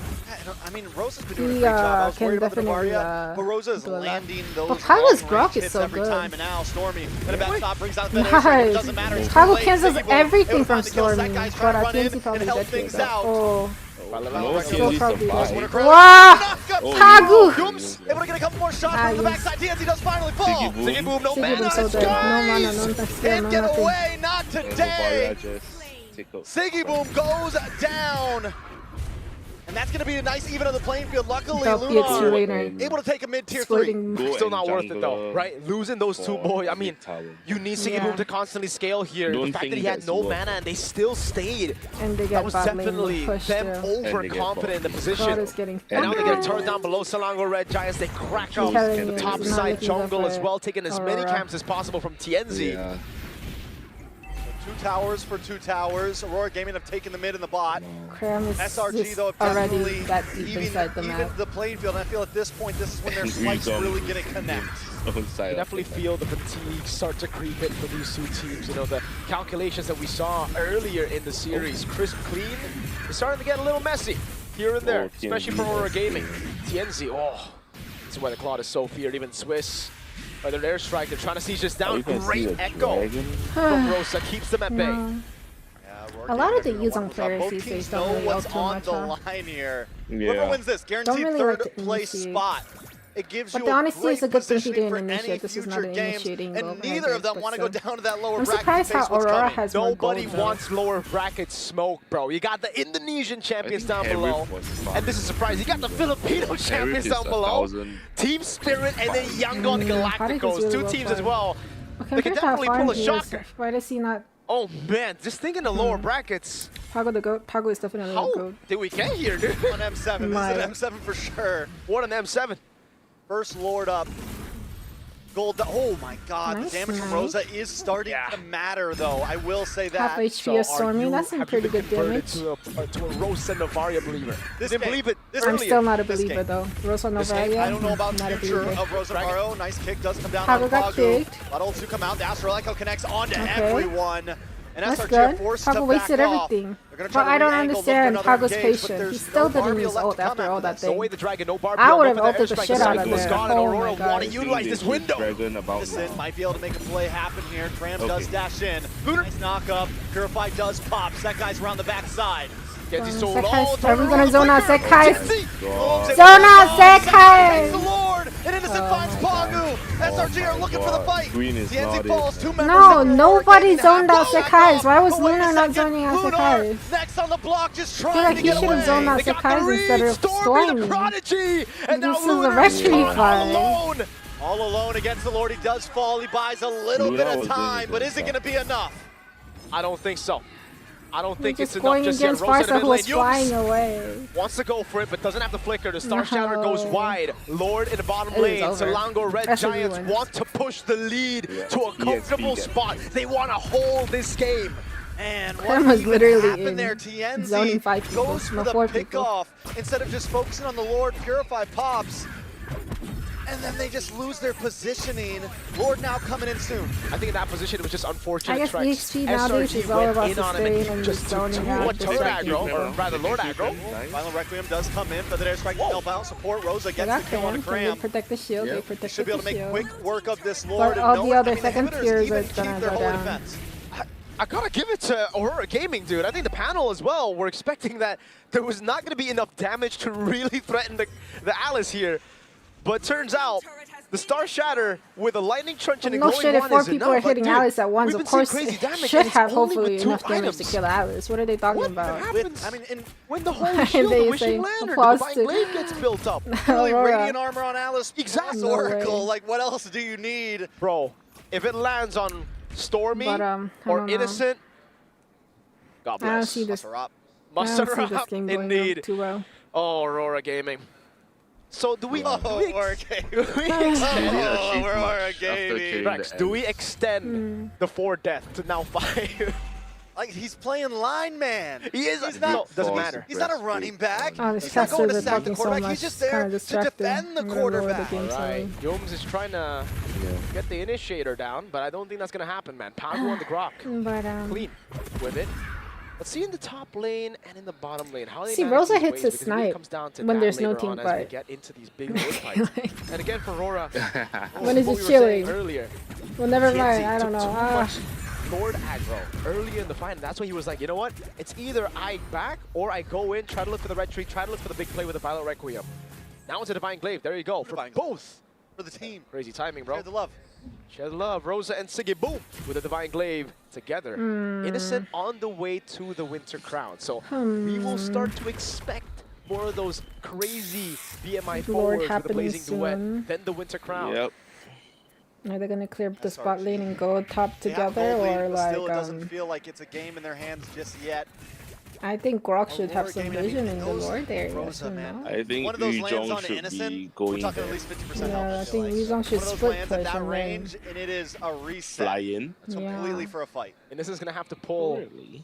I mean, Rosa's been doing a he great job. I was can worried about the definitely Navaria, but Rosa's do a lot. landing those But Pagu's long-range Grok is hits so every good. time, and now Stormy in a bad stop brings out the airstrike. It Nice. doesn't matter. It's too Pagu late. cancels Siggy Boom everything able to from find the kills. Stormy, That guy's but trying to I run think in he probably and help gets things it. out. Oh. No, Still TNZ probably survived. Wow! Oh, Pagu! Yums able to get a couple more shots from the backside. TNZ does finally fall. Siggy Boom, no Siggy mana. Boom's so It's dead. No guys. mana, no skill, Can't no get nothing. away, not today. Take up. Siggy Boom goes down. And that's going to be a nice even on the playing field. Luckily, Without Luna PX2 laner. able to take a mid-tier 3. Exploiting. Still not worth it though, right? Losing those 2 boys. I mean, you need Siggy Boom to constantly scale here. Don't The fact that think he had that's no worth mana and they still stayed. And they That get was bot lane definitely pushed them through. overconfident in the Claude position. is getting And now they get fucked. turned down below Selangor Red Giants. They crack I'm up telling the you, top it's not side looking jungle good as for well, taking as many Aurora. camps as possible from TNZ. Yeah. 2 towers for 2 towers. Aurora Gaming have taken the mid and the bot. Cram is SRG just though have already definitely that deep even inside the map. the playing field. And I feel at this point, this is when their spikes We've really going to connect. You definitely feel the fatigue start to creep in for these two teams. You know, the calculations that we saw earlier in the series, crisp, clean, is starting to get a little messy here and there, especially for Aurora Gaming. TNZ, this is why the Claude is so feared. Even Swiss, by their airstrike, they're trying to siege this down. Great echo from Rosa, keeps them at bay. A lot of the Yuzong players these days don't really what's go too on much. the line here. Whoever wins this, guaranteed really third like to place initiate. spot. It gives But you the a honesty great is a good thing he positioning didn't for any initiate. This is not future an games, initiating goal, and but I neither of guess, them want to go down to that lower I'm bracket. surprised to face how what's Aurora coming. has more Nobody gold, though. wants lower bracket smoke, bro. You got the Indonesian champions down below, and this is surprising. You got the Filipino champions down below. Team Spirit and then Yangon Galacticos, really two well teams played. as well. Okay, They can definitely pull a shocker. Why does he not? Oh man, just thinking the lower brackets. Pago the goat. Pago is definitely How the goat. did we get here, dude? An M7. This is an M7 for sure. What an M7. First Lord up. Gold. Oh my God, Nice, the damage from nice. Rosa is starting to matter, though. I will say that. Half HP of Stormy. That's some pretty good damage. To a Rosa Novaria believer. Didn't believe it. I'm still not a believer though. Rosa Novaria. I don't know about not the a future believer. of Rosa Navarro. Nice kick does come down Pago on got Pagu. kicked. A lot of ults do come out. The Astral Echo connects onto Okay. everyone. And That's SRG good. forced Pago to wasted back off. everything. They're gonna try But to I don't re-angle, look for understand another Pago's engage, but patience. there's He still no didn't Barbie use left ult to come after all that No way thing. the Dragon, no Barbie. I would have no for ulted the airstrike. shit out of Cycle's there. gone, and Oh Aurora my god. want to utilize this window. Innocent might be able to make a play happen here. Tram does dash in. Nice knock up. Purify does pop. That guy's around the backside. Gets sold. Sekai's, are we gonna zone out Sekai? Zone Zone out Sekai! the Lord! And Innocent finds Pagu! SRG are looking for the fight! TNZ falls, 2 members No, of Aurora nobody getting zoned out hacked. Sekai's. Why was But wait a Lunar not second, zoning out Lunar Sekai's? next on the block, just I feel trying like to he get should have away. zoned out They got Sekai's the instead of read. Stormy the Stormy. Prodigy! And now This is a Lunar Restream all fight. alone! All alone against the Lord, he does fall. He buys a little Luna bit of was time, doing but good is it going to be enough? I don't think so. I don't think Just it's enough going just yet. against Rosa in the Farsa mid who lane. was flying Yums away. wants to go for it, but doesn't have the flicker. The Star No. Shatter goes wide. Lord in the bottom It is lane. over. Salango Red That's a Giants win. want to push the lead to a EXP comfortable then. spot. They want to hold this game. And Clem what was even literally happened in there? TNZ zoning 5 people, goes for not the 4 people. pickoff instead of just focusing on the Lord. Purify pops. And then they just lose their positioning. Lord now coming in soon. I think in that position it was just unfortunate. I guess strikes. EXP nowadays SRG is all went about in on him and sustain he and just zoning took out. one turret distracting aggro, people. or rather Lord aggro. Violent Requiem does come in for the airstrike to help out. Support Rosa They gets got the kill on a Cram. They Cram. protect the shield. They They protect should be the able to make shield. quick work of this Lord. But and all no the one- other I mean, second inhibitors tiers even are keep gonna their go whole down. defense. I gotta give it to Aurora Gaming, dude. I think the panel as well were expecting that there was not gonna be enough damage to really threaten the Alice here. But turns out, the Star Shatter with a Lightning Truncheon and No glowing shit, if one 4 is people enough. are hitting Like, dude, Alice at once, we've of been seeing course crazy it damage, should and it's have only hopefully with 2 enough damage items. to kill Alice. What are they talking about? I mean, in When the whole Why shield, they the Wishing saying Lantern, the applause Divine to- Blade gets built up. really Aurora. radiant armor on Alice. Exactly. plus No Oracle. way. Like, what else do you need? Bro, if it lands on Stormy But, I or don't know. Innocent, God I don't bless. see this. Muster up. I don't Muster see this up, game going indeed. too well. Oh, Aurora Gaming. So do we, Aurora Gaming. Oh, Aurora Gaming. Rex, do we extend the 4 death to now 5? Like, he's playing line man. He is. He's No, not. doesn't matter. He's not a running back. Oh, these He's not going to casters are sack the talking so quarterback. much. He's just It's there kinda to distracting. defend the I'm gonna lower the quarterback. game Right. slowly. Yomes is trying to get the initiator down, but I don't think that's going to happen, man. Pagu on the Grok. But, Clean with it. Let's see in the top lane and in the bottom lane how they See, manage Rosa these hits waves, a because it really snipe comes down to when that there's no later team on as we fight. get into these big wood fights. And again for Aurora, When is what it we were saying chilling? earlier, Well, never TNZ mind. I took don't know. too much Lord aggro earlier in the fight, and that's when he was like, you know what? It's either I back or I go in, try to look for the red tree, try to look for the big play with the Violet Requiem. Now it's a Divine Glaive. There you go. For both. For the team. Crazy timing, bro. Share the love. Share the love. Rosa and Siggy, boom, with a Divine Glaive together. Innocent on the way to the Winter Crown. So we will start to expect more of those crazy BMI forwards with the happening Blazing Duet, soon. then the Winter Crown. Yep. Are they gonna clear the spot lane and go top They have together, gold lead, or but like? still, it doesn't feel like it's a game in their hands just yet. I think Grok should have Aurora some Gaming, I mean, vision in the those Lord area. Rosa, you man. know? I think One of those Yu lands Zhong on should Innocent, be we're going talking there. at least 50% Yeah, help. I think like. Yu Zhong should One of those split lands at push that and range, and it is a reset. Fly in. It's completely Yeah. for a fight. And this is going to have to pull Really?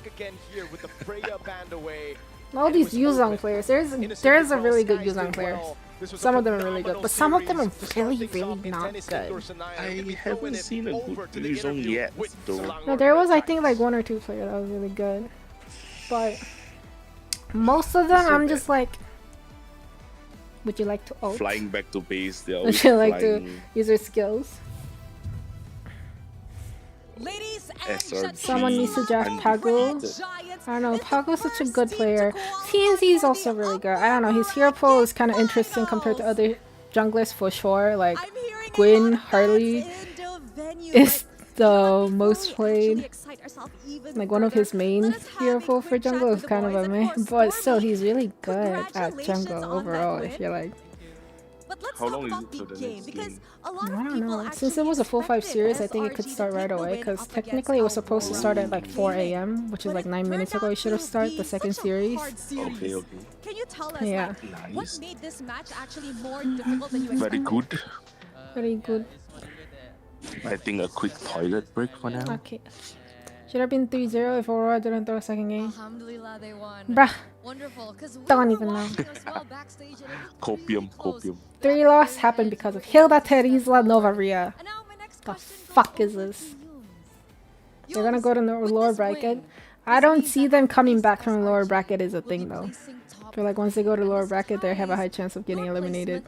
back again here with the Freya band away. All these Yuzong players. There's a really good Yuzong player. Some of them are really good, but some of them are really, really not good. I haven't seen a good Yuzong yet, though. No, there was, I think, like 1 or 2 players that was really good. But most of them, I'm just like, would you like to ult? Flying back to base, they're Would you like to use your skills? Someone needs to draft Pagu. I don't know, Pagu's such a good player. TNZ is also really good. I don't know, his hero pool is kind of interesting compared to other junglers for sure. Like Gwyn, Harley is the most played. Like one of his main hero pool for jungle is kind of a meh, but still he's really good at jungle overall. If you're like, how long is it for the next game? I don't know. Since it was a full 5 series, I think it could start right away. Because technically it was supposed to start at like 4 AM, which is like 9 minutes ago. It should have started the second series. Okay. Can you tell us yeah. what made this match actually more difficult than you expected? Very good. Very good. I think a quick toilet break for now. Okay. Should have been 3-0 if Aurora didn't throw a second game. Alhamdulillah, they won. Bruh. Wonderful, Don't even know. Copium. 3 loss happened because of Hilda, Terizla, Novaria. The fuck is this? They're gonna go to the lower bracket. I don't see them coming back from lower bracket is a thing though. I feel like once they go to lower bracket, they have a high chance of getting eliminated.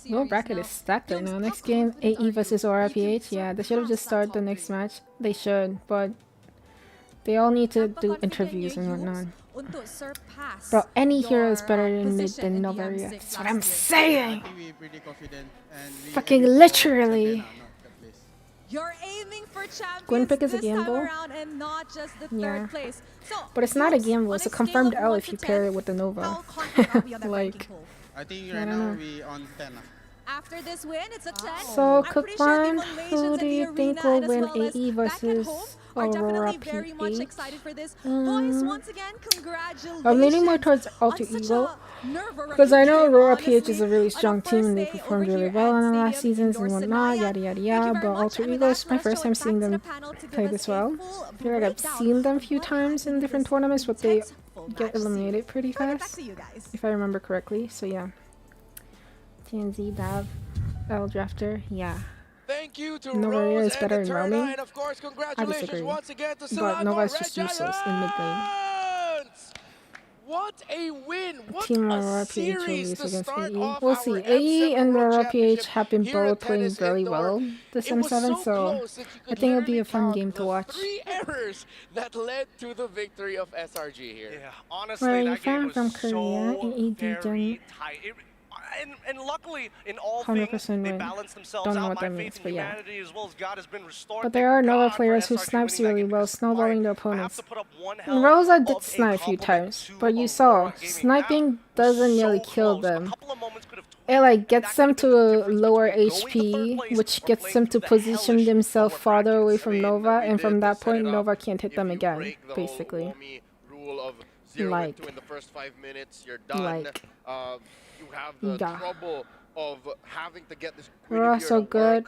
Lower bracket is stacked right now. Next game, AE versus ORPH. Yeah, they should have just started the next match. They should, but they all need to do interviews and whatnot. Bro, any hero is better than mid than Novaria. That's what I'm saying! Fucking literally! Gwyn pick is a gamble. Yeah. But it's not a gamble, it's a confirmed L if you pair it with the Nova. Like, I think right now we on 10. After this win, it's a 10. So, Kookmon, who do you think will win AE versus Aurora PH? I'm leaning more towards Alter Ego because I know Aurora PH is a really strong team and they performed really well in the last seasons and whatnot, yada yada yada. But Alter Ego is my first time seeing them play this well. I feel like I've seen them a few times in different tournaments, but they get eliminated pretty fast, if I remember correctly. So yeah. TNZ, Dav, L Drafter, yeah. Thank you to Novaria is better in roaming. And of course, I disagree. But Nova is just useless in mid lane. What a win! What Team Aurora PH will lose against AE. We'll see. AE and Aurora PH have been both playing very well this M7, so I think it'll be a fun game to watch. 3 errors that led to the victory of SRG here. Yeah, honestly, Where are you that game from? was From Korea in so AD very tight. And luckily, in all things, they balanced themselves Don't know out. what My that faith means, in but yeah. humanity as well as God has been restored. But there are Nova players who snipes really well, snowballing the opponents. And Rosa did snipe a few times, but you saw, sniping doesn't really kill them. It like gets them to a lower HP, which gets them to position themselves farther away from Nova, and from that point, Nova can't hit them again, basically. Like, you have the trouble of having to get this we're also good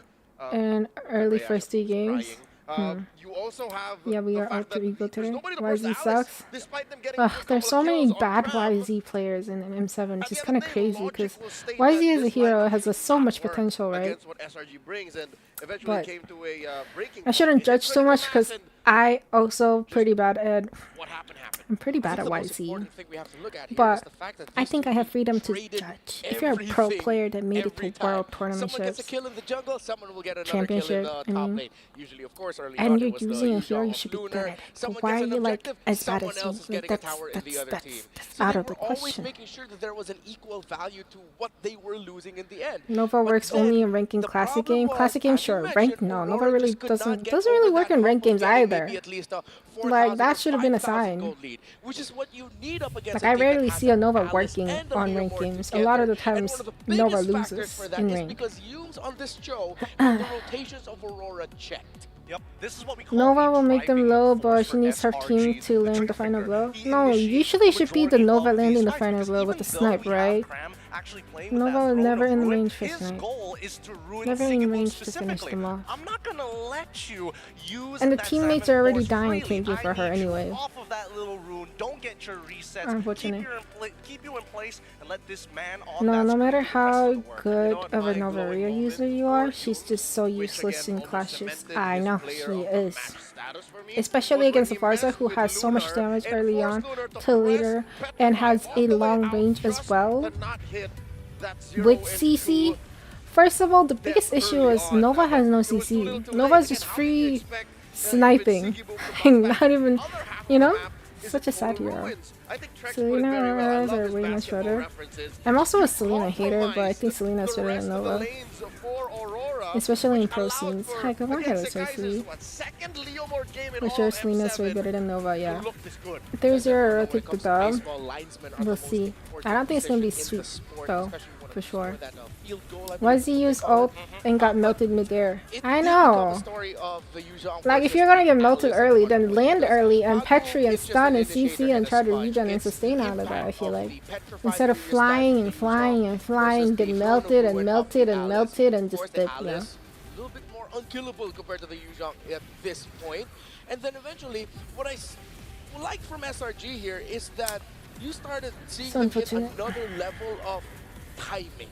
in early first 2 games. You also have yeah, we are Alter Ego today. YZ sucks. Ugh, there's so many bad YZ players in M7, which is kind of crazy because YZ as a hero has so much potential, right? But I shouldn't judge too much because I also pretty bad at I'm pretty bad at YZ, but I think I have freedom to judge. If you're a pro player that made it to world tournamenships, championship, and you're using a hero, you should be good at it. But why are you like as bad as me? Like, that's out of the question. Nova works only in ranking classic game. Classic game, sure. Ranked, no. Nova really doesn't really work in ranked games either. Like, that should have been a sign. Like, I rarely see a Nova working on ranked games. A lot of the times, Nova loses in rank. Nova will make them low, but she needs her team to land the final blow. No, usually it should be the Nova landing the final blow with the snipe, right? actually playing with Nova that was throne never of in ruin, range for his tonight. goal is to ruin Never in Sigmund range to finish specifically. them off. I'm not gonna let you use And the that teammates Salmon are already Force dying freely. KG for I her need you anyway. off of that little rune. Don't get your resets. Unfortunate. Keep you in place and let this man on No, that no screen matter do the rest how of the work. good of a Novaria user you are, she's just so useless in clashes. I know she is. Especially against Farza, who has so much damage early on to later and has a long range as well. With CC, first of all, the biggest issue is Nova has no CC. Nova is just free sniping. Not even, you know? Such a sad hero. Selena errors are way much better. I'm also a Selena hater, but I think Selena is better than Nova. Especially in pro scenes. Hi, come on, Hello Sophie. For sure, Selena is way better than Nova, yeah. If there's your take the dub, we'll see. I don't think it's gonna be sweet, though, for sure. Why does he use ult and got melted midair? I know! Like, if you're gonna get melted early, then land early and Petri and stun and CC and try to regen and sustain out of that, I feel like. Instead of flying and flying and flying, get melted and melted and melted and just dip, you know? A little bit more unkillable compared to the Yuzhong at this point. And then eventually, what I like from SRG here is that you started seeing them hit another level of timing.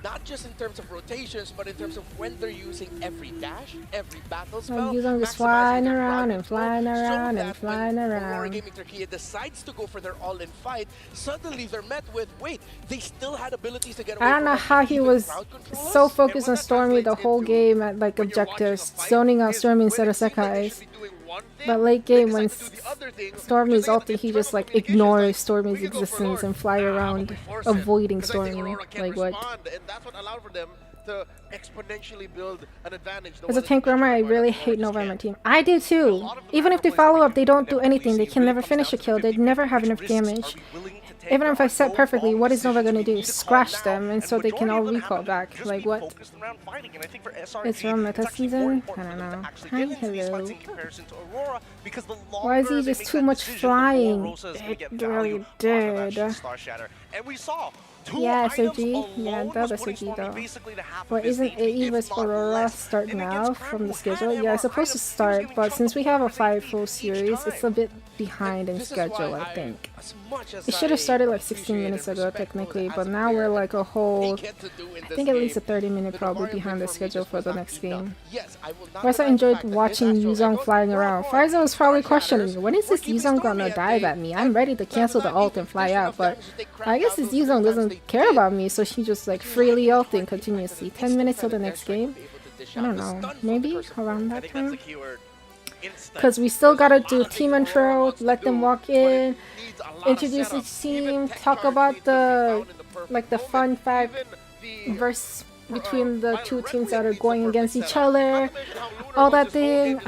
Not just in terms of rotations, but in terms of when they're using every dash, every battle spell. Yuzhong just flying around and flying around and flying around. Aurora Gaming Turkey decides to go for their all-in fight. Suddenly they're met with, wait, they still had abilities to get away. I don't know how he was so focused on Stormy the whole game at like objectives, zoning out Stormy instead of Sekai's. But late game when Stormy is ulti, he just like ignores Stormy's existence and fly around avoiding Stormy. Like what? As a tank roamer, I really hate Nova on my team. I do too! Even if they follow up, they don't do anything. They can never finish a kill. They never have enough damage. Even if I set perfectly, what is Nova gonna do? Scratch them, and so they can all recall back. Like what? It's around meta season? I don't know. Hi, hello. Why is he just too much flying? It really did. Yeah, SOG. Yeah, that SOG though. But isn't AE vs Aurora start now from the schedule? Yeah, it's supposed to start, but since we have a 5 full series, it's a bit behind in schedule, I think. It should have started like 16 minutes ago technically, but now we're like a whole, I think at least a 30-minute probably behind the schedule for the next game. Plus I enjoyed watching Yuzhong flying around. Farza was probably questioning, when is this Yuzhong gonna dive at me? I'm ready to cancel the ult and fly out, but I guess this Yuzhong doesn't care about me, so she just like freely ulting continuously. 10 minutes till the next game? I don't know, maybe around that time? Because we still gotta do team intro, let them walk in, introduce each team, talk about the like the fun fact verse between the two teams that are going against each other, all that thing.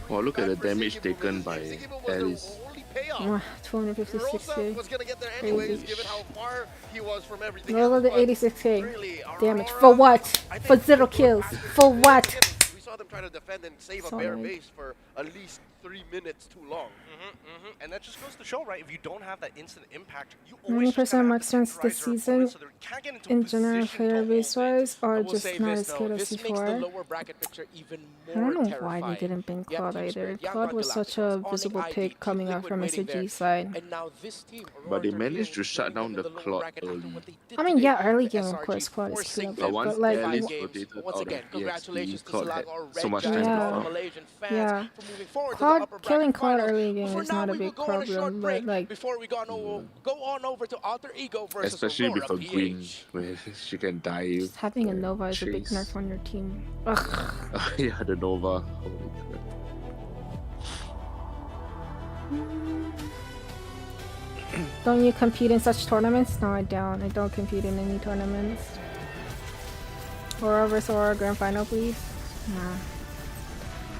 Wow, look at the damage taken by Alice. 256k. What was the 86k damage? For what? For 0 kills. For what? We saw them try to defend and save a bare base for at least 3 minutes too long. And that just goes to show, right? If you don't have that instant impact, you 90% max strength this season in general player base wise, or just not as good as before. I don't know why they didn't ban Claude either. Claude was such a visible pick coming out from SOG side. But they managed to shut down the Claude early. I mean, yeah, early game of course Claude is killed, but like, Alice rotated out of EXP, Claude had so much time to farm. Yeah, killing Claude early game is not a big problem, but like before we go on over to Alter Ego versus especially Aurora, with a Queen where she can die you. Just having a Nova is a big nerf on your team. Ugh. Yeah, the Nova. Don't you compete in such tournaments? No, I don't. I don't compete in any tournaments. Aurora vs Aurora Grand Final, please. Nah.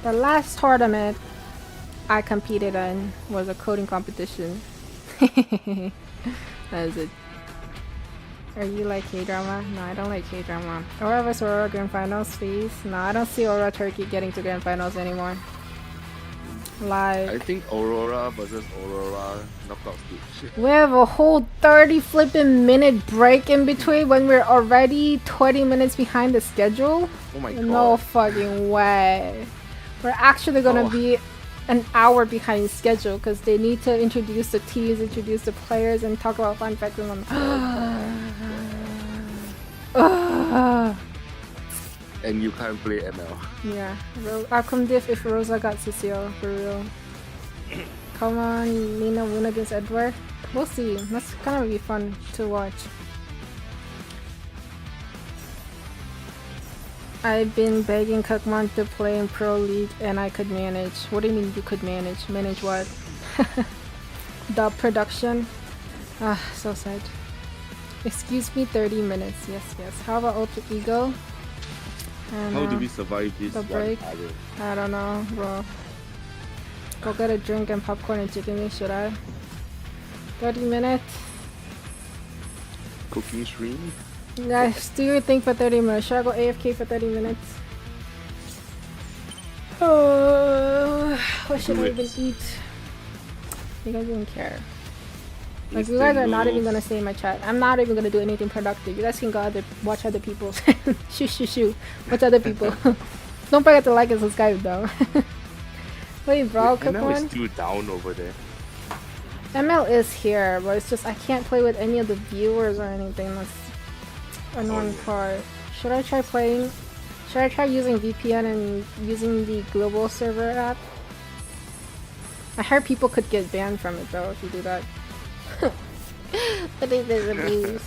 The last tournament I competed in was a coding competition. That is it. Are you like K-drama? No, I don't like K-drama. Aurora vs Aurora Grand Finals, please. No, I don't see Aurora Turkey getting to Grand Finals anymore. Like, I think Aurora versus Aurora knockout stage. we have a whole 30 flipping minute break in between when we're already 20 minutes behind the schedule. Oh my god. No fucking way. We're actually gonna be an hour behind schedule because they need to introduce the teams, introduce the players, and talk about fun facts and And you can't play ML. yeah, outcome diff if Rosa got Cecile, for real. Come on, Nina win against Edward. We'll see. That's gonna be fun to watch. I've been begging KOOKmon to play in Pro League and I could manage. What do you mean you could manage? Manage what? The production? Ah, so sad. Excuse me, 30 minutes. Yes, yes. How about Ultra Ego? How do we survive this the break? 1 hour? I don't know, bro. Go get a drink and popcorn and chicken wings, should I? 30 minutes? Cooking stream? Guys, do your thing for 30 minutes. Should I go AFK for 30 minutes? What should I even eat? You guys don't care. Like, you guys are not even gonna stay in my chat. I'm not even gonna do anything productive. You guys can go watch other people's. Shoo. Watch other people. Don't forget to like and subscribe though. Wait, bro, ML is still down over there. ML is here, but it's just I can't play with any of the viewers or anything. That's annoying part. Should I try playing? Should I try using VPN and using the global server app? I heard people could get banned from it though if you do that. But it is abuse.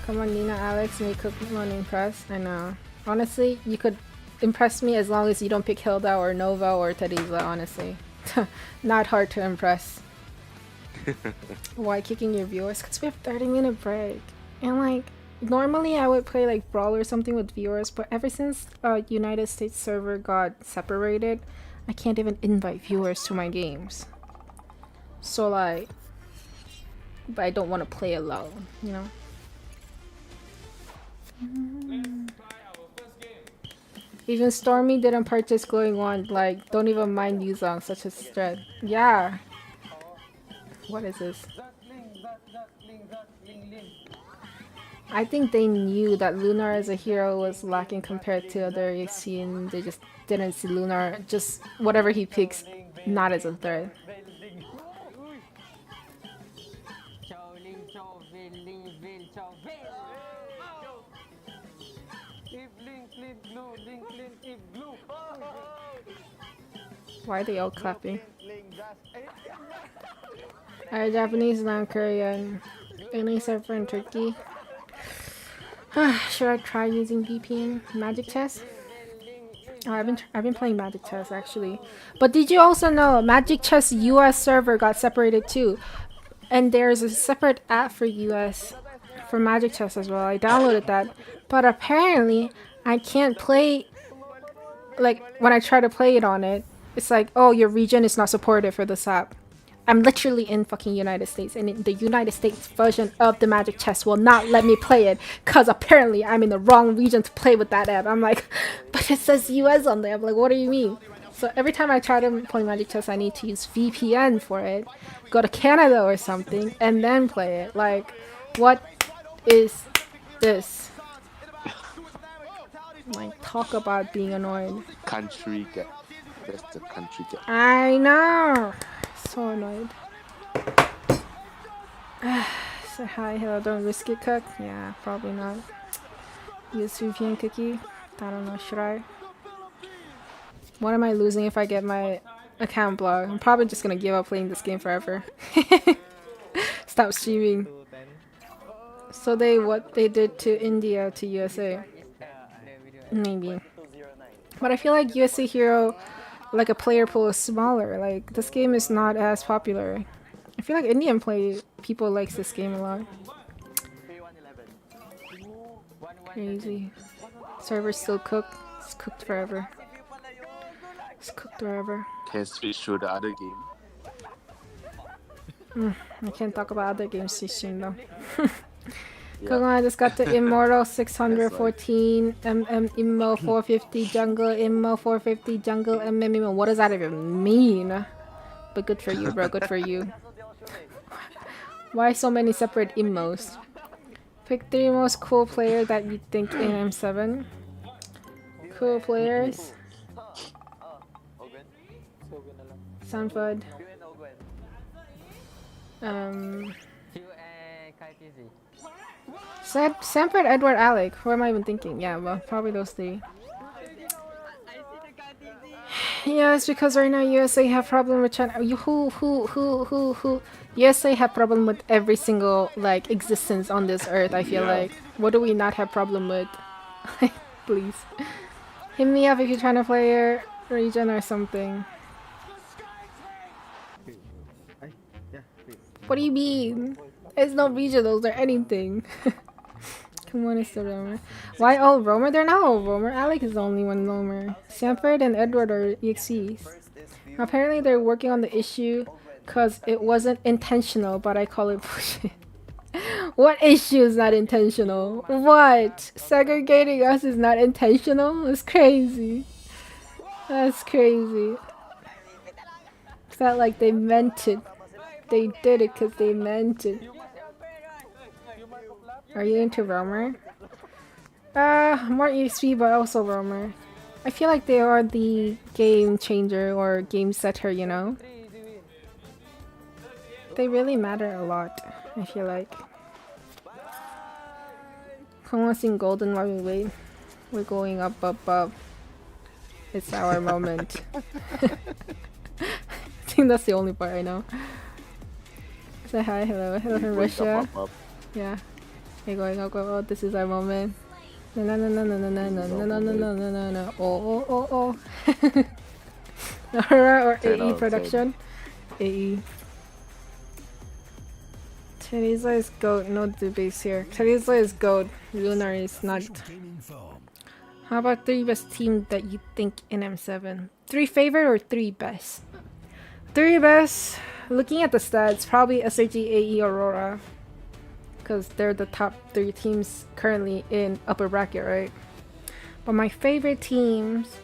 Come on, Nina, Alex, make KOOKmon impress. I know. Honestly, you could impress me as long as you don't pick Hilda or Nova or Teresa, honestly. Not hard to impress. Why kicking your viewers? Because we have 30-minute break. And like, normally I would play like Brawl or something with viewers, but ever since United States server got separated, I can't even invite viewers to my games. So like, but I don't want to play alone, you know? Even Stormy didn't purchase Glowing Wand, like, don't even mind Yuzong, such a threat. Yeah. What is this? I think they knew that Lunar as a hero was lacking compared to other EXC and they just didn't see Lunar, just whatever he picks, not as a threat. Why are they all clapping? Are Japanese, non-Korean, any server in Turkey? Should I try using VPN? Magic Chess? Oh, I've been playing Magic Chess actually. But did you also know Magic Chess US server got separated too? And there's a separate app for US for Magic Chess as well. I downloaded that, but apparently I can't play. Like when I try to play it on it, it's like, oh, your region is not supported for this app. I'm literally in fucking United States, and the United States version of the Magic Chess will not let me play it because apparently I'm in the wrong region to play with that app. I'm like, but it says US on there. I'm like, what do you mean? So every time I try to play Magic Chess, I need to use VPN for it, go to Canada or something, and then play it. Like, what is this? Like, talk about being annoyed. Country gap. That's the country gap. I know. So annoyed. Say hi, hello, don't risk it, Cook. Yeah, probably not. Use VPN cookie. I don't know, should I? What am I losing if I get my account blocked? I'm probably just gonna give up playing this game forever. Stop streaming. So what they did to India to USA? Maybe. But I feel like USA Hero, like a player pool is smaller. Like this game is not as popular. I feel like Indian people likes this game a lot. Crazy. Server's still cooked. It's cooked forever. It's cooked forever. Can switch to the other game. I can't talk about other games too soon though. Come on, I just got the Immortal 614, Immo 450 jungle, Immo 450 jungle, Immo. What does that even mean? But good for you, bro. Good for you. Why so many separate Immos? Pick 3 most cool players that you think in M7. Cool players. Sanford. Sanford, Edward, Alec. Who am I even thinking? Yeah, well, probably those 3. Yeah, it's because right now USA have problem with China. Who? USA have problem with every single like existence on this earth. I feel like. What do we not have problem with? Please, hit me up if you're trying to play your region or something. What do you mean? It's no regionals or anything. Come on, it's the roamer. Why all roamer? They're not all roamer. Alec is the only one roamer. Sanford and Edward are EXCs. Apparently they're working on the issue because it wasn't intentional, but I call it bullshit. What issue is not intentional? What? Segregating us is not intentional? It's crazy. That's crazy. It's not like they meant it. They did it because they meant it. Are you into roamer? More EXP but also roamer. I feel like they are the game changer or game setter, you know? They really matter a lot, I feel like. Come on, sing golden while we wait. We're going up, up, up. It's our moment. I think that's the only part I know. Say hi, hello, hello from Russia. Up. Yeah. We're going up, up, up. This is our moment. No, no, no, no, no, no, no, no, no, no, no, no, no, no, no. Oh, oh, oh, oh. Aura or AE production? AE. Teresa is GOAT, no debates here. Teresa is GOAT, Lunar is not. How about 3 best team that you think in M7? 3 favorite or 3 best? 3 best, looking at the stats, probably SRG, AE, Aurora. Because they're the top 3 teams currently in upper bracket, right? But my favorite teams,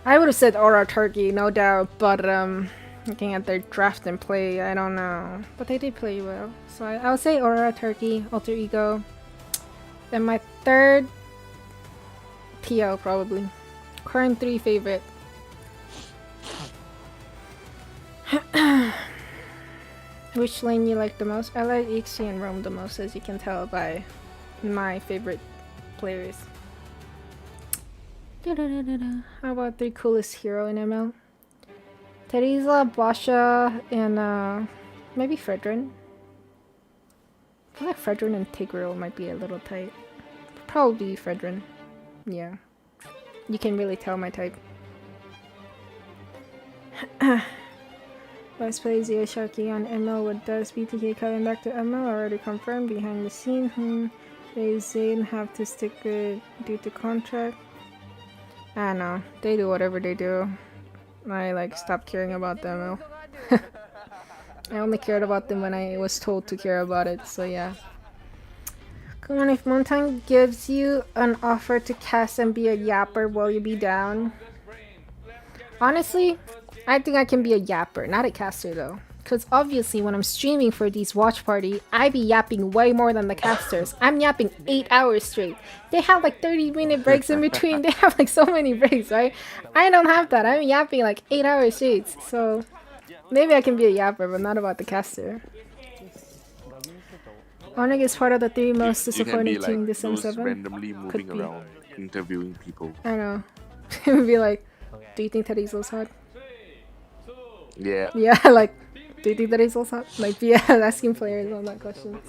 I would have said Aura Turkey, no doubt, but looking at their draft and play, I don't know. But they did play well. So I would say Aura Turkey, Alter Ego. Then my 3rd, PL probably. Current 3 favorite. Which lane you like the most? I like EXC and Rome the most, as you can tell by my favorite players. How about 3 coolest hero in ML? Teresa, Basha, and maybe Fredrin. I feel like Fredrin and Tigreal might be a little tight. Probably Fredrin. Yeah. You can really tell my type. Let's play Zia Sharky on ML with Does BTK coming back to ML already confirmed behind the scene. They Zayn have to stick with due to contract. I don't know. They do whatever they do. I like stopped caring about them. I only cared about them when I was told to care about it, so yeah. Come on, if Montang gives you an offer to cast and be a yapper, will you be down? Honestly, I think I can be a yapper, not a caster though. Because obviously when I'm streaming for these watch party, I be yapping way more than the casters. I'm yapping 8 hours straight. They have like 30-minute breaks in between. They have like so many breaks, right? I don't have that. I'm yapping like 8 hours straight. So maybe I can be a yapper, but not about the caster. Onig is part of the 3 most disappointing team this M7. Randomly moving around, interviewing people. I know. It would be like, do you think Teddy's hot? Yeah. Yeah, like, do you think that is also hot? Like, yeah, asking players all that questions.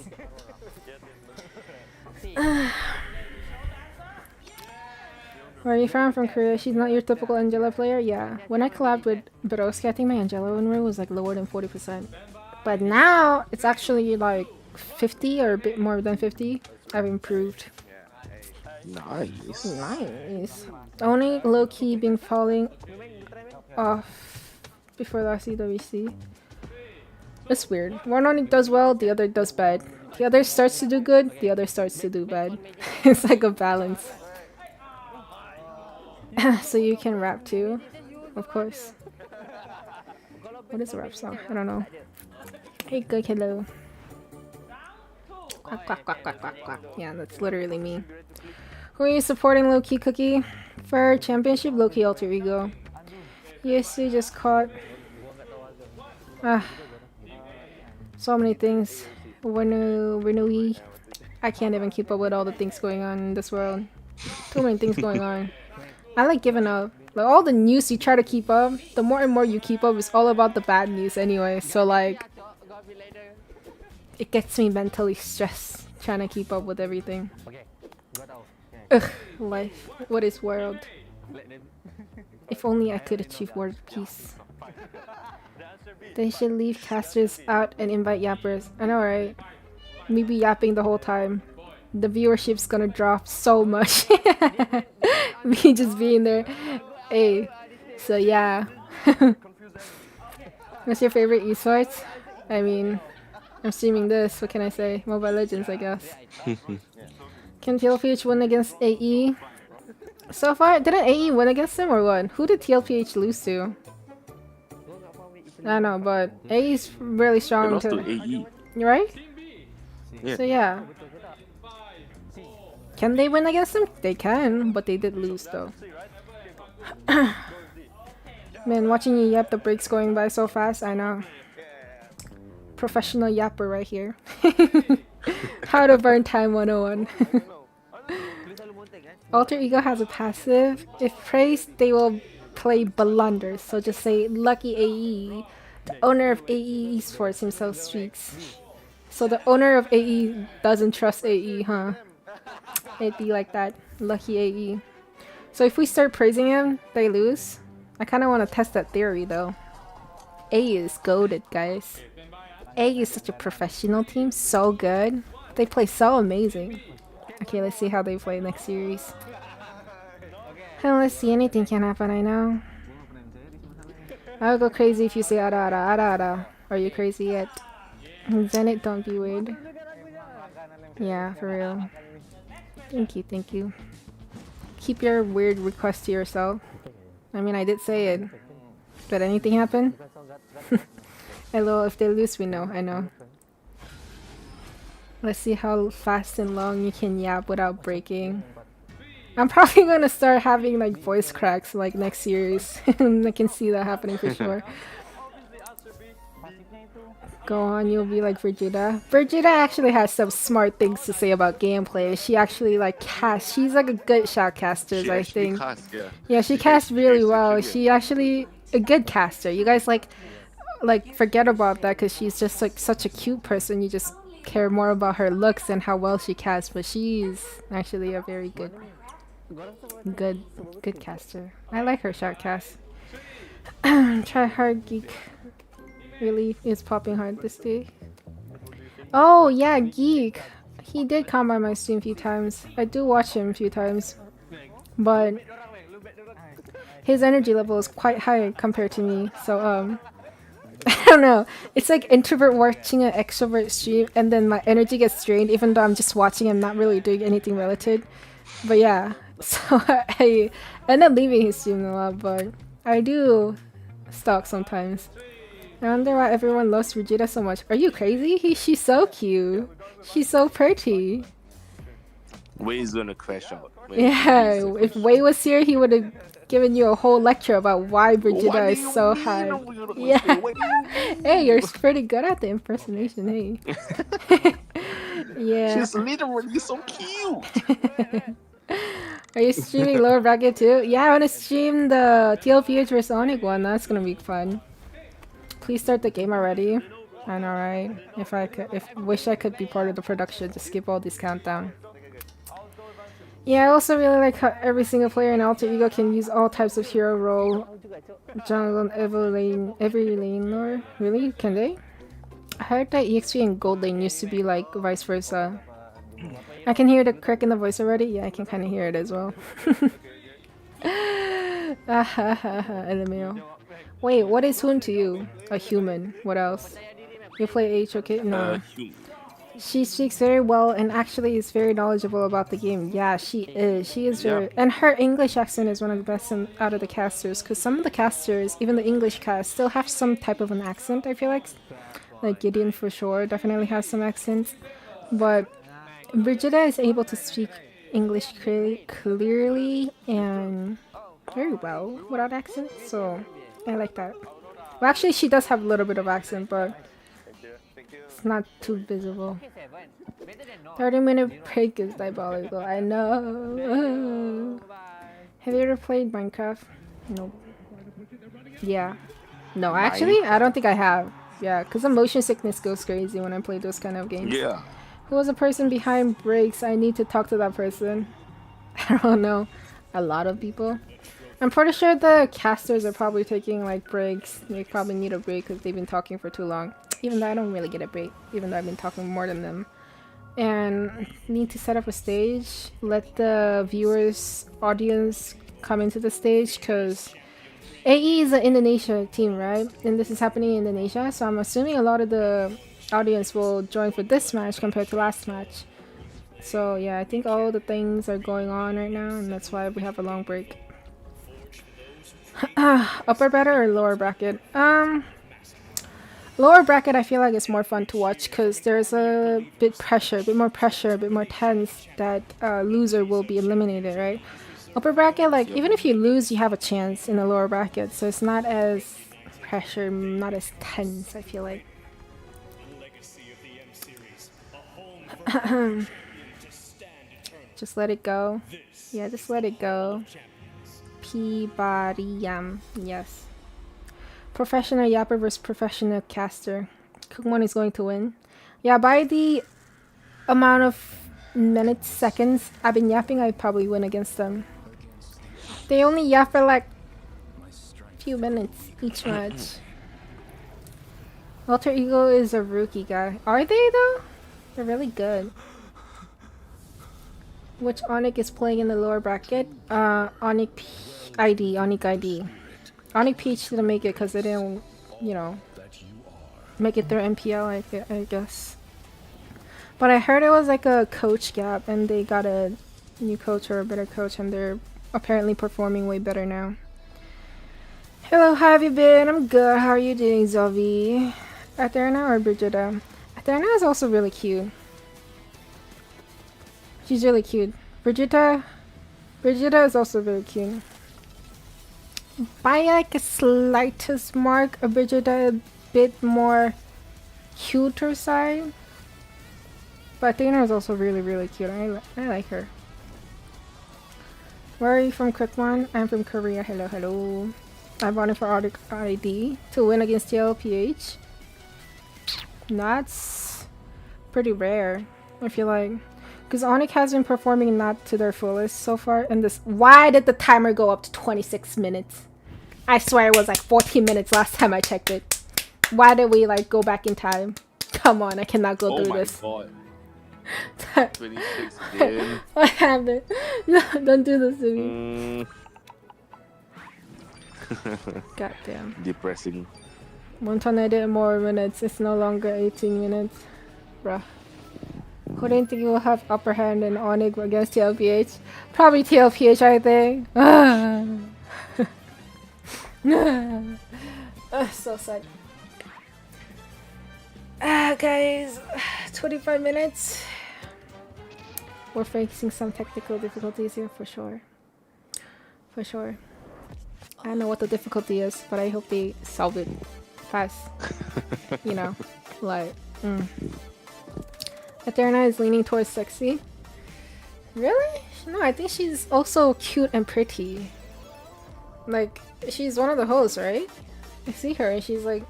Where are you from? From Korea. She's not your typical Angela player? Yeah. When I collabed with Broski, I think my Angela win rate was like lower than 40%. But now, it's actually like 50 or a bit more than 50. I've improved. Nice. Nice. Only low-key been falling off before last CWC. It's weird. One only does well, the other does bad. The other starts to do good, the other starts to do bad. It's like a balance. So you can rap too, of course. What is a rap song? I don't know. Hey, good, hello. Quack, quack, quack, quack, quack, quack. Yeah, that's literally me. Who are you supporting, low-key Cookie? For championship, low-key alter ego. Yes, you just caught. So many things. Renui. I can't even keep up with all the things going on in this world. Too many things going on. I like giving up. Like all the news you try to keep up, the more and more you keep up, it's all about the bad news anyway. So like, it gets me mentally stressed trying to keep up with everything. Ugh, life. What is world? If only I could achieve world peace. They should leave casters out and invite yappers. I know, right? Me be yapping the whole time. The viewership's gonna drop so much. Me just being there. Hey. So yeah. What's your favorite esports? I mean, I'm streaming this. What can I say? Mobile Legends, I guess. Can TLPH win against AE? So far, didn't AE win against him or what? Who did TLPH lose to? I don't know, but AE's really strong. They lost to AE. Right? Yeah. So yeah. Can they win against them? They can, but they did lose though. Man, watching you yap, the breaks going by so fast, I know. Professional yapper right here. How to burn time 101. Alter Ego has a passive. If praised, they will play blunders. So just say lucky AE. The owner of AE Esports himself speaks. So the owner of AE doesn't trust AE, huh? It'd be like that. Lucky AE. So if we start praising him, they lose. I kind of want to test that theory though. AE is goated, guys. AE is such a professional team. So good. They play so amazing. Okay, let's see how they play next series. Hell, let's see. Anything can happen, I know. I'll go crazy if you say ara ara ara ara. Are you crazy yet? Zenit, don't be weird. Yeah, for real. Thank you, thank you. Keep your weird request to yourself. I mean, I did say it. Did anything happen? Hello, if they lose, we know. I know. Let's see how fast and long you can yap without breaking. I'm probably gonna start having like voice cracks like next series. I can see that happening for sure. Go on, you'll be like Vegeta. Vegeta actually has some smart things to say about gameplay. She actually like casts. She's like a good shoutcaster, I think. Yeah, she casts really well. She actually a good caster. You guys like forget about that because she's just like such a cute person. You just care more about her looks and how well she casts. But she's actually a very good caster. I like her shoutcast. Try hard geek. Really is popping hard this day. Oh yeah, Geek. He did come by my stream a few times. I do watch him a few times. But his energy level is quite high compared to me. So I don't know. It's like introvert watching an extrovert stream and then my energy gets drained even though I'm just watching and not really doing anything relative. But yeah. So I end up leaving his stream a lot, but I do stalk sometimes. I wonder why everyone loves Vegeta so much. Are you crazy? She's so cute. She's so pretty. Way's gonna crash out. Yeah, if Wei was here, he would have given you a whole lecture about why Vegeta is so high. Yeah. Hey, you're pretty good at the impersonation, hey. Yeah. She's literally so cute. Are you streaming lower bracket too? Yeah, I want to stream the TLPH vs Onic one. That's gonna be fun. Please start the game already. I know, right? Wish I could be part of the production to skip all this countdown. Yeah, I also really like how every single player in Alter Ego can use all types of hero role. Jungle and every lane lore. Really? Can they? I heard that EXP and Gold Lane used to be like vice versa. I can hear the crack in the voice already. Yeah, I can kind of hear it as well. LMAO. Wait, what is Hoon to you? A human. What else? You play H, okay? No. She speaks very well and actually is very knowledgeable about the game. Yeah, she is. She is very... And her English accent is one of the best out of the casters, because some of the casters, even the English cast, still have some type of an accent, I feel like. Like Gideon for sure definitely has some accents. But Brigida is able to speak English clearly and very well without accent, so I like that. Well, actually, she does have a little bit of accent, but it's not too visible. 30-minute break is diabolical. I know. Have you ever played Minecraft? Nope. Yeah. No, actually, I don't think I have. Yeah, because the motion sickness goes crazy when I play those kind of games. Yeah. Who was the person behind breaks? I need to talk to that person. I don't know. A lot of people. I'm pretty sure the casters are probably taking like breaks. They probably need a break because they've been talking for too long. Even though I don't really get a break, even though I've been talking more than them. And need to set up a stage. Let the viewers, audience come into the stage, because AE is an Indonesia team, right? And this is happening in Indonesia, so I'm assuming a lot of the audience will join for this match compared to last match. So yeah, I think all the things are going on right now, and that's why we have a long break. Upper better or lower bracket? Lower bracket I feel like is more fun to watch because there's a bit more pressure, a bit more tense that loser will be eliminated, right? Upper bracket, like even if you lose, you have a chance in the lower bracket, so it's not as pressure, not as tense, I feel like. Just let it go. Yeah, just let it go. Peabody Yam. Yes. Professional yapper versus professional caster. Kookmon is going to win. Yeah, by the amount of minutes, seconds I've been yapping, I probably win against them. They only yap for like a few minutes each match. Alter Ego is a rookie guy. Are they though? They're really good. Which Onyx is playing in the lower bracket? Onyx ID. Onyx Peach didn't make it because they didn't, you know, make it through MPL, I guess. But I heard it was like a coach gap and they got a new coach or a better coach and they're apparently performing way better now. Hello, how have you been? I'm good. How are you doing, Zovi? Aterna or Brigida? Aterna is also really cute. She's really cute. Brigida is also very cute. By like a slightest mark, Brigida a bit more cuter side. But Athena is also really, really cute. I like her. Where are you from, Kookmon? I'm from Korea. Hello, hello. I wanted for ID to win against TLPH. That's pretty rare, I feel like. Because Onyx has been performing not to their fullest so far. And this, why did the timer go up to 26 minutes? I swear it was like 14 minutes last time I checked it. Why did we like go back in time? Come on, I cannot go through this. Oh my god. 26 again. What happened? No, don't do this to me. God damn. Depressing. Montanede more minutes. It's no longer 18 minutes. Bruh. Who do you think will have upper hand in Onyx against TLPH? Probably TLPH, I think. So sad. Guys, 25 minutes. We're facing some technical difficulties here for sure. For sure. I don't know what the difficulty is, but I hope they solve it fast. You know, like. Aterna is leaning towards sexy. Really? No, I think she's also cute and pretty. Like, she's one of the hosts, right? I see her and she's like,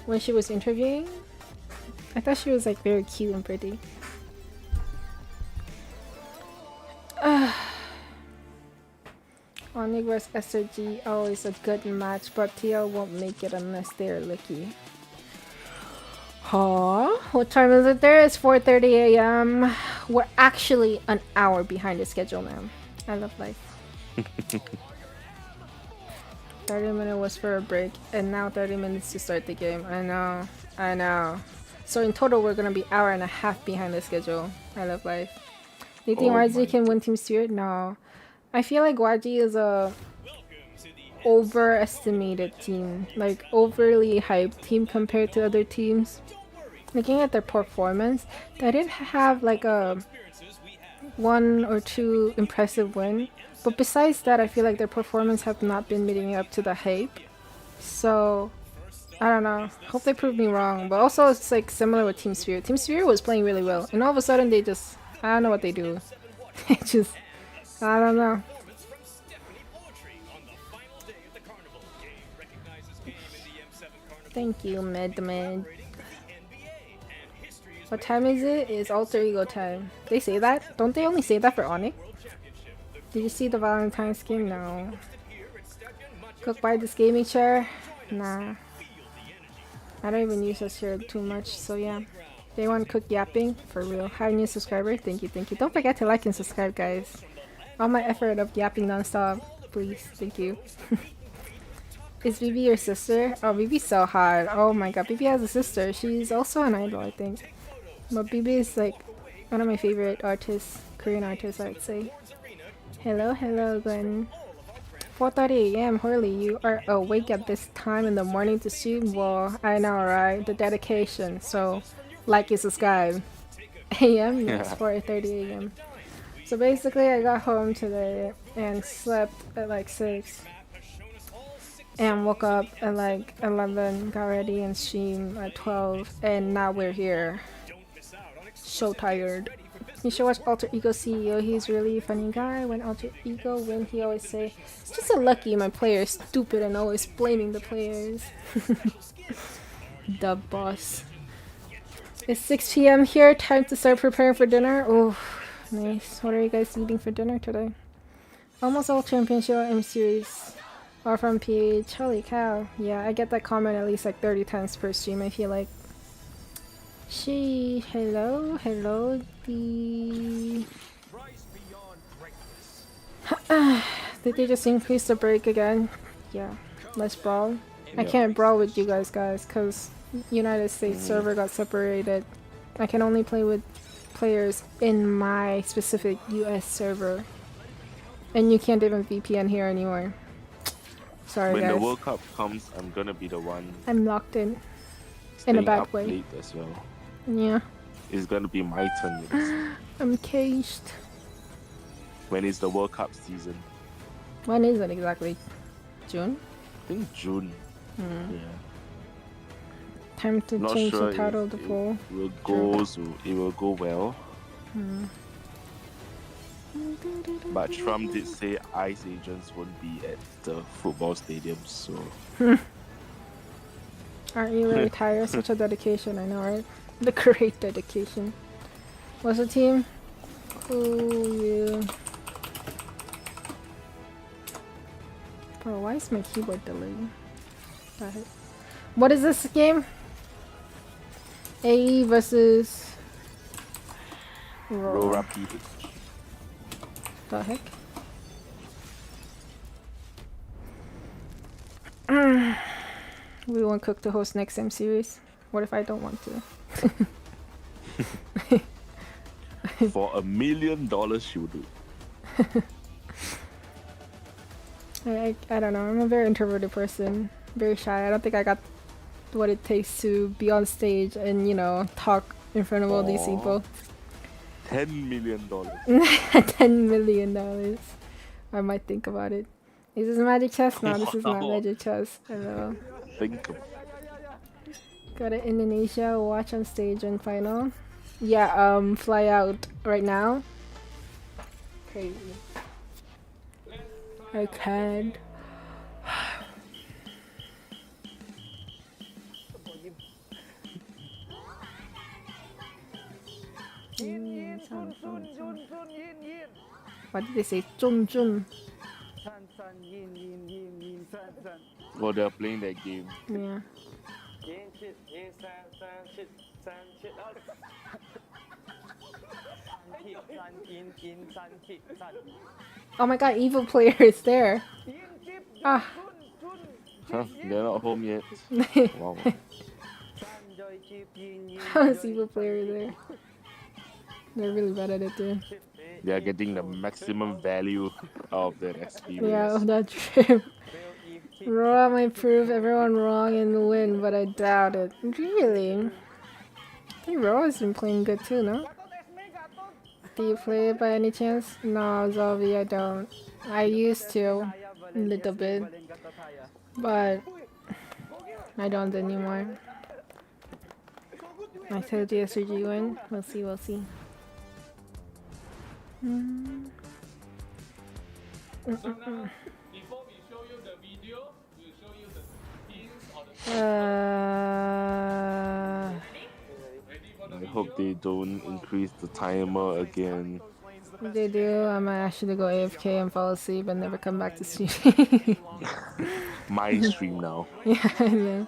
when she was interviewing, I thought she was like very cute and pretty. Onyx vs SRG, always a good match, but TL won't make it unless they're lucky. Huh? What time is it there? It's 4:30 a.m. We're actually an hour behind the schedule now. I love life. 30 minutes was for a break, and now 30 minutes to start the game. I know. So in total, we're gonna be hour and a half behind the schedule. I love life. Do you think YG can win Team Spirit? No. I feel like YG is a overestimated team, like overly hyped team compared to other teams. Looking at their performance, they didn't have like a 1 or 2 impressive win, but besides that, I feel like their performance have not been meeting up to the hype. So I don't know. Hope they prove me wrong. But also, it's like similar with Team Spirit. Team Spirit was playing really well, and all of a sudden they just, I don't know what they do. They just, I don't know. Thank you, Med. What time is it? It's alter ego time. They say that? Don't they only say that for Onyx? Did you see the Valentine's game? No. Cook buy this gaming chair? Nah. I don't even use this chair too much, so yeah. They want Cook yapping? For real. Hi, new subscriber. Thank you. Don't forget to like and subscribe, guys. All my effort of yapping non-stop. Please. Thank you. Is BB your sister? Oh, BB's so hot. Oh my god, BB has a sister. She's also an idol, I think. But BB is like one of my favorite artists, Korean artists, I'd say. Hello, Glenn. 4:30 AM, Horley, you are awake at this time in the morning to stream? Well, I know, right? The dedication. So, like and subscribe. AM? Yes, 4:30 AM. So basically, I got home today and slept at like 6. And woke up at like 11, got ready and streamed at 12, and now we're here. So tired. You should watch Alter Ego CEO. He's really a funny guy. When Alter Ego win, he always say, "It's just so lucky my player is stupid," and always blaming the players. The boss. It's 6 PM here. Time to start preparing for dinner. Oh, nice. What are you guys eating for dinner today? Almost all championship M series. Or from PH. Holy cow. Yeah, I get that comment at least like 30 times per stream, I feel like. Hello. Did they just increase the break again? Yeah. Let's brawl. I can't brawl with you guys, because United States server got separated. I can only play with players in my specific US server. And you can't even VPN here anymore. Sorry, when guys. the World Cup comes, I'm gonna be the one. I'm locked in a bad way. Late as well. Yeah. It's gonna be my turn. Yes. I'm caged. When is the World Cup season? When is it exactly? June? I think June. Yeah. Time to Not change sure the title of the poll. It will go well. But Trump did say ICE agents won't be at the football stadium, so... Aren't you really tired? Such a dedication, I know, right? The great dedication. What's the team? Cool. Bro, why is my keyboard delayed? What is this game? AE versus... Rora PH. The heck? We want Cook to host next M series. What if I don't want to? For $1 million, she would do. I don't know. I'm a very introverted person. Very shy. I don't think I got what it takes to be on stage and, you know, talk in front of all these people. $10 million. $10 million. I might think about it. Is this Magic Chess? No, this is not Magic Chess. Hello. Think of Go to Indonesia, watch on stage and final. Yeah, fly out right now. Crazy. I can't. What did they say? Jun Jun. Well, they're playing that game. Yeah. Oh my god, evil player is there. Ah. Huh? They're not home yet. Wow. How is evil player there? They're really bad at it too. They are getting the maximum value of that experience. Yeah, that's true. Raw might prove everyone wrong and win, but I doubt it. Really? I think Raw has been playing good too, no? Do you play it by any chance? No, Zolvi, I don't. I used to, a little bit, but I don't anymore. I told you SRG win. We'll see, we'll see. I hope they don't increase the timer again. If they do, I might actually go AFK and fall asleep and never come back to stream. My stream now. Yeah, I know.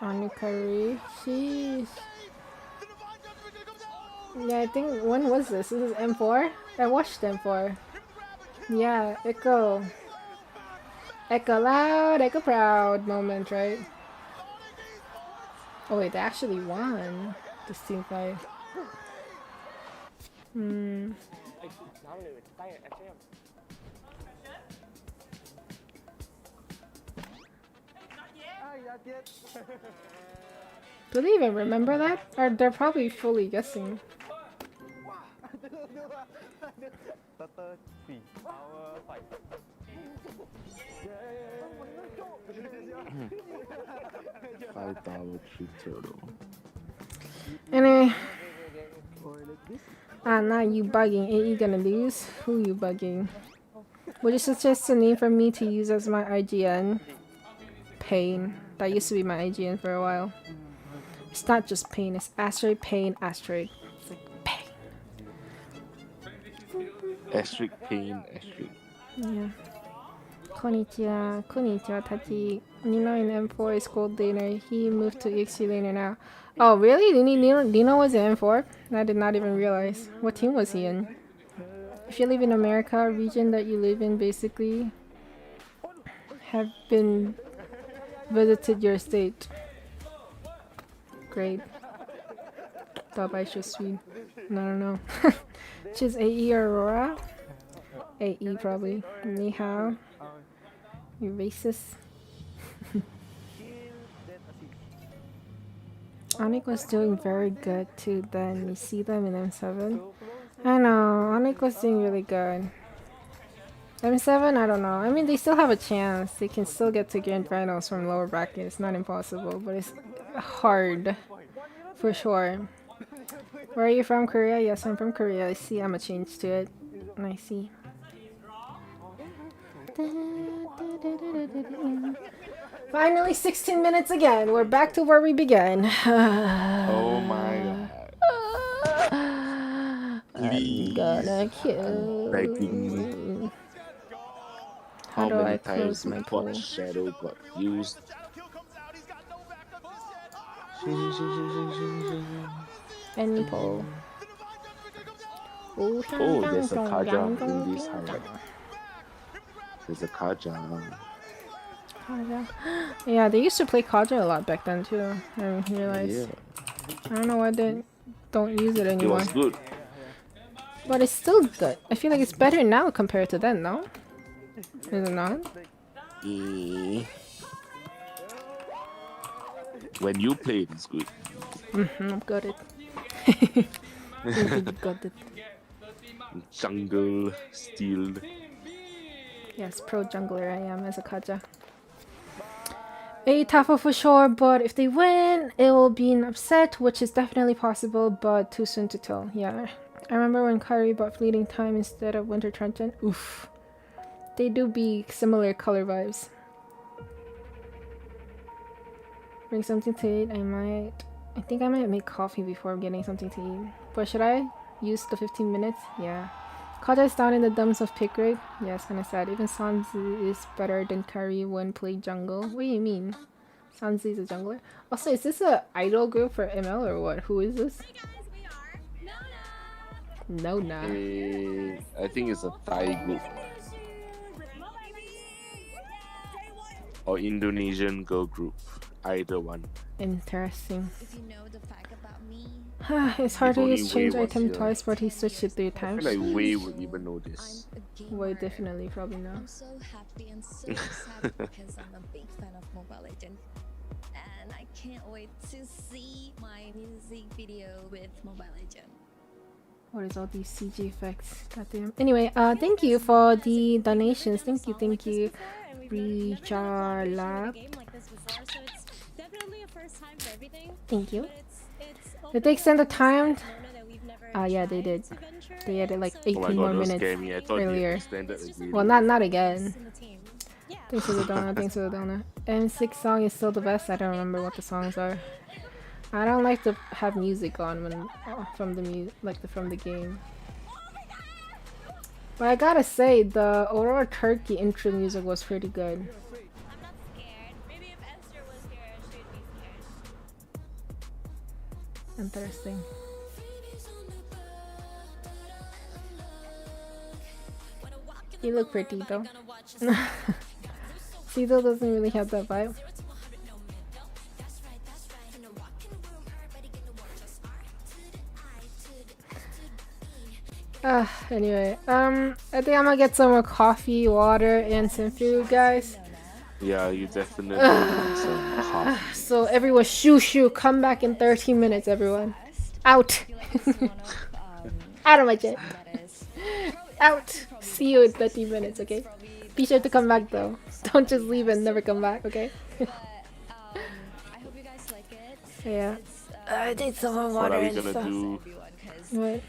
Anikari, sheesh. Yeah, I think, when was this? This is M4? I watched M4. Yeah, Echo. Echo loud, Echo proud moment, right? Oh wait, they actually won this team fight. Do they even remember that? Or they're probably fully guessing. Anyway. Now you bugging. Ain't you gonna lose? Who you bugging? Would you suggest a name for me to use as my IGN? Pain. That used to be my IGN for a while. It's not just pain, it's asterisk, pain, asterisk. It's like pain. Asterisk, pain, asterisk. Yeah. Konnichiwa, konnichiwa, Tachi. Nino in M4 is gold laner. He moved to EXP laner now. Oh, really? Nino was in M4? I did not even realize. What team was he in? If you live in America, region that you live in basically have been visited your state. Great. Thought I should swim. No. She's AE or Aurora? AE probably. Ni hao. You racist. Onik was doing very good too then. You see them in M7? I know, Onik was doing really good. M7, I don't know. I mean, they still have a chance. They can still get to grand finals from lower bracket. It's not impossible, but it's hard. For sure. Where are you from? Korea? Yes, I'm from Korea. I see. I'm gonna change to it. I see. Finally, 16 minutes again. We're back to where we began. Oh my god. I'm gonna kill. Begging. How many times my pot shadow got used? Any pole. Oh, there's a Kaja in this highlight. There's a Kaja. Yeah, they used to play Kaja a lot back then too. I didn't realize. Yeah. I don't know why they don't use it anymore. It was good. But it's still good. I feel like it's better now compared to then, no? Is it not? When you play it, it's good. I've got it. Got it. Jungle, steel. Yes, pro jungler I am as a Kaja. A Tafa for sure, but if they win, it will be an upset, which is definitely possible, but too soon to tell. Yeah, I remember when Kyrie bought Fleeting Time instead of Winter Trenton. Oof. They do be similar color vibes. Bring something to eat. I think I might make coffee before getting something to eat. But should I use the 15 minutes? Yeah. Kaja is down in the dumps of pick rate. Yes, kinda sad. Even Sanzi is better than Kyrie when played jungle. What do you mean? Sanzi is a jungler? Also, is this a idol group for ML or what? Who is this? Nona. I think it's a Thai group. or Indonesian girl group. Either one. Interesting. If you know the fact about me, It's hard If to use only change Wei was item here. twice, but he switched it 3 I times. feel like Wei would even know this. Wei definitely probably know. I'm so happy and so excited because I'm a big fan of Mobile Legends. And I can't wait to see my music video with Mobile Legends. What is all these CG effects? Goddamn. Anyway, thank you for the donations. Thank you, Richarlab. Thank you. Did they extend the time? Yeah, they did. They added like 18 Oh my more god, that minutes scared me. I thought you earlier. extended again. Well, not again. Thanks for the donut. Thanks for the donut. M6 song is still the best. I don't remember what the songs are. I don't like to have music on when from the game. But I gotta say, the Aurora Turkey intro music was pretty good. Interesting. You look pretty though. Cecil doesn't really have that vibe. Anyway, I think I'm gonna get some more coffee, water, and some food, guys. Yeah, you definitely need some coffee. So everyone, shoo, come back in 13 minutes, everyone. Out. Out of my jet. Out. See you in 13 minutes, okay? Be sure to come back though. Don't just leave and never come back, okay? Yeah. I need some more What water are we and gonna stuff. do? What?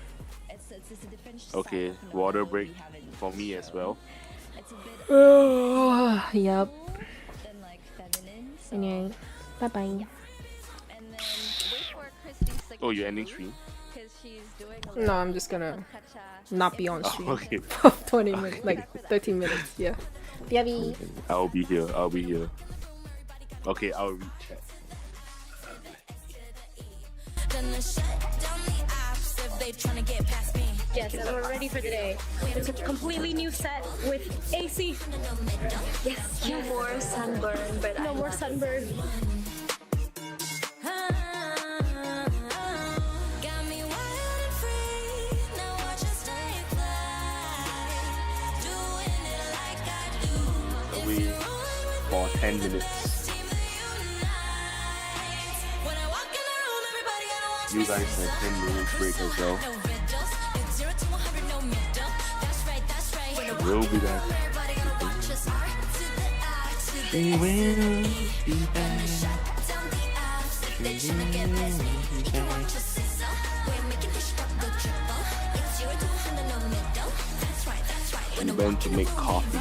Okay, water break for me as well. Yup. Anyway, bye bye. Oh, you're ending stream? No, I'm just gonna not be on stream. Oh, okay. For 20 minutes, like 13 minutes, yeah. Yabby. I'll be here. Okay, I'll read chat. Yes, and we're ready for the day. It's a completely new set with AC. Yes, no more sunburn, but no more sunburn. Away for 10 minutes. You guys have 10 minutes break as well. We'll be back. She will be back. I'm going to make coffee.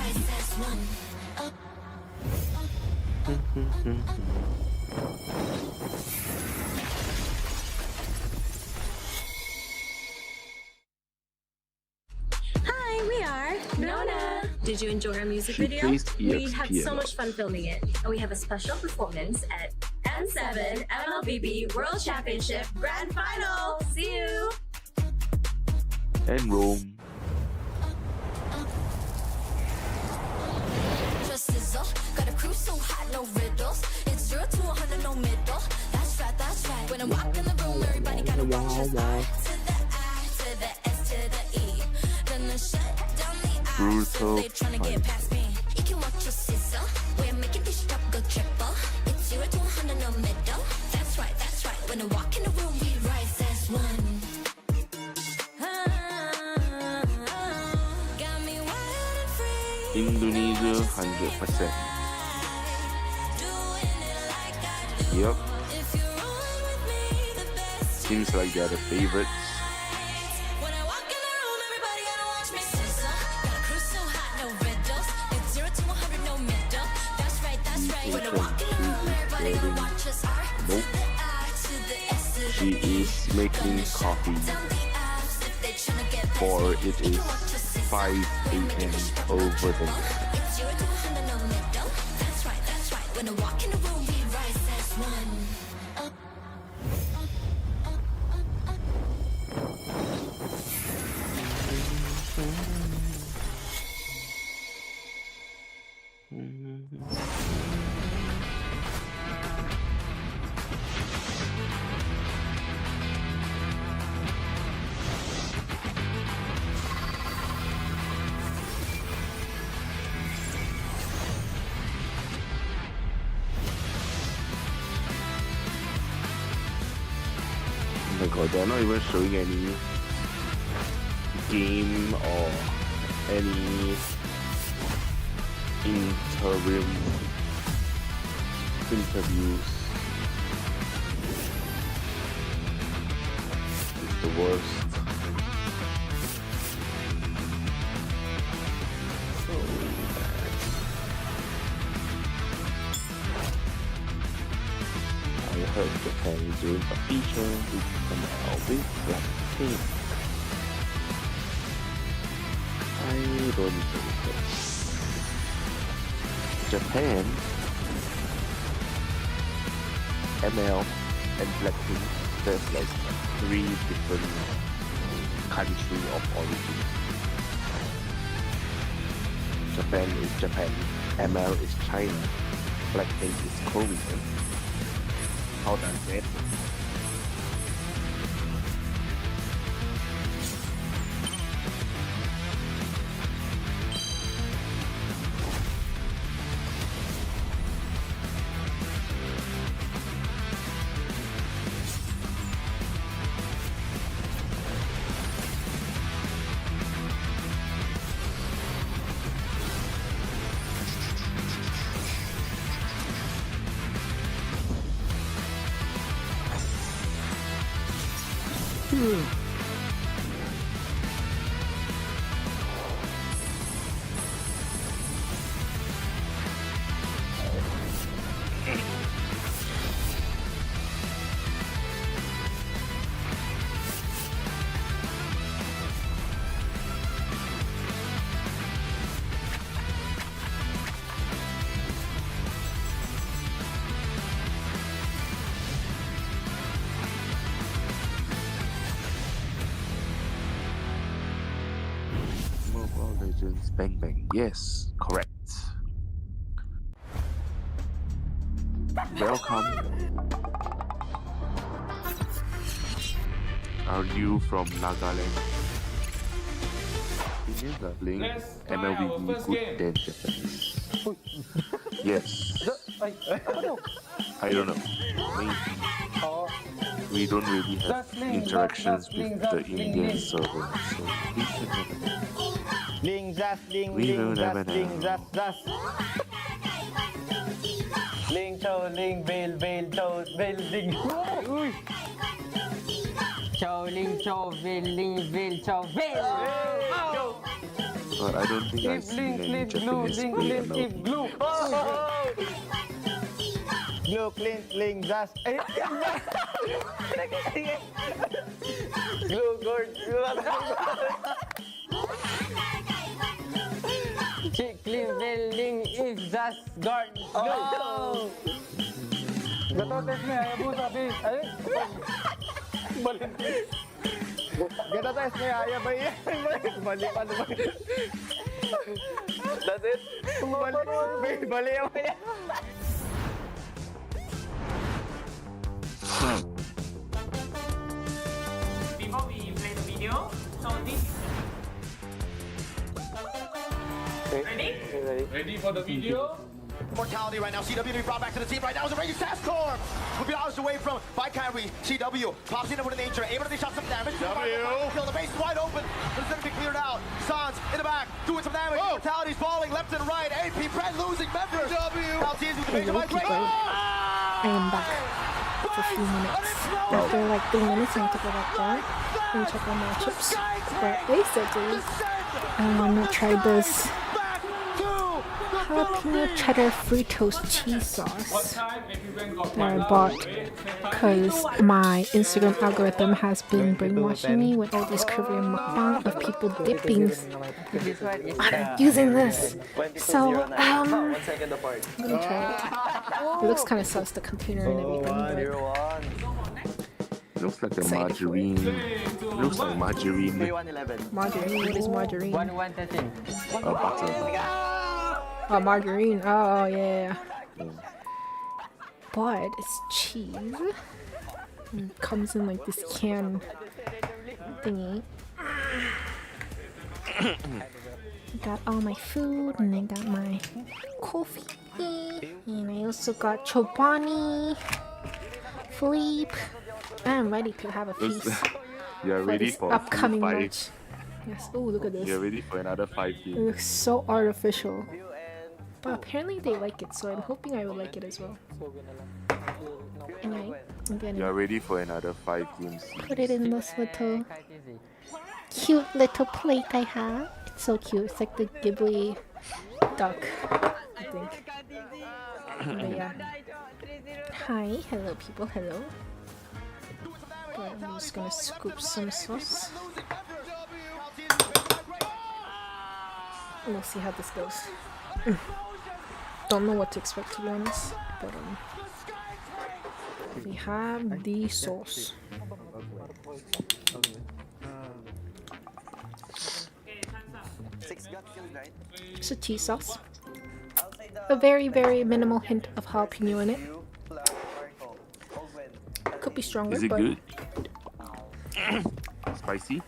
Hi, we are Nona. Did you enjoy our music video? We had so much fun filming it. And we have a special performance at N7 MLBB World Championship Grand Final. See you! And Rome. Got a crew so hot, no riddles. It's 0 to 100, no middle. That's right. When I walk in the room, everybody gotta watch us. I to the I to the S to the E. Then the shut down the I, so they tryna get past me. You can watch your sister. We're making this drop go triple. It's 0 to 100, no middle. That's right. When I walk in the room, we rise as one. Indonesia 100%. Yep. Seems like they're the favorites. Nope. She is making coffee. For it is 5 a.m. over there. When I walk in the room, we rise as one. god, they're not even showing any game or any interviews. It's the worst. I heard Japan is doing a feature with MLBB Blackpink. I don't think so. Japan, ML, and Blackpink, there's like 3 different countries of origin. Japan is Japan, ML is China, Blackpink is Korean. How does that? Bang bang, yes, correct. Welcome. Are you from Nagaland? Indians are playing MLBB good than Japanese. Yes. I don't know. Maybe. We don't really have interactions with the Indian server, so we should never know. We will never know. Ling Chow Ling Veil Veil Chow Veil Ling. Chow Ling Chow Veil Ling Veil Chow Veil. But I don't think I've seen any Japanese play MLB. Blue. Blue Clint Ling Just. Blue Gold. Chickling Veil is just guard. Oh. Gatotes niya, ayaw sabi. Ay, balik. Gatotes niya, ayaw ba yan? Balik, ano ba? That's it? Balik ako yan. Before we play the video, so this is ready? Ready for the video? Mortality right now. CW to be brought back to the team right now. Is a Raging Sandstorm. We'll be hours away from by Kyrie. CW pops in with an nature. Able to shot some damage. Kill the base wide open. But it's going to be cleared out. Sans in the back doing some damage. Mortality's falling left and right. AP Brett losing members. Now teams with the base wide. I am back for a few minutes. After like 3 minutes, I need to go back there and check on my chips. But basically, I want to try this jalapeno cheddar Fritos cheese sauce that I bought because my Instagram algorithm has been brainwashing me with all these Korean mukbang of people dipping using this. So I'm gonna try it. It looks kind of sus, the computer and everything. Looks like a margarine. Looks like margarine. Margarine? What is margarine? Butter. Oh, margarine. Oh, yeah. But it's cheese. And it comes in like this can thingy. I got all my food and I got my coffee. And I also got Chobani, Philippe, I'm ready to have a feast. You're ready this for upcoming 5. match. Yes. Oh, look at this. You're ready for another 5 It games. looks so artificial. But apparently they like it, so I'm hoping I will like it as well. Anyway, I'm gonna You're ready for another 5 games. put it in this little cute little plate I have. It's so cute. It's like the Ghibli duck, I think. But yeah. Hi, hello people, hello. But I'm just gonna scoop some sauce. We'll see how this goes. Don't know what to expect, to be honest. But we have the sauce. It's a cheese sauce. A very, very minimal hint of jalapeno in it. Could be stronger, Is it but good? Spicy?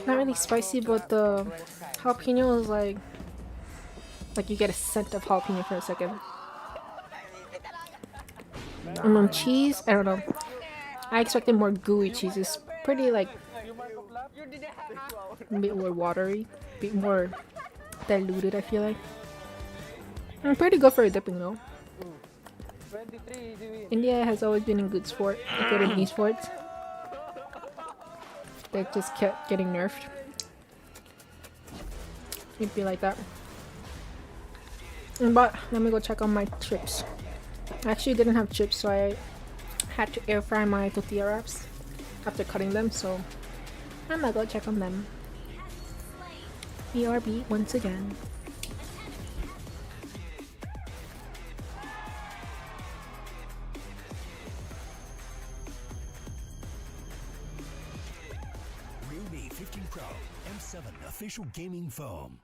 not really spicy. But the jalapeno is like you get a scent of jalapeno for a second. And then cheese, I don't know. I expected more gooey cheese. It's pretty like a bit more watery, a bit more diluted, I feel like. And pretty good for a dipping though. India has always been in good sport, good in esports. They just kept getting nerfed. It'd be like that. But let me go check on my chips. I actually didn't have chips, so I had to air fry my tortilla wraps after cutting them, so I'm gonna go check on them. BRB once again. Realme 15 Pro M7 official gaming foam.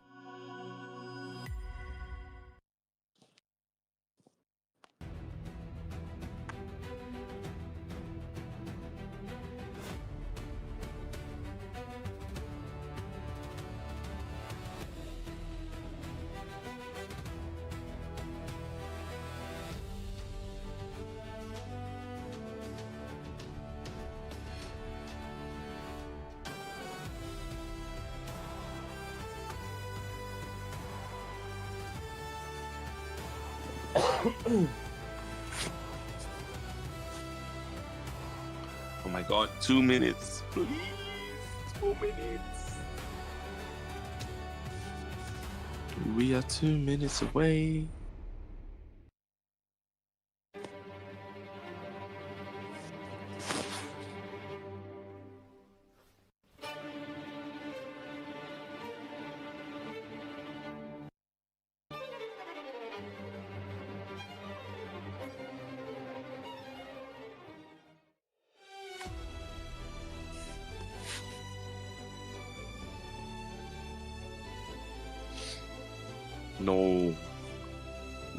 Oh my god, 2 minutes, please. 2 minutes. We are 2 minutes away. No,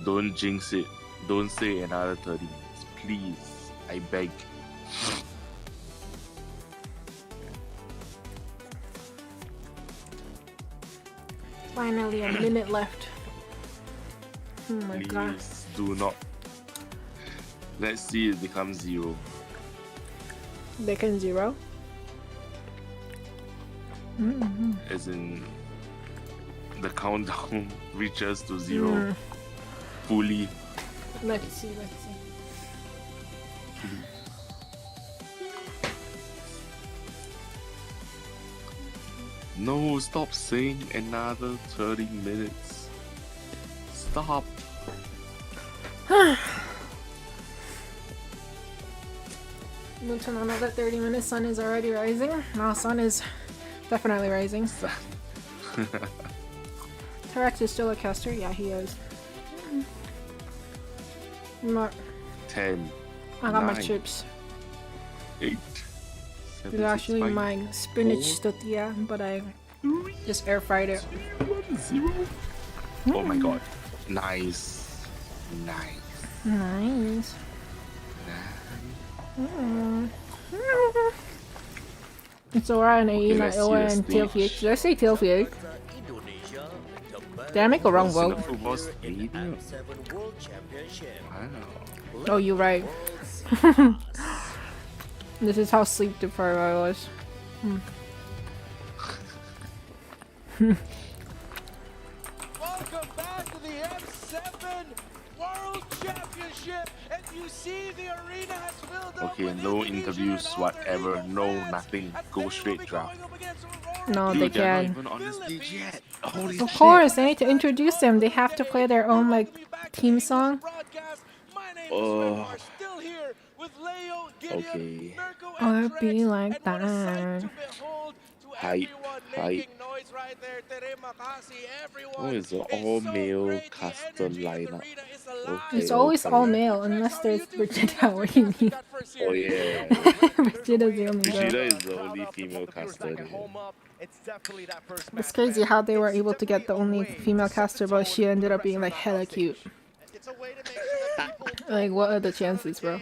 don't jinx it. Don't say another 30 minutes, please. I beg. Finally, a minute left. Oh my god. Please do not. Let's see it become 0. Bacon 0? As in, the countdown reaches to 0 fully. Let's see, let's see. No, stop saying another 30 minutes. Stop. Moved to another 30 minutes. Sun is already rising. No, sun is definitely rising. Terex is still a caster? Yeah, he is. But 10. I got my 9, chips. 8. This is actually my spinach tortilla, but I just air fried it. 0. Oh my god. Nice. Nice. Nice. It's alright, I eat my OA and TLPH. Did I say TLPH? Did I make a wrong vote? Oh, you're right. This is how sleep deprived I was. Welcome back to the M7 World Championship, and you see the arena has filled up. Okay, no interviews, whatever, no nothing. Go straight draft. No, Dude, they they're not can. even on the stage yet. Holy Of shit. course, they need to introduce them. They have to play their own like team song. Okay. Or be like that. Hype, hype. Oh, it's an all-male caster lineup. Okay, It's always okay. all male unless there's Brigida. What do you mean? Oh yeah. Brigida's the only girl. Brigida is the only female caster there. It's crazy how they were able to get the only female caster, but she ended up being like hella cute. Like, what are the chances, bro?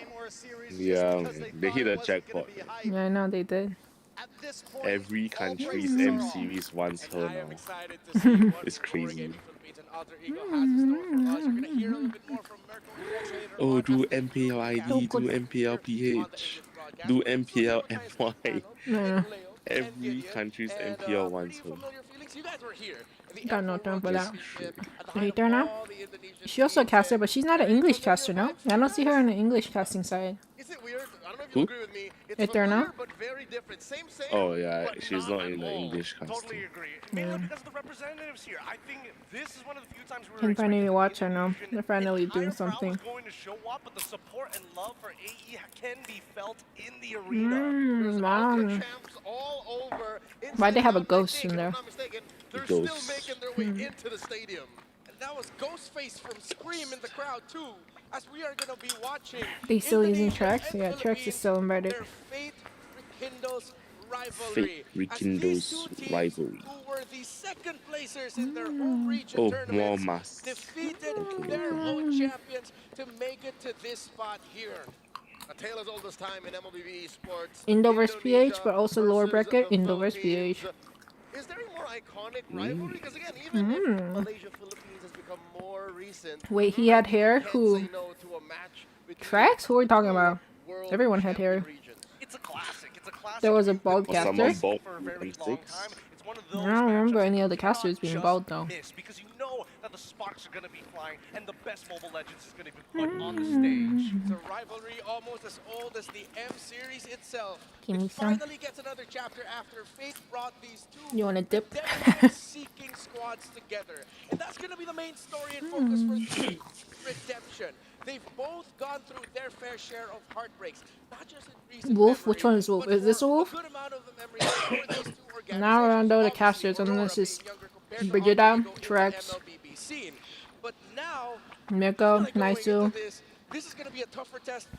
Yeah, they hit a jackpot. Yeah, I know they did. Every country's M series wants her now. It's crazy. Oh, do MPL ID, do MPL PH, do MPL MY. No. Every country's MPL wants her. Got no time for that. Later now? She also a caster, but she's not an English caster, no? I don't see her on the English casting side. Who? Eterna? Oh yeah, she's not in the English casting. Can finally watch her now. They're finally doing something. Wow. Why'd they have a ghost in there? Ghost. That was Ghostface from Scream in the crowd too, as we are gonna be watching. They still using Trex? Yeah, Trex is still invited. Fate Rekindles rivalry. Who were the second placers in their home region Oh, tournaments, more masks. defeated their own champions to make it to this spot here. A tale as old as time in MLBB sports. Indo vs PH, but also lower bracket, Indo vs PH. Is there a more iconic rivalry? Because again, even if Malaysia Philippines has become more recent. Wait, he had hair? Who? Trex? Who are we talking about? Everyone had hair. It's a classic. It's a classic. There was a bald caster? Someone bald M6? I don't remember any of the casters being bald though. Because you know that the sparks are going to be flying and the best mobile legends is going to be put on the stage. It's a rivalry almost as old as the M series itself. Give me it some. finally gets another chapter after Fate brought these two You want a dip? seeking squads together. And that's going to be the main story and focus for Redemption. They've both gone through their fair share of heartbreaks. Not just in recent Wolf? Which one is Wolf? Is this a Wolf? Now I don't know the casters, and this is Brigida, Trex, Miko, Naisu,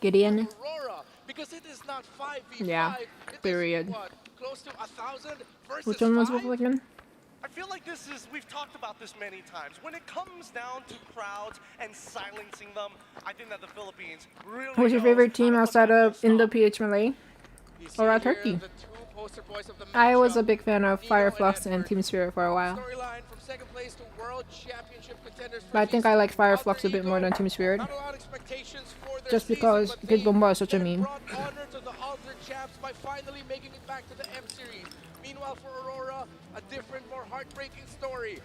Gideon. Yeah, period. Which one was Wolf again? I feel like this is, we've talked about this many times. When it comes down to crowds and silencing them, I think that the Philippines really Who's your favorite team outside of Indo PH Malay? Or Turkey? I was a big fan of Fireflux and Team Spirit for a while. But I think I like Fireflux a bit more than Team Spirit. Just because Good Bomba is such a meme. Meanwhile, for Aurora, a different, more heartbreaking story.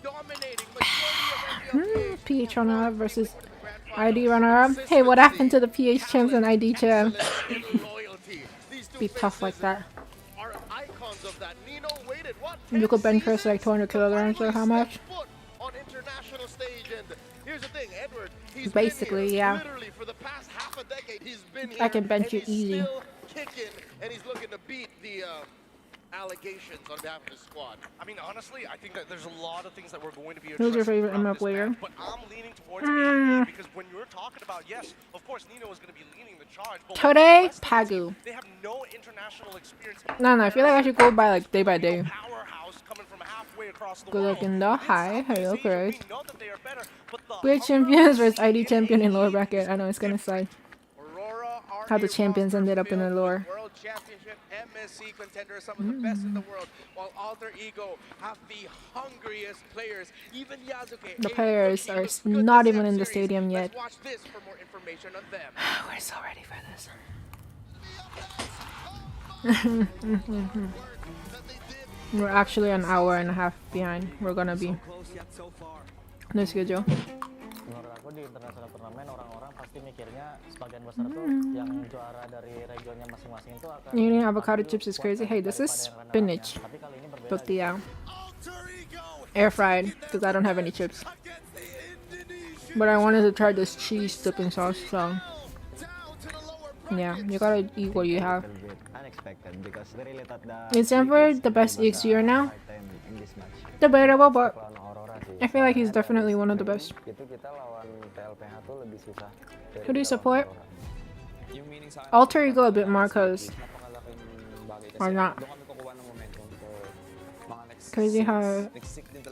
Dominating PH runner-up versus ID runner-up. Hey, what happened to the PH champs and ID champ? Be tough like that. You could bench press like 200 kilograms or how much? Basically, yeah. I can bench you easy. And he's looking to beat the allegations on behalf of his squad. I mean, honestly, I think that there's a lot of things that we're going to be Who's your addressing favorite ML player? but I'm leaning towards AE because when you're talking about, yes, of course, Nino is going to be leading the charge. But Today, Pagu. They have no international experience. No, I feel like I should go by like day by day. Powerhouse coming from halfway across the Good world. looking though. Hi, hello, correct. Weird champions versus ID champion in lower bracket. I know it's gonna suck. How the champions ended up in the lower. World Championship MSC contenders, some of the best in the world, while Alter Ego have the hungriest players. Even Yasuke. The players are not even in the stadium yet. Let's watch this for more information on them. We're so ready for this. We're actually an hour and a half behind. We're gonna be. No schedule. Menurut aku di international turnamen orang-orang pasti mikirnya sebagian besar tuh yang juara dari regionnya masing-masing itu akan Eating avocado chips is crazy. Hey, this is spinach tortilla, air fried because I don't have any chips. But I wanted to try this cheese dipping sauce, so yeah, you gotta eat what you have. Is Denver the best EXU now? Debatable, but I feel like he's definitely one of the best. Who do you support? Alter Ego a bit more, cause or not. Crazy how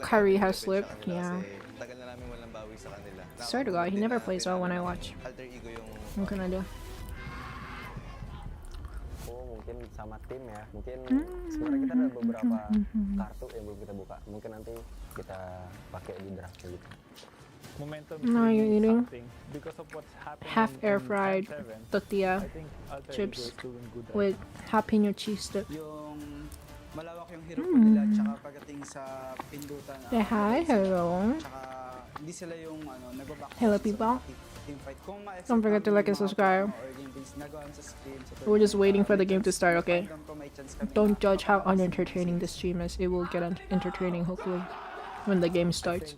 Kyrie has slipped. Yeah. Swear to God, he never plays well when I watch. What can I do? Mungkin sama tim ya, mungkin sebenarnya kita ada beberapa kartu yang belum kita buka, mungkin nanti kita pakai di draft gitu. Now you're eating half air fried tortilla chips with jalapeno cheese dip. Malawak yung hero nila tsaka pagdating sa pindutan. Say hi, hello. Hindi sila yung nagbaback. Hello people. Don't forget to like and subscribe. We're just waiting for the game to start, okay? Don't judge how unentertaining the stream is. It will get entertaining, hopefully, when the game starts.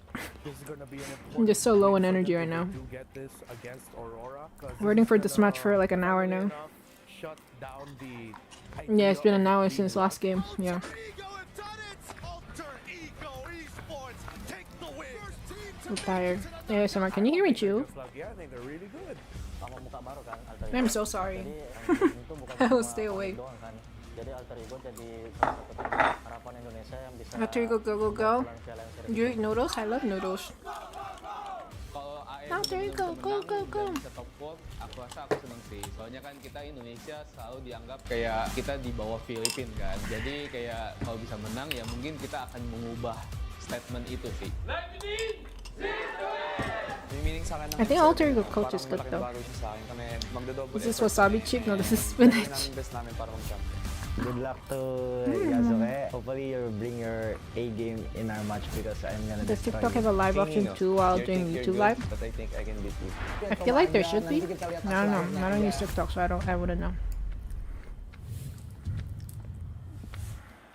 I'm just so low in energy right now. Waiting for this match for like an hour now. Yeah, it's been an hour since last game. Yeah. I'm tired. Yeah, Summer, can you hear me, Chew? I'm so sorry. I will stay awake. Alter Ego, go, go, go. Do you eat noodles? I love noodles. Alter Ego, go, go, go. Aku rasa aku seneng sih, soalnya kan kita Indonesia selalu dianggap kayak kita di bawah Filipina kan. Jadi kayak kalau bisa menang ya mungkin kita akan mengubah statement itu sih. I think Alter Ego coach is good though. Is this wasabi chip? No, this is spinach. Good luck to Yazuke. Hopefully you bring your A game in our match because I'm gonna. Does TikTok have a live option too while doing YouTube live? But I think I can beat you. I feel like there should be. No, no, I don't use TikTok, so I wouldn't know.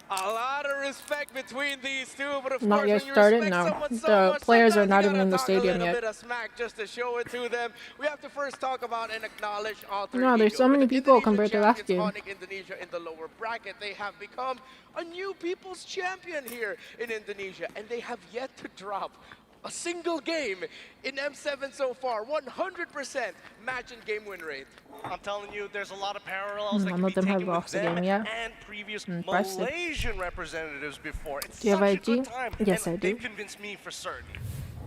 A lot of respect between these two, but of Not course, yet when you started. respect No, someone so the much, players are sometimes not you even in the gotta talk stadium a little yet. bit of smack just to show it to them. We have to first talk about and acknowledge Alter No, there's Ego. so many With the people Indonesian compared to last game. champions haunting Indonesia in the lower bracket, they have become a new people's champion here in Indonesia, and they have yet to drop a single game in M7 so far. 100% match and game win rate. I'm telling you, there's a lot of parallels that None can of be them have taken with lost a them game yet. and previous Impressive. Malaysian representatives before. It's Do you have such a IG? good time, Yes, and I do. they've convinced me for certain.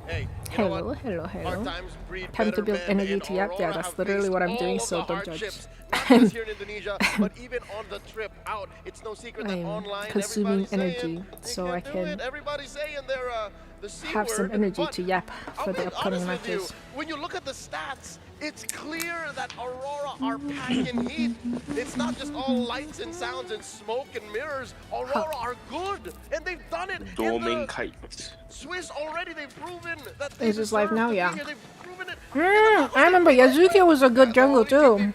Hey, you know Hello, what? hello, hello. Hard times breed Time to better build men, energy and to yap. Yeah, Aurora that's have literally faced what I'm all doing, of so the don't judge. hardships, Not just here in Indonesia, but even on the trip out. It's no secret that I'm online, consuming everybody's energy saying so they I do can it. Everybody's saying they're the C have some word, energy but to yap for I'll the be upcoming honest with you, matches. when you look at the stats, it's clear that Aurora are packing heat. It's not just all lights and sounds and smoke and mirrors. Aurora are good, and they've done it in the Swiss already. They've proven that they Is this live deserve now? to be Yeah. here. They've proven it. I remember Yazuki was a good jungle too.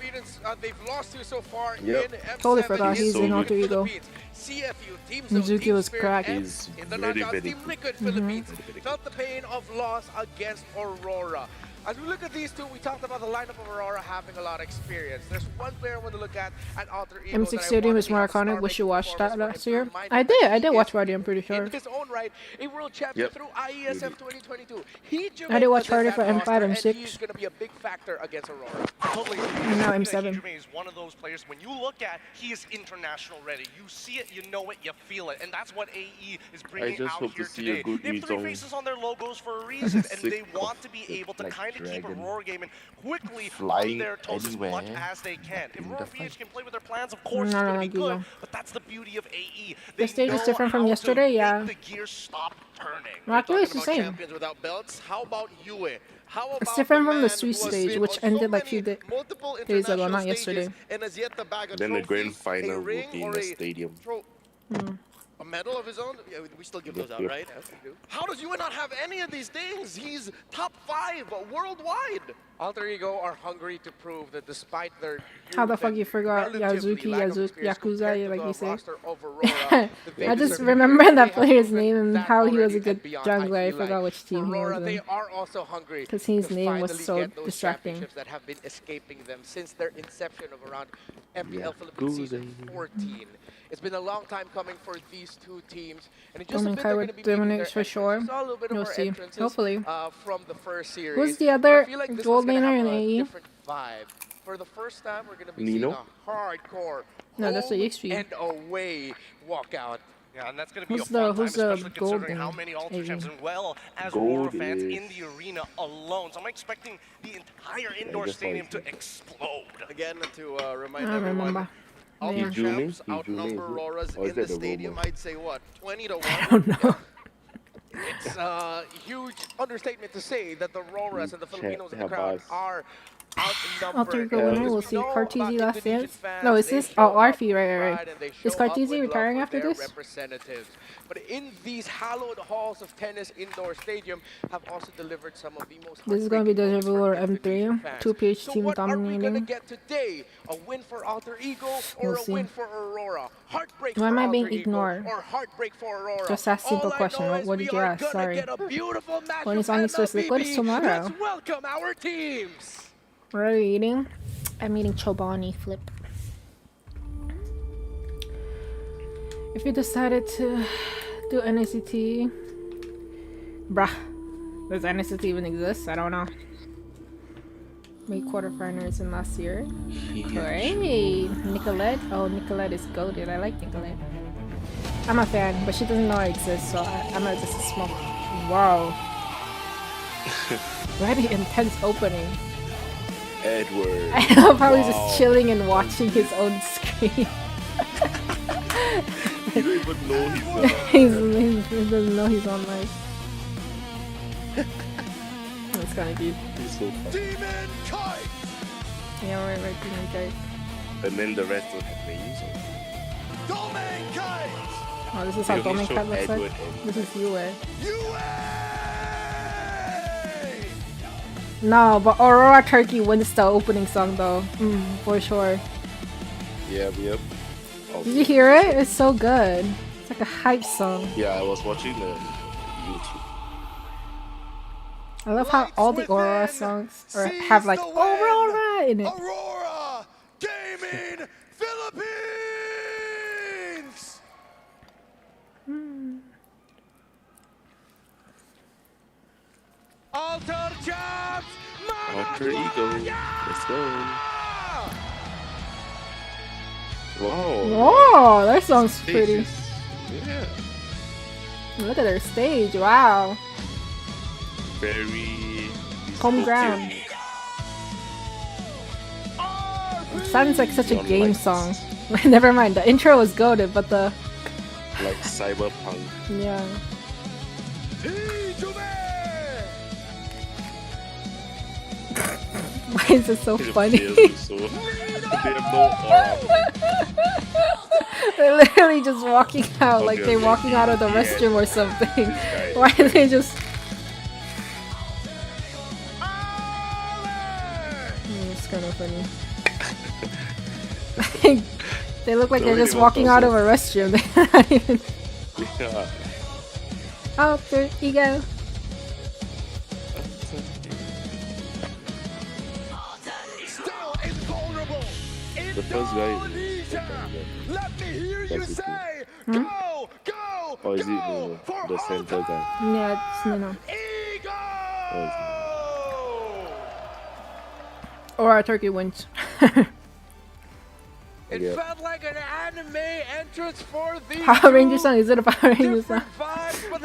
They've lost to so far Yep. in M7 Totally forgot he's in Alter Ego. CFU, Team Zone, Mizuki Team was Spirit, cracked. and He's in the very, knockouts, very Team good. Liquid Philippines felt the pain of loss against Aurora. As we look at these two, we talked about the lineup of Aurora having a lot of experience. There's one player I want to look at Alter Ego. M6 Stadium is more iconic. Wish you watched that last year. I did Watchparty, I'm pretty sure. In his own right, a world champion through IESF 2022. I did Watchparty for M5 and He's M6. going to be a big factor against Aurora. Totally. And now M7. Jermaine is one of those players, when you look at, he is international ready. You see it, you know it, you feel it. And that's what AE is bringing just out hope here to see a today. good They have three result. faces on their logos for a reason, and they Sick want to be able to kind of keep dragon. Aurora gaming quickly on Flying their toes as much anywhere as they can. If in Aurora the Phoenix can play with their plans, of course, it's No, going no, to be no, good. no. But that's the beauty of AE. The stage is different from yesterday, yeah. The gears stop turning. Actually, it's the Talking about same. champions without belts. How about Yue? It's different from the Swiss stage, which ended like few days ago, not yesterday. Then the grand final will be in the stadium. A medal of his own? Yeah, we still give those out, right? Yes, we do. How does Yue not have any of these things? He's top 5 worldwide. Alter Ego are hungry to prove that despite their How the fuck you forgot Yazuki, Yakuza, like you say? I just remember that player's name and how he was a good jungler. I forgot which team he was in. They are also hungry because his name was so distracting. That have been escaping them since their inception of around MPL Philippines season 14. It's been a long time coming for these two teams, and in just a bit they're going to be dominate for sure. We'll see. Hopefully. From the first series. Who's the other gold laner in AE? For the first time, we're going to be Nino? seeing a hardcore no, that's the home and away walkout. Yeah, and that's going to be who's a fun time, the especially gold considering how many Ultra AE? Champs as well as Aurora fans in the arena alone. So I'm expecting the entire indoor stadium to explode. Again, to remind everyone, Ultra Champs outnumber Auroras in the stadium. I'd say what, 20 to 1? I don't know. It's a huge understatement to say that the Auroras and the Filipinos in the crowd are outnumbered. We'll see. Cartesi last dance? No, is this? Oh, Arfi, right. Is Cartesi retiring after this? But in these hallowed halls of tennis indoor stadium have also delivered some of the most. This is gonna be Deja Vu or M3. 2PH team what are we gonna dominating. get today? A win for Alter Ego or a win for Aurora? Heartbreak Why for am I being Alter ignored? Ego or heartbreak for Aurora? Just ask simple question. What did you ask? Sorry. When is Onyx vs Liquid? It's tomorrow. Let's welcome our teams. What are you eating? I'm eating Chobani Flip. If you decided to do NSCT, bruh, does NSCT even exist? I don't know. Made quarterfinals in last year. Great, Nicolette. Oh, Nicolette is goated. I like Nicolette. I'm a fan, but she doesn't know I exist, so I'm not just a smoke. Wow. Very intense opening. Edward. I love how he's just chilling and watching his own screen. You don't even know he doesn't know he's on live. That's kind of cute. He's so fun. Demon Kite! Yeah, right, Demon Kite. And then the rest don't have names. Domain Kite! Oh, this is how Domain Kite looks like? This is Yue. No, but Aurora Turkey wins the opening song though. For sure. Yep. Did you hear it? It's so good. It's like a hype song. Yeah, I was watching the YouTube. I love how all the Aurora songs have like Aurora in it. Aurora Gaming Philippines! Alter Champs! Alter Ego. Let's go. Wow. Whoa, that song's pretty. Yeah. Look at their stage. Wow. Very Home ground. It sounds like such a game song. Never mind, the intro was goated, but the like cyberpunk. Yeah. Why is it so funny? They're literally just walking out, like they're walking out of the restroom or something. Why are they just... It's kind of funny. They look like they're just walking out of a restroom. They're not even... Oh, there you go. The first guy Let me hear you say, go, go, or is it Nuno, the center guy? Yeah, it's Nuno. Or our turkey wins. It felt like an anime entrance for the Power Ranger song. Is it a Power Ranger song?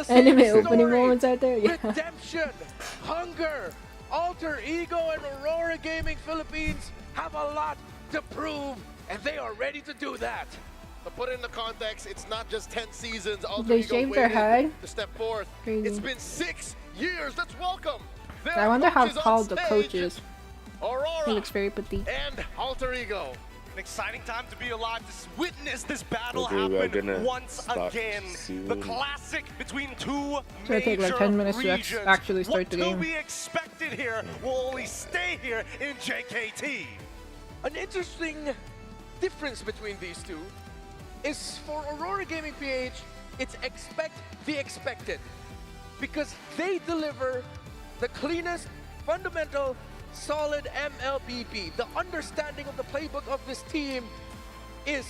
Anime opening moments out there? Yeah. Redemption, hunger, Alter Ego and Aurora Gaming Philippines have a lot to prove, and they are ready to do that. To put it in the context, it's not just 10 seasons. Alter They Ego shaved their head? to step forth. Crazy. It's been 6 years. Let's welcome I wonder how tall the coach is. Aurora He looks very petite. and Alter Ego. An exciting time to be alive to witness this battle Okay, we're happen gonna once start again. soon. The classic between two It's gonna take like 10 minutes to regions. actually start the What game. to be expected here will only stay here in JKT. An interesting difference between these two is for Aurora Gaming PH, it's expect the expected. Because they deliver the cleanest, fundamental, solid MLBB. The understanding of the playbook of this team is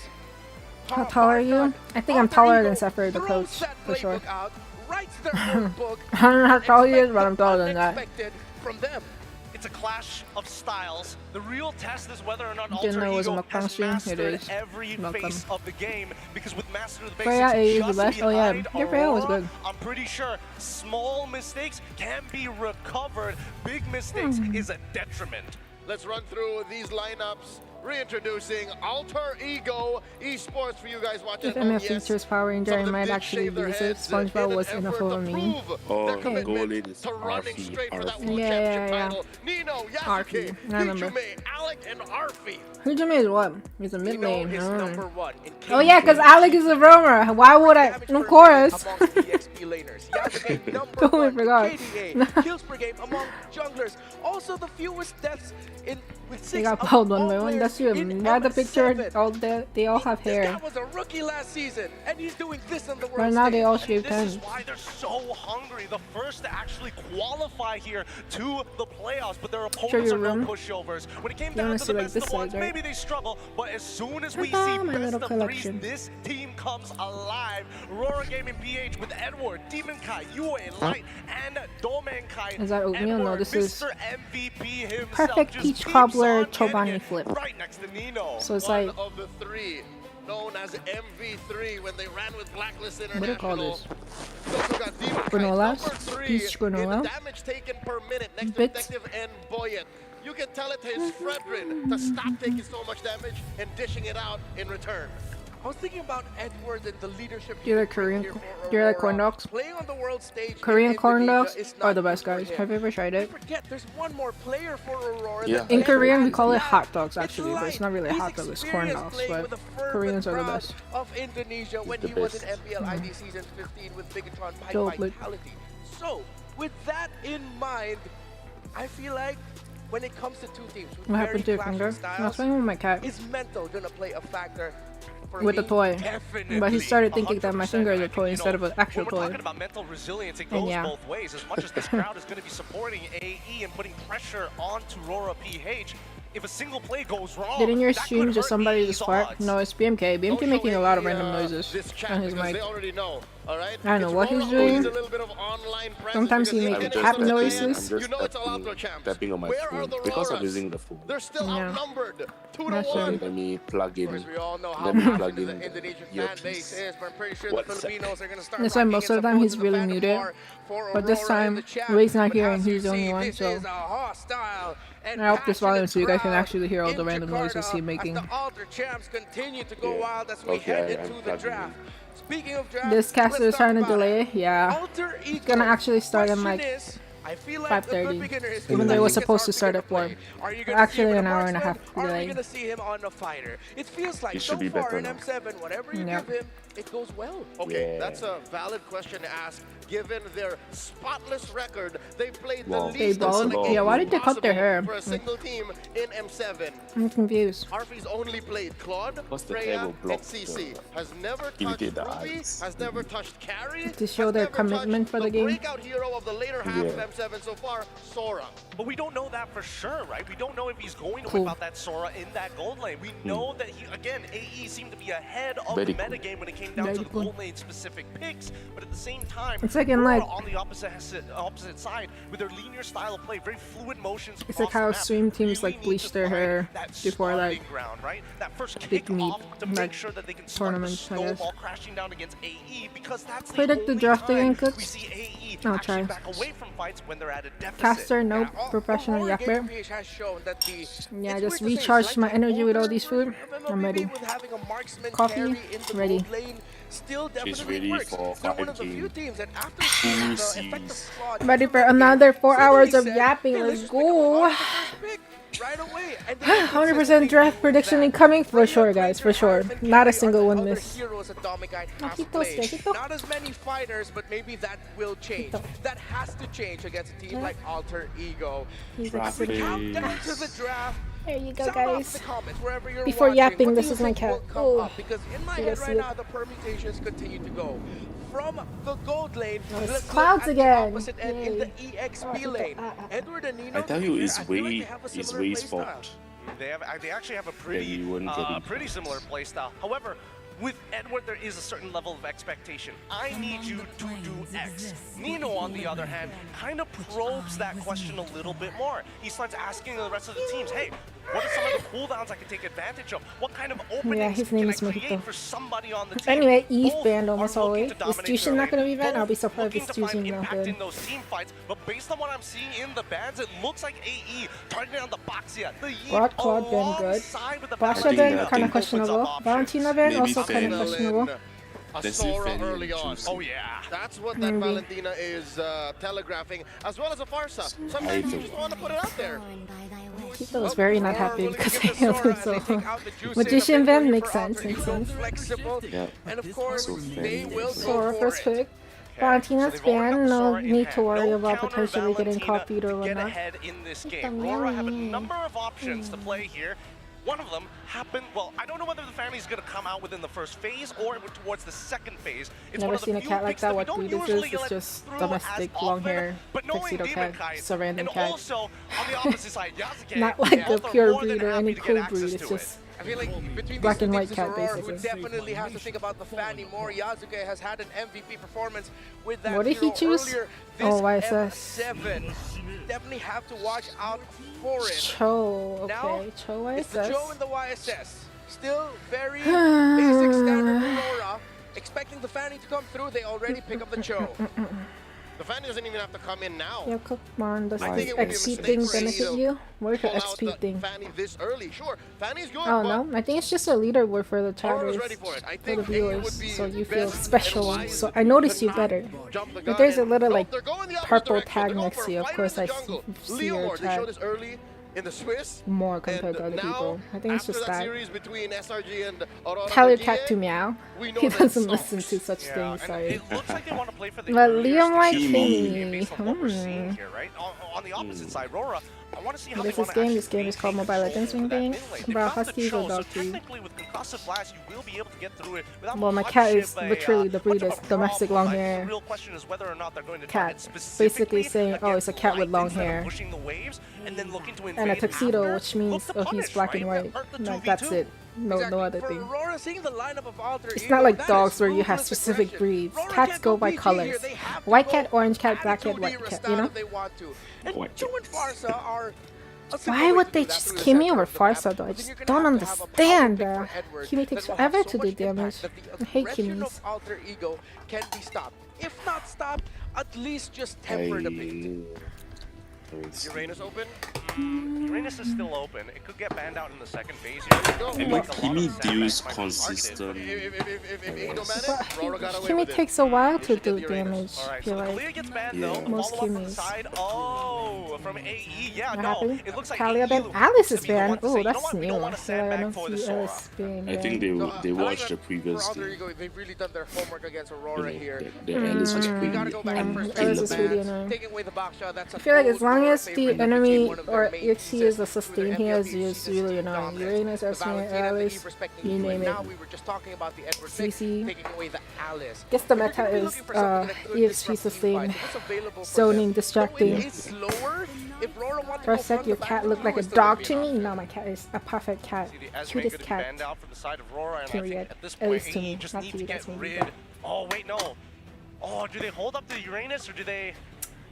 How tall are you? I think I'm taller than Zephyr, the coach, for sure. out, writes their own book, I don't know how tall he is, but I'm taller than that. expected from them. It's a clash of styles. The real test is whether or not Didn't Alter know it was a Ego mukbang has stream. It mastered is. every Welcome. face of the game. Because with Master of the Freya Basics is the just best. Oh yeah, behind your Freya was Aurora, good. I'm pretty sure small mistakes can be recovered. Big mistakes is a detriment. Let's run through these lineups. Reintroducing Alter Ego Esports for you guys watching If at home. MF features Power Ranger, I might actually use it. SpongeBob was enough for me. Oh, the goal is to running Arfi, straight for that Arfi. world Yeah, championship yeah, title. Nino, Arfi, Yasuke, I remember. Hijume, Alec, and Arfi. Hijume is what? He's a mid lane. is number one in Oh yeah, because Alec is a roamer. Why would I? Of course. amongst the XP laners. Yasuke, number Totally one forgot. in KDA. Kills per game among junglers. Also the fewest deaths in with 6 They got among pulled one all by one. players That's true. in Why the picture? M7. All they all have This hair. guy was a rookie last season, and he's doing this on the world Right now stage. they all And shave this is heads. why they're so hungry. The first to actually qualify here to the playoffs, but their opponents your are no room. pushovers. When it came You down wanna to see, the like, best this of ones, side, right? maybe they struggle. But as soon as we Ta-da, see my best little of collection. threes, this team comes alive. Aurora Gaming PH with Edward, Demon Kai, Yue, Light, and Domenkai. Is that oatmeal? No, this is Mr. MVP himself, perfect just peach keeps cobbler on Chobani getting it flip. right next to Nino. So it's One like, of the three, known as MV3 when they ran with Blacklist what do you call International. this? We also got Demon Knight, Granolas? number 3 Peach in granola? damage taken per minute next to Bits? Detective and Boyet. You can tell it to his Fredrin to stop taking so much damage and dishing it out in return. I was thinking about Edward and the leadership. Do you like Korean? Do you like corn dogs? Playing on the world stage. Korean in corn Indonesia dogs is are not the best, good for guys. him. Have you ever tried it? Forget, there's one more player for Aurora. Yeah. that In can Korean, we add call it life. hot dogs, It's actually, but it's light. not really He's hot dogs. It's corn experienced dogs, playing but with the fervent Koreans are the crowd best. Of Indonesia when the he was in best. MPL ID season 15 with Bigatron by Dope, look. Vitality. So, with that in mind, I feel like when it comes to two teams with What very happened to your clashing finger? I styles, was playing with my cat. is mental gonna play a factor for With a me? toy. Definitely, But he started thinking that my 100%. finger is a I think, toy instead of an actual when we're toy. talking about mental resilience, it And goes yeah. both ways. As much as this crowd is going to be supporting AE and putting pressure onto Aurora PH, if a single play goes wrong, Didn't your that stream could just hurt somebody AE's just fart? odds. No, it's BMK. BMK making a lot of random noises This chat on his because mic. they already know. All right? I don't know It's what he's Aurora doing. needs a little bit of online presence Sometimes he because makes even cat if it's noises. I'm just You know it's Alabro champs. tapping on my Where are phone the because I'm Auroras? using the phone. They're still Yeah. outnumbered. 2 That's to 1. right. Let me plug in. Of course, we all know how Let me passionate plug the in Indonesian your fan base piece. is, but I'm pretty sure One the sec. Filipinos are going to start That's why rocking most in of the some time boots he's in the really Phantom muted. Bar for But this Aurora in time, the chat. Ray's not But here as and you he's the only see, one, this so is a hostile and I up this volume so you guys can passionate actually hear all the crowd random in noises he's Jakarta making. as the Alter champs continue to go Yeah. wild as we Okay, head I'm into the plugging draft. Speaking of draft, This caster is let's trying to talk about delay. it. Yeah. Alter It's Ego. gonna actually start in Question like is, I feel like a good 5:30, beginner is even gonna though it was think supposed to it's start hard at to 4. play. Are you gonna Actually, see him an in a hour and a marksman, half or are delay. you gonna see him on a fighter? It feels like It so should be far better in now. M7, whatever you Yep. give him, it goes well. Okay, that's a valid question to ask. Given their spotless record, they played the Wow. least They balled? amount of Yeah, why games did they cut their hair? for a single team in M7. I'm confused. Arfi's only played Claude, What's the Freya, table block and CC. the- Has never touched irritate the Ruby, eyes? has never touched Carry, To show has their never commitment touched for the game. breakout hero of the later half of Yeah. M7 so far, Sora. But we don't know that for sure, right? We don't know if he's going to Cool. whip out that Sora in that gold lane. We know that he, again, AE seemed to be ahead of Very the cool. metagame when it came down Very to the cool. gold lane specific picks. But at the same time, It's like in, Aurora like- on the opposite side with their linear style of play, very fluid motions. It's like across the how map, stream teams really like need bleach to their find hair that before like starting ground, right? That first big kick meet, off to like, make sure that they can start the tournaments, I guess. snowball crashing down against AE because that's Predict the only draft time again, we Cooks? see AE I'll actually try. back away from fights when they're at a deficit. Caster, nope. Professional yapper. Yeah, just recharge my energy with all these food. I'm ready. Coffee, ready. She's ready for 5G. Ready for another 4 hours of yapping. Let's go. 100% draft prediction incoming for sure, guys, for sure. Not a single one missed. Not as many fighters, but maybe that will change. That has to change against a team like Alter Ego. Countdown to the draft. There you go, guys. Before yapping, this is my cat. Oh, because in my head right now, the permutations continue to go. From the gold lane, it's clouds again. In the EXP lane. Edward and Nino, I tell you, it's Way's fault. They actually have a pretty similar playstyle. However, with Edward, there is a certain level of expectation. I need you to do X. Nino, on the other hand, kind of probes that question a little bit more. He starts asking the rest of the teams, hey, what are some of the cooldowns I can take advantage of? What kind of openings can I create for somebody on the team? Anyway, Eve banned almost always. Is Jushin not going to be banned? I'll be surprised if Jushin not good. In those team fights, but based on what I'm seeing in the bans, it looks like AE targeting on the Boxia. The Quad ban good. Basha ban kind of questionable. Valentina ban also kind of questionable. Asura early on. Oh yeah, that's what that Valentina is telegraphing, as well as a Farsa. Sometimes you just want to put it out there. Tito was very not happy because I killed him so. Magician ban makes sense. Yeah. And of course, they will Sora first pick. Valentina's ban, no need to worry about potentially getting copied or whatnot. In this game, Rora have a number of options to play here. One of them happened, well, I don't know whether the family is going to come out within the first phase or towards the second phase. It's Never seen a cat like that. What breed is this? It's just domestic, long hair, tuxedo cat, just a random cat. Not like a pure breed or any cool breed, it's just I feel like between black and these white cat, basically. Definitely have to think about the Fanny more. Yazuke has had an MVP performance with that. What did he choose? Oh, YSS. Definitely have to watch out for it. Cho, okay. Now, Cho YSS. It's the Cho and the YSS. Still very basic standard Aurora. Expecting the Fanny to come through, they already pick up the Cho. The Fanny doesn't even have to come in now. Yeah, Kookmon, does the XP thing benefit you? Where's the XP thing? Fanny this early, sure. Fanny's good, oh no, I think it's just a leaderboard for the chatters, for the viewers, so you feel special. So I notice you better. But there's a little like purple tag next to you. Of course, I see your chat in the Swiss more compared to other people. I think it's just that. Between SRG and Aurora, tell your cat to meow. He doesn't listen to such things, sorry. But Liam like me. On the opposite side, Rora, I want to see how this game is called Mobile Legends Wing Bang. Bro, Huskies or Dog Food. Well, my cat is literally the breed is domestic long hair cat. Basically saying, oh, it's a cat with long hair. And a tuxedo, which means, oh, he's black and white. Like, that's it. No other thing. It's not like dogs where you have specific breeds. Cats go by colors. White cat, orange cat, black cat, white cat, you know? Why would they just Kimi over Farsa though? I just don't understand. Kimi takes forever to do damage. I hate Kimis. Alter Ego can be stopped. If not stopped, at least just tempered a bit. Uranus open? Uranus is still open. It could get banned out in the second phase here. I mean, Kimi deals consistent. Kimi takes a while to do damage. Right, so like. Gets banned, though. Most Kimis. Oh, from AE, yeah, no. It looks like Kalia banned. Alice is banned. Oh, that's new. So I don't see Alice being I think they watched the previous game. They've really done their homework against Aurora here. The Alice was pretty annoying. I feel like as long as the enemy or EXP is a sustain, he has used really annoying. Uranus, Esme, Alice, you name it. CC. Guess the meta is EXP sustain, zoning, distracting. For a sec, your cat looked like a dog to me. No, my cat is a perfect cat. Cutest cat. Period. At least to me. Not to you guys, maybe. Oh, wait, no. Oh, do they hold up the Uranus or do they...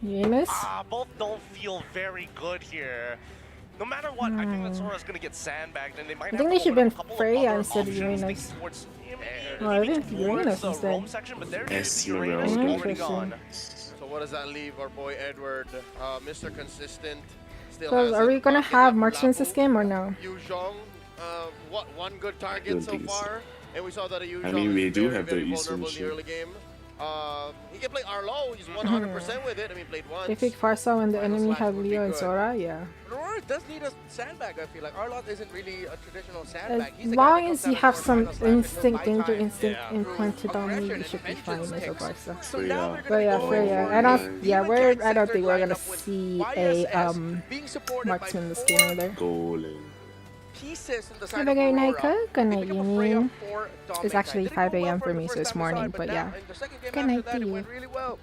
Uranus? Both don't feel very good here. No matter what, I think that Sora's gonna get sandbagged and they might I think they should ban Freya instead of Uranus. Oh, I think Uranus instead. Uranus. what does that leave our boy Edward? Mr. Consistent still So has are it. we gonna have marksmans this game or no? Yu Zhong, one good target so far, and we saw that Yu Zhong I mean, we is do very, have the very vulnerable in the Isu early game. He can play Arlo, he's 100% with it. I mean, played once. If it Farsa when the enemy have Leo and Sora, yeah. Aurora does need a sandbag, I feel like. Arlot isn't really a traditional As sandbag. He's the guy long that as comes you out have and some scores finals instinct, time danger and instinct time. implanted on you, Aggression you should be and fine as a vengeance Barca. So now we're But gonna yeah, go Freya, for I don't, the yeah, Demon I don't Cat think we're gonna lineup with see YSS a being supported marksman by this game either. Golden. pieces on the side Have a of great night, Aurora. Cook. Good They night, pick up a Freya Yuni. for It's Dominic. actually Didn't 5 go well a.m. for the me, so first it's time morning, aside, but now yeah. in the second game Good after night that, to it you. went really well.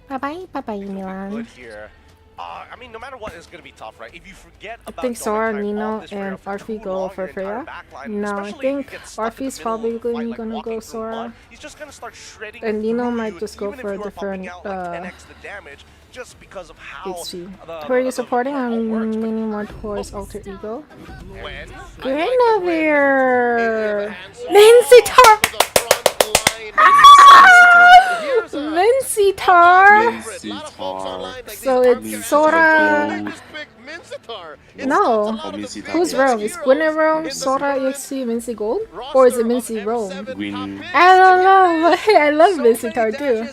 Bye-bye, bye-bye, Milan. Good here. I mean, no matter what, it's going to be tough, right? If you forget I about think Sora, Dominic Nino, off this Freya and for Arfi too go long, for your entire Freya. backline, No, I especially if you think get stuck in Arfi's the middle probably of a fight, like gonna walking go through Sora. mud, he's just going to start shredding And Nino through might you, just go even if for a you are bumping different out like 10x the damage, just because of how HC. Who are you supporting? I'm leaning more towards Alter Ego. when Guinevere! Mincy-Tar! Mincy-Tar! So it's Sora... No. Who's Rome? Is Gwyneth Rome, Sora EXT, Mincy Gold? Or is it Mincy Rome? I don't know, but I love Mincy-Tar too.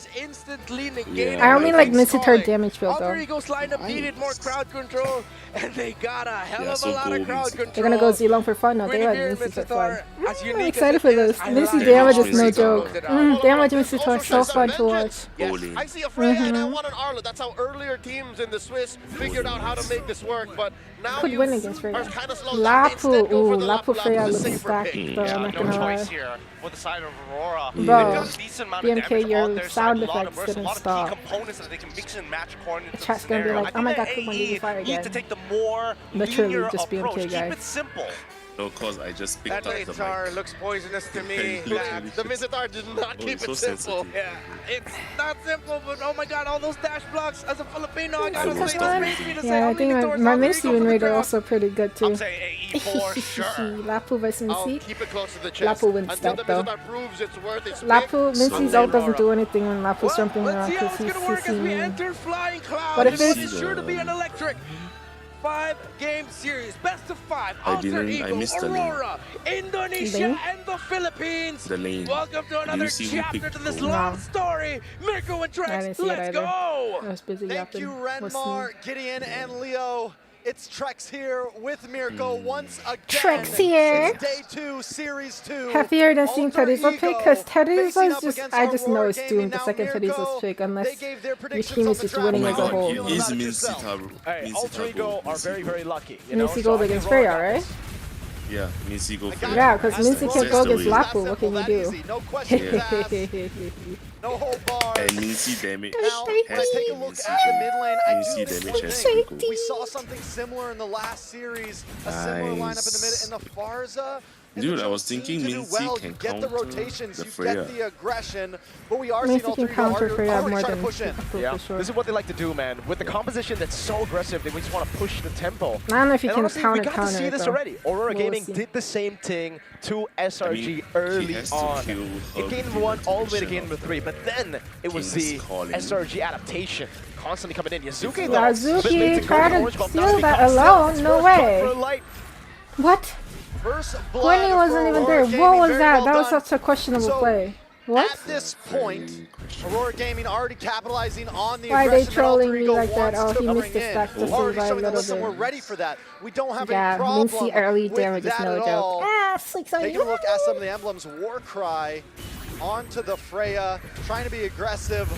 I only like Mincy-Tar damage build though. Alter Ego's lineup needed more crowd control, and they got a hell of a lot of crowd control. They're gonna go Z-Long for fun? No, they let Guinevere and Mincy for fun. As I'm unique excited as for it this. is, I Mincy like damage it. is no joke. Damage Mincy-Tar is so fun to watch. Yes, I see a Freya and I want an Arlo. That's how earlier teams in the Swiss figured out how to make this work, but now Could you win against Freya. are kind of slowed down. Lapu, Instead, go for the Lapu Freya the looks safer stacked pick. though, Yeah, I'm not no gonna lie. choice here for the side of Aurora. Bro, They've got a decent amount of BMK, damage on your their sound side, a lot of effects bursts, a didn't lot of stop. key components that they can mix and match according to the Chat's gonna be scenario. like, I oh my think god, that Kookmon AE did you fire needs again? to take the more Literally linear just BMK, approach. Keep guys. it simple. No, cause I just picked That up the Mincy-Tar mic. looks poisonous to me. The Mincy-Tar did not keep so it simple. sensitive. Yeah, it's not simple, but oh my god, all those dash blocks. As a Filipino, I gotta will say, stop this makes me to say, Yeah, I I'm think leaning my towards Mincy Alter Ego win for the rate are crowd. also pretty good too. I'm saying AE for sure. Lapu versus I'll Mincy. keep it close to the chest. Lapu wins until that the though. Mincy-Tar proves it's worth its Lapu, pick. Mincy's ult doesn't do anything when Lapu's jumping Let's around see how because it's he's gonna work as we CC. enter Flying Cloud. What if This it's- is sure to be an electric 5-game series, best of 5. I Alter didn't- I Ego, missed the lane. Aurora, Indonesia, Lane? and the Philippines. The lane. Welcome to Did another you see who chapter picked to this who? long No. story. Mirko and I Trex, didn't see it let's either. go. I was busy Thank yapping. you, Listening. Renmar, Gideon, and Leo. It's Trex here with Mirko once again. Trex here. It's Day 2, Series 2. Happier than seeing Alter Terizo pick because Ego Terizo's facing up just, against I just know Aurora it's Gaming. doomed the Now, second Mirko, Terizo's pick they unless gave their your predictions team on is the just draft. winning Oh my as a god, whole. he is About Mincy yourself. Tar. Hey, Alter Ego are very, very lucky. You know? Mincy So Gold I think against Aurora Freya, got right? this. Yeah, Mincy go for Yeah, because That's Mincy the can't go role. against That's Lapu. What can you that do? easy. No questions asked. No hold bars. And Mincy damage Now, has let's to take be a look Mincy. at the mid lane. I Mincy do damage has think to be we saw something similar in the last series. A similar lineup in the mid. In the Farza, Dude, I was thinking Mincy can get the counter rotations, the you Freya. get the aggression, but we are seeing Mincy all can three counter Freya already more trying than to push in. Lapu Yeah, for sure. this is what they like to do, man. With the composition that's so aggressive, they just want to push the tempo. I don't know if you And can honestly, counter we got to see it, this though. already. Aurora We'll Gaming see. did the same thing to I SRG mean, early he has to on. kill In her game within 1 all the way to intuition game of 3, but then it was the King's calling. SRG adaptation constantly coming in. Yazuki, though, Yazuki, to try go to orange buff, steal now that becomes alone? Silver's No first way. Buff for Light. What? First blood Gwynny wasn't for even Aurora there. Gaming, What was very that? well That was done. such a questionable So, play. What? At this point, Aurora Gaming already capitalizing on the Why are they aggression that Alter trolling me Ego like that? wants Oh, to he missed bring the in. stack to Already survive a showing that, little listen, bit. we're ready for that. We don't have Yeah, any problem Mincy early with damage is that no at joke. all. Ah, sleeps on Taking you. a look at some of the emblems, Warcry onto the Freya, trying to be aggressive.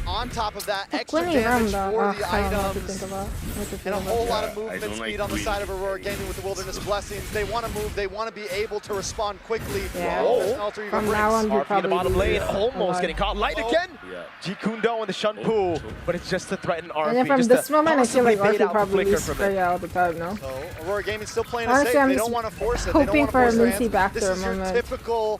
On top of that, extra Gwynny damage though. for Oh, the I don't know what to items. think about. What to think And a about. whole lot of I movement don't speed like on the Gwynny. side of Aurora Gaming with the Wilderness Blessings. They want to move, they want to be able to respond quickly. Yeah. As Alter Ego From brings. now on, RP you'll in the probably bottom be lane, alive. almost getting caught. Light again. Yeah. Ji Kundo and the Shunpu, but it's just to threaten RP. And then from just this to moment, I feel like possibly bait RP out the probably flicker loses from it. Freya all the time, no? So Aurora Gaming still playing it Honestly, safe. I'm They just don't want to force it. They don't hoping want to for a force their Mincy hands. back This door is your moment. typical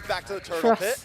get back to the turtle pit.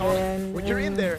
when you're in there,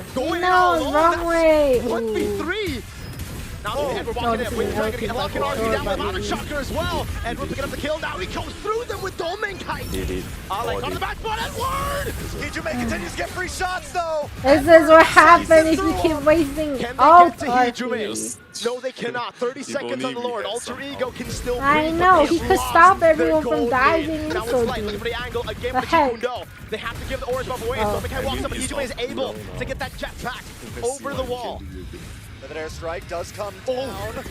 Going No, out alone. wrong way. 1v3. Now Edward walking in. Wait, trying to get a lock in RP down with Modern Shocker as well. Edward picking up the kill. Now he goes through them with Dolmenkai. Did it. Like on the back spot, Edward! Hijume continues to get free shots though. This is what happens if you keep wasting ult Hijume? No, they cannot. 30 seconds on the Lord. Alter Ego can still breathe. I know, he could stop everyone from diving in so deep. Look for the angle again The for heck? Jikundo. They have to give the orange buff away. Dolmenkai walks up, and Hijume is able to get that jetpack over the wall. But an airstrike does come down.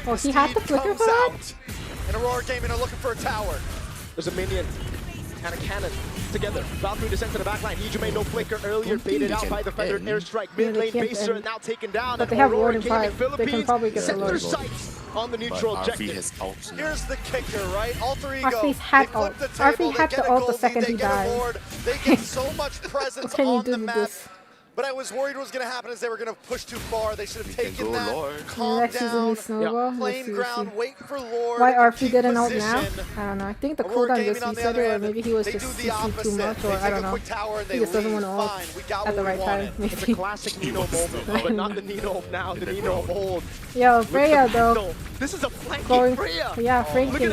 Oh, he had the flicker for that? And Aurora Gaming are looking for a tower. There's a minion and a cannon together. Valkyrie descent to the back line. Hijume no flicker earlier, baited out by the feathered airstrike. Mid lane baser now taken down. But they have Aurora Lord in Gaming 5. They can probably get the set their Lord. sights on the neutral objective. Here's the kicker, right? Alter Ego. Arfie's had ult. Arfie had the ult the second he died. They get so much presence on the map. But I was worried what was going to happen is they were going to push too far. They should have taken that, calm down, plain ground, wait for Lord. Why Arfie didn't ult now? I don't know. I think the cooldown just reset it, or maybe he was just CC too much, or I don't know. He just doesn't want to ult at the right time. It's a classic Nino moment, but not the Nino of now, the Nino of old. Yo, Freya though. This is a flanking Freya. Yeah, flanking.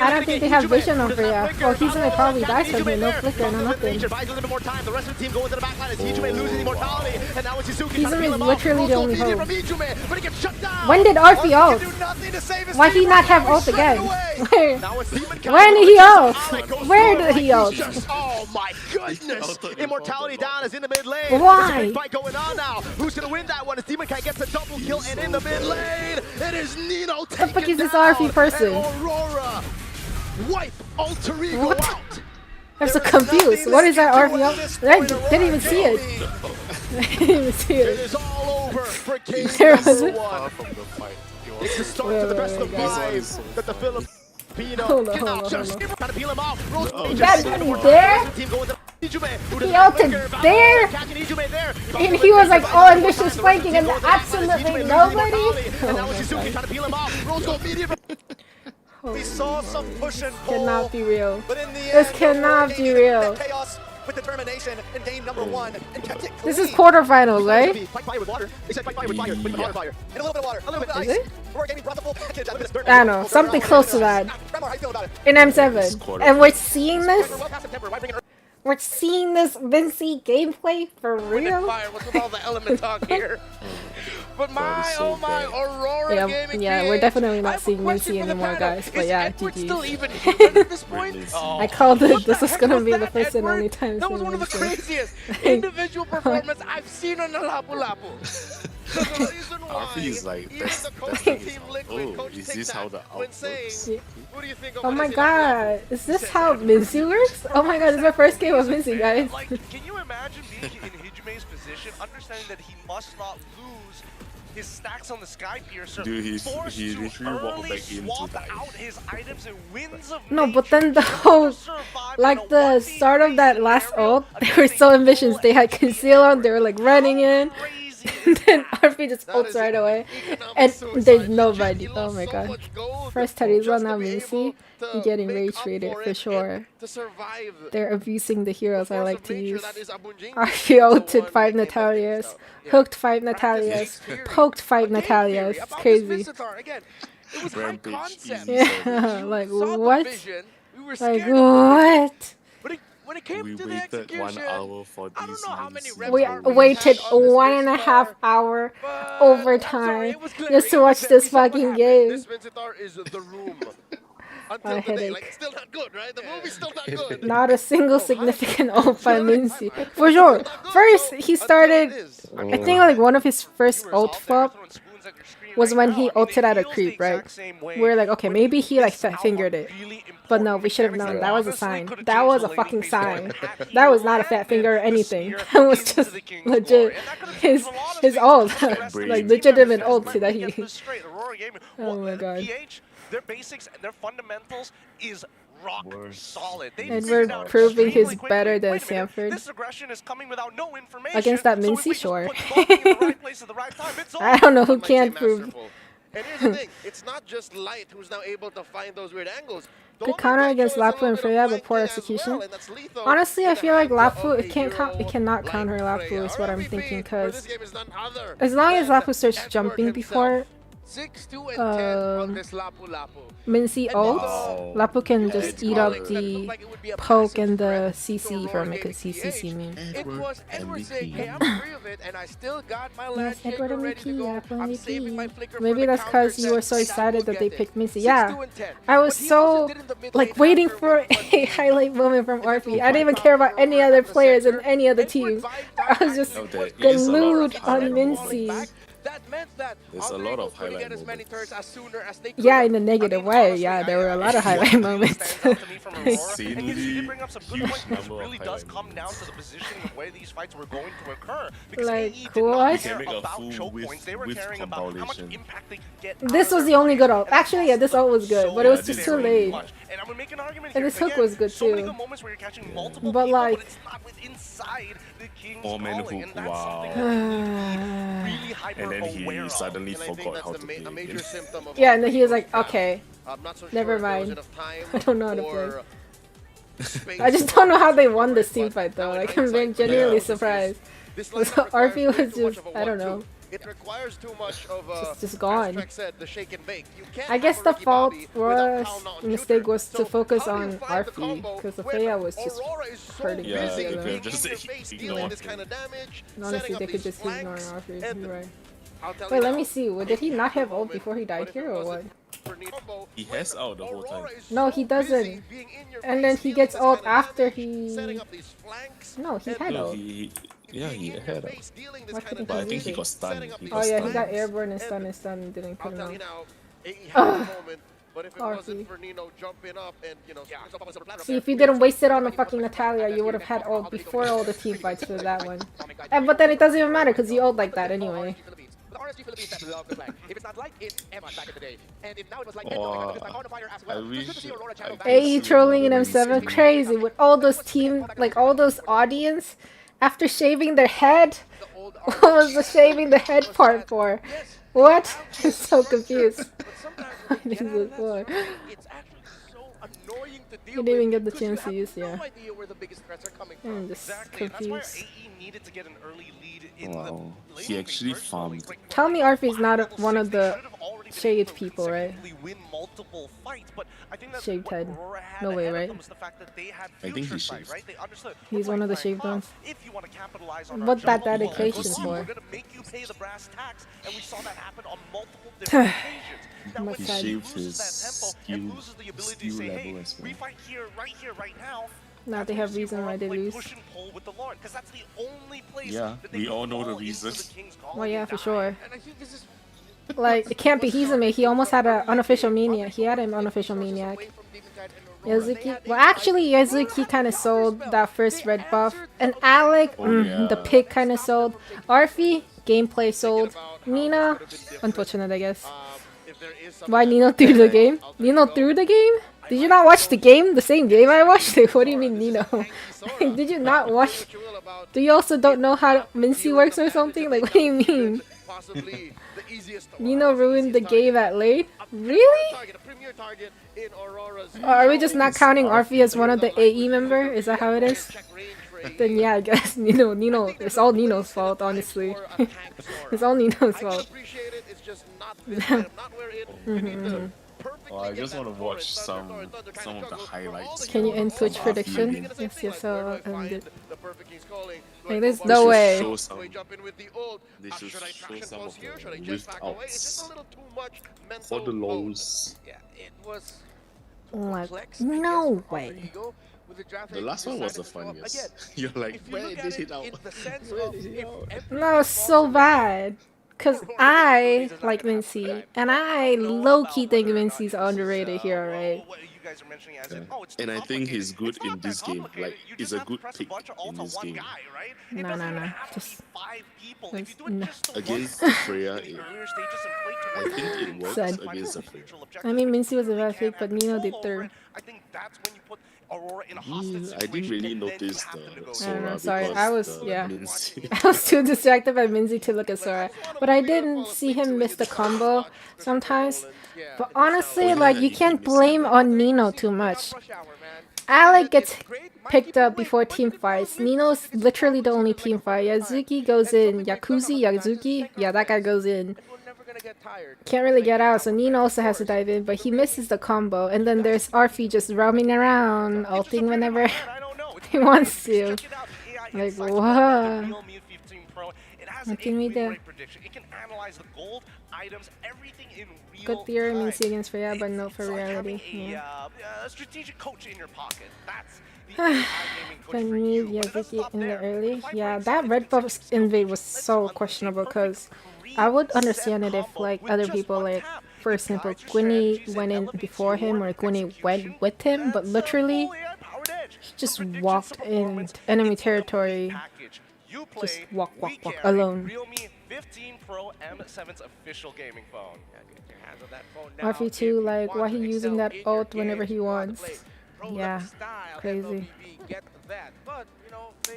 I don't think they have vision on Freya. Well, he's gonna probably die something. No flicker, no nothing. Buys a little bit more time. The rest of the team going to the back line as Hijume loses immortality, and now it's Suzuki. He's literally the only hope. But he gets shut down. When did Arfie ult? Why did he not have ult again? When did he ult? Where did he ult? Oh my goodness! Immortality down is in the mid lane. Why? Fight going on now. Who's gonna win that one? As Demon Kai gets a double kill, and in the mid lane, it is Nino taking the fuck is this Arfie person? Aurora wipe Alter Ego out. I'm so confused. What is that Arfie ult? I didn't even see it. I didn't even see it. It is all over for game number 1. It's the start to the best of 5 that the Filipino cannot just trying to peel him off. That there? He ulted there? And he was like all ambitious flanking and absolutely nobody? And now it's Suzuki trying to peel him off. Rose go immediate. We saw some push and pull. Cannot be real. But in the This end, cannot be real. Chaos with determination in game number 1 and kept it clean. This is quarterfinals, right? Fight fire with water. They said fight fire with fire. With water fire. And a little bit of water. A little bit of Is ice. it? Aurora Gaming brought the full package. I don't know. Something close to that. Remar, how you feel about it? In M7. And we're seeing this? We're seeing this Vinci gameplay for real? What's with all the element talk here? But my, oh my, Aurora Gaming yeah, we're definitely not seeing Vinci anymore, guys. But yeah, Edward GG. still even human at this point? I called it. This is gonna be the first and only time. That was one of the craziest individual performances I've seen on the Lapu Lapu. Arfie is like, that's oh, is this how the out works? Oh my god, is this how Vinci works? Oh my god, this is my first game of Vinci, guys. Like, can you imagine being in Hijume's position, understanding that he must not lose his stacks on the Sky Piercer, dude, he literally walked back in to die. Out his items and wins of No, but then the whole, like the start of that last ult, they were so ambitious. They had conceal on, they were like running in. And then Arfie just ults right away. And there's nobody. Oh my god. First Tarizwa, now Vinci. You're getting rage rated for sure. They're abusing the heroes I like to use. Arfie ulted 5 Natalias, hooked 5 Natalias, poked 5 Natalias. It's crazy. Yeah, like what? Like what? When it came to the execution, 1 hour for these we waited 1.5 hour overtime just to watch this fucking game. This Vincitar is the room. My headache. Like, still not good, right? The movie's still not good. Not a single significant ult by Vinci. For sure. First, he started, I think like one of his first ult flop was when he ulted at a creep, right? We're like, okay, maybe he like fat-fingered it. But no, we should have known. That was a sign. That was a fucking sign. That was not a fat finger or anything. That was just legit his ult. Like legitimate ult that he... Oh my god. Their basics and their fundamentals is rock solid. Edward proving he's better than Sanford. This aggression is coming without no information. Against that Mincy, sure. I don't know who can prove. And here's the thing, it's not just Light who's now able to find those weird angles. Good counter against Lapu and Freya, but poor execution. Honestly, I feel like Lapu, it cannot counter Lapu is what I'm thinking, because as long as Lapu starts jumping before 6, 2, and 10 on this Lapu Lapu. Mincy ult. Wow. Lapu can just It's eat up good. the poke and the CC from it, because CC mean. It was Edward saying, hey, I'm free of it, and I still got my land Yes, Edward shaker ready to go. I'm saving my flicker for Maybe the that's counter because you were so set. excited that they Get it. picked Mincy. 6, Yeah, 2, and 10. I was But he so also did in the mid like lane waiting after for a highlight moment from RP. I didn't even care about any other players in any other teams. I was just No, there is a lot glued of on highlight Mincy. moments. That meant that There's a lot of highlight as many moments. turns as sooner as they could. Yeah, in a negative way. Yeah, there were a lot of highlight moments. Insanely You bring up some good huge points. This number of really does highlight come down to the positioning of where these fights were going to occur. Because Like, AE did what? not You care can make a about full choke with points. They were caring about how much compilation. impact they could get. This was the only good ult. Actually, yeah, this ult was good, but it was just too late. And I'm gonna make an argument And here. this hook Again, was good so many too. good moments where you're catching multiple But people, like, but it's not with inside the King's Four-man calling, hook, and that's wow. something that really And hyper then aware he of. suddenly And I think forgot that's how to a play major again. symptom of Yeah, and then he was like, okay, I'm not so never sure if there was mind. enough time I don't know how to play. or space I just don't know how they won this team fight though. Like, I'm very genuinely surprised. This So lineup RP requires was too much just, of a I don't 1-2. know. It requires too much of Just as gone. Trek said, the shake and bake. You can't I guess have the a Ricky fault Bobby without was, Pound Mountain the mistake Shooter. was to So focus how do you on find the RP, combo because the when Freya was just Aurora is so hurting Yeah, busy they everyone. could've in just your face ignored dealing this him. kind of damage, Honestly, setting they up could these just ignore flanks, RP. and You're right. I'll tell Wait, you let now, me see. Did he not have ult before he died here or what? He has out the whole time. No, he doesn't. And then he gets ult after he... No, he had No, ult. he had out. Why couldn't But I he think use he it? got stunned. Oh yeah, he stunned. got airborne and stunned and didn't put him out. But if it RP. wasn't for Nino jumping up and, you know, See, if you didn't waste it on the fucking Natalia, you would have had ult before all the team fights for that one. And but then it doesn't even matter because you ult like that anyway. I wish AE trolling in M7, crazy with all those team, like all those audience, after shaving their head. What was the shaving the head part for? What? I'm so confused. This is fun. You didn't even get the chance to use, yeah. I'm just confused. Wow, he actually farmed. Tell me RP is not one of the shaved people, right? Shaved head. No way, right? I think he shaved. He's one of the shaved ones. What's that dedication for? He shaved his skill level as well. Now they have reason why they lose. Yeah, we all know the reason. Well, yeah, for sure. Like, it can't be Hizame. He almost had an unofficial Maniac. He had an unofficial Maniac. Yazuki. Well, actually, Yazuki kind of sold that first red buff. And Alec, the pick kind of sold. Arfi, gameplay sold. Nina, unfortunate, I guess. Why Nino threw the game? Nino threw the game? Did you not watch the game? The same game I watched? What do you mean, Nino? Did you not watch? Do you also don't know how Mincy works or something? Like, what do you mean? Nino ruined the game at late? Really? Or are we just not counting Arfi as one of the AE member? Is that how it is? Then yeah, I guess Nino, it's all Nino's fault, honestly. It's all Nino's fault. Well, I just want to watch some of the highlights. Can you end Twitch prediction? Yes, yes, so end it. Like, there's They no should way. show some- They should show some of the lift outs for the lows. Like, no way. The last one was the funniest. You're like, where did it out? Where did it out? No, so bad. Cause I like Mincy, and I low-key think Mincy's underrated here, right? And I think he's good in this game. Like, he's a good pick in this game. No. Just no. Against Freya, I think it works Sad. against the Freya. I mean, Mincy was a bad pick, but Nino did third. I didn't really notice the Sora sorry, because I was the Mincy. I was too distracted by Minzy to look at Sora, but I didn't see him miss the combo sometimes. But honestly, like, you can't blame on Nino too much. Alec gets picked up before team fights. Nino's literally the only team fight. Yazuki goes in. Yazuki? Yeah, that guy goes in. Can't really get out, so Nino also has to dive in, but he misses the combo. And then there's Arfi just roaming around, ulting whenever he wants to. Like, what? What can we do? Good theory means see against Freya, but no for reality. Yeah. Strategic coach in your pocket. That's But me, Yazuki in the early, yeah, that red buff invade was so questionable because I would understand it if like other people, like for example, Gwynny went in before him or Gwynny went with him, but literally he just walked in enemy territory, just walk alone. Realme 15 Pro M7's official gaming phone. RV2, like, why he using that ult whenever he wants? Yeah, crazy.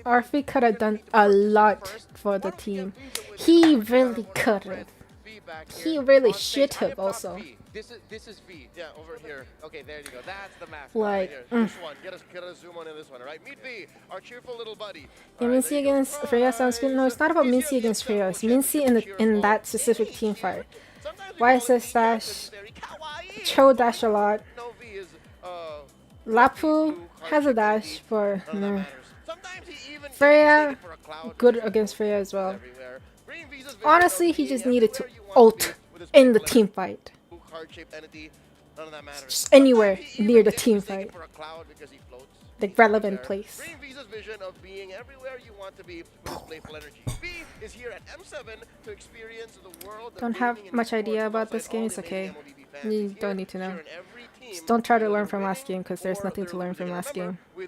RV could have done a lot for the team. He really could have. He really should have also. This is V. Yeah, over here. Okay, there you go. That's the map. Like, This one. Get a zoom on in this one, all right? Meet V, our cheerful little buddy. Yeah, Mincy against Freya sounds good. No, it's not about Mincy against Freya. It's Mincy in that specific team fight. YSS dash, Cho dash a lot. Lapu has a dash for Freya, good against Freya as well. Honestly, he just needed to ult in the team fight. Just anywhere near the team fight. The relevant place. Don't have much idea about this game, it's okay. You don't need to know. Just don't try to learn from last game because there's nothing to learn from last game. You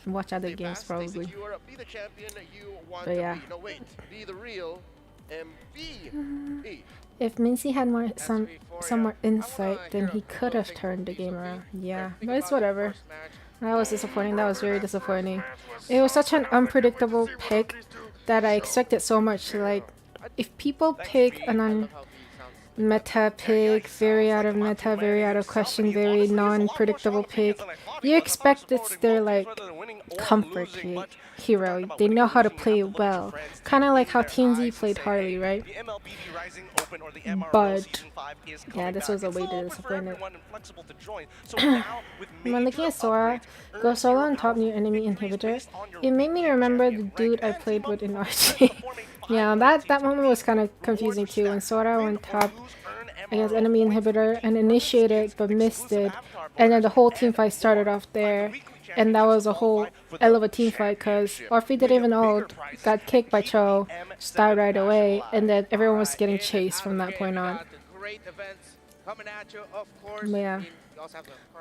can watch other games probably. But yeah. If Mincy had some more insight, then he could have turned the game around. Yeah, but it's whatever. That was disappointing. That was very disappointing. It was such an unpredictable pick that I expected so much. Like, if people pick an meta pick, very out of meta, very out of question, very non-predictable pick, you expect it's their like comfort pick. Hero. They know how to play it well. Kind of like how TNZ played Harley, right? But yeah, this was a way to disappoint it. When looking at Sora, go solo on top near enemy inhibitor, it made me remember the dude I played with in RG. Yeah, that moment was kind of confusing too. When Sora went top against enemy inhibitor and initiated but missed it, and then the whole team fight started off there. And that was a whole hell of a team fight because Orphe didn't even ult, got kicked by Cho, just died right away, and then everyone was getting chased from that point on. But yeah,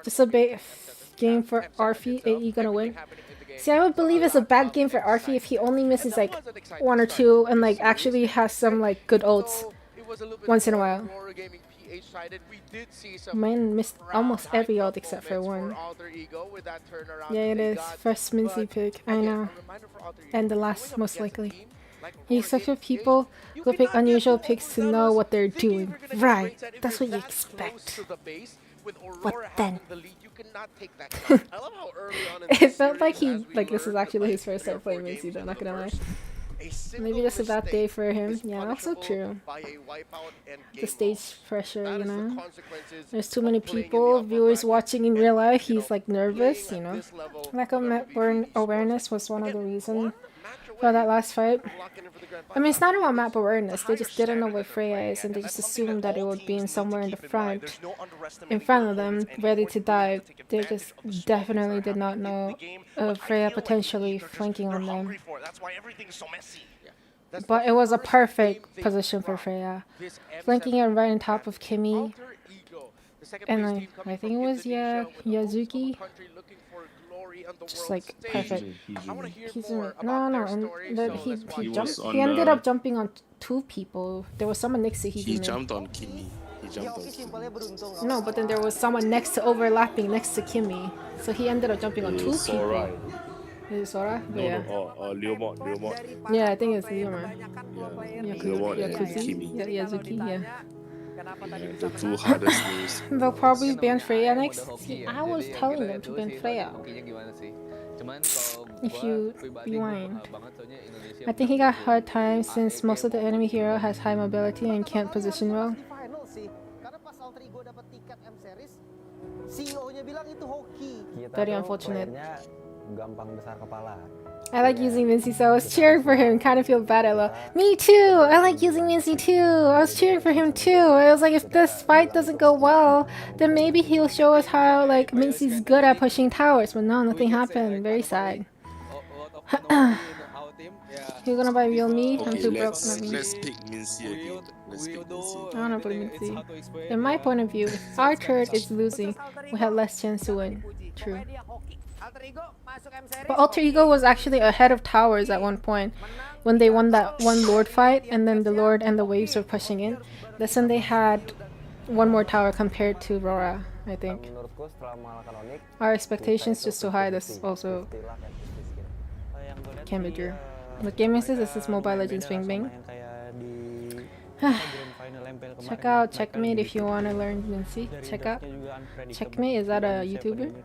just a big game for Orphe. AE gonna win. See, I would believe it's a bad game for Orphe if he only misses like 1 or 2 and like actually has some like good ults once in a while. Mine missed almost every ult except for 1. Yeah, it is. First Mincy pick, I know. And the last, most likely. You expect for people who pick unusual picks to know what they're doing. Right, that's what you expect. What then? It felt like this is actually his first time playing Mincy though, not gonna lie. Maybe just a bad day for him. Yeah, also true. The stage pressure, you know. There's too many people, viewers watching in real life. He's like nervous, you know. Lack of map awareness was one of the reasons for that last fight. I mean, it's not about map awareness. They just didn't know where Freya is, and they just assumed that it would be in somewhere in the front, in front of them, ready to dive. They just definitely did not know Freya potentially flanking on them. But it was a perfect position for Freya, flanking it right on top of Kimmy, and I think it was Yazuki. Just like perfect. He ended up jumping on 2 people. There was someone next to Hijime. He jumped on Kimmy. No, but then there was someone next to overlapping next to Kimmy. So he ended up jumping on 2 people. Is it Sora? Yeah. Leomord. Yeah, I think it's Leomord. Leomord and Yakuzi? Kimmy. Yazuki, yeah. The two hardest names. They'll probably ban Freya next. Udah See, hoki ya. I was Jadi telling kita them lihat to dulu ban sih Freya. hokinya gimana sih. Cuman kalau If gua you pribadi gua rewind. berharap banget soalnya Indonesia I think he got hard time AEP since most of the enemy hero has high mobility and can't position well. Di final sih, karena pas Alter Ego dapat tiket M Series, CEO-nya bilang itu hoki. Very unfortunate. Gampang besar kepala. I like using Mincy, so I was cheering for him. Kind of feel bad. I love. Me too. I like using Mincy too. I was cheering for him too. I was like, if this fight doesn't go well, then maybe he'll show us how like Mincy's good at pushing towers. But no, nothing happened. Very sad. You're gonna buy real me? I'm too broke. Let's pick Mincy again. Let's pick Mincy. I wanna play Mincy. In my point of view, if our turret is losing, we have less chance to win. True. But Alter Ego was actually ahead of towers at one point when they won that one Lord fight, and then the Lord and the waves were pushing in. That's when they had one more tower compared to Rora, I think. Our expectations just so high. This also can be true. What game is this? This is Mobile Legends Bing Bing. Check out Checkmate if you want to learn Mincy. Check out Checkmate. Is that a YouTuber?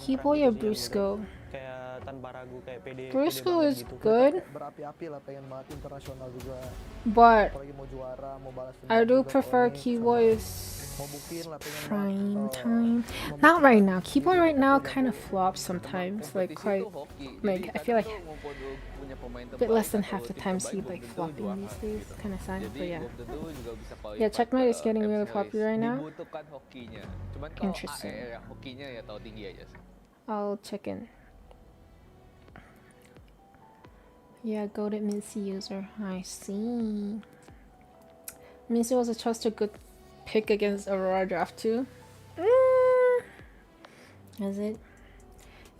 Keyboy or Brusco? Brusco is good, but I do prefer Keyboy's prime time. Not right now. Keyboy right now kind of flops sometimes. Like quite, like I feel like a bit less than half the times he like flopping these days. Kind of sad, but yeah. Yeah, Checkmate is getting really popular right now. Interesting. I'll check in. Yeah, goated Mincy user. I see. Mincy was a trusted good pick against Aurora Draft 2. Is it?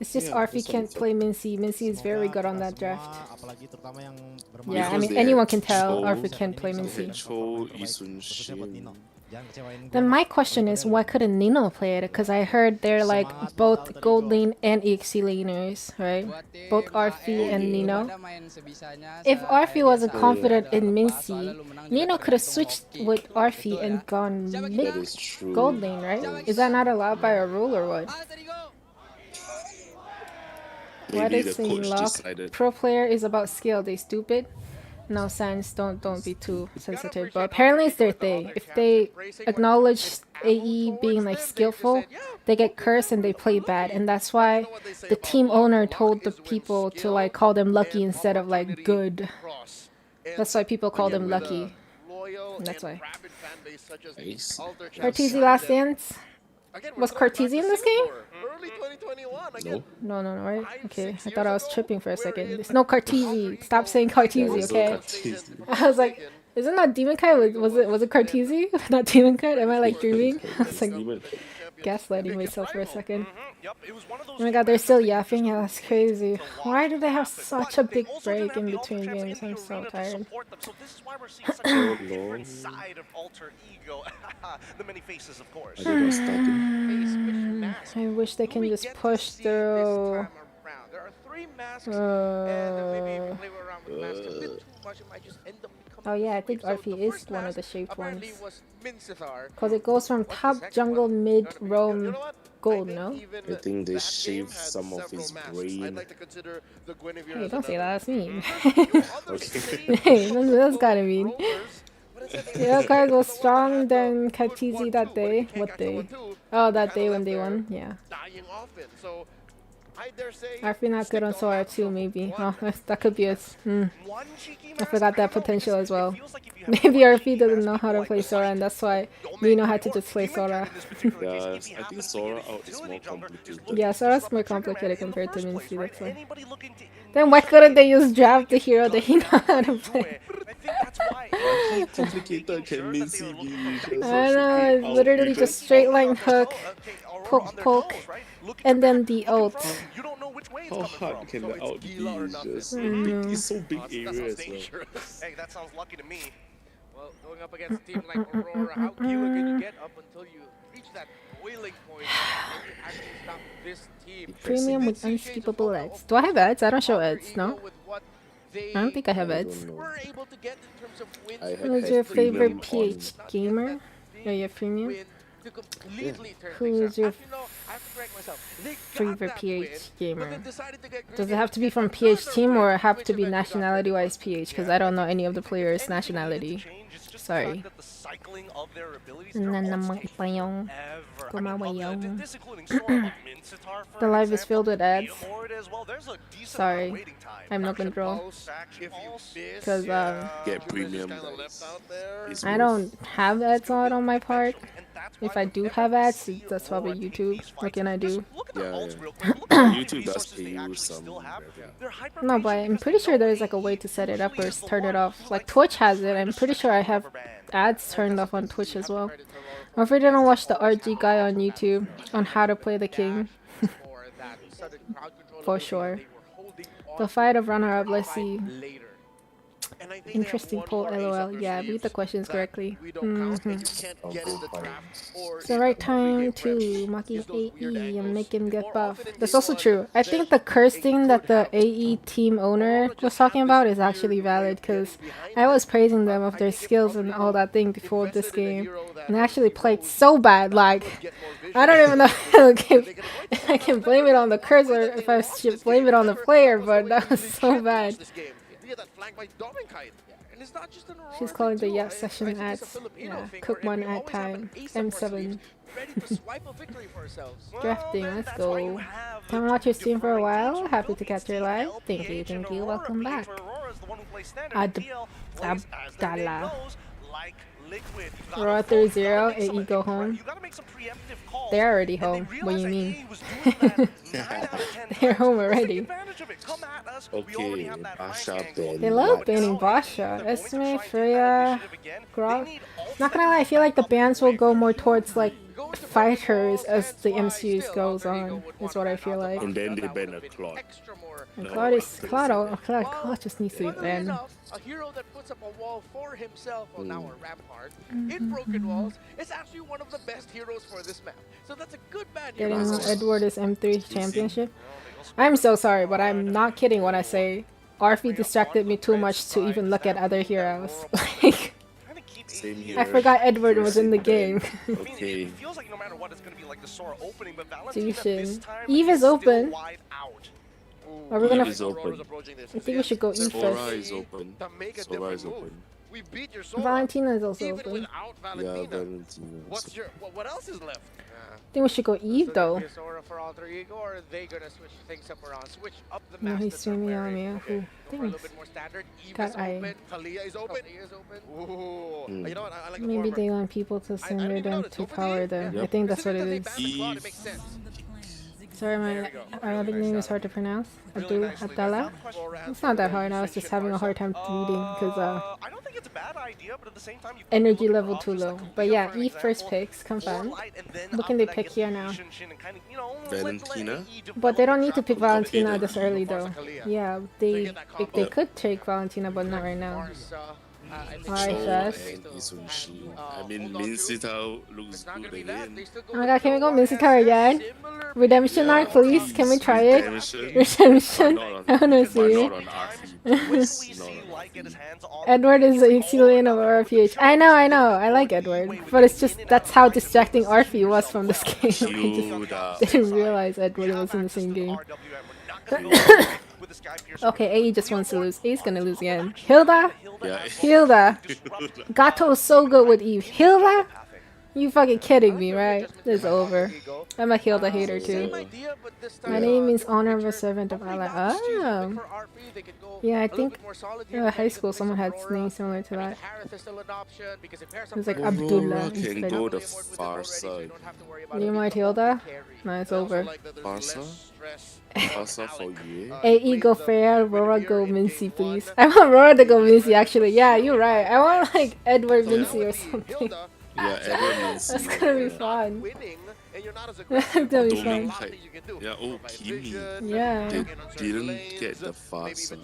It's just Arfi can't play Mincy. Mincy is very good on that draft. Yeah, I mean anyone can tell Arfi can't play Mincy. Then my question is, why couldn't Nino play it? Because I heard they're like both gold lane and EXC laners, right? Both Arfi and Nino. If Arfi wasn't confident in Mincy, Nino could have switched with Arfi and gone mid gold lane, right? Is that not allowed by a rule or what? Why they say lock? Pro player is about skill, they stupid. No, Sans, don't be too sensitive. But apparently it's their thing. If they acknowledge AE being like skillful, they get cursed and they play bad. And that's why the team owner told the people to like call them lucky instead of like good. That's why people call them lucky. And that's why. Cartesia last dance? Was Cartesia in this game? No, right? Okay, I thought I was tripping for a second. There's no Cartesia. Stop saying Cartesia, okay? I was like, isn't that Demon Kite? Was it Cartesia? Not Demon Kite? Am I like dreaming? I was like gaslighting myself for a second. Oh my god, they're still yapping? Yeah, that's crazy. Why do they have such a big break in between games? I'm so tired. I wish they can just push through. Oh yeah, I think Arfi is one of the shaped ones. Because it goes from top, jungle, mid, roam, gold, no? I think they shaved some of his brain. Hey, don't say that, that's mean. Hey, that's gotta mean. Yeah, guys was strong than Cartesia that day. What day? Oh, that day when they won? Yeah. Arfi not good on Sora too, maybe. Oh, that could be it. I forgot that potential as well. Maybe Arfi doesn't know how to play Sora, and that's why Nino had to just play Sora. Yeah, I think Sora out is more complicated. Yeah, Sora's more complicated compared to Mincy, that's why. Then why couldn't they just draft the hero that he knows how to play? How complicated can Mincy be? I don't know, it's literally just straight line hook, poke, and then the ult. How hard can the ult be? It's just it's so big area as well. Hey, that sounds lucky to me. Well, going up against a team like Aurora, how killer can you get up until you reach that boiling point and you actually stop this team? Premium with unskippable ads. Do I have ads? I don't show ads, no? I don't think I have ads. were able to get in terms of wins. I have Who's had your premium favorite PH gamer? Oh, you have premium? Win to completely turn Who's things your around. Actually, no, I have to correct myself. They got favorite that PH win, but gamer? then decided to get Does it greedy have to be and from get PH another team win, or have which to be eventually got nationality-wise PH? Because I don't know any of the players' nationality. Sorry. The live is filled with ads. Sorry, I'm not control. Because Get premium. I don't have ads on my part. If I do have ads, that's probably YouTube. What can I do? Yeah. YouTube does pay you some revenue. No, but I'm pretty sure there's like a way to set it up or turn it off. Like Twitch has it. I'm pretty sure I have ads turned off on Twitch as well. Or if you didn't watch the RG guy on YouTube on how to play the king. For sure. The fight of runner-up, let's see. Interesting poll, lol. Yeah, read the questions correctly. It's the right time to Maki AE and make him get buff. That's also true. I think the curse thing that the AE team owner was talking about is actually valid, because I was praising them of their skills and all that thing before this game, and they actually played so bad. Like, I don't even know if I can blame it on the curse or if I should blame it on the player, but that was so bad. She's calling the Yap session ads. Yeah, kookmon ad time. M7. Drafting, let's go. Haven't watched your stream for a while. Happy to catch your live. Thank you. Welcome back. Abdallah. Raw 3-0, AE go home. They're already home. What do you mean? They're home already. Okay, Basha ban. They love banning Basha. Esme, Freya, Grog. Not gonna lie, I feel like the bans will go more towards like fighters as the MCUs goes on. Is what I feel like. And then they ban a Claude. And Claude just needs to be banned. A hero that puts up a wall for himself, well now a rampart, in Broken Walls, is actually one of the best heroes for this map. So that's a good bad hero. Getting Edward is M3 championship. I'm so sorry, but I'm not kidding when I say Arfi distracted me too much to even look at other heroes. Like, Same here. I forgot Edward was in the game. Okay. Jushin. Eve is open. Are we gonna? Eve is open. I think we should go Eve Sora first. is open. Sora is open. Valentina is also open. Yeah, Valentina. What else is left? I think we should go Eve though. For alter ego, or are they gonna switch things up around? Switch up the No, maps he's that streaming they're on me. wearing. Who? Go for a little bit more standard. Eve God, is I. open. Talia is open. Ooh. You know what? I like the Maybe former. they want people to surrender them to power them. I think that's what it is. Eve. Sorry, my Arabic name is hard to pronounce. Abdallah? It's not that hard. I was just having a hard time reading because energy level too low. But yeah, Eve first picks, confirmed. What can they pick here now? Valentina. But they don't need to pick Valentina this early though. Yeah, they could take Valentina, but not right now. Alright, I mean, Minsita looks good again. Oh my god, can we go Minsita again? Redemption arc, please? Can we try it? Redemption? I wanna see. Edward is the excellent of RPH. I know. I like Edward. But it's just, that's how distracting Arfi was from this game. I just didn't realize Edward was in the same game. Okay, AE just wants to lose. AE's gonna lose again. Hilda? Yeah. Hilda. Gato is so good with Eve. Hilda? You fucking kidding me, right? This is over. I'm a Hilda hater too. My name means honor of a servant of Allah. Oh. Yeah, I think high school someone had a name similar to that. It was like Abdullah can instead. go the far side. You might Hilda? No, it's over. Farsa? Farsa for you. AE go Freya, Rora go Mincy, please. I want Rora to go Mincy actually. Yeah, you're right. I want like Edward Mincy or something. Yeah, everyone is. That's gonna be fun. That's gonna be fun. Yeah, oh, Kimmy. Yeah. They didn't get the Farsa.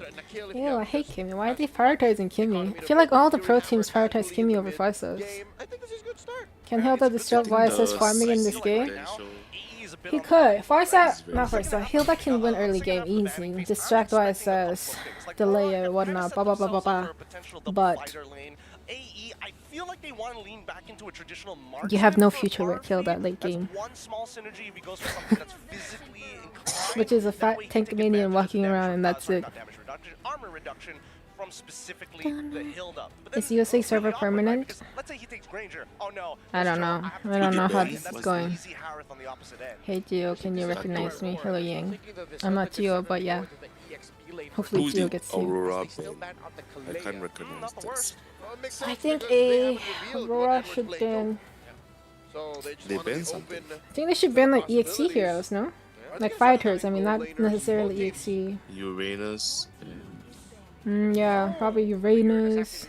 Ew, I hate Kimmy. Why are they prioritizing Kimmy? I feel like all the pro teams prioritize Kimmy over Farsas. Can Hilda disrupt YSS farming in this game? He could. Farsa, not Farsa. Hilda can win early game easy. Distract YSS, delay or whatnot, blah blah blah blah blah. But you have no future with Hilda late game. Which is a fat tank minion walking around and that's it. Is USA server permanent? I don't know. I don't know how this is going. Hey Gio, can you recognize me? Hello Yang. I'm not Gio, but yeah. Hopefully Gio gets you. Aurora, I can't recognize this. I think Aurora should ban. They ban something. I think they should ban like EXE heroes, no? Like fire turrets, I mean, not necessarily EXE. Uranus. Yeah, probably Uranus.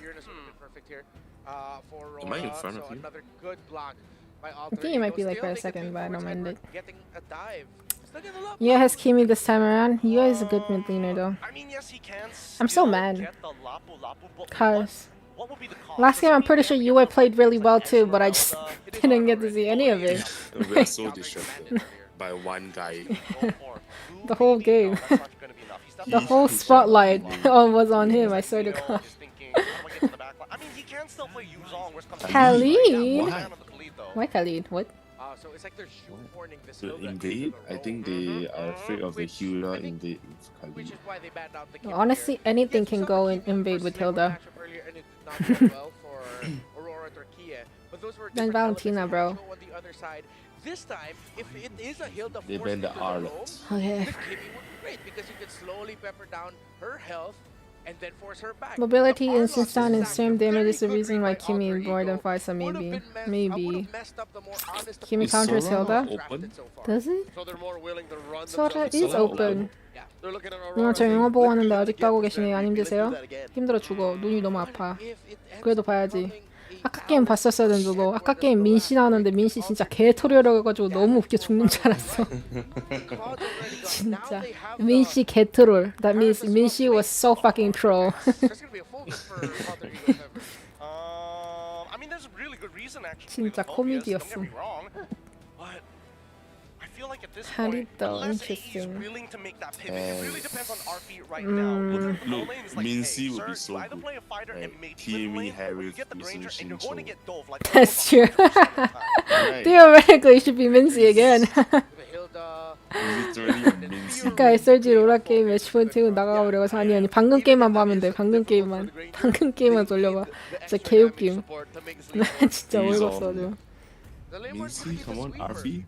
Am I in front of you? I think you might be like by a second, but I don't mind it. Yeah, has Kimi this time around. You is a good mid laner though. I'm so mad. Cause last game I'm pretty sure Yue played really well too, but I just didn't get to see any of it. We are so distracted by one guy. The whole game. The whole spotlight was on him, I swear to God. Khalid? Why Khalid? What? To invade, I think they are afraid of the healer invade with Khalid. Honestly, anything can go and invade with Hilda. Then Valentina, bro. This time, if it is a Hilda They ban the Arlet. Okay. Great, because you can slowly pepper down her health and then force her back. Mobility, instant stun, and stream damage is the reason why Kimi more than Farsa maybe. Maybe. Kimi counters Hilda? Does it? Sora is open. 누나 저 영화 보고 왔는데 아직도 하고 계시네요. 안 힘드세요? 힘들어 죽어. 눈이 너무 아파. 그래도 봐야지. 아까 게임 봤었어야 되는데 너 아까 게임 민씨 나오는데 민씨 진짜 개토리라고 해가지고 너무 웃겨 죽는 줄 알았어. 진짜 민씨 개트롤. That means 민씨 was so fucking troll. 진짜 코미디였어. Harito, interesting. Look, Mincy would be so good. Right? Kimi, Harry, Resolution Show. That's true. Theoretically, it should be Mincy again. Literally Mincy. 아까 SRG 로라 게임 매치포인트 나가고 그래가지고 아니 방금 게임만 봐면 돼. 방금 게임만 돌려봐. 진짜 개웃김. 나 진짜 어이가 없어가지고. Mincy, come on, RP.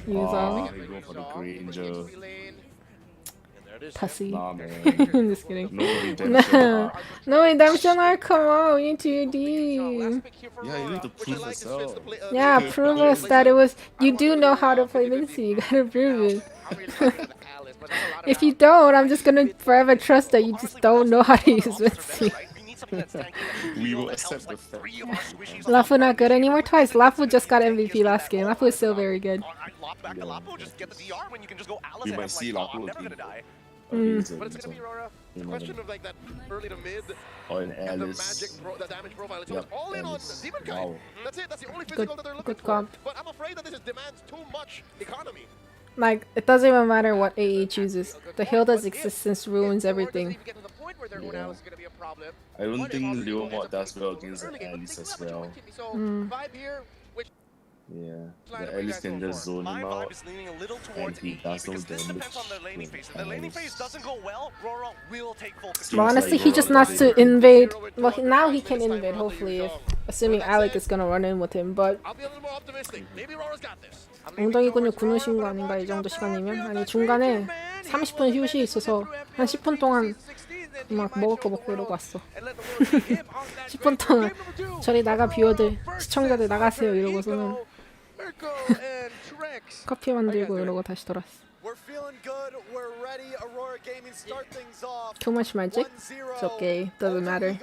Yuuzhan. Oh, you go for the Granger. Pussy. Nah, man. I'm just kidding. No redemption. No redemption arc, come on, we need to do. Yeah, you need to prove yourself. Yeah, prove us that it was. You do know how to play Mincy, you gotta prove it. If you don't, I'm just gonna forever trust that you just don't know how to use Mincy. We will accept the fact. Lafu not good anymore twice. Lafu just got MVP last game. Lafu is still very good. We might see Lapu again. But it's gonna be Aurora. The question of like that early to mid or in and Alice. the damage profile. It's all in on Demon Guy. Wow. That's it. That's the only physical that they're looking for. Comp. But I'm afraid that this demands too much economy. Like, it doesn't even matter what AE chooses. The Hilda's existence ruins everything. Yeah. I don't think Leo Mod does well against Alice as well. Yeah, the Alice can just zone him out and he does no damage. But honestly, he just needs to invade. Well, now he can invade, hopefully, if, assuming Alec is gonna run in with him, but... 엉덩이 근육 구누신 거 아닌가, 이 정도 시간이면? 아니, 중간에 30분 휴식이 있어서 한 10분 동안 막 먹을 거 먹고 이러고 왔어. 10분 동안 저리 나가 뷰어들, 시청자들 나가세요 이러고서는 커피 만들고 이러고 다시 돌았어. Too much magic? It's okay, doesn't matter.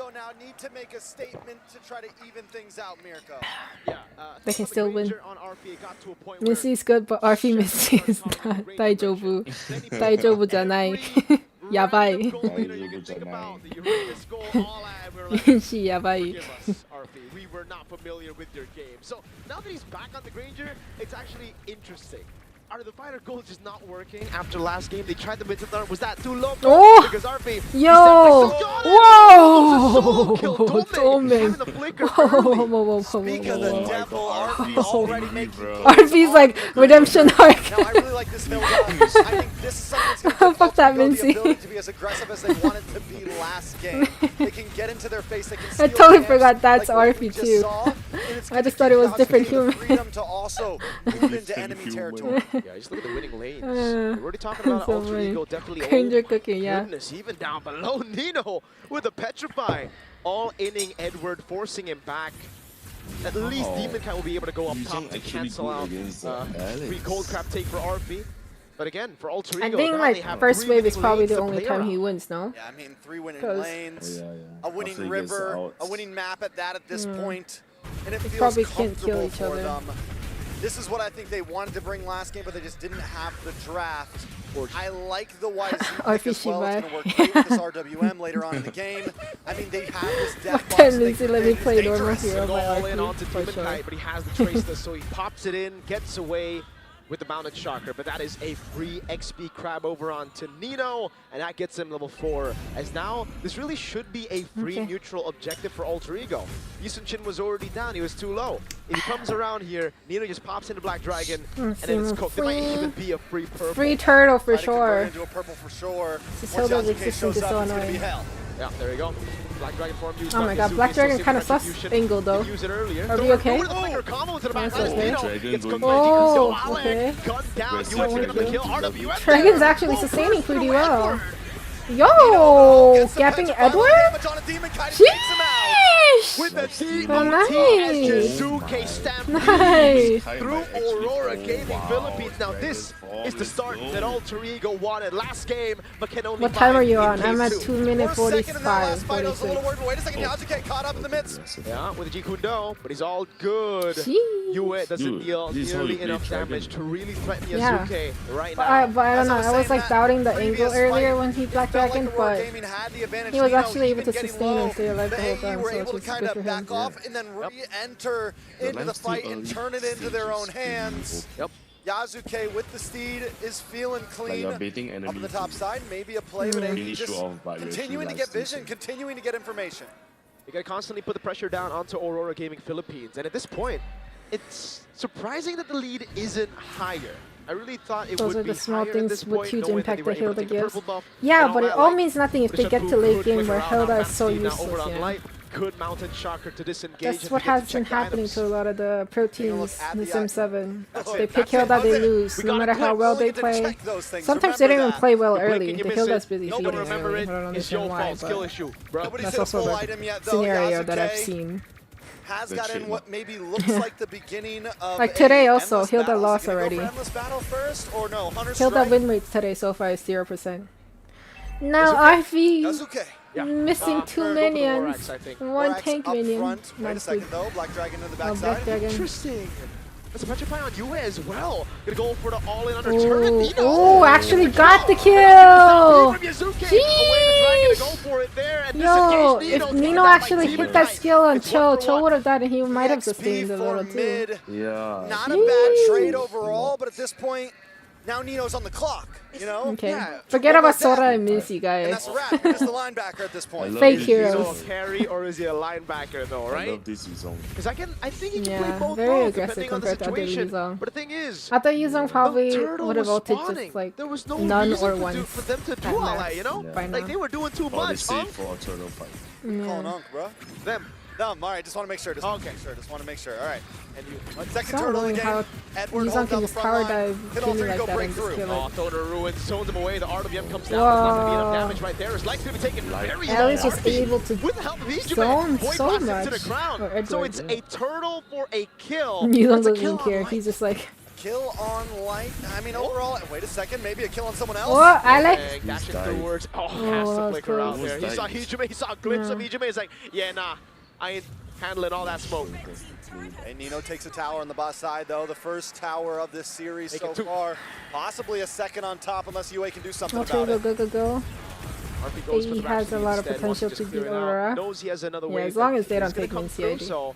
They can still win. Missy is good, but RP Missy is not. 다이조부. 다이조부잖아이. 야바이. 민씨 야바이. We were not familiar with your game. So now that he's back on the Granger, it's actually interesting. Are the fighter goals just not working after last game? They tried the mid to third. Was that too low? Oh! Because RP. Yo! Whoa! Doming. Speak of the devil, RP already making. RP's like redemption arc. Now I really like this build up. I think this is something that's going to Fuck that, the Mincy. ability to be as aggressive as they wanted to be last game. They can get into their face. They can steal I totally camps forgot that's like RP too. I just thought it was different human. Freedom to also move into enemy territory. Yeah, just look at the winning lanes. We're already talking about so Alter funny. Ego, definitely. Granger cooking, yeah. Goodness, even down below, Nino with a Petrify. All inning Edward, forcing him back. At least Demon Cat will be able to go up top to cancel out free cold crab take for RP. But again, for Alter Ego, I think now like they have first 3 wave is winning probably lanes the to only play time around. he wins, no? Yeah, I mean 3 winning 'Cause- lanes, After a winning he gets river, out. a winning map at that at this point, and it They feels probably can't kill comfortable each for other. them. This is what I think they wanted to bring last game, but they just didn't have the draft. I like the YZ pick as well. It's going to work great with this RWM later on in the game. I mean, they have this death box. Let me play normal hero Go by all in RP onto for Demon sure. Knight, but he has the Tracer, so he pops it in, gets away with the Mounted Shocker. But that is a free XP crab over onto Nino, and that gets him level 4. As now, this really should be a free neutral objective for Alter Ego. Yisun Chin was already down, he was too low. If he comes around here, Nino just pops into Black Dragon, and then it's cooked. There might even be a free purple. Free turtle for Try to convert sure. into a purple for sure. This Once Hilda's Yasuke existence shows is up, so it's gonna be annoying. hell. Yeah, there you go. Black Dragon form used. Oh my god, Black Dragon kind of sus angle though. Use it earlier. Are we okay? Oh, okay. Dragon's actually sustaining pretty well. Yo, gapping Edward? Sheesh! With the nice. Stampede through Aurora Gaming Philippines. Now this is the start that Alter Ego wanted last game, but can only What time are you find on? I'm at K2. 2 minutes 45, Fight, I was a little 46. worried. Wait a second, Yasuke caught up in the midst. Yeah, with the G Kundo, but he's all good. Yue doesn't deal nearly enough damage to really threaten Yasuke right now. But I don't know, I was like doubting the angle earlier when he Black Dragon, but he was actually able to sustain and stay alive the whole time, so it's just good for him. Back off and then re-enter into the fight and turn it into their own hands. Yep. Yasuke with the steed is feeling clean up on the top side. Maybe a play, but AD just continuing to get vision, continuing to get information. You gotta constantly put the pressure down onto Aurora Gaming Philippines, and at this point, it's surprising that the lead isn't higher. I really thought it Those would are be the small higher at things this with point, huge knowing impact they that were able to Hilda take the gives. purple buff Yeah, and but it that. all means nothing if they Bishop get to could late game flick where around Hilda on is so Maxi, now over useless, on yeah. Light. Could Mountain Shocker to disengage. That's and what begin to has been check the happening items. to a lot of the pro teams in the Sim 7. They pick That's Hilda, it. they lose, no matter how well they play. Sometimes they don't even play well early. The Hilda's busy feeding early. I don't understand why, but that's also the scenario that I've seen. Has got in what maybe looks like the beginning of Like today a also, endless Hilda battle. lost Is he gonna already. go for endless battle first, or no? Hunter Hilda Strike? win rate today so far is 0%. Now RV missing 2 minions, 1 tank minion. Wait a Not second good. though, Black Dragon in the Oh, backside. Black Dragon. Interesting. That's a Petrify on Yue as well. Gonna go for the all-in under turn. Oh, actually got the kill! Yo, if Nino actually hit that skill on Cho would have died and he might have sustained a little too. Yeah. Not a bad trade overall, but at this point, now Nino's on the clock, you know? Okay. Yeah. Forget about Sora and Missy, And guys. that's a wrap. He's the linebacker at this point. Fake Is he heroes. a carry or is he a linebacker though, I right? love this zone. Because I think he can play Yeah, both very roles aggressive depending on the compared to other situation. Yuzong. But the thing is, I thought Yuzong probably turtle would have was ulted spawning. just like there was no none reason or for, once. for them to do at all max that, you know? by Like now. they were doing too Oh, they much, save for a turtle fight. Calling Unk, bro. Them. Them. All right, just want to make sure. Just want to make sure. All right. And second It's not turtle annoying again. how Edward Yuzong holds can down the just front power line. dive Hit all Kimmy three, like go that break and just through. kill Oh, it. Throw to ruin, zones him away. The RWM comes down. It's not going to be enough damage right there. It's likely to be taken very Alice low. was able to With the help of Ijume, zone Void so blasts him much. to the ground. Or So Edward. it's a turtle for a kill. Yuzong It's a doesn't kill even on care. Light. He's just like, Kill on Light. I mean, overall, wait a second. Maybe a kill on someone else. oh, Alex. Dashing towards. Oh, has that to was flicker out close. there. He saw Ijume. He saw a glimpse of Ijume. He's like, yeah, nah. I ain't handling all that smoke. And Nino takes a tower on the bot side, though. The first tower of this series so far. Possibly a second on top, unless UA can do something Okay, about go, it. go, go. RP goes for He the has a Rhapsody lot of instead, wants potential just to clear beat it out. Aurora. Knows he has another Yeah, wave as long that as they he's don't gonna take come min through, CID. So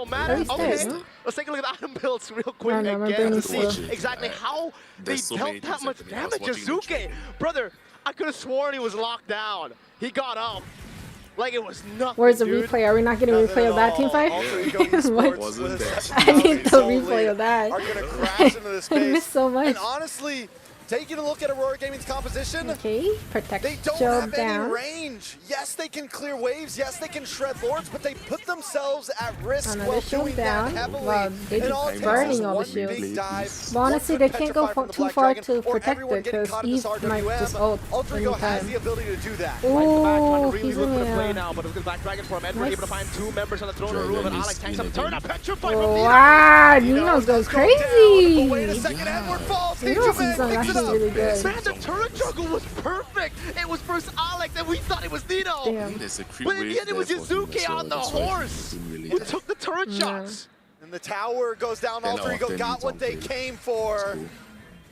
no matter. Okay, let's take a look at the item builds real quick again to see exactly how they dealt that much damage. Azuke, brother, I could have sworn he was locked down. He got up. Like it was nothing. Where's the dude. replay? Are we not getting a replay of that team fight? What? I need the replay of that. Are gonna crash into this I missed so much. And honestly, taking a look at Aurora Gaming's composition, okay, protect. they don't Shield have down. any range. Yes, they can clear waves. Yes, they can shred lords, but they put themselves at risk Another while shield doing down. that heavily. Wow, they And just all it takes burning is all the one shields. big dive, But honestly, one they good can't go petrify from the too Black far Dragon, to or protect everyone it getting because caught in this Eve might just RWM. ult Ultrigo has anytime. the ability to do that. Right in the back, trying Ooh, to really he's look for the in play there. now, but with the Black Dragon from Edward, Nice. able to find 2 members on the throne room, and Alex tanks up turn, a petrify from Oh, Nino. wow, Nino's going crazy. Wait a second, Edward falls. Nino's actually really good. Man, the turret juggle was perfect. It was first Alex, and we thought it was Nino. Damn. There's a creep But in the wave end, it was there for him Yuzuki as well, on the that's why he horse didn't really who die. took the turret shots. And the tower goes down. 10 Ultrigo out of 10 got what they is came for.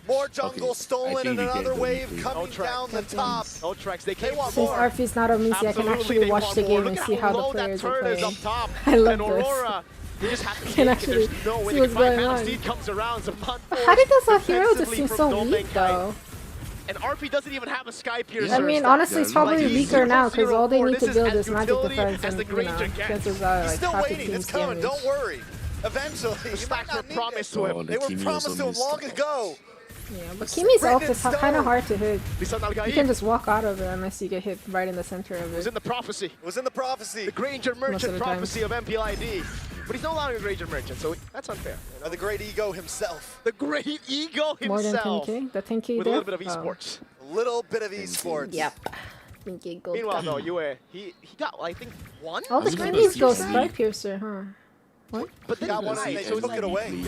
More jungle stolen think and we get another the wave replay. coming down the top. No tracks, they came want Since more. Arfie's not on Missy, I can actually they watch want the more. game Look and at see how the low that players are turret is playing. up top. I love and this. Aurora, they just have to Can take it. actually There's no way see they what's can find going Phantom on. Steed comes around, some fun How did this hero just defensively seem from so Dome weak though? And RP doesn't even have a Sky Piercer. I mean, honestly, it's probably weaker now because all they need to build is magic defense and, chances are, He's like, still half the waiting. team's It's coming. damage. Don't worry. Eventually. The stacks were promised to him. They were promised to him long ago. Yeah, but Kimi's ult is kind of hard to hit. Lisan You Al-Gaib can just walk out of it unless you get hit right in the center of was it. in the prophecy. It was in the prophecy. The Granger Most of Merchant the time. prophecy of MPLID. But he's no longer a Granger Merchant, so that's unfair. You know? The great ego himself. The great ego himself. More than 10k? The 10k With a little bit diff? of esports. A little bit of esports. Yep. 10k gold. Meanwhile, though, Yue, he got, I think, 1? All the Grammys go Sky Piercer, huh? What? But then got one and they took it away.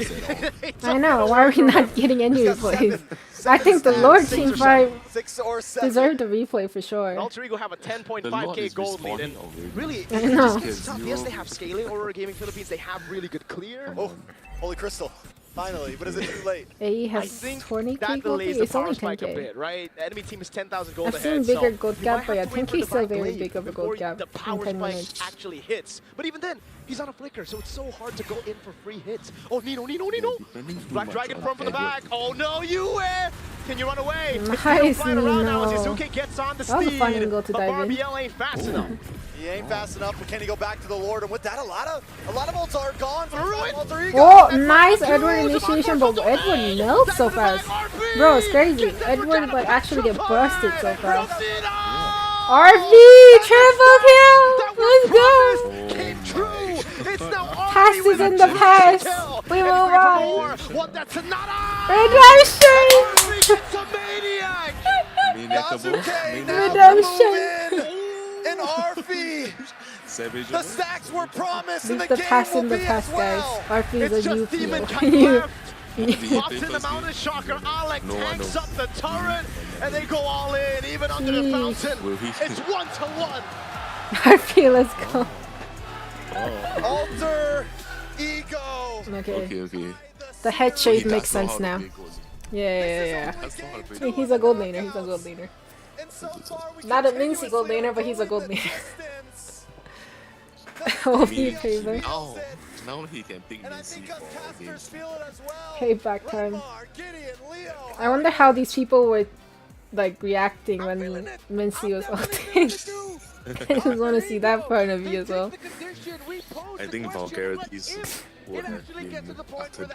I know, why are we not getting any replays? I think the Lord Team 5 6 or 7. deserved the replay for sure. Alter Ego have a 10.5k gold lead, and really, I know. it's tough. Yes, they have scaling. Aurora Gaming Philippines, they have really good clear. Oh, Holy Crystal. Finally, but is it too late? AE I has think 20k that gold delays lead. the It's power only spike a 10k. bit, right? The enemy team is 10,000 gold I've ahead. seen bigger so gold you gap, might but yeah, have to wait 10k for is still the very blade big of a before gold gap the in power 10 spike minutes. actually hits. But even then, he's on a flicker, so it's so hard to go in for free hits. Oh, Nino, Nino, Nino! Black Dragon from the back. Oh no, Yue! Can you run away? Nice, flying around now as Nino. Yuzuki gets on the That was a steed. fun angle to But dive in. RBL ain't fast enough. He ain't fast enough, but can he go back to the Lord? And with that, a lot of ults are gone from Alter Ego. Oh, nice Edward initiation, but Edward melts so fast. Bro, it's crazy. Edward like actually get busted so fast. RV triple kill. Let's go. Came true. It's now Past is in the past. We move on. Redemption. Redemption. And Arfi. The stacks were promised and Leave the the game past will in the be past, as well. guys. Arfi is It's a new just Demon feel. Kite left. Pops in the Mountain Shocker. Alec tanks up the turret, and they go all in, even under the fountain. It's 1-1. Arfi, let's go. Alter Ego. Okay. The head shape makes sense now. Yeah. He's a gold laner. He's a gold laner. Not a Mincy gold laner, but he's a gold laner. OP favor. Now he can pick Mincy for games. Payback time. I wonder how these people were like reacting when Mincy was ulting. I just want to see that point of view as well. I think vulgarities would have been uttered.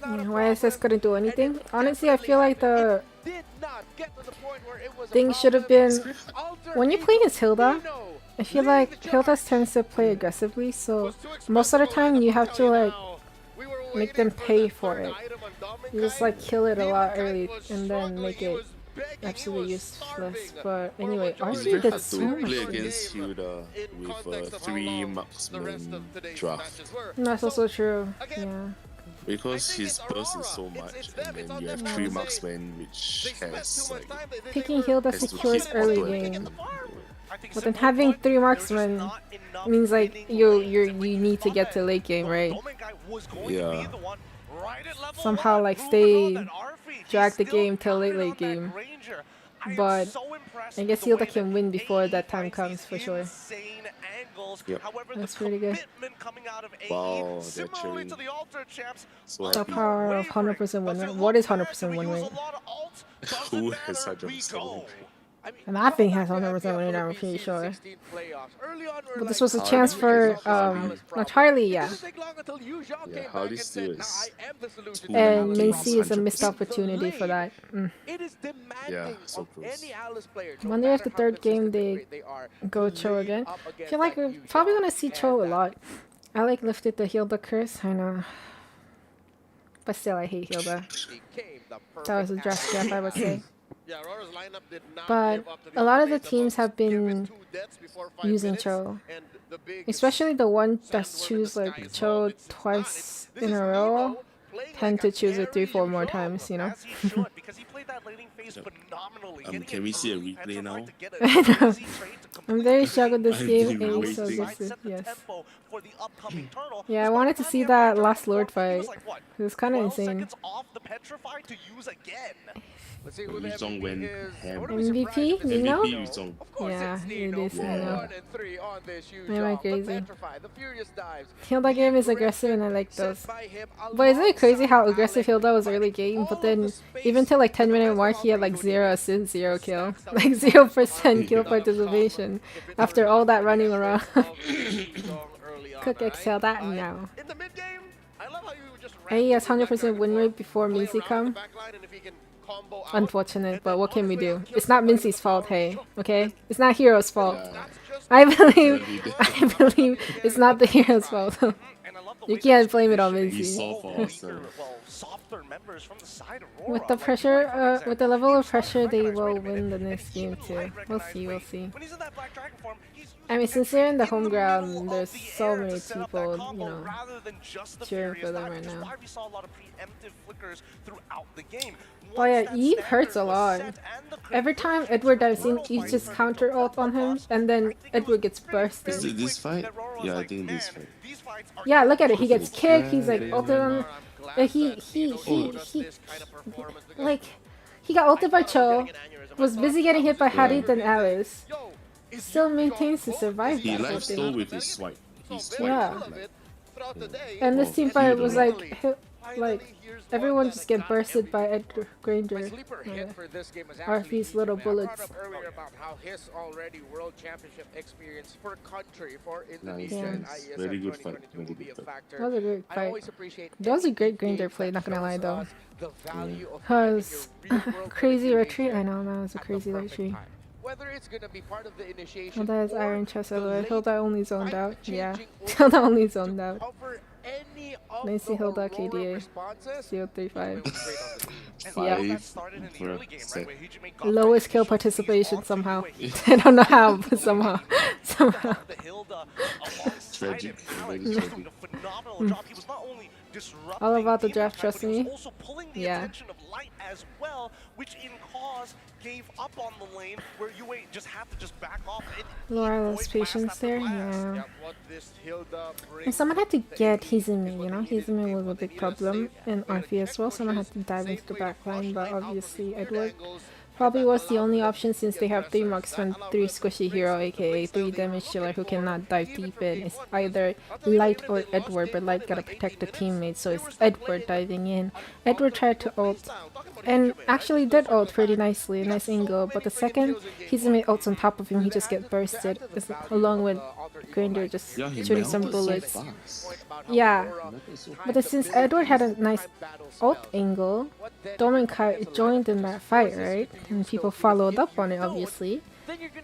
YSS couldn't do anything. Honestly, I feel like the thing should have been when you play against Hilda. I feel like Hilda tends to play aggressively, so most of the time you have to like make them pay for it. You just like kill it a lot early and then make it absolutely useless. But anyway, It's RC very did hard so to much. play against Hilda with a 3 marksman draft. That's also true. Yeah. Because his burst is so much, and then you have 3 marksmen, which has like Picking Hilda has to secures hit early auto-attack. game. But then having 3 marksmen means like you need to get to late game, right? Yeah. Somehow like drag the game till late game. But I guess Hilda can win before that time comes for sure. Yep. That's pretty good. Wow, they're actually so The happy. power of 100% win rate. What is 100% win rate? Who has such a solid? Mapping has 100% win, I'm pretty sure. But this was a chance for Charlie, yeah. Yeah, Harley still is. And Mincy is a missed opportunity for that. Yeah, so close. I wonder if the third game they go Cho again. I feel like we're probably gonna see Cho a lot. I like lifted the Hilda curse, I know. But still, I hate Hilda. That was a draft scam, I would say. But a lot of the teams have been using Cho. Especially the ones that choose like Cho twice in a row tend to choose it 3-4 more times, you know? Can we see a replay now? I know. I'm very shocked with this game. So this is, yes. Yeah, I wanted to see that last Lord fight. It was kind of insane. MVP? You know? Yeah, it is, I know. Am I crazy? Hilda game is aggressive and I like those. But isn't it crazy how aggressive Hilda was early game? But then, even till like 10-minute mark, he had like 0 assist, 0 kill. Like 0% kill participation. After all that running around. Cook excel that now. AE has 100% win rate before Mincy come. Unfortunate, but what can we do? It's not Mincy's fault, hey, okay? It's not Hero's fault. I believe it's not the Hero's fault. You can't blame it on Mincy. With the pressure, with the level of pressure, they will win the next game too. We'll see, we'll see. I mean, since they're in the home ground, there's so many people, you know, cheering for them right now. Oh yeah, Eve hurts a lot. Every time Edward dives in, Eve just counter ult on him, and then Edward gets bursted. Is it this fight? Yeah, I think this fight. Yeah, look at it. He gets kicked. He's like ulted on. Like, he got ulted by Cho, was busy getting hit by Harit and Alice. Still maintains to survive. He life stole with his swipe. Yeah. And this team fight was like everyone just get bursted by Edgar Granger. Arthie's little bullets. About how his already world championship experience for country, for Indonesia and IESF very good fight. Very good fight. That was a great fight. That was a great Granger play, not gonna lie though. Cause crazy retreat, I know that was a crazy retreat. Whether it's gonna be part of the initiation. Hilda is Iron Chest Alert. Hilda only zoned out. Yeah. Hilda only zoned out. Nice to Hilda KDA. 035. Yeah. Lowest kill participation somehow. I don't know how, but somehow. Somehow. Tragic. All about the draft, trust me. Yeah. Laura's patience there, yeah. And someone had to get Hizumi, you know? Hizumi was a big problem in Arthie as well. Someone had to dive into the backline, but obviously Edward probably was the only option since they have 3 marksmen, 3 squishy hero, aka 3 damage dealer who cannot dive deep in. It's either Light or Edward, but Light gotta protect the teammates, so it's Edward diving in. Edward tried to ult, and actually did ult pretty nicely, a nice angle, but the second Hizumi ults on top of him, he just gets bursted, along with Granger just shooting some bullets. Yeah, but since Edward had a nice ult angle, Dominkai joined in that fight, right? And people followed up on it, obviously,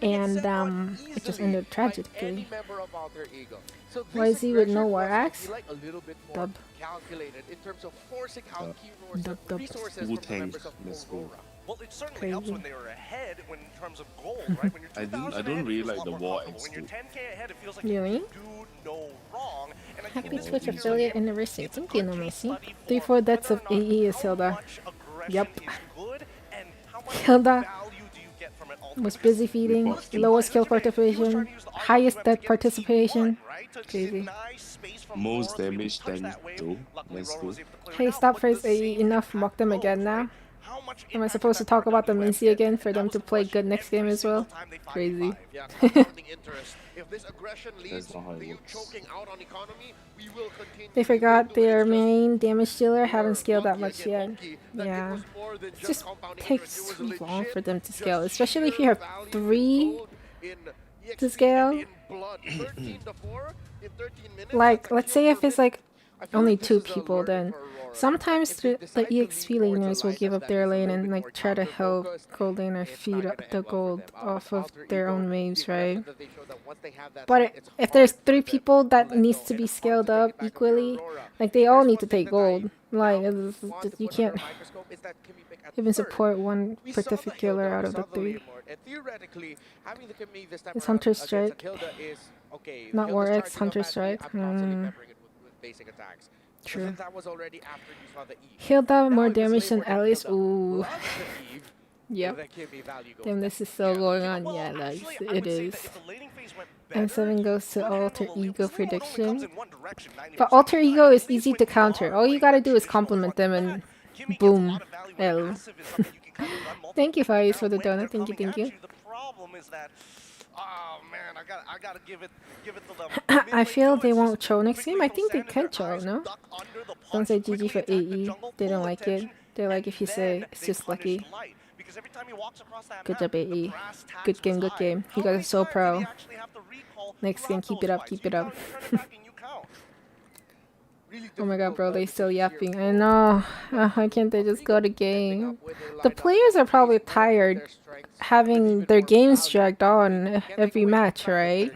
and it just ended tragically. YZ with no war axe? Dub. Dub. Wu-Tang, let's go. Well, it certainly helps when they were ahead in terms of gold, right? When you're I don't really like the war axe. When you're 10k ahead, it feels like really? you do no wrong. Happy Twitch affiliate anniversary. Thank you, Nomesi. 3-4 deaths of AE is Hilda. Yup. Hilda was busy feeding, lowest kill participation, highest death participation. Crazy. Most damage tank though. Let's go. Hey, stop phrase AE. Enough. Mock them again now. Am I supposed to talk about the Mincy again for them to play good next game as well? Crazy. If this aggression leads to you choking out on economy, we will continue. They forgot their main damage dealer haven't scaled that much yet. Yeah. It just takes too long for them to scale, especially if you have 3 to scale. Like, let's say if it's like only 2 people, then sometimes the EXP laners will give up their lane and like try to help gold laner feed the gold off of their own waves, right? But if there's 3 people that needs to be scaled up equally, like they all need to take gold. Like you can't even support one particular out of the 3. It's Hunter Strike, not War X, Hunter Strike. True. Hilda more damage than Alice. Ooh. Yep. Damn, this is still going on. Yeah, like, it is. M7 goes to Alter Ego prediction. But Alter Ego is easy to counter. All you gotta do is compliment them and boom. L. Thank you, Faiz, for the donut. Thank you, thank you. Oh man, I gotta give it to them. I feel they won't troll next game. I think they can troll, no? Don't say GG for AE. They don't like it. They like if you say it's just lucky. Good job, AE. Good game, good game. You guys are so pro. Next game, keep it up, keep it up. Oh my god, bro, they still yapping. I know. Why can't they just go to game? The players are probably tired having their games dragged on every match, right?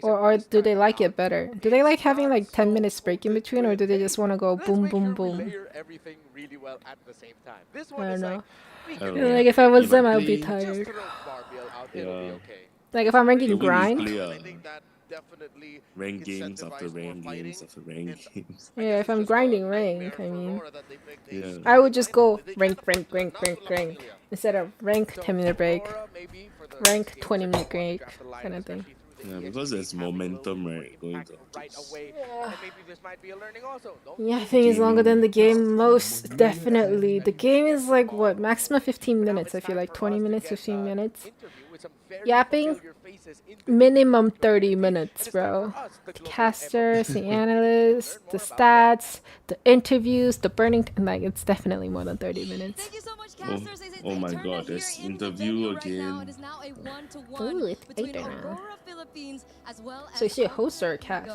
Or do they like it better? Do they like having like 10 minutes break in between, or do they just want to go boom, boom, boom? I don't know. Like if I was them, I would be tired. Yeah. Like if I'm ranking grind. Rank games after rank games after rank games. Yeah, if I'm grinding rank, I mean, Yeah. I would just go rank instead of rank 10-minute break, rank 20-minute break, kind of thing. Yeah, because there's momentum, right? Going to Yeah, I think it's longer than the game, most definitely. The game is like, what, maximum 15 minutes, I feel like 20 minutes, 15 minutes. Yapping, minimum 30 minutes, bro. The casters, the analysts, the stats, the interviews, the burning, like, it's definitely more than 30 minutes. oh my god, there's interview again. Ooh, it's 8 now. So is she a host or a cast?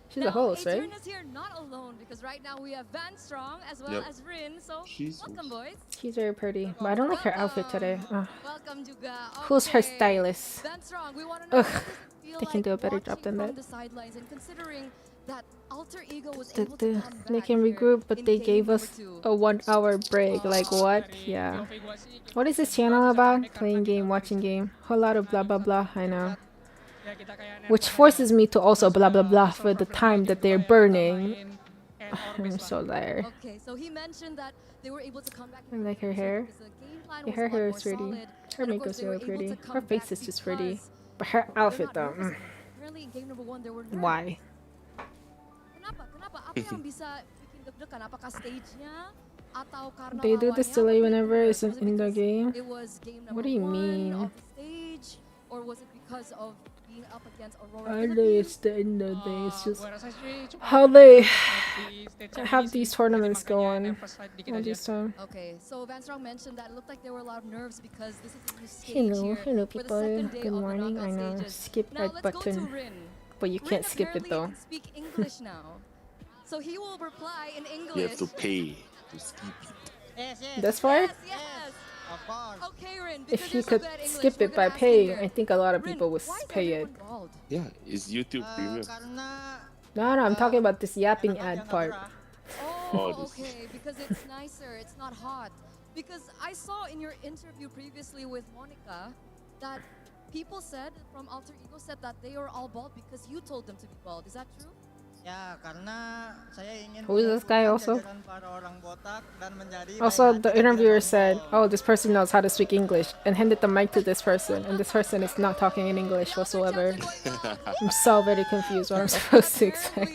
She's a host, right? Not alone, because right now we have Van Strong as well as Rin. So welcome, boys. She's very pretty, but I don't like her outfit today. Welcome, Juga. Who's her stylist? Van Strong, we want to know Ugh, they can do a better job than that. They can regroup, but they gave us a 1-hour break. Like what? Yeah. What is this channel about? Playing game, watching game. Whole lot of blah blah blah. I know. Which forces me to also blah blah blah for the time that they're burning. I'm so tired. Okay, so he mentioned that they were able to come back. I like her hair. Yeah, her hair is pretty. Her makeup's really pretty. Her face is just pretty. But her outfit though. Why? They do this delay whenever it's in the game? What do you mean? Or was it because of being up against Aurora? I know it's the end of the day. It's just how they have these tournaments go on all this time. Okay, so Van Strong mentioned that it looked like there were a lot of nerves because this is a new stage hello people. Good morning. I know. Skip that button, but you can't skip it though. Speak English now, so he will reply in English. You have to pay to skip it. That's why. Okay, Rin, if you could skip it by paying, I think a lot of people would pay it. Yeah, it's YouTube Premium. No, I'm talking about this yapping ad part. Oh, okay, because it's nicer, it's not hot. Because I saw in your interview previously with Monica that people said from Alter Ego said that they are all bald because you told them to be bald. Is that true? Who is this guy also? Also, the interviewer said, oh, this person knows how to speak English, and handed the mic to this person, and this person is not talking in English whatsoever. I'm so very confused what I'm supposed to expect.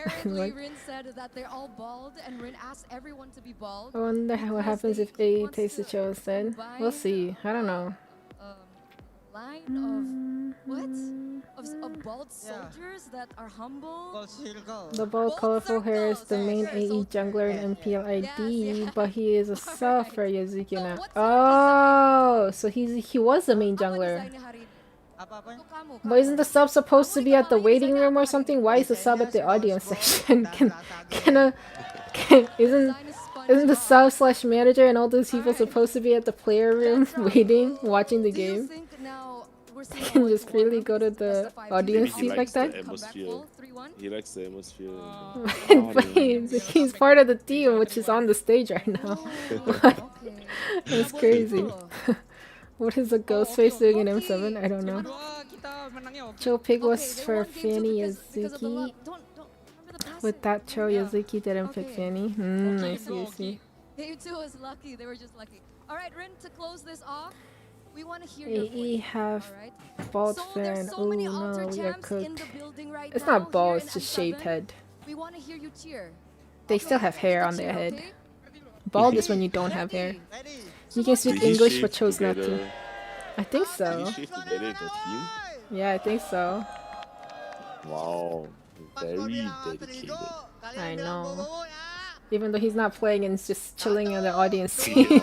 Apparently, Rin said that they're all bald, and Rin asked everyone to be bald. I wonder what happens if they taste the show instead. We'll see. I don't know. line of what? Of bald soldiers that are humble. The bald, colorful hair is the main AE jungler in MPL ID, but he is a sub for Yazuki now. Oh, so he was the main jungler. But isn't the sub supposed to be at the waiting room or something? Why is the sub at the audience section? Isn't the sub slash manager and all those people supposed to be at the player room waiting, watching the game? They can just freely go to the audience seat like that? He likes the atmosphere. But he's part of the team, which is on the stage right now. That's crazy. What is a ghost face doing in M7? I don't know. Joe Pig was for Fanny Yazuki. With that Cho, Yazuki didn't pick Fanny. I see. Day2 was lucky. They were just lucky. Alright, Rin, to close this off, we want to hear AE your voice. have bald fan. So Oh no, we are cooked. It's not bald, it's just shaved head. We want to hear you cheer. They still have hair on their head. Bald is when you don't have hair. You can speak English but chose not to. I think so. Yeah, I think so. Wow, very dedicated. I know. Even though he's not playing and is just chilling in the audience seat.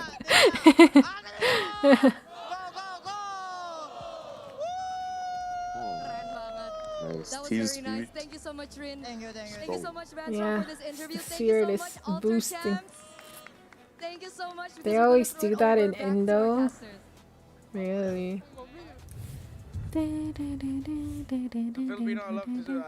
Nice. That was Team very spirit. nice. Thank you so much, Rin. Thank you so much, Vansar, Yeah, for this interview. the Thank spirit you is so much, Alter boosting. Champs. Thank you so much. because They you're always gonna do bring that in over back to our Indo. casters. Really. Filipino,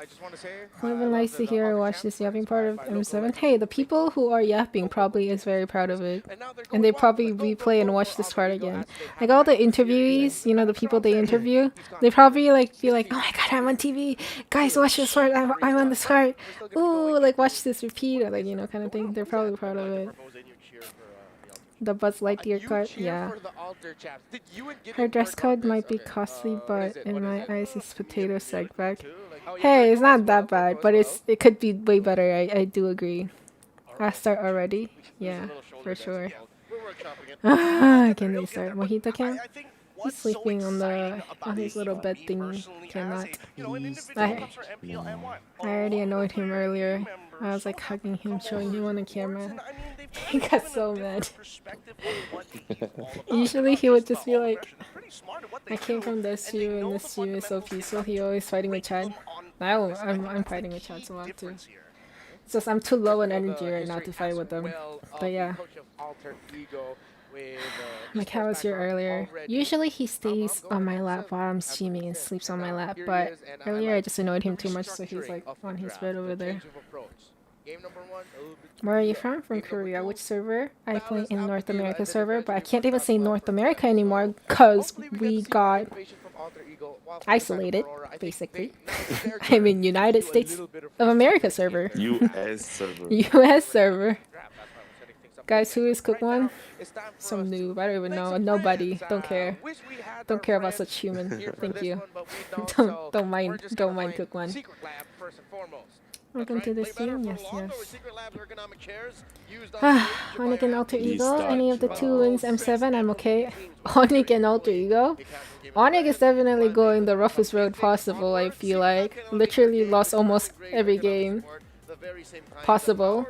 I just want to say, Would have been nice to hear or watch this yapping part of M7. Hey, the people who are yapping probably is very proud of it. And they probably replay and watch this part again. Like all the interviewees, you know, the people they interview, they probably like be like, oh my god, I'm on TV. Guys, watch this part. I'm on this part. Ooh, like watch this repeat or like, you know, kind of thing. They're probably proud of it. The Buzz Lightyear card, yeah. Her dress code might be costly, but in my eyes, it's potato sack back. Hey, it's not that bad, but it could be way better. I do agree. I start already? Yeah, for sure. Can they start? Mojito can? He's sleeping on his little bed thingy. Cannot. I already annoyed him earlier. I was like hugging him, showing him on the camera. He got so mad. Usually he would just be like, I came from this stream and this stream is so peaceful. He always fighting with Chad. I'm fighting with Chad a lot too. It's just I'm too low in energy right now to fight with them. But yeah. My cat was here earlier. Usually he stays on my lap while I'm streaming and sleeps on my lap, but earlier I just annoyed him too much, so he's like on his bed over there. Where are you from? From Korea. Which server? I play in North America server, but I can't even say North America anymore because we got isolated, basically. I'm in United States of America server. US server. US server. Guys, who is Kookmon? Some noob. I don't even know. Nobody. Don't care. Don't care about such human. Thank you. Don't mind Kookmon. Welcome to the stream. Yes. Onyx and Alter Ego. Any of the two wins M7, I'm okay. Onyx and Alter Ego. Onyx is definitely going the roughest road possible, I feel like. Literally lost almost every game possible.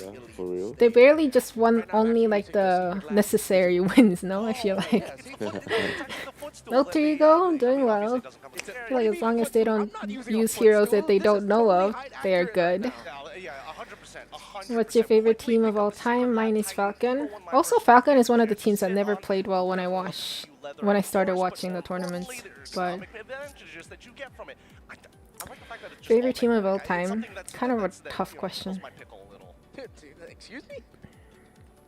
Yeah, for real. They barely just won only like the necessary wins, no? I feel like. Alter Ego, doing well. I feel like as long as they don't use heroes that they don't know of, they are good. What's your favorite team of all time? Mine is Falcon. Also, Falcon is one of the teams that never played well when I started watching the tournaments. But favorite team of all time? Kind of a tough question. Excuse me?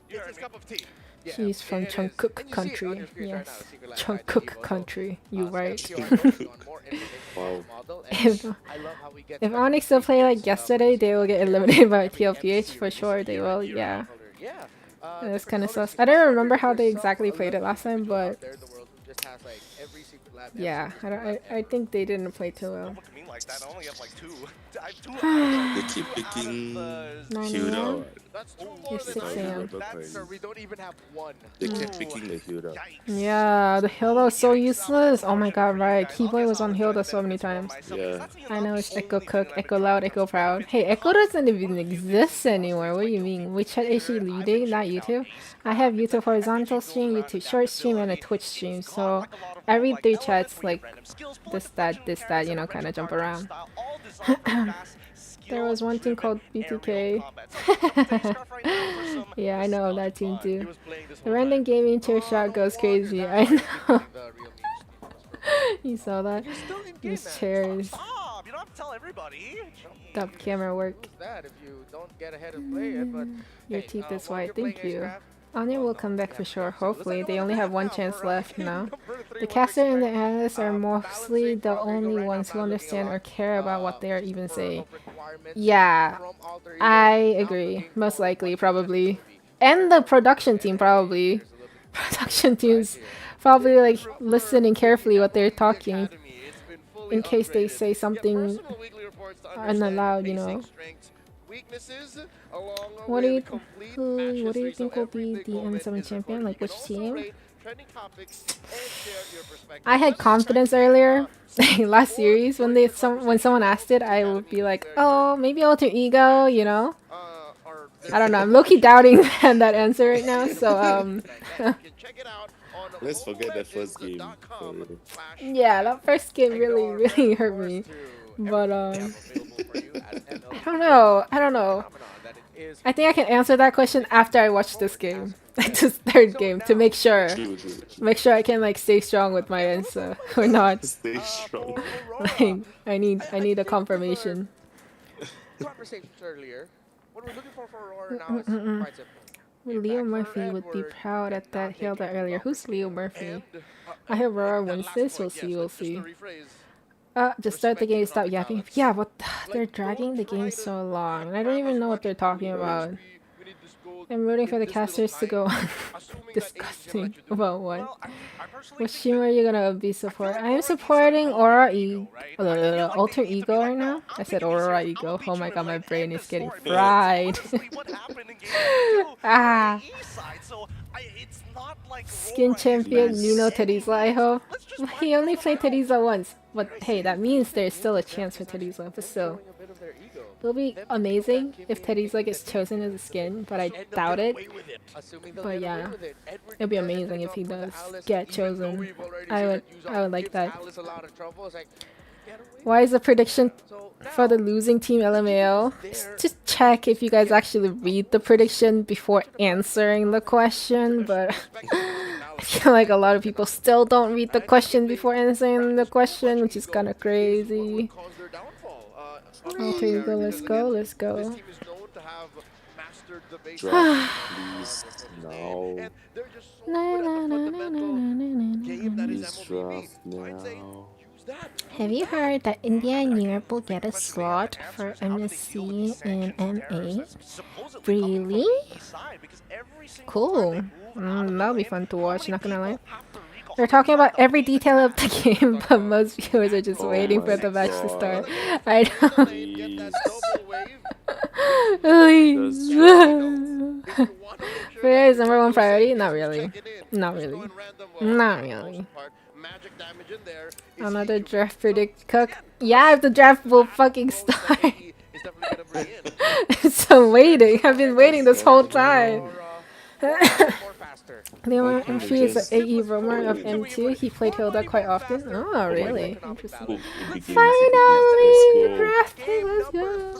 It's his cup of tea. He's from Jungkook country. Yes, Jungkook country. You right. Wow. If Onyx still play like yesterday, they will get eliminated by TLPH for sure. They will. Yeah. That's kind of sus. I don't remember how they exactly played it last time, but yeah, I think they didn't play too well. like that. I only have like 2. I have 2 They keep picking Hilda. It's 6 a.m. We don't even have 1. They kept picking the Hilda. Yeah, the Hilda was so useless. Oh my god, right. Keyboy was on Hilda so many times. Yeah. I know it's Echo Cook, Echo Loud, Echo Proud. Hey, Echo doesn't even exist anymore. What do you mean? Which chat is she leading? Not YouTube? I have YouTube horizontal stream, YouTube short stream, and a Twitch stream. So I read 3 chats like this, that, you know, kind of jump around. There was one team called BTK. Yeah, I know that team too. The random gaming chair shot goes crazy. I know. You saw that? These chairs. You don't have to tell everybody. Top camera work. That if you don't get ahead and play it, but Your teeth is white. Thank you. Anya will come back for sure, hopefully. They only have 1 chance left now. The caster and the analysts are mostly the only ones who understand or care about what they are even saying. Yeah, I agree. Most likely, probably. And the production team, probably. Production team's probably like listening carefully what they're talking in case they say something unallowed, you know. What do you think will be the M7 champion? Like which team? I had confidence earlier, last series when when someone asked it, I would be like, oh, maybe Alter Ego, you know. I don't know. I'm low-key doubting that answer right now. So Let's forget that first game. yeah, that first game really hurt me. But I don't know. I think I can answer that question after I watch this game, this 3rd game, to make sure I can like stay strong with my answer or not. Stay strong. Like, I need a confirmation. Conversations earlier. What we're looking for Aurora now is quite simple. Leo Murphy would be proud at that Hilda earlier. Who's Leo Murphy? I hope Aurora wins this. We'll see. Just start the game, stop yapping. Yeah, but they're dragging the game so long. I don't even know what they're talking about. I'm rooting for the casters to go on discussing about what. What stream are you gonna be supporting? I'm supporting Alter Ego right now. I said Aurora Ego. Oh my god, my brain is getting fried. Skin champion Nuno Tedisla, I hope. He only played Tedisla once. But hey, that means there's still a chance for Tedisla, but still. It'll be amazing if Tedisla gets chosen as a skin, but I doubt it. But yeah, it'll be amazing if he does get chosen. I would like that. Why is the prediction for the losing team LMAO? Just check if you guys actually read the prediction before answering the question, but I feel like a lot of people still don't read the question before answering the question, which is kind of crazy. Okay, let's go. Draft, please. No. Please draft now. Have you heard that India and Europe will get a slot for MSC and MA? Really? Cool. That'll be fun to watch, not gonna lie. They're talking about every detail of the game, but most viewers are just waiting for the match to start. I know. Prayer is number 1 priority? Not really. Another draft predict Cook. Yeah, if the draft will fucking start. So waiting. I've been waiting this whole time. Leon Murphy is an AE roamer of M2. He played Hilda quite often. Oh, really? Interesting. Finally! Drafting, let's go!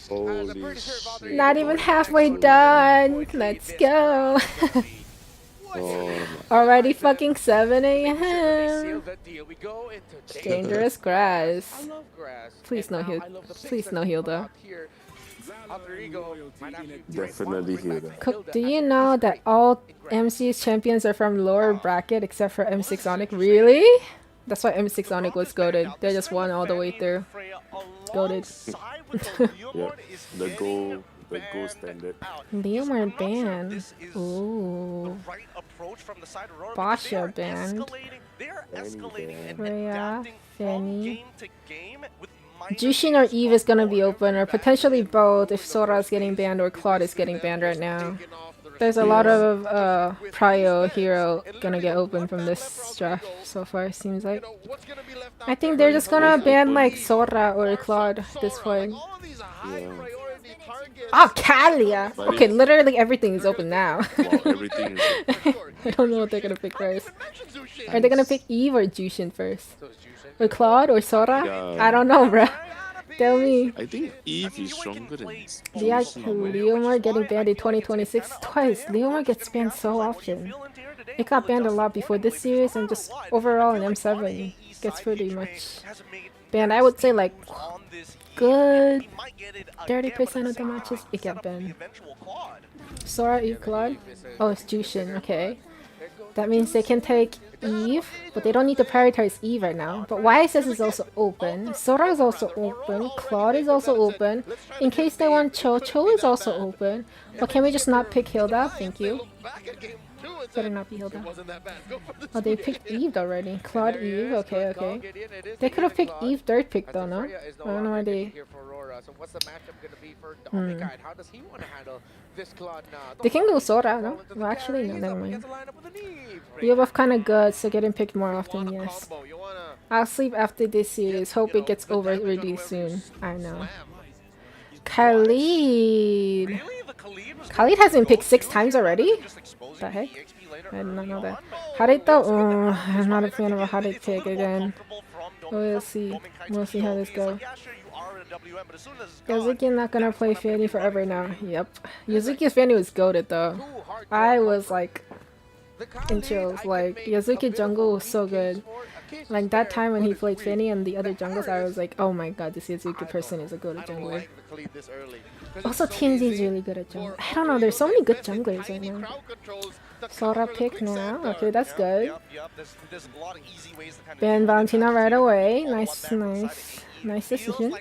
Holy shit. Not even halfway done. Let's go. Already fucking 7 a.m. Dangerous grass. Please no Hilda. Definitely Hilda. Cook, do you know that all MC's champions are from lower bracket except for M6 Onyx? Really? That's why M6 Onyx was goated. They just won all the way through. Goated. Yeah, the goal standard. Leomar ban. Ooh. Basha ban. Freya, Fanny. Jushin or Eve is gonna be open, or potentially both if Sora's getting banned or Claude is getting banned right now. There's a lot of Prio hero gonna get open from this draft so far, seems like. I think they're just gonna ban like Sora or Claude at this point. Ah, Kalia! Okay, literally everything is open now. Everything is I don't know what they're gonna pick first. Are they gonna pick Eve or Jushin first? Or Claude or Sora? Yeah. I don't know, bruh. Tell me. I think Eve is stronger than Yeah, Jushin. Leomar getting banned in 2026 twice. Leomar gets banned so often. It got banned a lot before this series, and just overall in M7 gets pretty much banned. I would say like good 30% of the matches it get banned. Sora, Eve, Claude. Oh, it's Jushin. Okay. That means they can take Eve, but they don't need to prioritize Eve right now. But YSS is also open. Sora is also open. Claude is also open. In case they want Cho, Cho is also open. But can we just not pick Hilda? Thank you. Better not be Hilda. Oh, they picked Eve already. Claude, Eve. Okay, okay. They could have picked Eve third pick though, no? I don't know why they... How does he want to handle this Claude now? They can go Sora, no? Well, actually, no, never mind. You're both kind of good, so getting picked more often, yes. I'll sleep after this series. Hope it gets over really soon. I know. Khalid! Khalid has been picked 6 times already? What the heck? I did not know that. Hadid though? Oh, I'm not a fan of a Hadid pick again. We'll see. We'll see how this goes. Yuzuki not gonna play Fanny forever now. Yep. Yuzuki's Fanny was goated though. I was like in chills. Like Yuzuki jungle was so good. Like that time when he played Fanny and the other jungles, I was like, oh my god, this Yuzuki person is a goated jungler. Also TNZ is really good at jungle. I don't know, there's so many good junglers right now. Sora pick now. Okay, that's good. Ban Valentina right away. Nice, nice. Nice decision.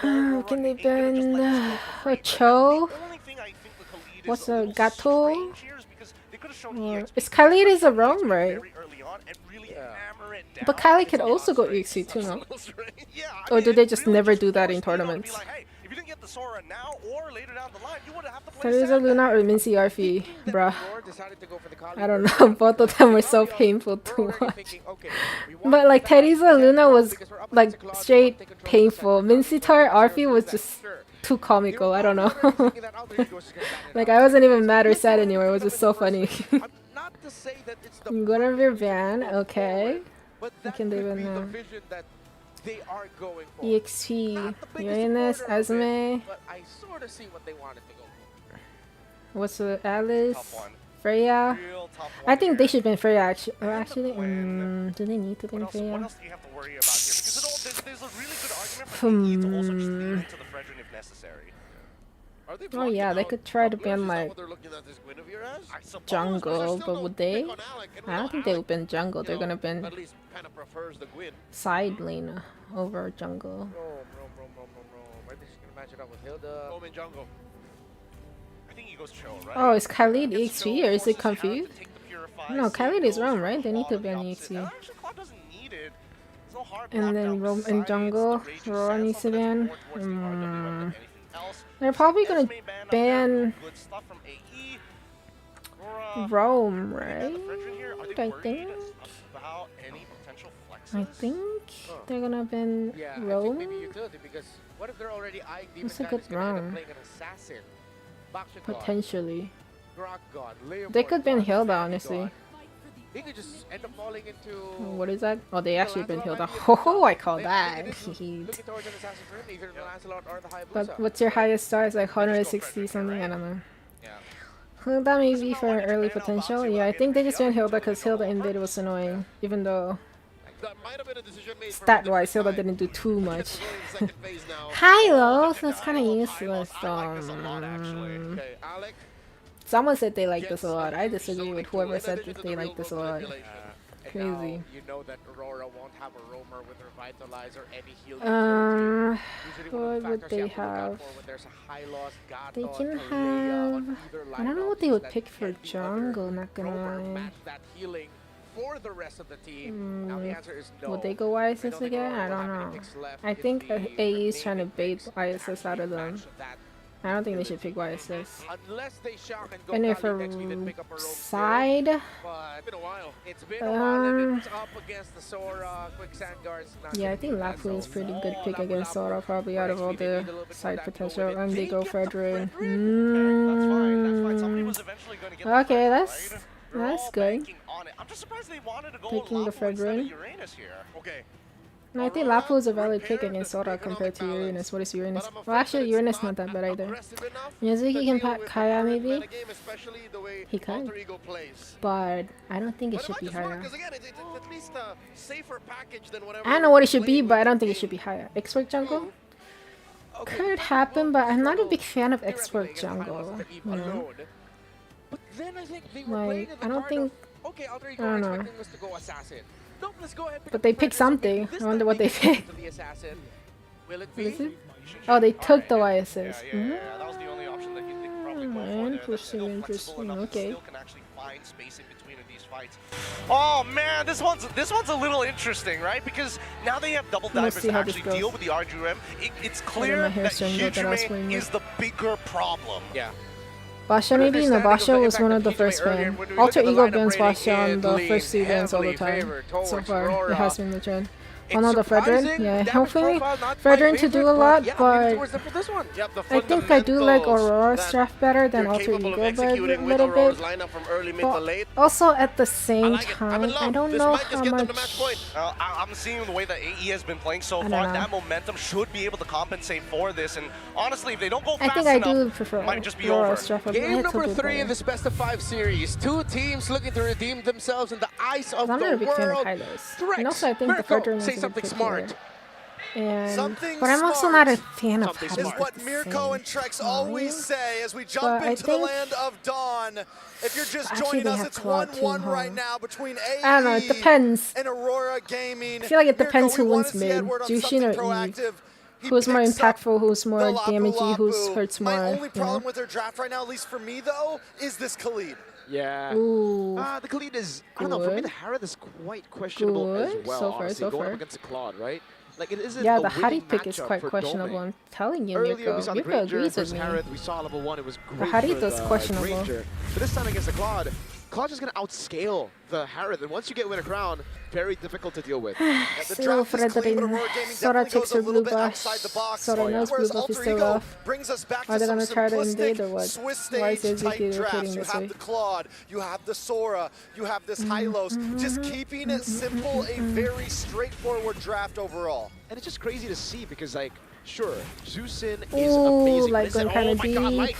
Can they ban Cho? What's a Gato? Or is Khalid is a roam, right? But Khalid could also go EXP too, no? Or do they just never do that in tournaments? Teresa Luna or Mincy Arfi, bruh. I don't know, both of them were so painful to watch. But like Teresa Luna was like straight painful. Mincy Tar Arfi was just too comical, I don't know. Like I wasn't even mad or sad anymore, it was just so funny. Guinevere Van, okay. What can they win now? EXP, Uranus, Azme. What's the Alice? Freya? I think they should ban Freya actually. Or actually, do they need to ban Freya? Oh yeah, they could try to ban like jungle, but would they? I don't think they would ban jungle. They're gonna ban side lane over jungle. Oh, is Khalid EXP or is it confused? No, Khalid is roam, right? They need to ban EXP. And then roam in jungle, Aurora needs to ban. They're probably gonna ban roam, right? I think they're gonna ban roam. What's a good roam? Potentially. They could ban Hilda, honestly. What is that? Oh, they actually ban Hilda. Oh, I call that. But what's your highest star? It's like 160 something, I don't know. Hilda maybe for early potential. Yeah, I think they just banned Hilda because Hilda invade was annoying. Even though stat-wise, Hilda didn't do too much. Hilo, so it's kind of useless. Someone said they like this a lot. I disagree with whoever said that they like this a lot. Crazy. What would they have? They can have... I don't know what they would pick for jungle, not gonna lie. for the rest of the team? Now the answer is no. Would they go ISS again? I don't know. I think AE is trying to bait ISS out of them. I don't think they should pick YSS. Unless they shock and go And if next week, then pick up a side, it's been a while. It's been a while, and it's up against the Sora quicksand guards. yeah, I think Lapu is pretty good pick against Sora, probably out of all the side potential. And they go Fredrin. Okay, that's good. Taking the Fredrin. And I think Lapu is a valid pick against Sora compared to Uranus. What is Uranus? Well, actually, Uranus not that bad either. Miyazuki can pack Kaya maybe? He could. But I don't think it should be higher. I don't know what it should be, but I don't think it should be higher. Expert jungle? Could happen, but I'm not a big fan of expert jungle. You know? Like, I don't think... I don't know. But they picked something. I wonder what they picked. Oh, they took the YSS. Interesting. Okay. Oh man, this one's a little interesting, right? Because now they have double divers to actually deal with the RGM. It's clear that Hijime is the bigger problem. Yeah. Basha maybe? No, Basha was one of the first bans. Alter Ego bans Basha on the first 2 bans all the time. So far, it has been the trend. Oh no, the Fredrin? Yeah, hopefully Fredrin to do a lot, but I think I do like Aurora's draft better than Alter Ego by a little bit. But also at the same time, I don't know how much... I'm seeing the way that AE has been playing so far, that momentum should be able to compensate for this, and honestly, if they don't go fast enough, I do prefer it might just be over. Game number 3 in this best of 5 series. 2 teams looking to redeem themselves in the eyes of the world. I'm not a big fan of Hylos. And also I think the Fredrin is something smart. But I'm also not a fan of Is what Mirko and Trex always say as we jump into the land of Dawn. If you're just joining us, it's 1-1 right now between AE I don't know, it depends. and Aurora Gaming. I feel like it depends who wins mid, Jushin or Eve. Who's more impactful, who's more damagey, who's hurts more. My only problem with their draft right now, at least for me though, is this Khalid. Yeah. The Khalid is, I don't know, for me the Harith is quite questionable as well, so far, honestly, going up against the Claude, right? Like, it isn't the Hari pick is quite questionable. I'm telling you, Mirko. Mirko agrees with me. Harith, we saw level 1, it was great the Harith is questionable. Ranger. But this time against the Claude, Claude's just going to outscale the Harith, and once you get Winner Crown, very difficult to deal with. Still Fredrin. Sora takes her blue buff. Sora knows blue buff is still off. Are they going to try to invade or what? Why is Ezekiel rotating this way? You have the Claude, you have the Sora, you have this Hylos. Just keeping it simple, a very straightforward draft overall. And it's just crazy to see because, like, sure, Zeusin is amazing. Like going kind of deep.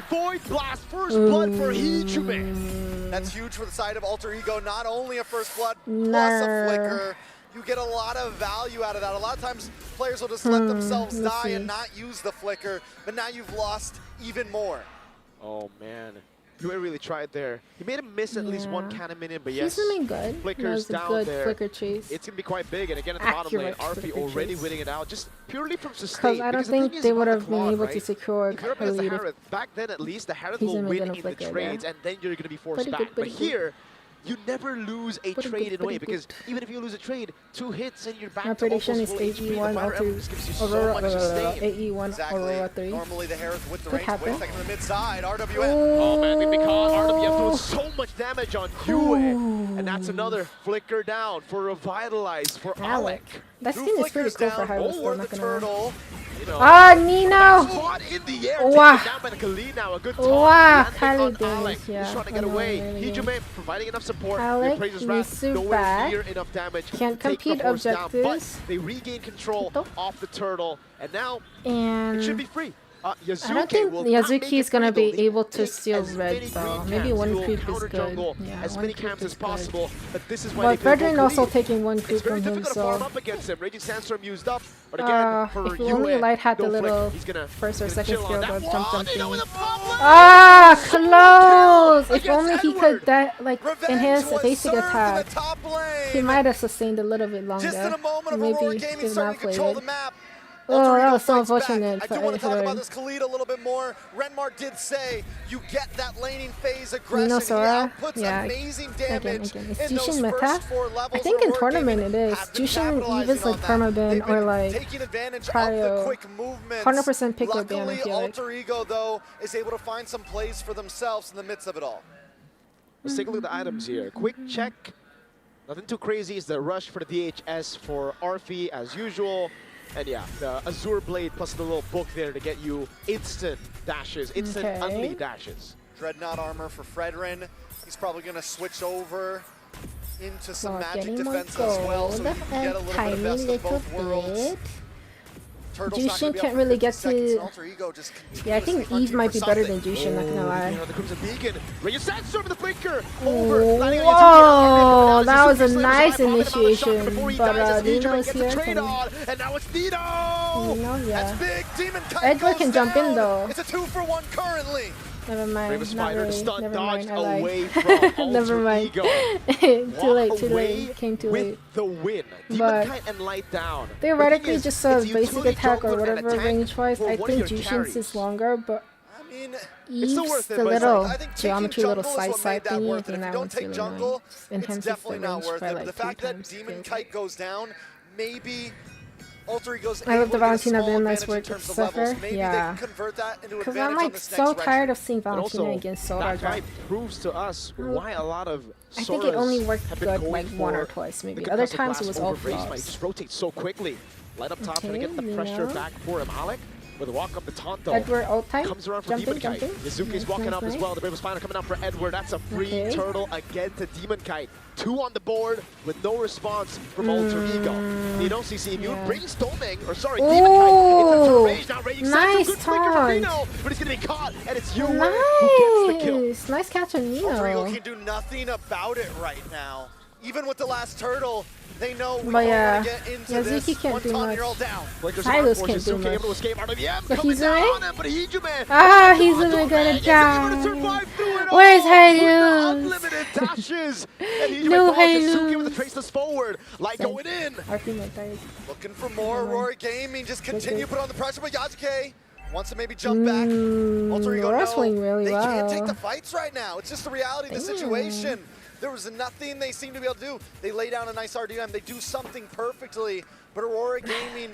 Void Blast, first blood for Hijime. That's huge for the side of Alter Ego. Not only a first blood, plus a flicker. You get a lot of value out of that. A lot of times players will just let themselves die and not use the flicker, but now you've lost even more. Oh man. He really tried there. He made him miss at least one cannon minion, but yes, he's doing good. Flickers down good there. Flicker chase. It's gonna be quite big, and again at the bottom lane, RP already winning it out, just purely from sustain. Because I don't think they would have been able to secure a lead. Back then, at least the Harith will win in the trades, and then you're gonna be forced back. But here, you never lose a trade in a way, because even if you lose a trade, 2 hits and you're back. My prediction is AE1 Aurora, AE1 Aurora 3. Normally the Harith with the range, wait a second, the mid side, RWF. Oh man, because RWF doing so much damage on Yue, and that's another flicker down for Revitalize for Alec. That skin is pretty cool for Hylos, though, not gonna lie. Nino! Wow! Wow, Khalid damage, He's trying to get away. Hijime providing enough support. Alec needs to back. Enough damage. Can't compete objectives. They regain control off the turtle, and now it should be free. I don't think Yazuki is gonna be able to steal red though. Maybe 1 creep is good. Yeah, as many camps as possible, but this is why Fredrin also taking 1 creep from him, so Raging Sandstorm used up. But again, for if he only light had the little first or second skill of jump thing. Close! If only he could enhance the basic attack, he might have sustained a little bit longer. Maybe if not played it. Oh, that was so unfortunate. I do want to talk about this Khalid a little bit more. Renmar did say you get that laning phase aggression. Sora? He outputs Yeah, amazing damage again. Is in those Jushin meta? first 4 levels. I think in tournament it is. Jushin Eva's like permaban or like taking advantage of the cryo. quick movements. 100% pick up ban, I Luckily, feel like. Alter Ego, though, is able to find some plays for themselves in the midst of it all. Let's take a look at the items here. Quick check. Nothing too crazy. It's the rush for the DHS for Arfi as usual. And yeah, the Azure Blade plus the little book there to get you instant dashes, instant unlead dashes. Dreadnought armor for Fredrin. He's probably going to switch over into some magic getting more defense as well, so gold he can get a little bit of best of both worlds. Jushin can't really get to... Yeah, I think Eve might be better than Jushin, not gonna lie. The Crimson Beacon. Ryu Sandstorm the flicker. Whoa, that was a nice initiation. But Nino's here. And now it's Nino! Nino, yeah. That's big. Demon Kite Edward can goes jump in down. though. It's a 2-for-1 currently. Never mind, not really. Never mind, I away lied. from Never mind. Too late. Came too late. The win. But Kite and Light down. theoretically, just a basic attack or whatever range-wise, I think Jushin's is longer, but Eve's the little geometry, little side thingy, I think that one's really annoying. Enhances the range by like 3 times. Demon Kite goes down, maybe Alter Ego's I love the able to get a Valentina small doing nice advantage work in with terms of levels. Zephyr. Maybe Yeah. they can convert that into Because advantage I'm on like this so next tired retry. of seeing Valentina against Sora That drop. fight proves to us why a lot of I think it only worked have been good going like 1 or for twice maybe. the Other concussive times it blast was all over Raze might flops. just rotate so quickly. Light up top, trying to get the Okay, pressure Nino. back for Malik. With a walk up the Tonto. Edward ult time. Comes around for Jumping, Demon Kite. jumping. Yazuki's Nice, walking nice, up as nice. well. The Brave Spiner coming out for Edward. That's a free Okay. turtle again to Demon Kite. 2 on the board with no response from Alter Ego. Nino CC Mute brings Doming, or sorry, Demon Kite into turtle range. Now raging nice good flicker from taunt. Nino, but he's gonna be caught, and it's Yue who gets the kill. Nice! Nice catch on Alter Ego Nino. can do nothing about it right now. Even with the last turtle, they know we But all yeah, want to get into Yazuki this. can't One do time much. you're all down. Silas can't do much. Able to escape out of the M, But coming he's down away? on him, but Heejuman. Ah, he's gonna die. Where's Halus? Unlimited dashes. And Heejuman No falls. Yasuki with the Halus. traceless forward. Light going in. Arfi might die. Looking for more Aurora Gaming. Just continue to put on the pressure, but Yazuki wants to maybe jump back. Alter Ego, Aura's no, playing really they can't well. take the fights right now. It's just the reality of the situation. There was nothing they seem to be able to do. They lay down a nice RDM. They do something perfectly, but Aurora Gaming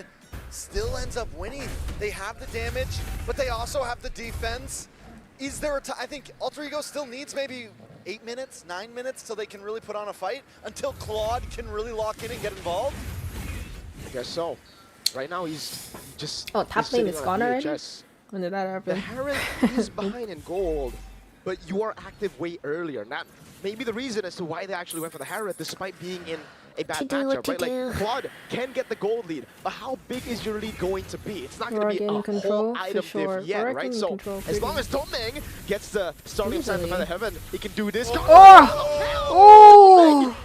still ends up winning. They have the damage, but they also have the defense. Is there a time? I think Alter Ego still needs maybe 8 minutes, 9 minutes till they can really put on a fight, until Claude can really lock in and get involved. I guess so. Right now he's just. Oh, top he's lane sitting is on gone a already? VHS. When did that The happen? Herald is behind in gold, but you are active way earlier. That may be the reason as to why they actually went for the Herald despite being in a bad matchup, right? Like, Claude can get the gold lead, but how big is your lead going to be? It's not going to be a whole item diff yet, right? So, as long as Doming gets the Starling Side from Heaven, he can do this. Oh!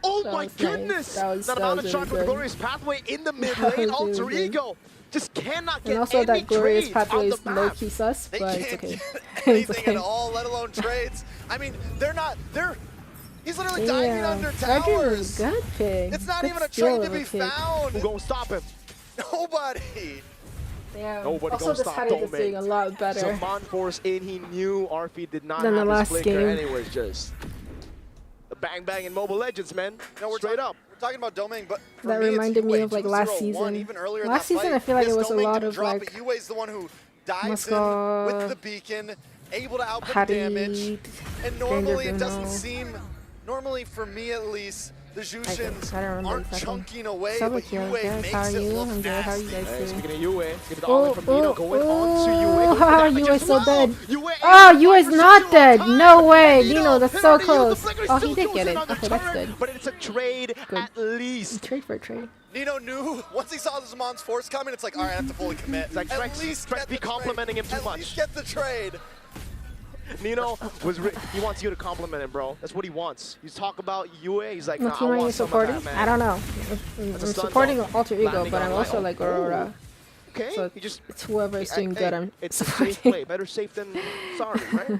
Oh That my was goodness! nice. That That amount was of shot really from the good. glorious pathway in the mid That lane. was really Alter good. Ego just cannot get And also any that glorious trade pathway on is the map. low-key sus, but it's okay. It's Anything okay. at all, let alone trades. I mean, he's literally diving under Fredrin towers. was good pick. It's not Good even a steal trade to of a be pick. found. Who gonna stop him? Nobody. Damn. Nobody Also, gonna this stop Hattie is Doming. doing a lot better. Zaman forced in. He knew Arfi did not Than the have last his flicker, game. and it was just a bang bang in Mobile Legends, man. No, Straight up. We're talking about Doming, but for That me, it's reminded me Yue, of like 2-0-1, last season. Even earlier in Last that season, fight. I feel like Yes, it was a Doming lot didn't of drop like it. Yue's the one who dives in Muscle, with the beacon, able to output Hattie, damage. And Stranger normally it Bruno. doesn't seem, normally for me at least, the Jushins I don't remember aren't exactly. chunking away, So but Yue guys, makes how are it you? look I'm good. How are you nasty. guys doing? Speaking of Yue, look at the ollie from Nino going on to Yue. Oh, Yue is so dead. Oh, Yue is not dead. No way. Nino, that's so close. Oh, he did get it. Okay, that's good. But it's a trade at least. Trade for a trade. Nino knew, once he saw the Zaman's force coming, it's like, all right, I have to fully commit. It's like At least Trex be complimenting him too At much. least get the trade. Nino he wants you to compliment him, bro. That's what he wants. You talk about Yue, he's like, What nah, team I are you want some of supporting? that, man. I don't know. I'm That's a stun, supporting though. Alter Ego, Landing but on I'm light. also like Aurora. Okay, So you just it's whoever is doing good. I'm It's a supporting. safe play. Better safe than sorry, right?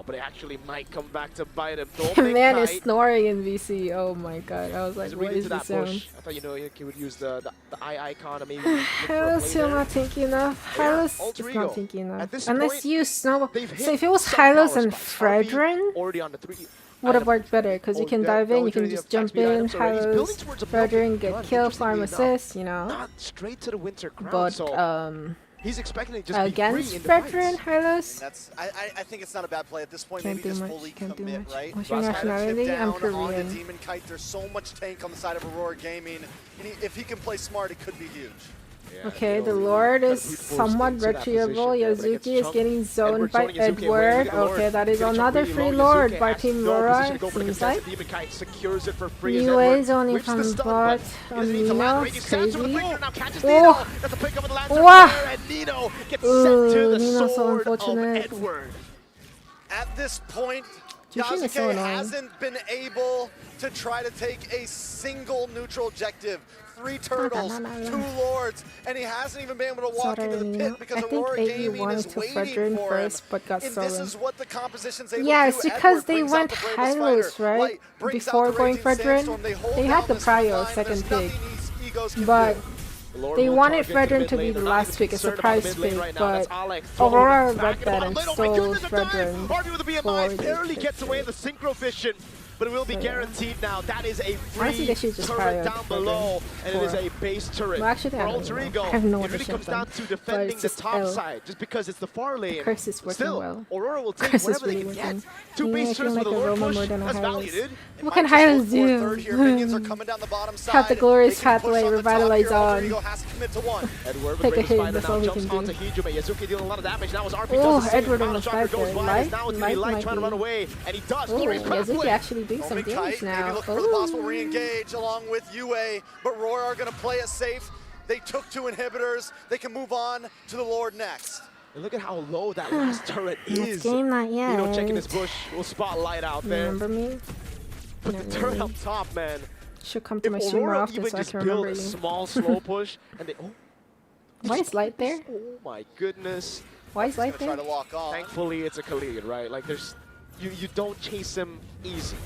now, but it actually might come back to bite him. The man is snoring in VC. Oh my god. I was like, what is this sound? I thought, you know, he would use the eye icon and maybe look for a Hylos play still there. not thinking enough. Hylos Alter is not Ego. thinking enough. At this Unless point, you snowball. they've So hit if it was some Hylos power and spots. Fredrin, Already on the 3. would have worked better because you can dive in, you can already just have jump attack speed in, items already. He's building Hylos, towards a Fredrin, gun, get kill, farm interestingly enough. assist, you know. Not straight to the winter crown. But so He's expecting to just be against free in the veteran fights. Hylos. I think it's not a bad play at this point. Can't Maybe do just much, fully can't do commit, much. right? What's your nationality? I'm Down onto Korean. Demon Kite. There's so much tank on the side of Aurora Gaming. And if he can play smart, it could be huge. Okay, the Lord is somewhat retrievable. Yazuki is getting zoned by Edward. Okay, that is another free Lord by Team Aurora, seems like. UA is only from bot on Nino, it's crazy. Oh! Wow! Ooh, Nino's so unfortunate. At this point, Jushin is so Yasuke annoying. hasn't been able to try to take a single neutral objective. 3 turtles, 2 lords, and he hasn't even been able to walk into the pit because I think Aurora AE Gaming wanted is to waiting Fredrin for first, him. but got And this stolen. is what the composition's able Yeah, to it's do. because Edward they brings out went the bravest Hylos, fighter. right? Light brings out Before the going Raging Fredrin, Sandstorm. They hold they down had the this front prio line. second There's pick. nothing these egos can But do. they wanted Fredrin to be the last pick, a surprise pick, but Aurora read that and stole Fredrin for barely the gets away in the synchro vision, but it will be guaranteed now. That is a Honestly, they free should just turret prio down below, and it is a base turret. Well, actually, I For don't Alter know. Ego, I have no it idea really comes down to but defending it's the just top L. side, just because it's the far lane. The curse is working Still, well. Aurora will take Curse is whatever really they can working. get. 2 You base making turrets like with a a Lord Roma push, more than a that's Hylos. valued. What can Hylos do? Third here, minions are coming down the bottom side. Have the glorious They can push pathway, on the top revitalize here. Alter on. Ego has to commit to 1. Edward Take a with hit, Spider that's now all he jumps can onto do. Hijume. Yazuki dealing a lot of damage. Now as RP Oh, does the same. Edward Final almost shocker died goes there. wide. Light? Now it's going to be Light Light might trying to be. run away, and he does. Oh, Glorious Yazuki pathway. actually doing some Moment damage Kite, maybe now. look for the possible re-engage along with UA, but Roar are going to play it safe. They took 2 inhibitors. They can move on to the Lord next. And look at how low that last turret is. Game not yet. Nino checking his bush. We'll spot Light out there. Remember me? But the turret up top, man. Should come to If my stream more Aurora often even so I just can build remember a you. small slow push, and they Why is Light there? oh my goodness. Why is Light there? Thankfully, it's a Khalid, right? Like there's, you don't chase him easy.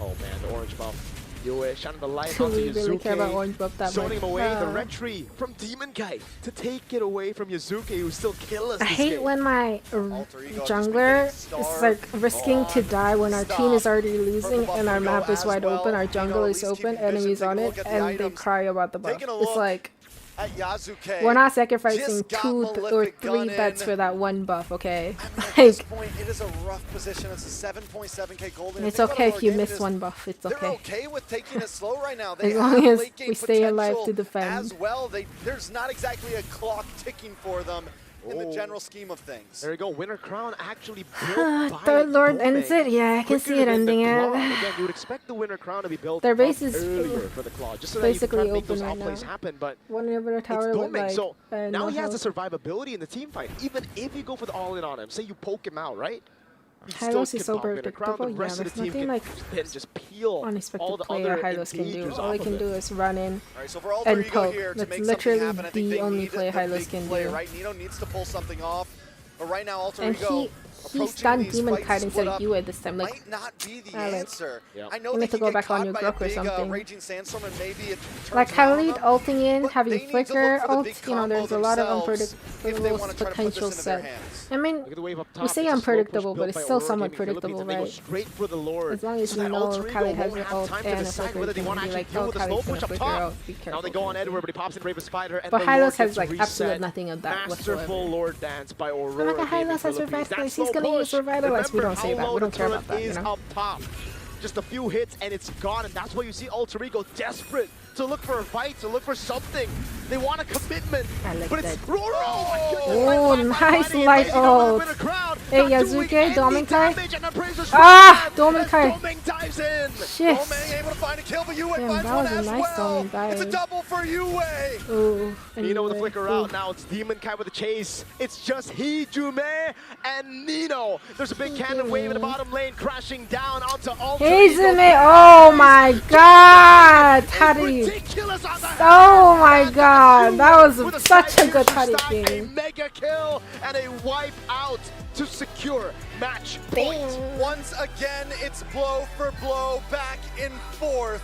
Oh man, the orange buff. Yue shining the light Do onto we really care about Yazuki, orange buff that zoning much? him away. The retry from Demon Kite to take it away from Yazuki, who's still killless. I hate when my jungler is like risking to die when our team is already losing and our map is wide open, our jungle is open, enemies on it, and they cry about the buff. It's like, At Yasuke, we're not sacrificing just got 2 or Malefic 3 gun bets in. for that 1 buff, okay? At this point, it is a rough position. It's a 7.7k golden. It's okay if you miss 1 buff, it's They're okay. okay with taking it slow right now. They As long have as late game we stay alive potential to defend. as well. There's not exactly a clock ticking for them in the general scheme of things. There you go. Winter Crown actually built by Third Lord Doming ends it? Yeah, I can see it quicker than the ending Claw. it. Again, you would expect the Winter Crown to be built Their base up is earlier for the Claw, just so that you can try basically to make open those right outplays now. happen, but One inhibitor it's tower with Doming. like So now no he has the health. survivability in the team fight. Even if you go for the all-in on him, say you poke him out, right? He still Hylos can is so pop Winter Crown. predictable. The Yeah, rest of there's the team nothing can like then just peel all unexpected the player other Hylos can do. engagers All off he of can it. do is run in Alright, so for Alter and Ego poke. here to That's make literally something happen, I think the they only need play the Hylos big can play, do. right? Nino needs to pull something off, but right now Alter And Ego he stunned Demon Kite instead of Yue this time. Like, might not be the like, answer. I know you they need to can go get back on caught your by Grok a or big something. Raging Sandstorm and maybe it turns like around Khalid them. ulting in, But having they need to Flicker look for the ult, big you know, there's a combo lot of themselves if they unpredictable wanna try to put potential this in their set. hands. I mean, Look at the wave up top. we say It's a slow push unpredictable, built but it's by still Aurora somewhat Gaming Philippines, predictable, and they go right? straight for the Lord. As long as So you that know Alter Ego Khalid has won't an have ult time to and a decide Flicker, whether you they can want to be actually like, deal oh, with the slow Khalid's push gonna up flicker top. out, be Now careful. they go on Edward, but he pops in Brave Spider, and But the Hylos Lord has gets like reset. absolutely nothing of that whatsoever. Masterful Lord dance by Oh Aurora my god, Gaming Hylos has Philippines. Revitalize. That He's slow gonna use push. Revitalize. We Remember don't say how that. low We don't the care about turret that, you is know? up top. Just a few hits and it's gone, and that's why you see Alter Ego desperate to look for a fight, to look for something. They want a commitment, but it's Roro! Oh, nice light ult. Hey, Yazuke, Dominkai. Ah, Dominkai. dives in. Shit. Doming able to find a kill, but Yue Damn, finds that one was a as nice well. Domin It's a dive. double for Yue. Ooh, Nino with the flicker Ooh. out. Now it's Demon Kai with the chase. It's just Hijume and Nino. There's a big cannon wave in the bottom lane crashing down onto Alter Ego. Hazume, oh my god! Tari. Oh my god, that was such a good Tari A game. mega kill and a wipe out to secure match point. Once again, it's blow for blow back in fourth.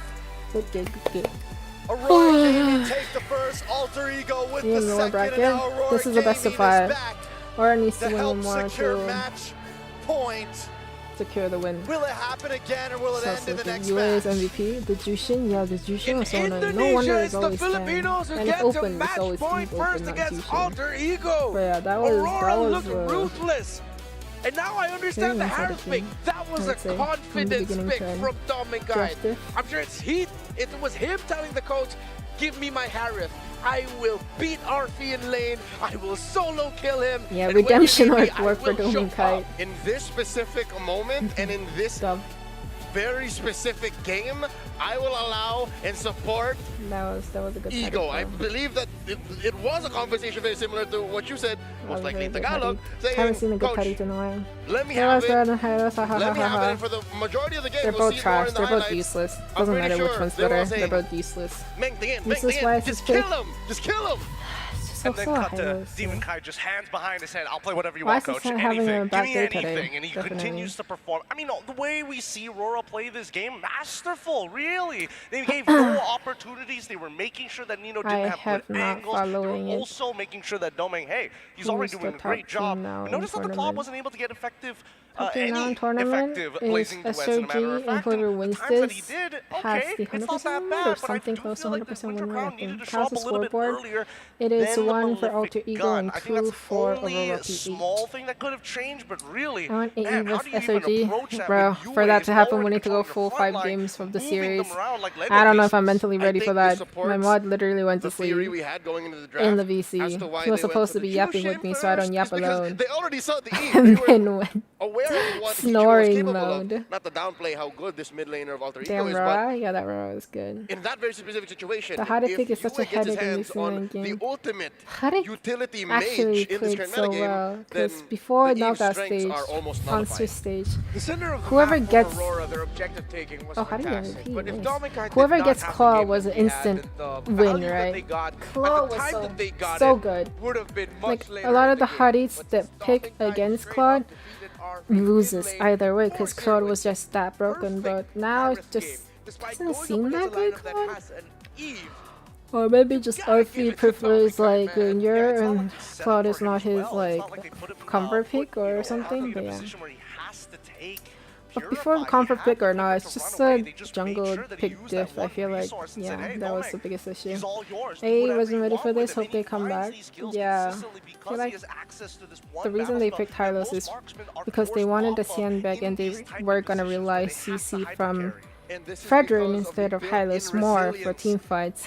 Good game, good game. Aurora Gaming take the first, Alter Ego with You the in the lower second, bracket? and now Aurora This is the best of Gaming is 5. back Or needs to to win help one more secure to match point. secure the win. Will it happen again, or will it end in the next UA's match? MVP, the Jushin, yeah, the Jushin was so annoying. No wonder it's always Filipinos who and get if open, to it's always match point Eve first open, against Jushin. Alter Ego. But yeah, that was Aurora looked ruthless. And now I understand the nice Harris pick. That was a confidence pick from Dominguez. I'm sure it's heat. It was him telling the coach, give me my Harris. I will beat Arfi in lane. I will solo kill him. Yeah, redemption arc worked for Dominguez. In this specific moment and in this very specific game, I will allow and support that was a good Ego. I believe that it was a conversation very similar to what you said, most likely in Tagalog, saying, haven't seen a good Coach, Petty in a while. let me have it. Let me have it, and for the majority of the game, they're we'll both see trash. more in the They're both highlights. useless. I'm Doesn't pretty matter which sure one's they were better. saying, They're both useless. Meng Tingin, just pick. kill him. Just kill him. And then cut to Demon Kai, just hands behind his head. I'll play whatever you Why want, is coach. this having a Anything. bad Give me day anything. today? And he Definitely. continues to perform. I mean, the way we see Aurora play this game, masterful, really. They gave no opportunities. They were making sure that Nino didn't have good angles. They were also making sure that Domeng, hey, he's already doing a great job. Notice that the Claw wasn't able to get effective Now tournament is SRG, and whoever wins this has the 100% win or something close to 100% win rate, I think. How's the scoreboard? It is 1 for Alter Ego and 2 for Aurora P8. Small thing that could have changed, but really, I want AE vs SRG. Bro, for that to happen, we need to go full 5 games of the series. I don't know if I'm mentally ready for that. My mod literally went to sleep in the VC. He was supposed to be yapping with me, so I don't yap alone. They already saw the E. And then went aware of what snoring was mode. Of. Not to downplay how good this mid laner of Alter Ego Damn is, Rara? Yeah, that Rara was good. In that very specific situation, the Hada if pick is such a Yue gets his headache in hands this on game. the ultimate Hada utility actually mage in this played current so metagame, well, then because before the knockout Eve's stage, strengths are almost on nullified. Swiss stage, The center of the whoever map gets for Aurora, their objective taking was fantastic. But if Dominguez did whoever not gets have Claw the game was an that they instant had, the win, value that right? they got, Claw at the was time that they got so it, good. would have been much Like later a lot in of the game. Hotties that pick against Claude loses either way, because Claude was just that broken, but now it just doesn't seem that good, Claude. Or maybe just Arfi prefers like Ranger and Claude is not his like comfort pick or something, but yeah. But before comfort pick or not, it's just a jungle pick diff. I feel like, yeah, that was the biggest issue. A wasn't ready for this, hope they come back. Yeah, I feel like the reason they picked Hylos is because they wanted the Xian back and they were gonna rely CC from Fredrin instead of Hylos more for team fights,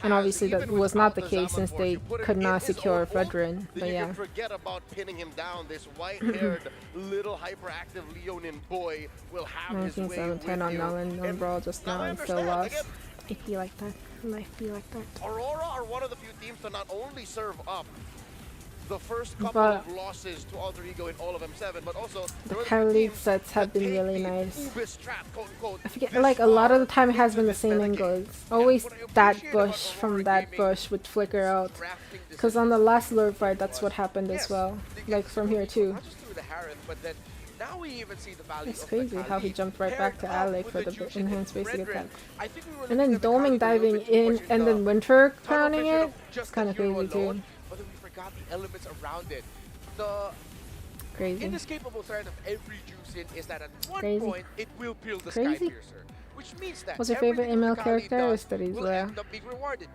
and obviously that was not the case since they could not secure Fredrin, but yeah. Forget about pinning him down. This white-haired little hyperactive Leonin boy will have his way 19-7-10 on Nolan, no brawl just now and still lost. It be like that. Life be like that. Aurora are one of the few teams to not only serve up the first couple of losses to Alter Ego in all of M7, but also the paraleague sets have been really nice. I forget, like a lot of the time it has been the same angle. It's always that bush from that bush would flicker out. Because on the last Lord fight, that's what happened as well. Like from here too. It's crazy how he jumped right back to Alec for the enhanced basic attack. And then Doming diving in and then Winter crowning it. It's kind of crazy too. The elements around it. The inescapable threat of every Juicin is that at one point it will peel the Skypiercer, which means that what's your favorite ML character? Or studies well.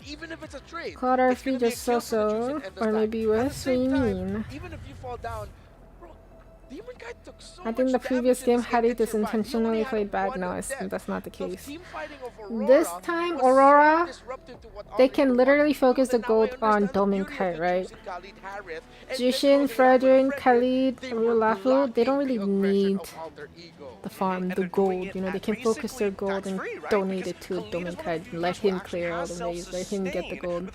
Even if it's a trade. Claude RP just so, or maybe worse. What do you mean? Even if you fall down, I think the previous game had it just intentionally played bad. No, that's not the case. This time, Aurora, they can literally focus the gold on Dominguez, right? Jushin, Fredrin, Khalid, Rulafu, they don't really need the farm, the gold. You know, they can focus their gold and donate it to Dominguez. Let him clear all the ways, let him get the gold.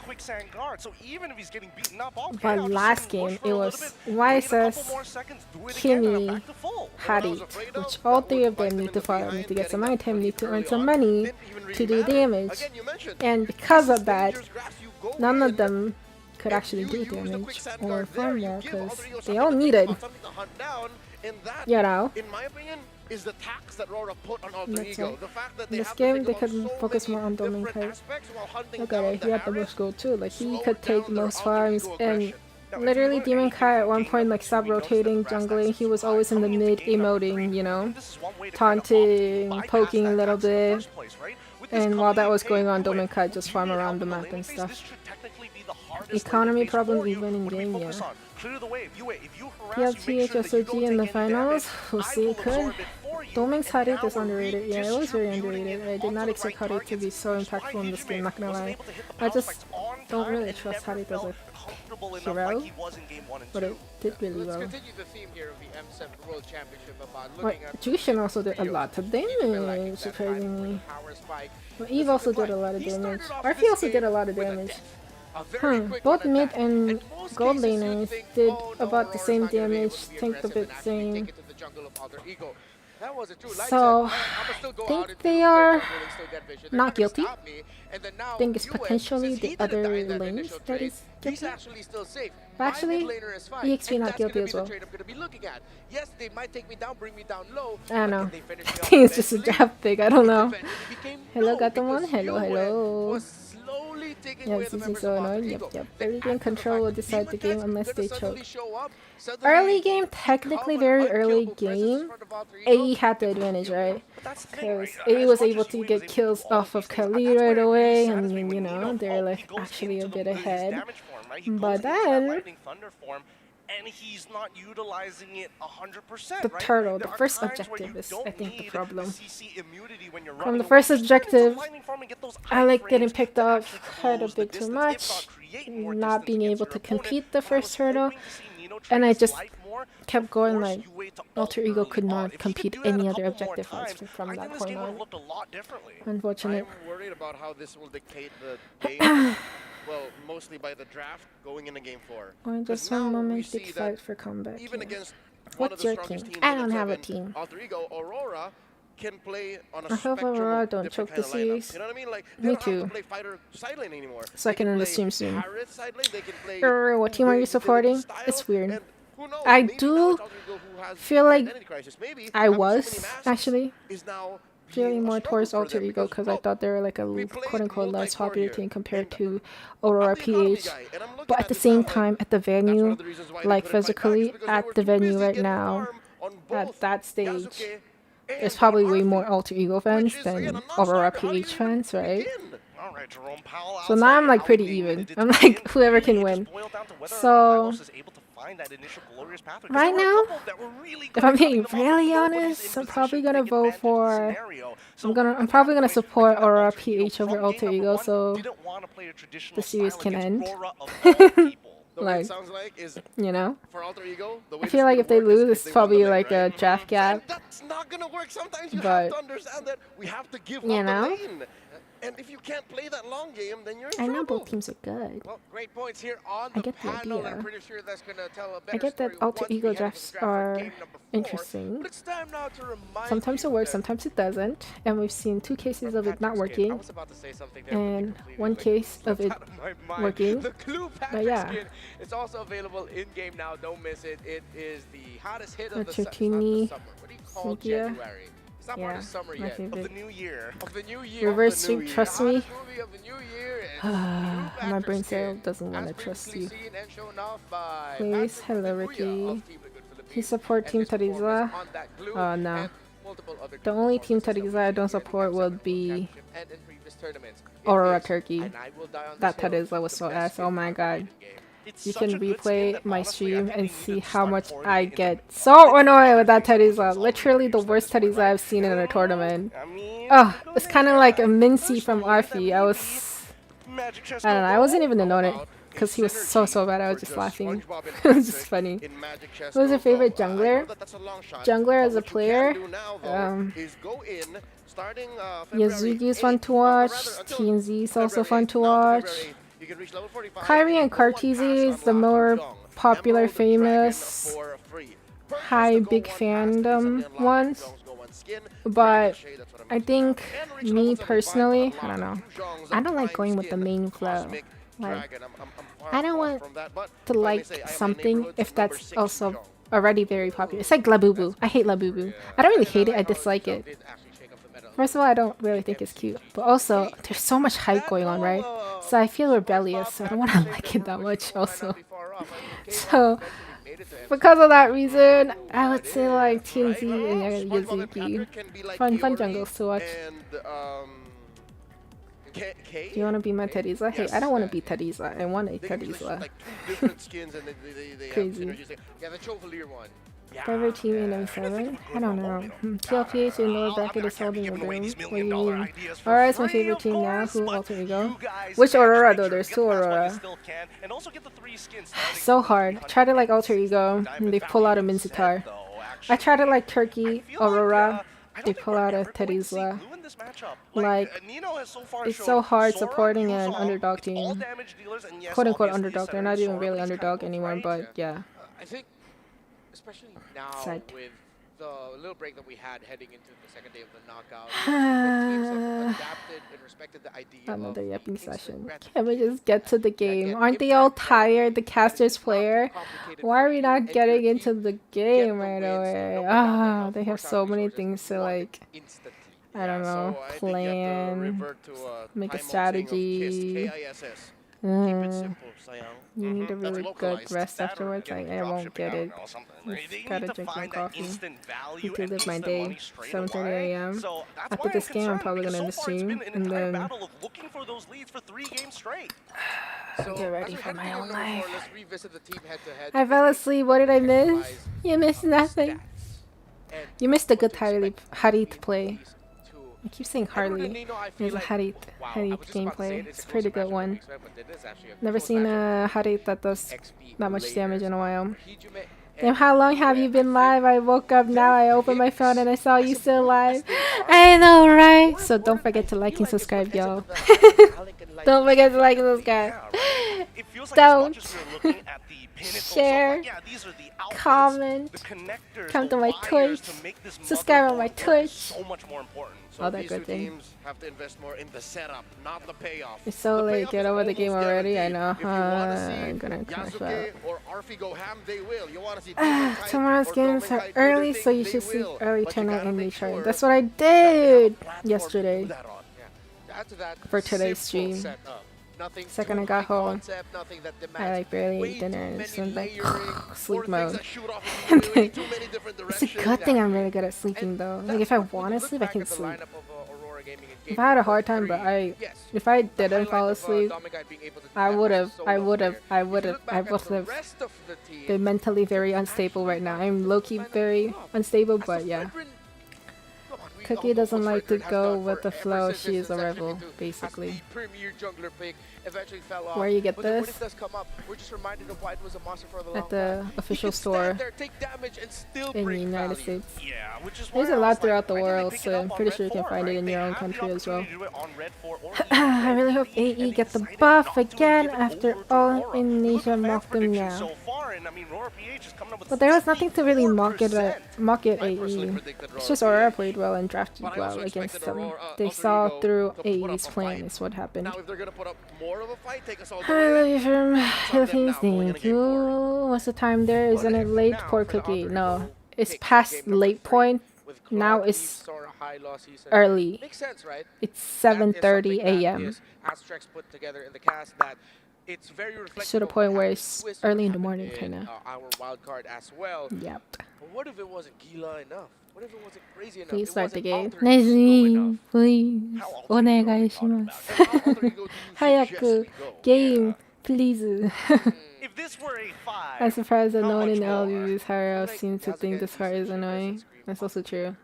But last game, it was YSS, Kimmy, Hadit, which all three of them need to farm, need to get some item, need to earn some money to do damage. And because of that, none of them could actually do damage or farm there because they all needed, you know. In my opinion, is the tax that Aurora put on Alter Ego. The fact that in this game, they could focus more on Dominguez. Look at it, he had the most gold too. Like he could take most farms and Literally, Demon Kai at one point like stopped rotating, jungling. He was always in the mid, emoting, you know, taunting, poking a little bit. And while that was going on, Demon Kai just farm around the map and stuff. Economy problem even in game, yeah. PLTH SOG in the finals? We'll see, could. Doming's Harit is underrated. Yeah, it was very underrated. I did not expect Harit to be so impactful in this game, not gonna lie. I just don't really trust Harit as a hero, but it did really well. But Jushin also did a lot of damage, surprisingly. But Eve also did a lot of damage. Arfi also did a lot of damage. Both mid and gold laners did about the same damage, think a bit same. So, I think they are not guilty. I think it's potentially the other lanes that is guilty. But actually, EXP not guilty as well. I don't know. I think it's just a draft pick, I don't know. Hello Gatomon, hello. Yeah, this is so annoying. Yep. Early game control will decide the game unless they choke. Early game, technically very early game, AE had the advantage, right? Because AE was able to get kills off of Khalid right away, and you know, they're like actually a bit ahead. But then and he's not utilizing it 100%. The turtle, the first objective is, I think, the problem. From the first objective, I like getting picked off quite a bit too much, not being able to compete the first turtle, and I just kept going like Alter Ego could not compete any other objective from that point on. Unfortunate. I'm worried about how this will dictate the game. Well, mostly by the draft going into game 4. Or just one moment, big fight for comeback. Even against What's your team? I don't have a team. Alter Ego, Aurora can play on a I hope Aurora don't choke the series. You know what I mean? Like, me too. play fighter side lane anymore. Second in the stream soon. What team are you supporting? It's weird. I do feel like I was actually feeling more towards Alter Ego because I thought they were like a quote-unquote less popular team compared to Aurora PH. But at the same time, at the venue, like physically at the venue right now, at that stage, there's probably way more Alter Ego fans than Aurora PH fans, right? So now I'm like pretty even. I'm like whoever can win. So right now, if I'm being really honest, I'm probably gonna vote for. I'm probably gonna support Aurora PH over Alter Ego, so the series can end. Like, you know, I feel like if they lose, it's probably like a draft gap. But you know. And if you can't play that long game, then you're in I know trouble. both teams are good. Well, great points here on I get the panel. idea. I'm pretty sure that's gonna tell a better I get that story Alter once we Ego head to drafts the draft for are game number 4. interesting. But it's time now to remind Sometimes it works, sometimes it doesn't. And we've seen 2 cases of it not working. And 1 case of it working. The Clue But yeah. Skin. It's also available in game now. Don't miss it. It is the hottest hit of That's the your summer. Teeny, What do you call Cynthia. January? It's not part of summer my yet. favorite. Of the new year. Of the new year. Reverse sweep, trust me. Movie of the new year is My brain cell doesn't want to trust you. Please, hello Ricky. You support Team Tariza? Oh no. The only Team Tariza I don't support would be Aurora Turkey. That Tariza was so ass, oh my god. You can replay my stream and see how much I get so annoyed with that Tariza. Literally the worst Tariza I've seen in a tournament. Oh, it's kind of like a Mincy from Arfi. I don't know, I wasn't even annoyed it because he was so bad. I was just laughing. It was just funny. Who was your favorite jungler? Jungler as a player? Yazugi's fun to watch. TNZ's also fun to watch. Kyrie and Carteezy is the more popular, famous, high big fandom ones. But I think me personally, I don't know. I don't like going with the main flow. Like, I don't want to like something if that's also already very popular. It's like Labubu. I hate Labubu. I don't really hate it, I dislike it. First of all, I don't really think it's cute. But also, there's so much hype going on, right? So I feel rebellious, so I don't want to like it that much also. So because of that reason, I would say like Team Z and Yazuki. Fun jungles to watch. Do you want to be my Teresa? Hey, I don't want to be Teresa. I want a Teresa. Crazy. Favorite team in M7? I don't know. TLPH in lower bracket is holding the room. What do you mean? Aurora is my favorite team now. Who alter ego? Which Aurora though? There's two Aurora. So hard. Try to like alter ego. And they pull out a Minzitar. I try to like Turkey, Aurora. They pull out a Teresa. Like, it's so hard supporting an underdog team. Quote unquote underdog. They're not even really underdog anymore, but yeah. I think, especially now with the little break that we had heading into the second day of the knockout, the teams have adapted and respected the idea Another yapping session. Can we just get to the game? Aren't they all tired? The casters player? Why are we not getting into the game right away? Ah, they have so many things to like. I don't know, plan, make a strategy. You need a really good rest afterwards. I won't get it. Just gotta drink my coffee. Need to live my day. 7:30 a.m. After this game, I'm probably gonna end the stream and then get ready for my own life. I fell asleep. What did I miss? You missed nothing. You missed a good Harit play. I keep saying Harley. There's a Harit gameplay. It's a pretty good one. Never seen a Harit that does that much damage in a while. Damn, how long have you been live? I woke up now, I opened my phone and I saw you still live. I know, right? So don't forget to like and subscribe, y'all. Don't forget to like and subscribe. Don't. Share. Comment. Come to my Twitch. Subscribe on my Twitch. All that good thing. Have to invest more in the setup, not the payoff. It's so late. Get over the game already. I know. I'm gonna crash out. Tomorrow's games are early, so you should sleep early. Turn on and recharge. That's what I did yesterday for today's stream. Second I got home, I like barely ate dinner and it's in like sleep mode. It's a good thing I'm really good at sleeping though. Like if I want to sleep, I can sleep. If I had a hard time, but if I didn't fall asleep, I would have been mentally very unstable right now. I'm low-key very unstable, but yeah. Cookie doesn't like to go with the flow. She is a rebel, basically. Where you get this? At the official store in the United States. There's a lot throughout the world, so I'm pretty sure you can find it in your own country as well. I really hope AE get the buff again after all Indonesia mocked them now. But there was nothing to really mock it AE. It's just Aurora played well and drafted well against them. They saw through AE's plan is what happened. I love you from Philippines, thank you. What's the time there? Isn't it late? Poor Cookie. No, it's past late point. Now it's early. It's 7:30 a.m. It's to the point where it's early in the morning, kinda. Yep. What if it wasn't gila enough? What if it wasn't crazy enough? Please start the game. Restream, please. Onegaishimasu. Hayaku, game, please. I'm surprised that no one in LBB's higher ups seems to think this part is annoying. That's also true.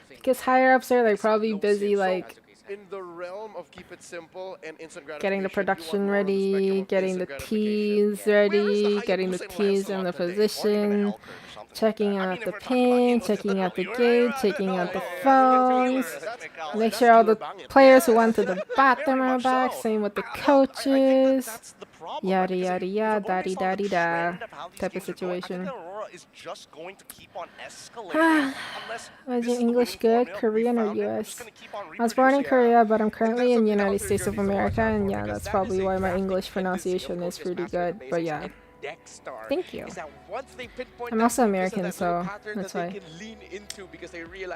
Because higher ups are like probably busy like in the realm of keep it simple and instant getting the production ready, getting the teas ready, getting the teas in the position, checking out the pin, checking out the gate, checking out the phones, make sure all the players who went to the bathroom are back, same with the coaches, yada yada yada, daddy daddy da type of situation. Was your English good? Korean or US? I was born in Korea, but I'm currently in the United States of America, and yeah, that's probably why my English pronunciation is pretty good, but yeah. Thank you. I'm also American, so that's why.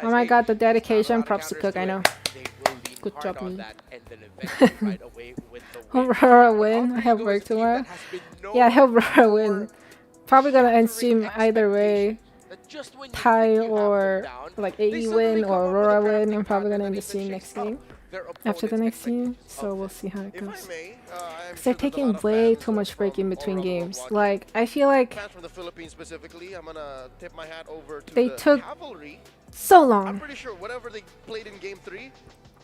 Oh my god, the dedication, props to Cook, I know. Good hard job, on me. that, and then eventually right away with the win. Hope Aurora win. I have work tomorrow. Yeah, I hope Aurora win. Probably gonna end stream either way. Tie or like AE win or Aurora win. I'm probably gonna end the stream next game. After the next game, so we'll see how it goes. Because they're taking way too much break in between games. Like, I feel like From the Philippines specifically, I'm gonna tip my hat over to they the took Cavalry. so I'm long. pretty sure whatever they played in Game 3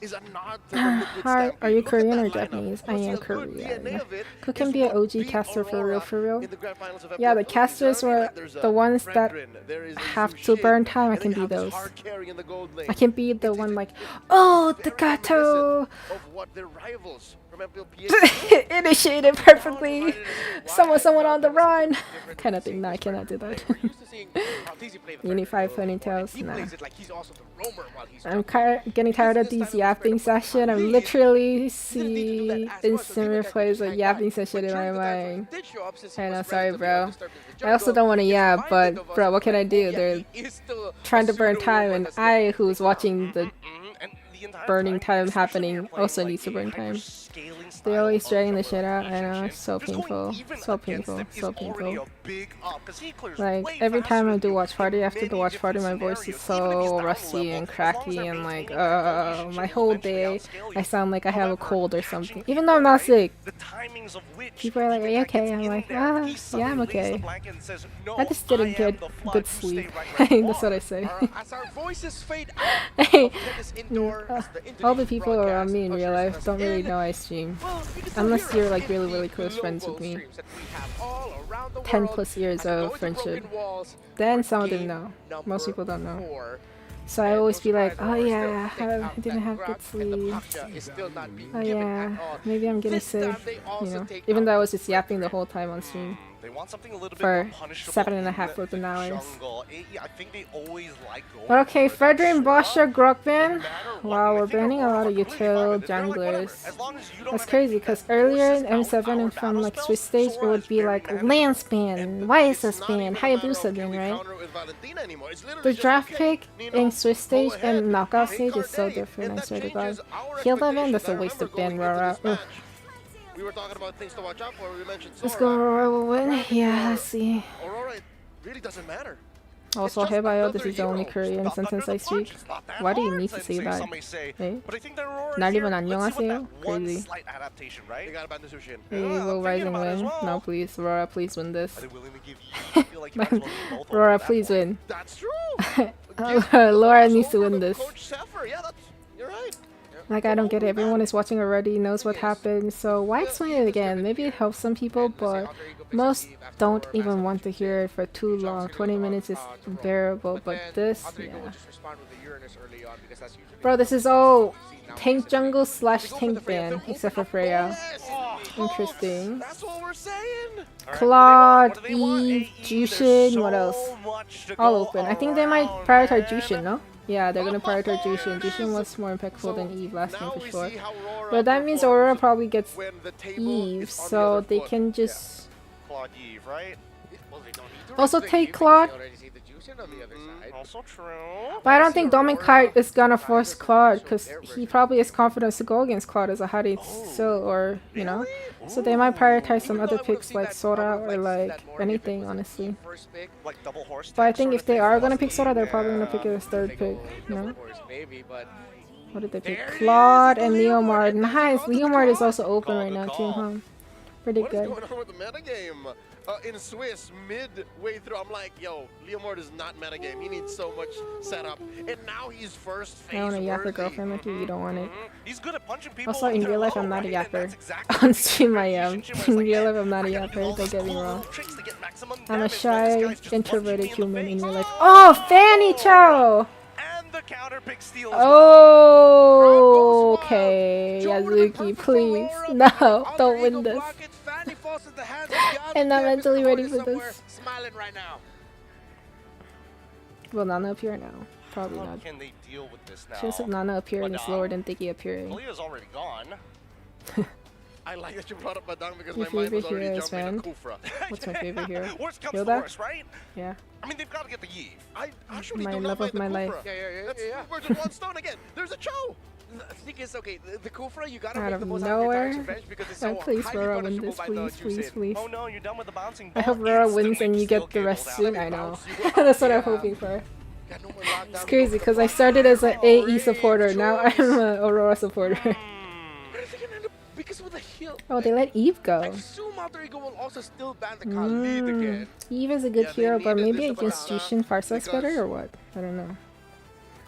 is a nod to the Liquid Stampede. Are you Look at Korean that or lineup. Japanese? I am The good Korean. DNA of it Who can is be an what OG beat caster for Aurora real? in the grand finals of Yeah, FPL the Philippines. casters Not only were that, there's the a ones that Brethren, there is a have to Zushin, burn time. I and can then be you have this those. hard carry in the gold lane. I can be the one like, oh, the gato! Of what their rivals from MLBB Initiated perfectly. Someone on the run. Kind of thing. No, I cannot do that. Unified ponytails. Nah. I'm getting tired of these yapping session. I'm literally see instant replays of yapping session in my mind. I know, sorry, bro. I also don't want to yap, but bro, what can I do? They're trying to burn time, and I, who's watching the burning time happening, also needs to burn time. They're always dragging the shit out. I know, it's so painful, so painful, so painful. Like every time I do watch party, after the watch party, my voice is so rusty and cracky, and like, my whole day, I sound like I have a cold or something. Even though I'm not sick. People are like, "Are you okay?" I'm like, yeah, I'm okay. I just didn't get good sleep. That's what I say. All the people around me in real life don't really know I stream. Unless you're like really close friends with me. 10 plus years of friendship. Then some of them know. Most people don't know. So I always be like, oh yeah, I didn't have good sleep. Oh yeah, maybe I'm getting sick. You know, even though I was just yapping the whole time on stream. For 7.5 flipping hours. Okay, Fredrin, Boscha, Grokman. Wow, we're banning a lot of util junglers. That's crazy, because earlier in M7 and from like Swiss stage, it would be like land span, YSS span, Hayabusa bin, right? The draft pick in Swiss stage and knockout stage is so different, I swear to god. Heal them in, that's a waste of ban Rara. We were talking about things to watch out for. We mentioned Let's go, Aurora will win. Yeah, let's see. Aurora really doesn't matter. Also, hey bio, this is the only Korean sentence I speak. Why do you need to say that? Hey? Not even 안녕하세요? Crazy. Hey, will Rising win? No, please. Aurora, please win this. Aurora, please win. That's true. Laura needs to win this. Yeah, you're right. Like, I don't get it. Everyone is watching already, knows what happened, so why explain it again? Maybe it helps some people, but most don't even want to hear it for too long. 20 minutes is bearable, but this, yeah. Bro, this is all tank jungle / tank ban, except for Freya. Interesting. Claude, Eve, Jushin, what else? All open. I think they might prioritize Jushin, no? Yeah, they're gonna prioritize Jushin. Jushin was more impactful than Eve last game for sure. But that means Aurora probably gets Eve, so they can just also take Claude. Also true. But I don't think Dominicart is gonna force Claude, because he probably has confidence to go against Claude as a Hari still, or, you know. So they might prioritize some other picks like Sora or like anything, honestly. But I think if they are gonna pick Sora, they're probably gonna pick it as third pick, you know. What did they pick? Claude and Leomard. Nice! Leomard is also open right now too, huh? Pretty good. What is going on with the metagame? In Swiss, midway through, I'm like, yo, Leomord is not metagame. He needs so much setup. And now he's first phase I want a yapper worthy. girlfriend like you don't want it. He's good at punching people. Also, in real life, I'm not a yapper. On stream, I am. In real life, I'm not a yapper. Don't get me wrong. I'm a shy, introverted human in real life. Oh, Fanny Cho! Oh, okay. Yazuki, please. No, don't win this. I'm not mentally ready for this. Will Nana appear now? Probably not. Can they deal with this now? Chances of Nana appearing is lower than Tiki appearing. Leah's already gone. I like that you brought up Badang because Your my mind was favorite already hero is jumping man? to Kufra. What's my favorite hero? Worst comes to Hilda? worst, right? Yeah. I mean, they've got to get the Eve. I actually My do love not of mind my the life. Kufra. That's two birds with one stone again. There's a Cho. The thing is, okay, the Kufra, you gotta Out make of the most nowhere. out of your revenge because it's so Please, highly Rora, win punishable this, by the please, please, Juicin. please. Oh no, you're done with the bouncing I ball. hope Rora wins and you get the rest soon. I know. That's what I'm hoping for. It's crazy because I started as an AE supporter. Now I'm an Aurora supporter. Because with the heal, Oh, they let Eve I go. assume Alter Ego will also still ban the Khalid again. Eve is a good hero, but maybe against Jushin Farsa's better or what? I don't know.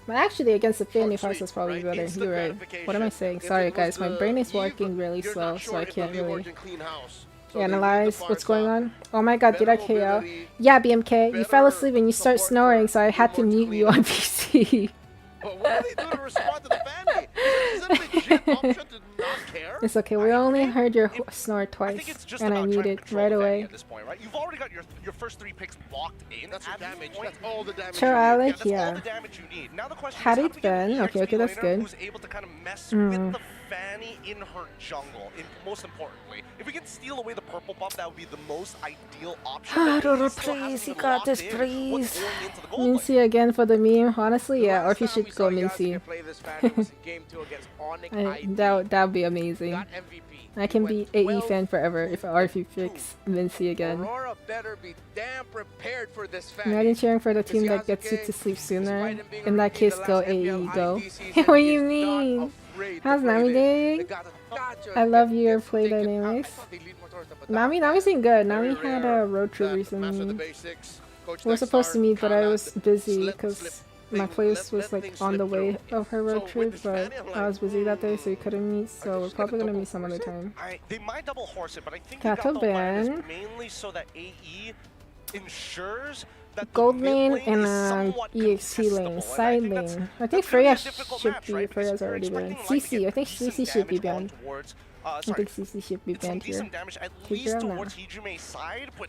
But actually against the Fanny Farsa's probably better. You're right. What am I saying? Sorry guys, my brain is working really slow, so I can't really analyze what's going on. Oh my god, did I KO? Yeah, BMK, you fell asleep and you start snoring, so I had to mute you on PC. But what do they do to respond to the Fanny? Is it a legit option to not care? It's okay, we only heard your snore twice, and I muted right away. At this point, right? You've already got your first 3 picks locked in. That's your damage. That's all the damage. Sure, Alec, yeah. All the damage you need. Now the question Had is, it been, okay, that's good. who's able to kind of mess with the Fanny in her jungle. Most importantly, if we can steal away the purple buff, that would be the most ideal option. Rora, please, you got this, please. Mincy again for the meme. Honestly, yeah, or he should go Mincy. That would be amazing. I can be AE fan forever if RP picks Mincy again. Aurora better be damn prepared for this Imagine cheering for the team that gets you to sleep sooner. In that case, go AE, go. What do you mean? How's Nami doing? I love your play dynamics. Nami's doing good. Nami had a road trip recently. We were supposed to meet, but I was busy because my place was like on the way of her road trip, but I was busy that day, so we couldn't meet. So we're probably gonna meet some other time. They might double horse it, but I think Gato ban. mainly so that AE ensures that Gold lane and EXP lane, side lane. I think Freya should be. Freya's already banned. CC, I think CC should be banned. I think CC should be banned here. Take her out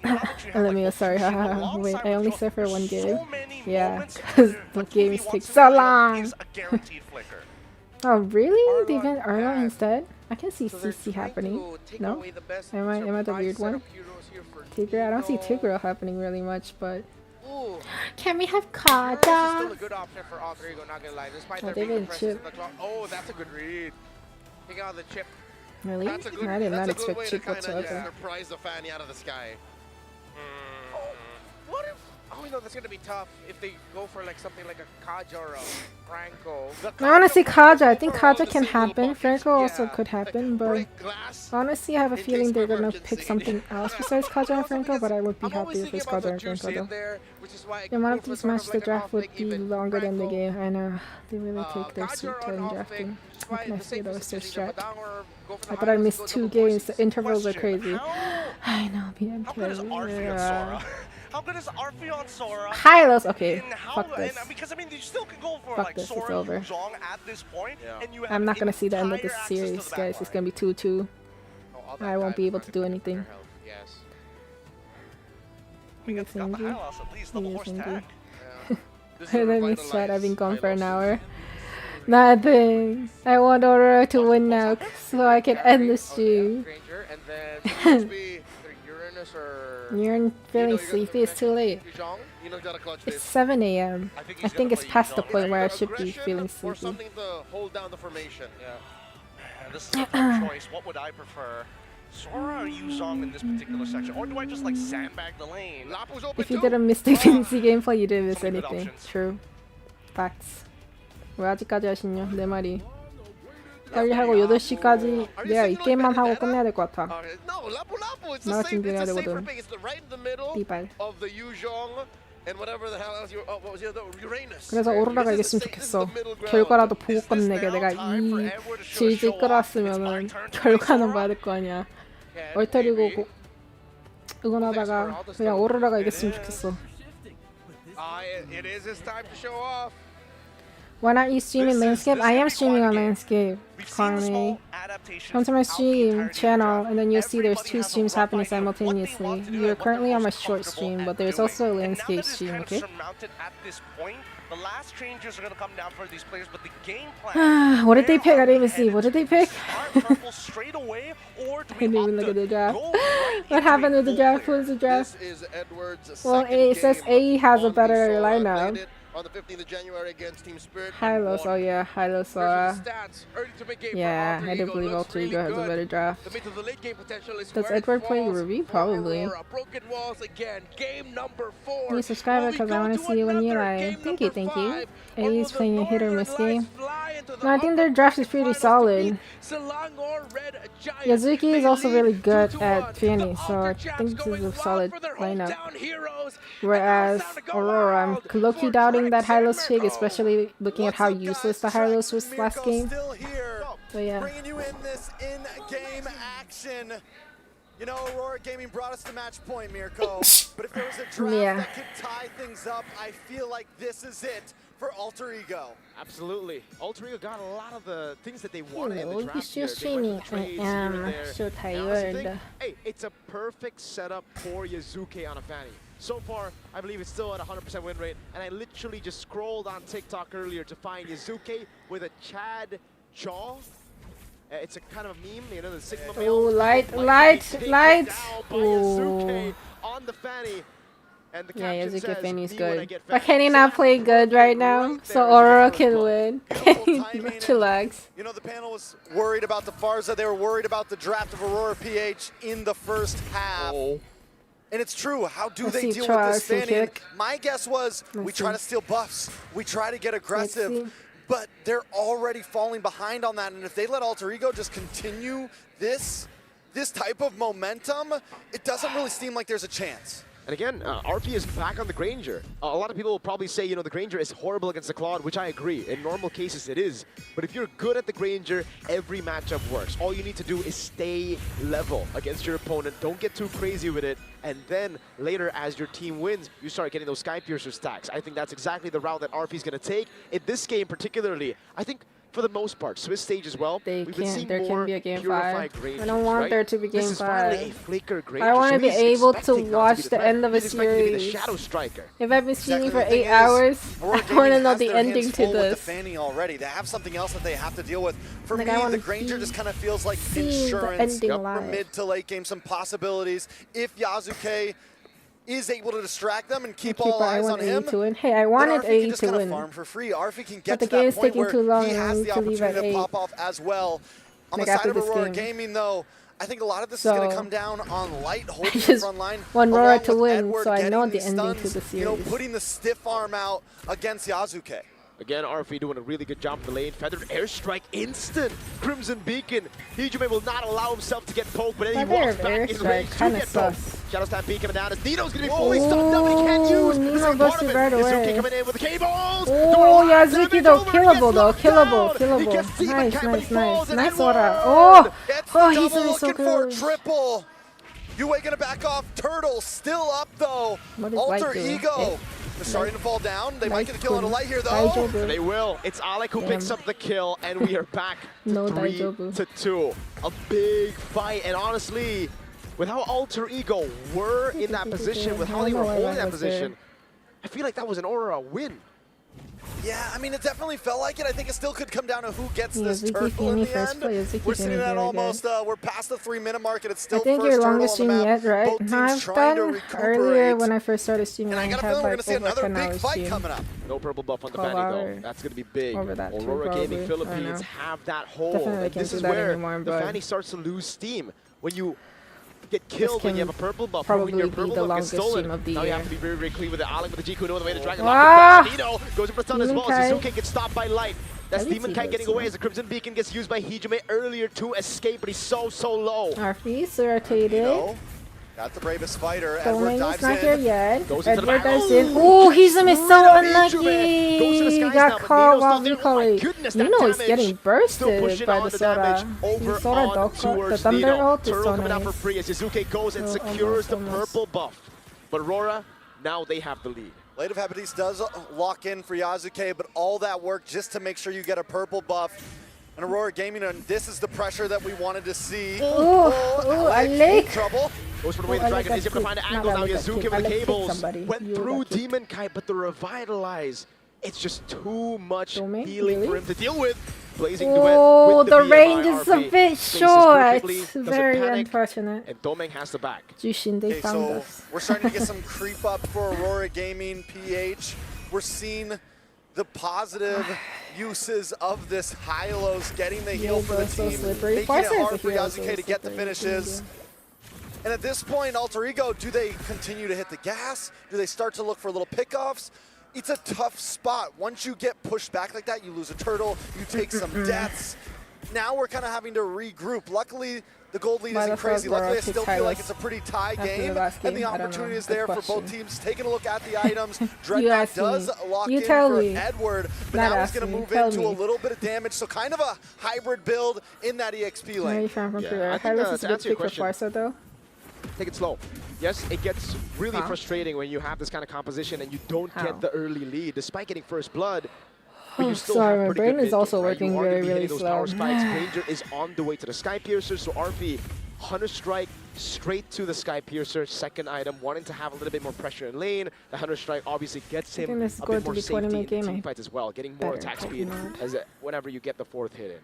now. Let me go, sorry, haha. Wait, I only served for 1 game. Yeah, because the games take so long. Oh, really? They banned Arlo instead? I can see CC happening. No? Am I the weird one? Tigreal? I don't see Tigreal happening really much, but... Can we have Kaja? Still a good option for Alter Ego, not gonna lie. Despite there they being didn't presence chip. in the clock. Oh, that's a good read. Take out the chip. Really? That's a good, I did not that's a good expect way chip to kind whatsoever. of surprise the Fanny out of the sky. What if... Oh, no, that's gonna be tough if they go for like something like a Kaja or a Franco. I want to see Kaja. I think Kaja can happen. Franco also could happen, but honestly, I have a feeling they're gonna pick something else besides Kaja and Franco. But I would be happy if it's Kaja and Franco though. The amount of these matches the draft would be longer than the game. I know they really take their sweet time drafting. What can I say though? It's their strat. I thought I missed 2 games. The intervals are crazy. I know, BMK. How good is Arphion Sora? Hylos, okay. Fuck this. Because I mean, you still can go for Fuck like this, it's Sora over. Yuzong at this point, and you have I'm not gonna see the end of this series, guys. It's gonna be 2-2. I won't be able to do anything. He is angry. He is angry. Let me chat. I've been gone for an hour. Nothing. I want Aurora to win now so I can end the stream. You're feeling sleepy, it's too late. It's 7 AM. I think it's past the point where I should be feeling Or sleepy. something to hold down the formation. This is a tough choice. What would I prefer? Sora or Yuzong in this particular section? Or do I just like sandbag the lane? If you didn't miss the Vinci gameplay, you didn't miss anything. True. Facts. 왜 아직까지 하시냐? 내 말이. 빨리 하고 8시까지 내가 이 게임만 하고 끝내야 될 것 같아. 나 준비해야 되거든. 띠발. 그래서 오로라가 이겼으면 좋겠어. 결과라도 보고 끝내게. 내가 이 질질 끌어왔으면은 결과는 봐야 될 거 아니야. 얼터리고 응원하다가 그냥 오로라가 이겼으면 좋겠어. Why not you streaming landscape? I am streaming on landscape, Carme. Come to my stream channel and then you'll see there's 2 streams happening simultaneously. You're currently on my short stream, but there's also a landscape stream, okay? The last changes are going to come down for these players, but the game plan. What did they pick? I didn't even see. What did they pick? Straight away, or do I didn't even look at the draft. What happened with the draft? Who's the draft? Well, it says AE has a better lineup. on the 15th of January against Team Spirit. Hylos, oh yeah, Hylos. Yeah, I do believe Alter Ego has a better draft. Does Edward play Ruby? Probably. You subscribe because I want to see you when you live. Thank you, thank you. AU's playing a hit or miss game. No, I think their draft is pretty solid. Yazuki is also really good at Fanny, so I think this is a solid lineup. Whereas Aurora, I'm low-key doubting that Hylos pick, especially looking at how useless the Hylos was last game. But yeah. Bringing you in this in-game action. You know, Aurora Gaming brought us to match point, Mirko. But if there was a draft that could tie things up, I feel like this is it for Alter Ego. Absolutely. Alter Ego got a lot of the things that they wanted in the Hello, draft you're still here. streaming. I am so tired. Hey, it's a perfect setup for Yazuki on a Fanny. So far, I believe it's still at 100% win rate, and I literally just scrolled on TikTok earlier to find Yazuki with a Chad jaw. It's a kind of a meme, you know, the Sigma male. Oh, light. Yazuki on the Fanny. And the Yeah, caption Yazuki says, Fanny is "Me when I good. get But Fanny." Kenny not playing good right now, so Aurora can win. Kenny, chillax. You know, the panel was worried about the Farza. They were worried about the draft of Aurora PH in the first half. And it's true. How do they deal with this Fanny? My guess was we try to steal buffs. We try to get aggressive. But they're already falling behind on that. And if they let Alter Ego just continue this type of momentum, it doesn't really seem like there's a chance. And again, RP is back on the Granger. A lot of people will probably say, you know, the Granger is horrible against the Claude, which I agree. In normal cases, it is. But if you're good at the Granger, every matchup works. All you need to do is stay level against your opponent. Don't get too crazy with it. And then later, as your team wins, you start getting those Sky Piercer stacks. I think that's exactly the route that RP is going to take. In this game particularly, I think for the most part, Swiss stage as well, There can be a game 5. Grangers, I don't want there to be game this is 5. A flicker Granger, I want to so be he's able to expecting not watch be the end of a he's expecting to be the series. Shadow Striker. If I've been streaming for 8 hours, I want to know the ending to With this. the Fanny already. They have something else that they have to deal with. For Like, me, I wanna the Granger just kind of feels like see the insurance ending for live. mid to late game. Some possibilities. If Yazuki is able to distract them and keep all eyes on him, to win. Hey, I wanted then Arfi can AE just to kind of win. farm for free. Arfi can get But the to game that is point taking where too long he and I has need the to leave at opportunity to 8. pop off as well. On Like the side after of this Aurora game. Gaming, though, I think a lot of this is So, going to come down on Light holding the just front line. want Aurora along to with win, Edward so I know getting the these ending to stuns, the you know, series. putting the stiff arm out against Yazuki. Again, RP doing a really good job in the lane. Feathered airstrike instant. Crimson Beacon. Hijime will not allow himself to get poked, but then he walks back in range to get poked. Shadow Stab Beacon coming down as Nino's going to be fully stunned up, but he can't use. This is Nino part of busted it. right away. Yazuki coming in with the cables. Oh, Yazuki though, killable though, killable. Nice. Nice Aura. Oh, he's doing so good. Triple. Yue gonna back off. Turtle still up though. What is Alter Light doing? Ego. They're starting to fall down. They might get the kill on a Light here though. They will. It's Alec who picks up the kill, and we are back to 3-2. A big fight, and honestly, with how Alter Ego were in that position, with how they were holding that position, I feel like that was an Aura win. Yeah, I mean, it definitely felt like it. I think it still could come down to who gets this Yazuki turtle in Fanny the first end. play, Yazuki We're Fanny sitting at very almost, good. we're past the 3-minute mark, and it's still I think first your turtle longest on the stream map. yet, right? Both No, teams I've trying to done recuperate. earlier when I first started streaming. And I got a had feeling we're like going to see over another 10 big hours fight stream. coming up. No purple buff on the 12 Fanny though. hours. That's going to be big. Over that too, Aurora Gaming probably. I Philippines don't know. have that hold. Definitely And can't this do is that where anymore, the but Fanny starts to lose steam. When you get killed when you have a purple buff, or when probably your be purple the buff gets longest stolen. stream of the Now you year. have to be very, very clean with it. Alec with the Jiku, no other way to drag him Ah! off. Nino goes in for the stun as well. Demonkai. Suzuki gets stopped by Light. That's I did Demon see Kite this, getting away yeah. as the Crimson Beacon gets used by Hijime earlier to escape, but he's so low. Arfi rotated. Got the bravest fighter. Edward Domain dives is not in. here yet. Goes into the Edward back. dives in. Ooh, Hizum is so Goes to the unlucky. skies Got now, but caught Nino's while still there. we call Oh my it. goodness, that Nino is damage. getting Still bursted pushing by on the the Sora. damage over The Sora on dog the towards Thunder Nino. ult is Turtle so coming out for nice. free as Yazuki goes and Oh, secures the almost. purple buff. But Aurora, now they have the lead. Blade of Hephaestus does lock in for Yazuki, but all that work just to make sure you get a purple buff. And Aurora Gaming, and this is the pressure that we wanted to see. Alec. Trouble. Goes for the way the Dragon is able to find an angle now. Yazuki with the cables went through Demon Kite, but the Revitalize, it's just too much healing for him to deal with. Blazing duet Oh, with the VMI range is a RP. bit Faces short. perfectly, doesn't Very panic, unfortunate. and Domeng has the back. Jushin, they Okay, found so us. we're starting to get some creep up for Aurora Gaming PH. we're seeing the positive uses of this Hylos getting the heal for the team, making it hard for Yazuke to get the finishes. And at this point, Alter Ego, do they continue to hit the gas? Do they start to look for little pickoffs? It's a tough spot. Once you get pushed back like that, you lose a turtle, you take some deaths. Now we're kind of having to regroup. Luckily, the gold lead isn't crazy. Luckily, I still feel like it's a pretty tie game. And the opportunity is there for both teams taking a look at the items. Dreadnought does lock in for Edward, but now he's going to move into a little bit of damage. So kind of a hybrid build in that EXP lane. I think that's a good pick for Farsa, though. Take it slow. Yes, it gets really frustrating when you have this kind of composition and you don't get the early lead, despite getting first blood. But you still sorry, have my brain is also working very, really those slow. Power spikes. Ranger is on the way to the Sky Piercer, so RP, Hunter Strike straight to the Sky Piercer, second item, wanting to have a little bit more pressure in lane. The Hunter Strike obviously gets him a bit more safety in team fights as well, getting more attack speed as whenever you get the fourth hit in.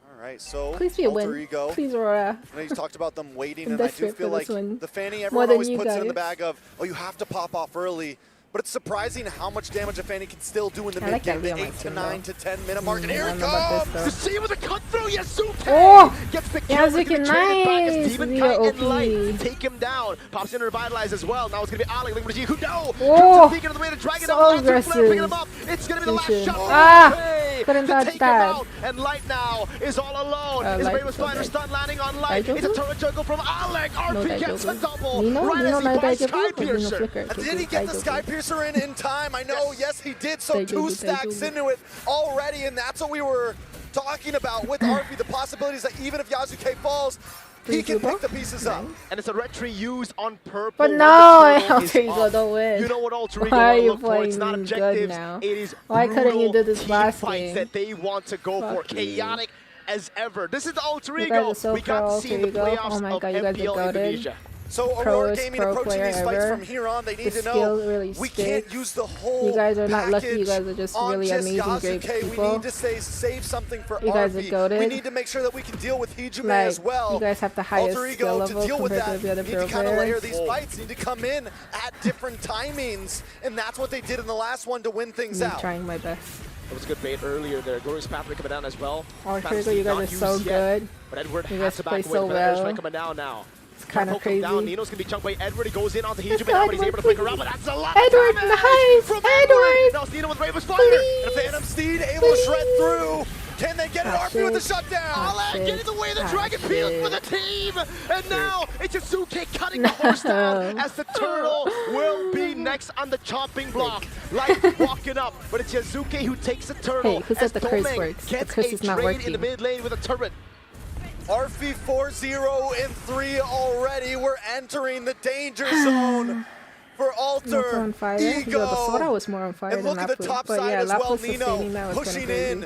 All right, so please be a Alter win. Ego. Please, Aurora. I know you talked about them waiting, and I do feel like the Fanny, everyone than always you puts it in the guys. bag of, oh, you have to pop off early. But it's surprising how much damage a Fanny can still do in the mid game, the 8 to 9 to 10 minute mark. And here it comes! To see with a cut through, Yasuke gets the kill. Yazuke, nice! Demon Via Kite and Light OP. take him down. Pops in to revitalize as well. Now it's gonna be Ali looking for G. No! Oh, Beacon on the way to Dragon so up. aggressive. Picking him up. It's gonna be the last shot. Ah, couldn't to dodge take him that. out. And Light now is all alone. His Light Brave is so Spider dead. stun landing on Light. It's a turret juggle from Alec. RP gets a double. Nino? Right Nino as he buys Daijobu? Sky Or Nino Piercer. Flicker? Did he get the Sky Piercer in time? I know, yes, he did. So two stacks into it already, and that's what we were talking about with RP, the possibilities that even if Yazuke falls, he can pick the pieces up. And it's a red tree used on purple. But no, Alter Ego, don't win. You know what Alter Ego Why are want to you look for? It's not playing good objectives. now? It is Why couldn't you do this team last fights game? that they want to go for. Fuck you. Chaotic as ever. This is the Alter You Ego guys are so we got pro to see in the Alter Ego. playoffs Oh my of God, you guys are MPL goated. Indonesia. So Aurora Proest Gaming pro approaching player these fights ever. from here on, they need The to know skill really we can't sticks. use the whole You guys are not lucky. You package guys are just on really just amazing, great Yazuke. We people. need to save something for You guys are RP. goated. We need to make sure that we can deal with Hijume Like, as well. you guys have the highest Alter skill Ego level to deal with compared that. to the other Need pro to kind of layer players. these fights. Need to come in at different timings, and that's what they did in the last one to win things I'm out. trying my best. That was a good bait earlier there. Glorious Pathway coming down as well. Alter Ego, you guys are so good. But Edward You has guys to play back away. so But Edward's well. coming down now. It's kind of Poke him down. crazy. Nino's going to be chunked by Edward. He goes in onto Hijume Edward, now, but he's able to flicker around. But that's a lot Edward, of damage nice! from Edward! Now it's Nino with Raven's Fire. And a Phantom Steed able to shred through. Can they get it? Ah, RP with the shit. shutdown. Ah, shit. Getting away the Ah, Dragon Peel shit. for the team. And now it's Yasuke cutting the horse down as the turtle will be next on the chopping block. Like walking up, but it's Yasuke who takes the turtle. Hey, who said as the curse Domeng works? The gets curse a is not trade in the working. mid lane with a turret. RP 4-0 and 3 already. We're entering the danger zone for Alter on fire. Ego. Yo, the Sora was more on fire And than look at the Lapu. top But side yeah, as well. Lapu sustaining Nino that was kinda pushing crazy. in.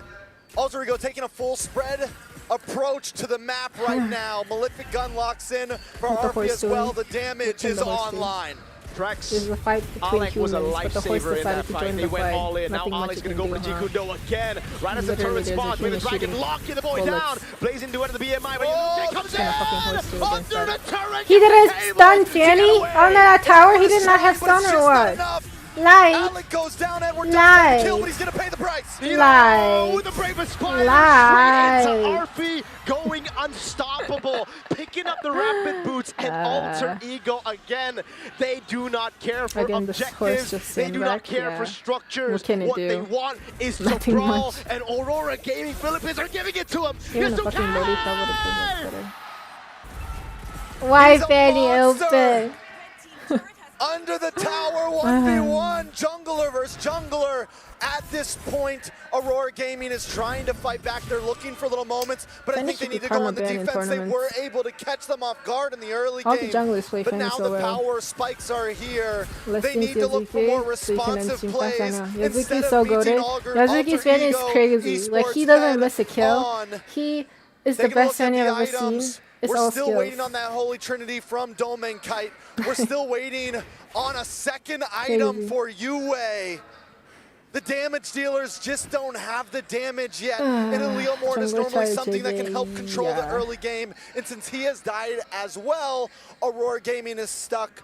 Alter Ego taking a full spread approach to the map right now. Malefic Gun locks in for What the RP horse as well. doing? The damage What can is the horse do? online. Drax, This is a fight between Alec was a humans, but the horse lifesaver in decided that to fight. join They the went fight. all in. Now Nothing much Alec's you going to can go for the do, huh? Jikundo again. Right as the Literally, turret there's a spawns with the human Dragon shooting locking the boy bullets. down. Blazing duet to the BMI, but Oh, Yasuke comes It's gonna fucking horse in. do Under against the that. turret. He didn't gets stun able to get Fanny away. on that tower. He did not have But it's stun or just not what? enough. Light. Alec goes down. Edward Light. does kill, but he's going to pay the price. Light. With the bravest fire. Light. Straight into RP going unstoppable. Picking up the rapid boots and Alter Ego again. They do not care for Again, this horse objectives. just They sitting do not back, care yeah. for structures. What can it What do? they want is to Nothing brawl. much. And Aurora Gaming Philippines are giving it to him. Even a Yasuke! fucking Lolita would have been much better. Why Fanny open? Under the tower, 1v1, jungler versus jungler. At this point, Aurora Gaming is trying to fight back. They're looking for little moments, but I Fanny think they should need to become go a on the ban in defense. They were tournaments. able to catch them off guard in the early All the game. junglers play But Fanny now so the well. power spikes are here. Let's They need to look for more responsive plays instead Yazuki's of so meeting goated. Alter Yazuki's Fanny is Ego crazy. Like, he Esports doesn't head miss a kill. on. He is the Taking a best look at Fanny the I've ever seen. items. It's We're all still skills. waiting on that Holy Trinity from Domeng Kite. We're still waiting on a second item for Yue. The damage dealers just don't have the damage yet. And Leo Morn is normally something that can help control the early game. And since he has died as well, Aurora Gaming is stuck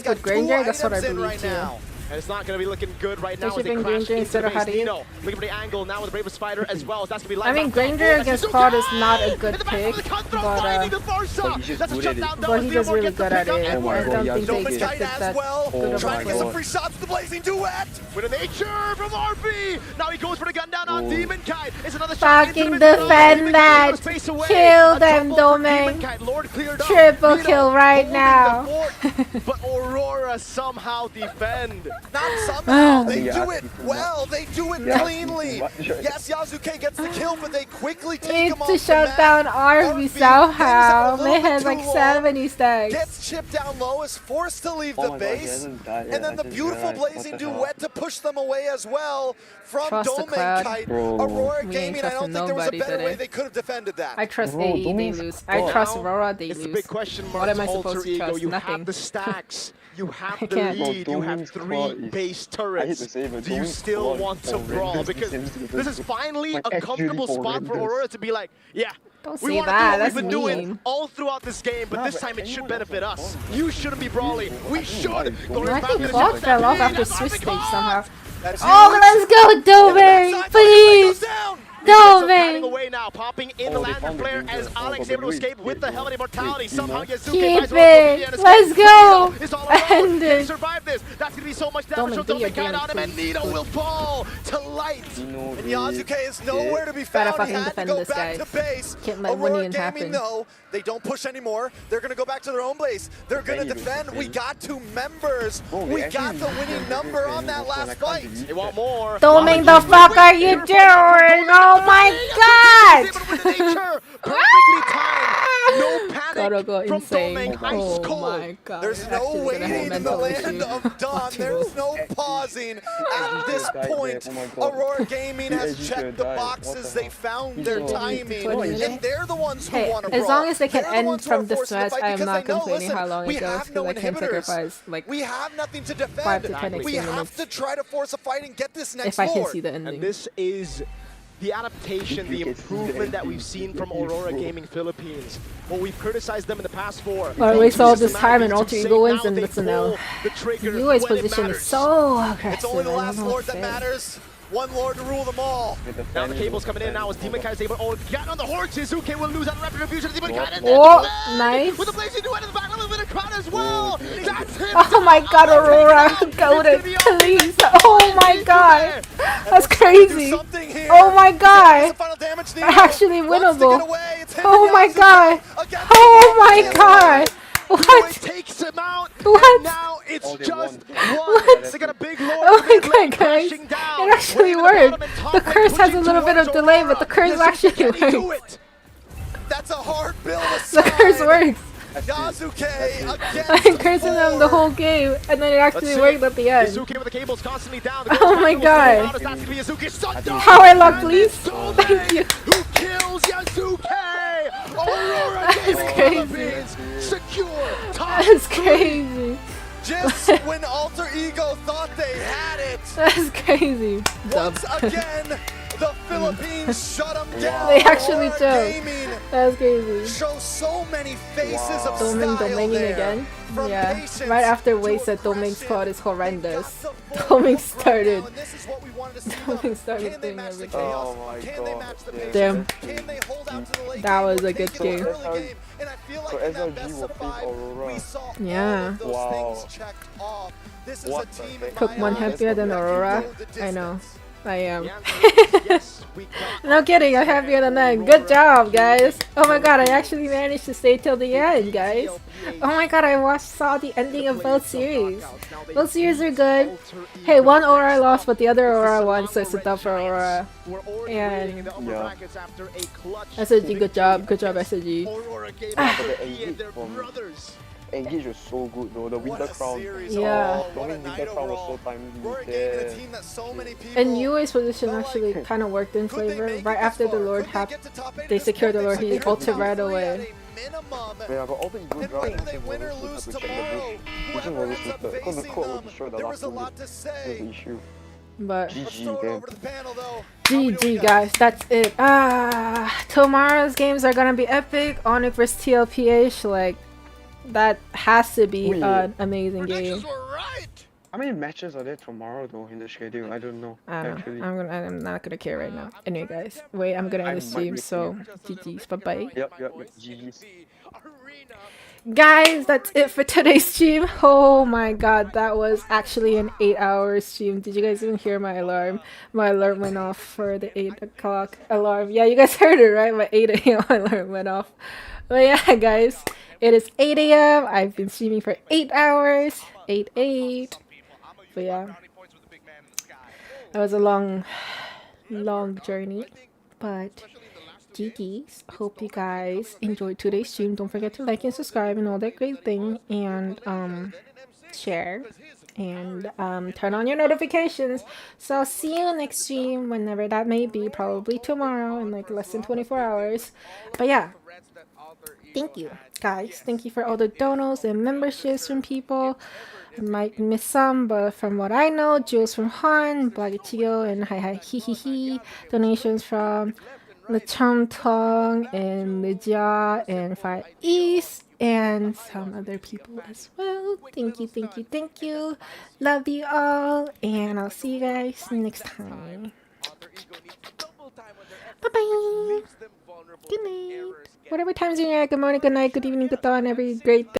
stick with Granger, that's what I believe too. And it's not going to be looking good right now as Especially they when crash Granger into instead the of base. Hari. Nino looking for the angle now with the Brave Spider as well. That's going to be I mean, Granger against Claude is not a good pick, but he does really good at it. I don't think they expected that good of Trying to get some a free shots to the Blazing Duet. With a nature from RP. Now he goes for the gun down on Demon Kite. It's another shot. fucking defend that. Kill them, Domain. Triple kill right now. But Aurora somehow defend. Not somehow. They do it well. They do it cleanly. Yes, Yasuke gets the kill, but they quickly take Need him off to the shut map. down Arby somehow. May has like too 70 stacks. Gets chipped down low, is forced to leave the base. And then the beautiful Blazing Duet to push them away as well from Trust the Domain crowd. Kite. Bro. Aurora We ain't Gaming, I don't trusting think there was a nobody better way today. they could have defended that. I trust AE, they lose. I trust Aurora, they It's lose. the big question mark. What am I Alter supposed to Ego. trust? You Nothing. have the stacks. You have the can't. lead. You have 3 base turrets. Do you still want to brawl? Because this is finally a comfortable spot for Aurora to be like, yeah, Don't we say want to that, do what that's we've been doing mean. all throughout this game, but this time it should benefit us. You shouldn't be brawling. We should. I think Claude fell off after Swiss stage somehow. That's Oh, let's go, Domain! Please! Domain! away now, popping in the lantern flare as Alex able to escape with the helmet immortality. Somehow Yasuke Keep finds a way to it! escape. Let's go! It's all alone. End Can he it! survive this? That's gonna be so much damage. Domain, So do your Domain count on him, and damage, Nino will fall to light. And Yasuke is nowhere to be Gotta found. He fucking had to defend go this, back guys. to base. Can't let Aurora winning Gaming, happen. no, they don't push anymore. They're going to go back to their own base. They're going to defend. We got 2 members. We got the winning number on that last fight. They want more. Domain, the fuck are you doing? Oh my god! Perfectly timed. No panic Gotta go from insane. Domain. Ice Oh cold. my god. There's I'm no actually gonna have waiting in the mental land issue. of dawn. There's no pausing. At this point, Aurora Gaming has checked the boxes. They found their timing, and they're the ones who Hey, want to as brawl. long as they can They're the end ones who are from this forced to match, fight I am because not they know, complaining listen, how long we it goes have no because I can inhibitors. sacrifice like We have nothing to 5 defend. to 10 We extra have minutes to try to force a fight and get this next if I can Lord. see the ending. And this is the adaptation, the improvement that we've seen from Aurora Gaming Philippines. What we've criticized them in the past for. Well, we saw this time and and Alter Ego wins, and that's an L. UA's position is so aggressive. It's only the I don't last know Lord what's that fair. matters. One Lord to rule them all. Now the cable's coming in now as Demon Kai is able to get on the horse. Shizuke will lose on rapid refusion. Demon Kai and Oh, nice. with the Blazing Duet in the back, a little bit of crowd as well. That's him. Oh my god, Aurora, go to please. Oh my god, that's crazy. Oh my god, actually winnable. Oh my god. Oh my god. What? Takes him out. What? Now it's just What? They got a big Lord. Oh my god, guys. It actually worked. The curse has a little bit of delay, but the curse actually works. That's a hard bill to The curse works. Yasuke again. I've been cursing them the whole game, and then it actually worked at the end. Yasuke with the cables constantly down. Oh my god. That's gonna be Yasuke. Power luck, please. Thank you. Who kills Yasuke? Aurora That's crazy. secure. That's crazy. Just when Alter Ego thought they had it. That's crazy. Once again, the Philippines shut them down. They actually Aurora chose. Gaming That's crazy. show so many faces of Domain style domaining there. again. From Yeah. patience Right after Wei said Domain's squad is horrendous. Domain started. Domain started doing everything. Oh my god. Damn. That was a good game. So SLG will face Aurora. Yeah. Wow. What Kookmon happier than Aurora? I know. I am. No kidding, I'm happier than that. Good job, guys. Oh my god, I actually managed to stay till the end, guys. Oh my god, I saw the ending of both series. Both series are good. Hey, one Aurora lost, but the other Aurora won, so it's a dub for Aurora. And SSG, good job. Good job, SSG. Engage was so good though, the Winter Crown. Yeah. The Winter Crown was so timely. And UA's position actually kind of worked in favor. Right after the Lord they secured the Lord, he ulted right away. Yeah, but all the good rounds, they win or lose tomorrow. Because the court will destroy the last one. That's the issue. But GG, damn. GG, guys, that's it. Tomorrow's games are gonna be epic. Onyx vs TLPH, like that has to be an amazing game. How many matches are there tomorrow though in the schedule? I don't know. Actually. I'm not gonna care right now. Anyway, guys, wait, I'm gonna end the stream. So, GG's, bye bye. Yep. GG's. Guys, that's it for today's stream. Oh my god, that was actually an 8-hour stream. Did you guys even hear my alarm? My alarm went off for the 8 o'clock alarm. Yeah, you guys heard it, right? My 8 a.m. alarm went off. But yeah, guys, it is 8 a.m. I've been streaming for 8 hours. 8. But yeah, that was a long journey. But GG's. Hope you guys enjoyed today's stream. Don't forget to like and subscribe and all that great thing. And share. And turn on your notifications. So I'll see you next stream, whenever that may be. Probably tomorrow in like less than 24 hours. But yeah. Thank you, guys. Thank you for all the donos and memberships from people. I might miss some, but from what I know, Jules from Han, Blagachio, and Hi Hi donations from the Chong Tong and the Jia and Far East and some other people as well. Thank you. Love you all, and I'll see you guys next time. Bye bye. Good night. Whatever time zone you're at, good morning, good night, good evening, good dawn, every great thing.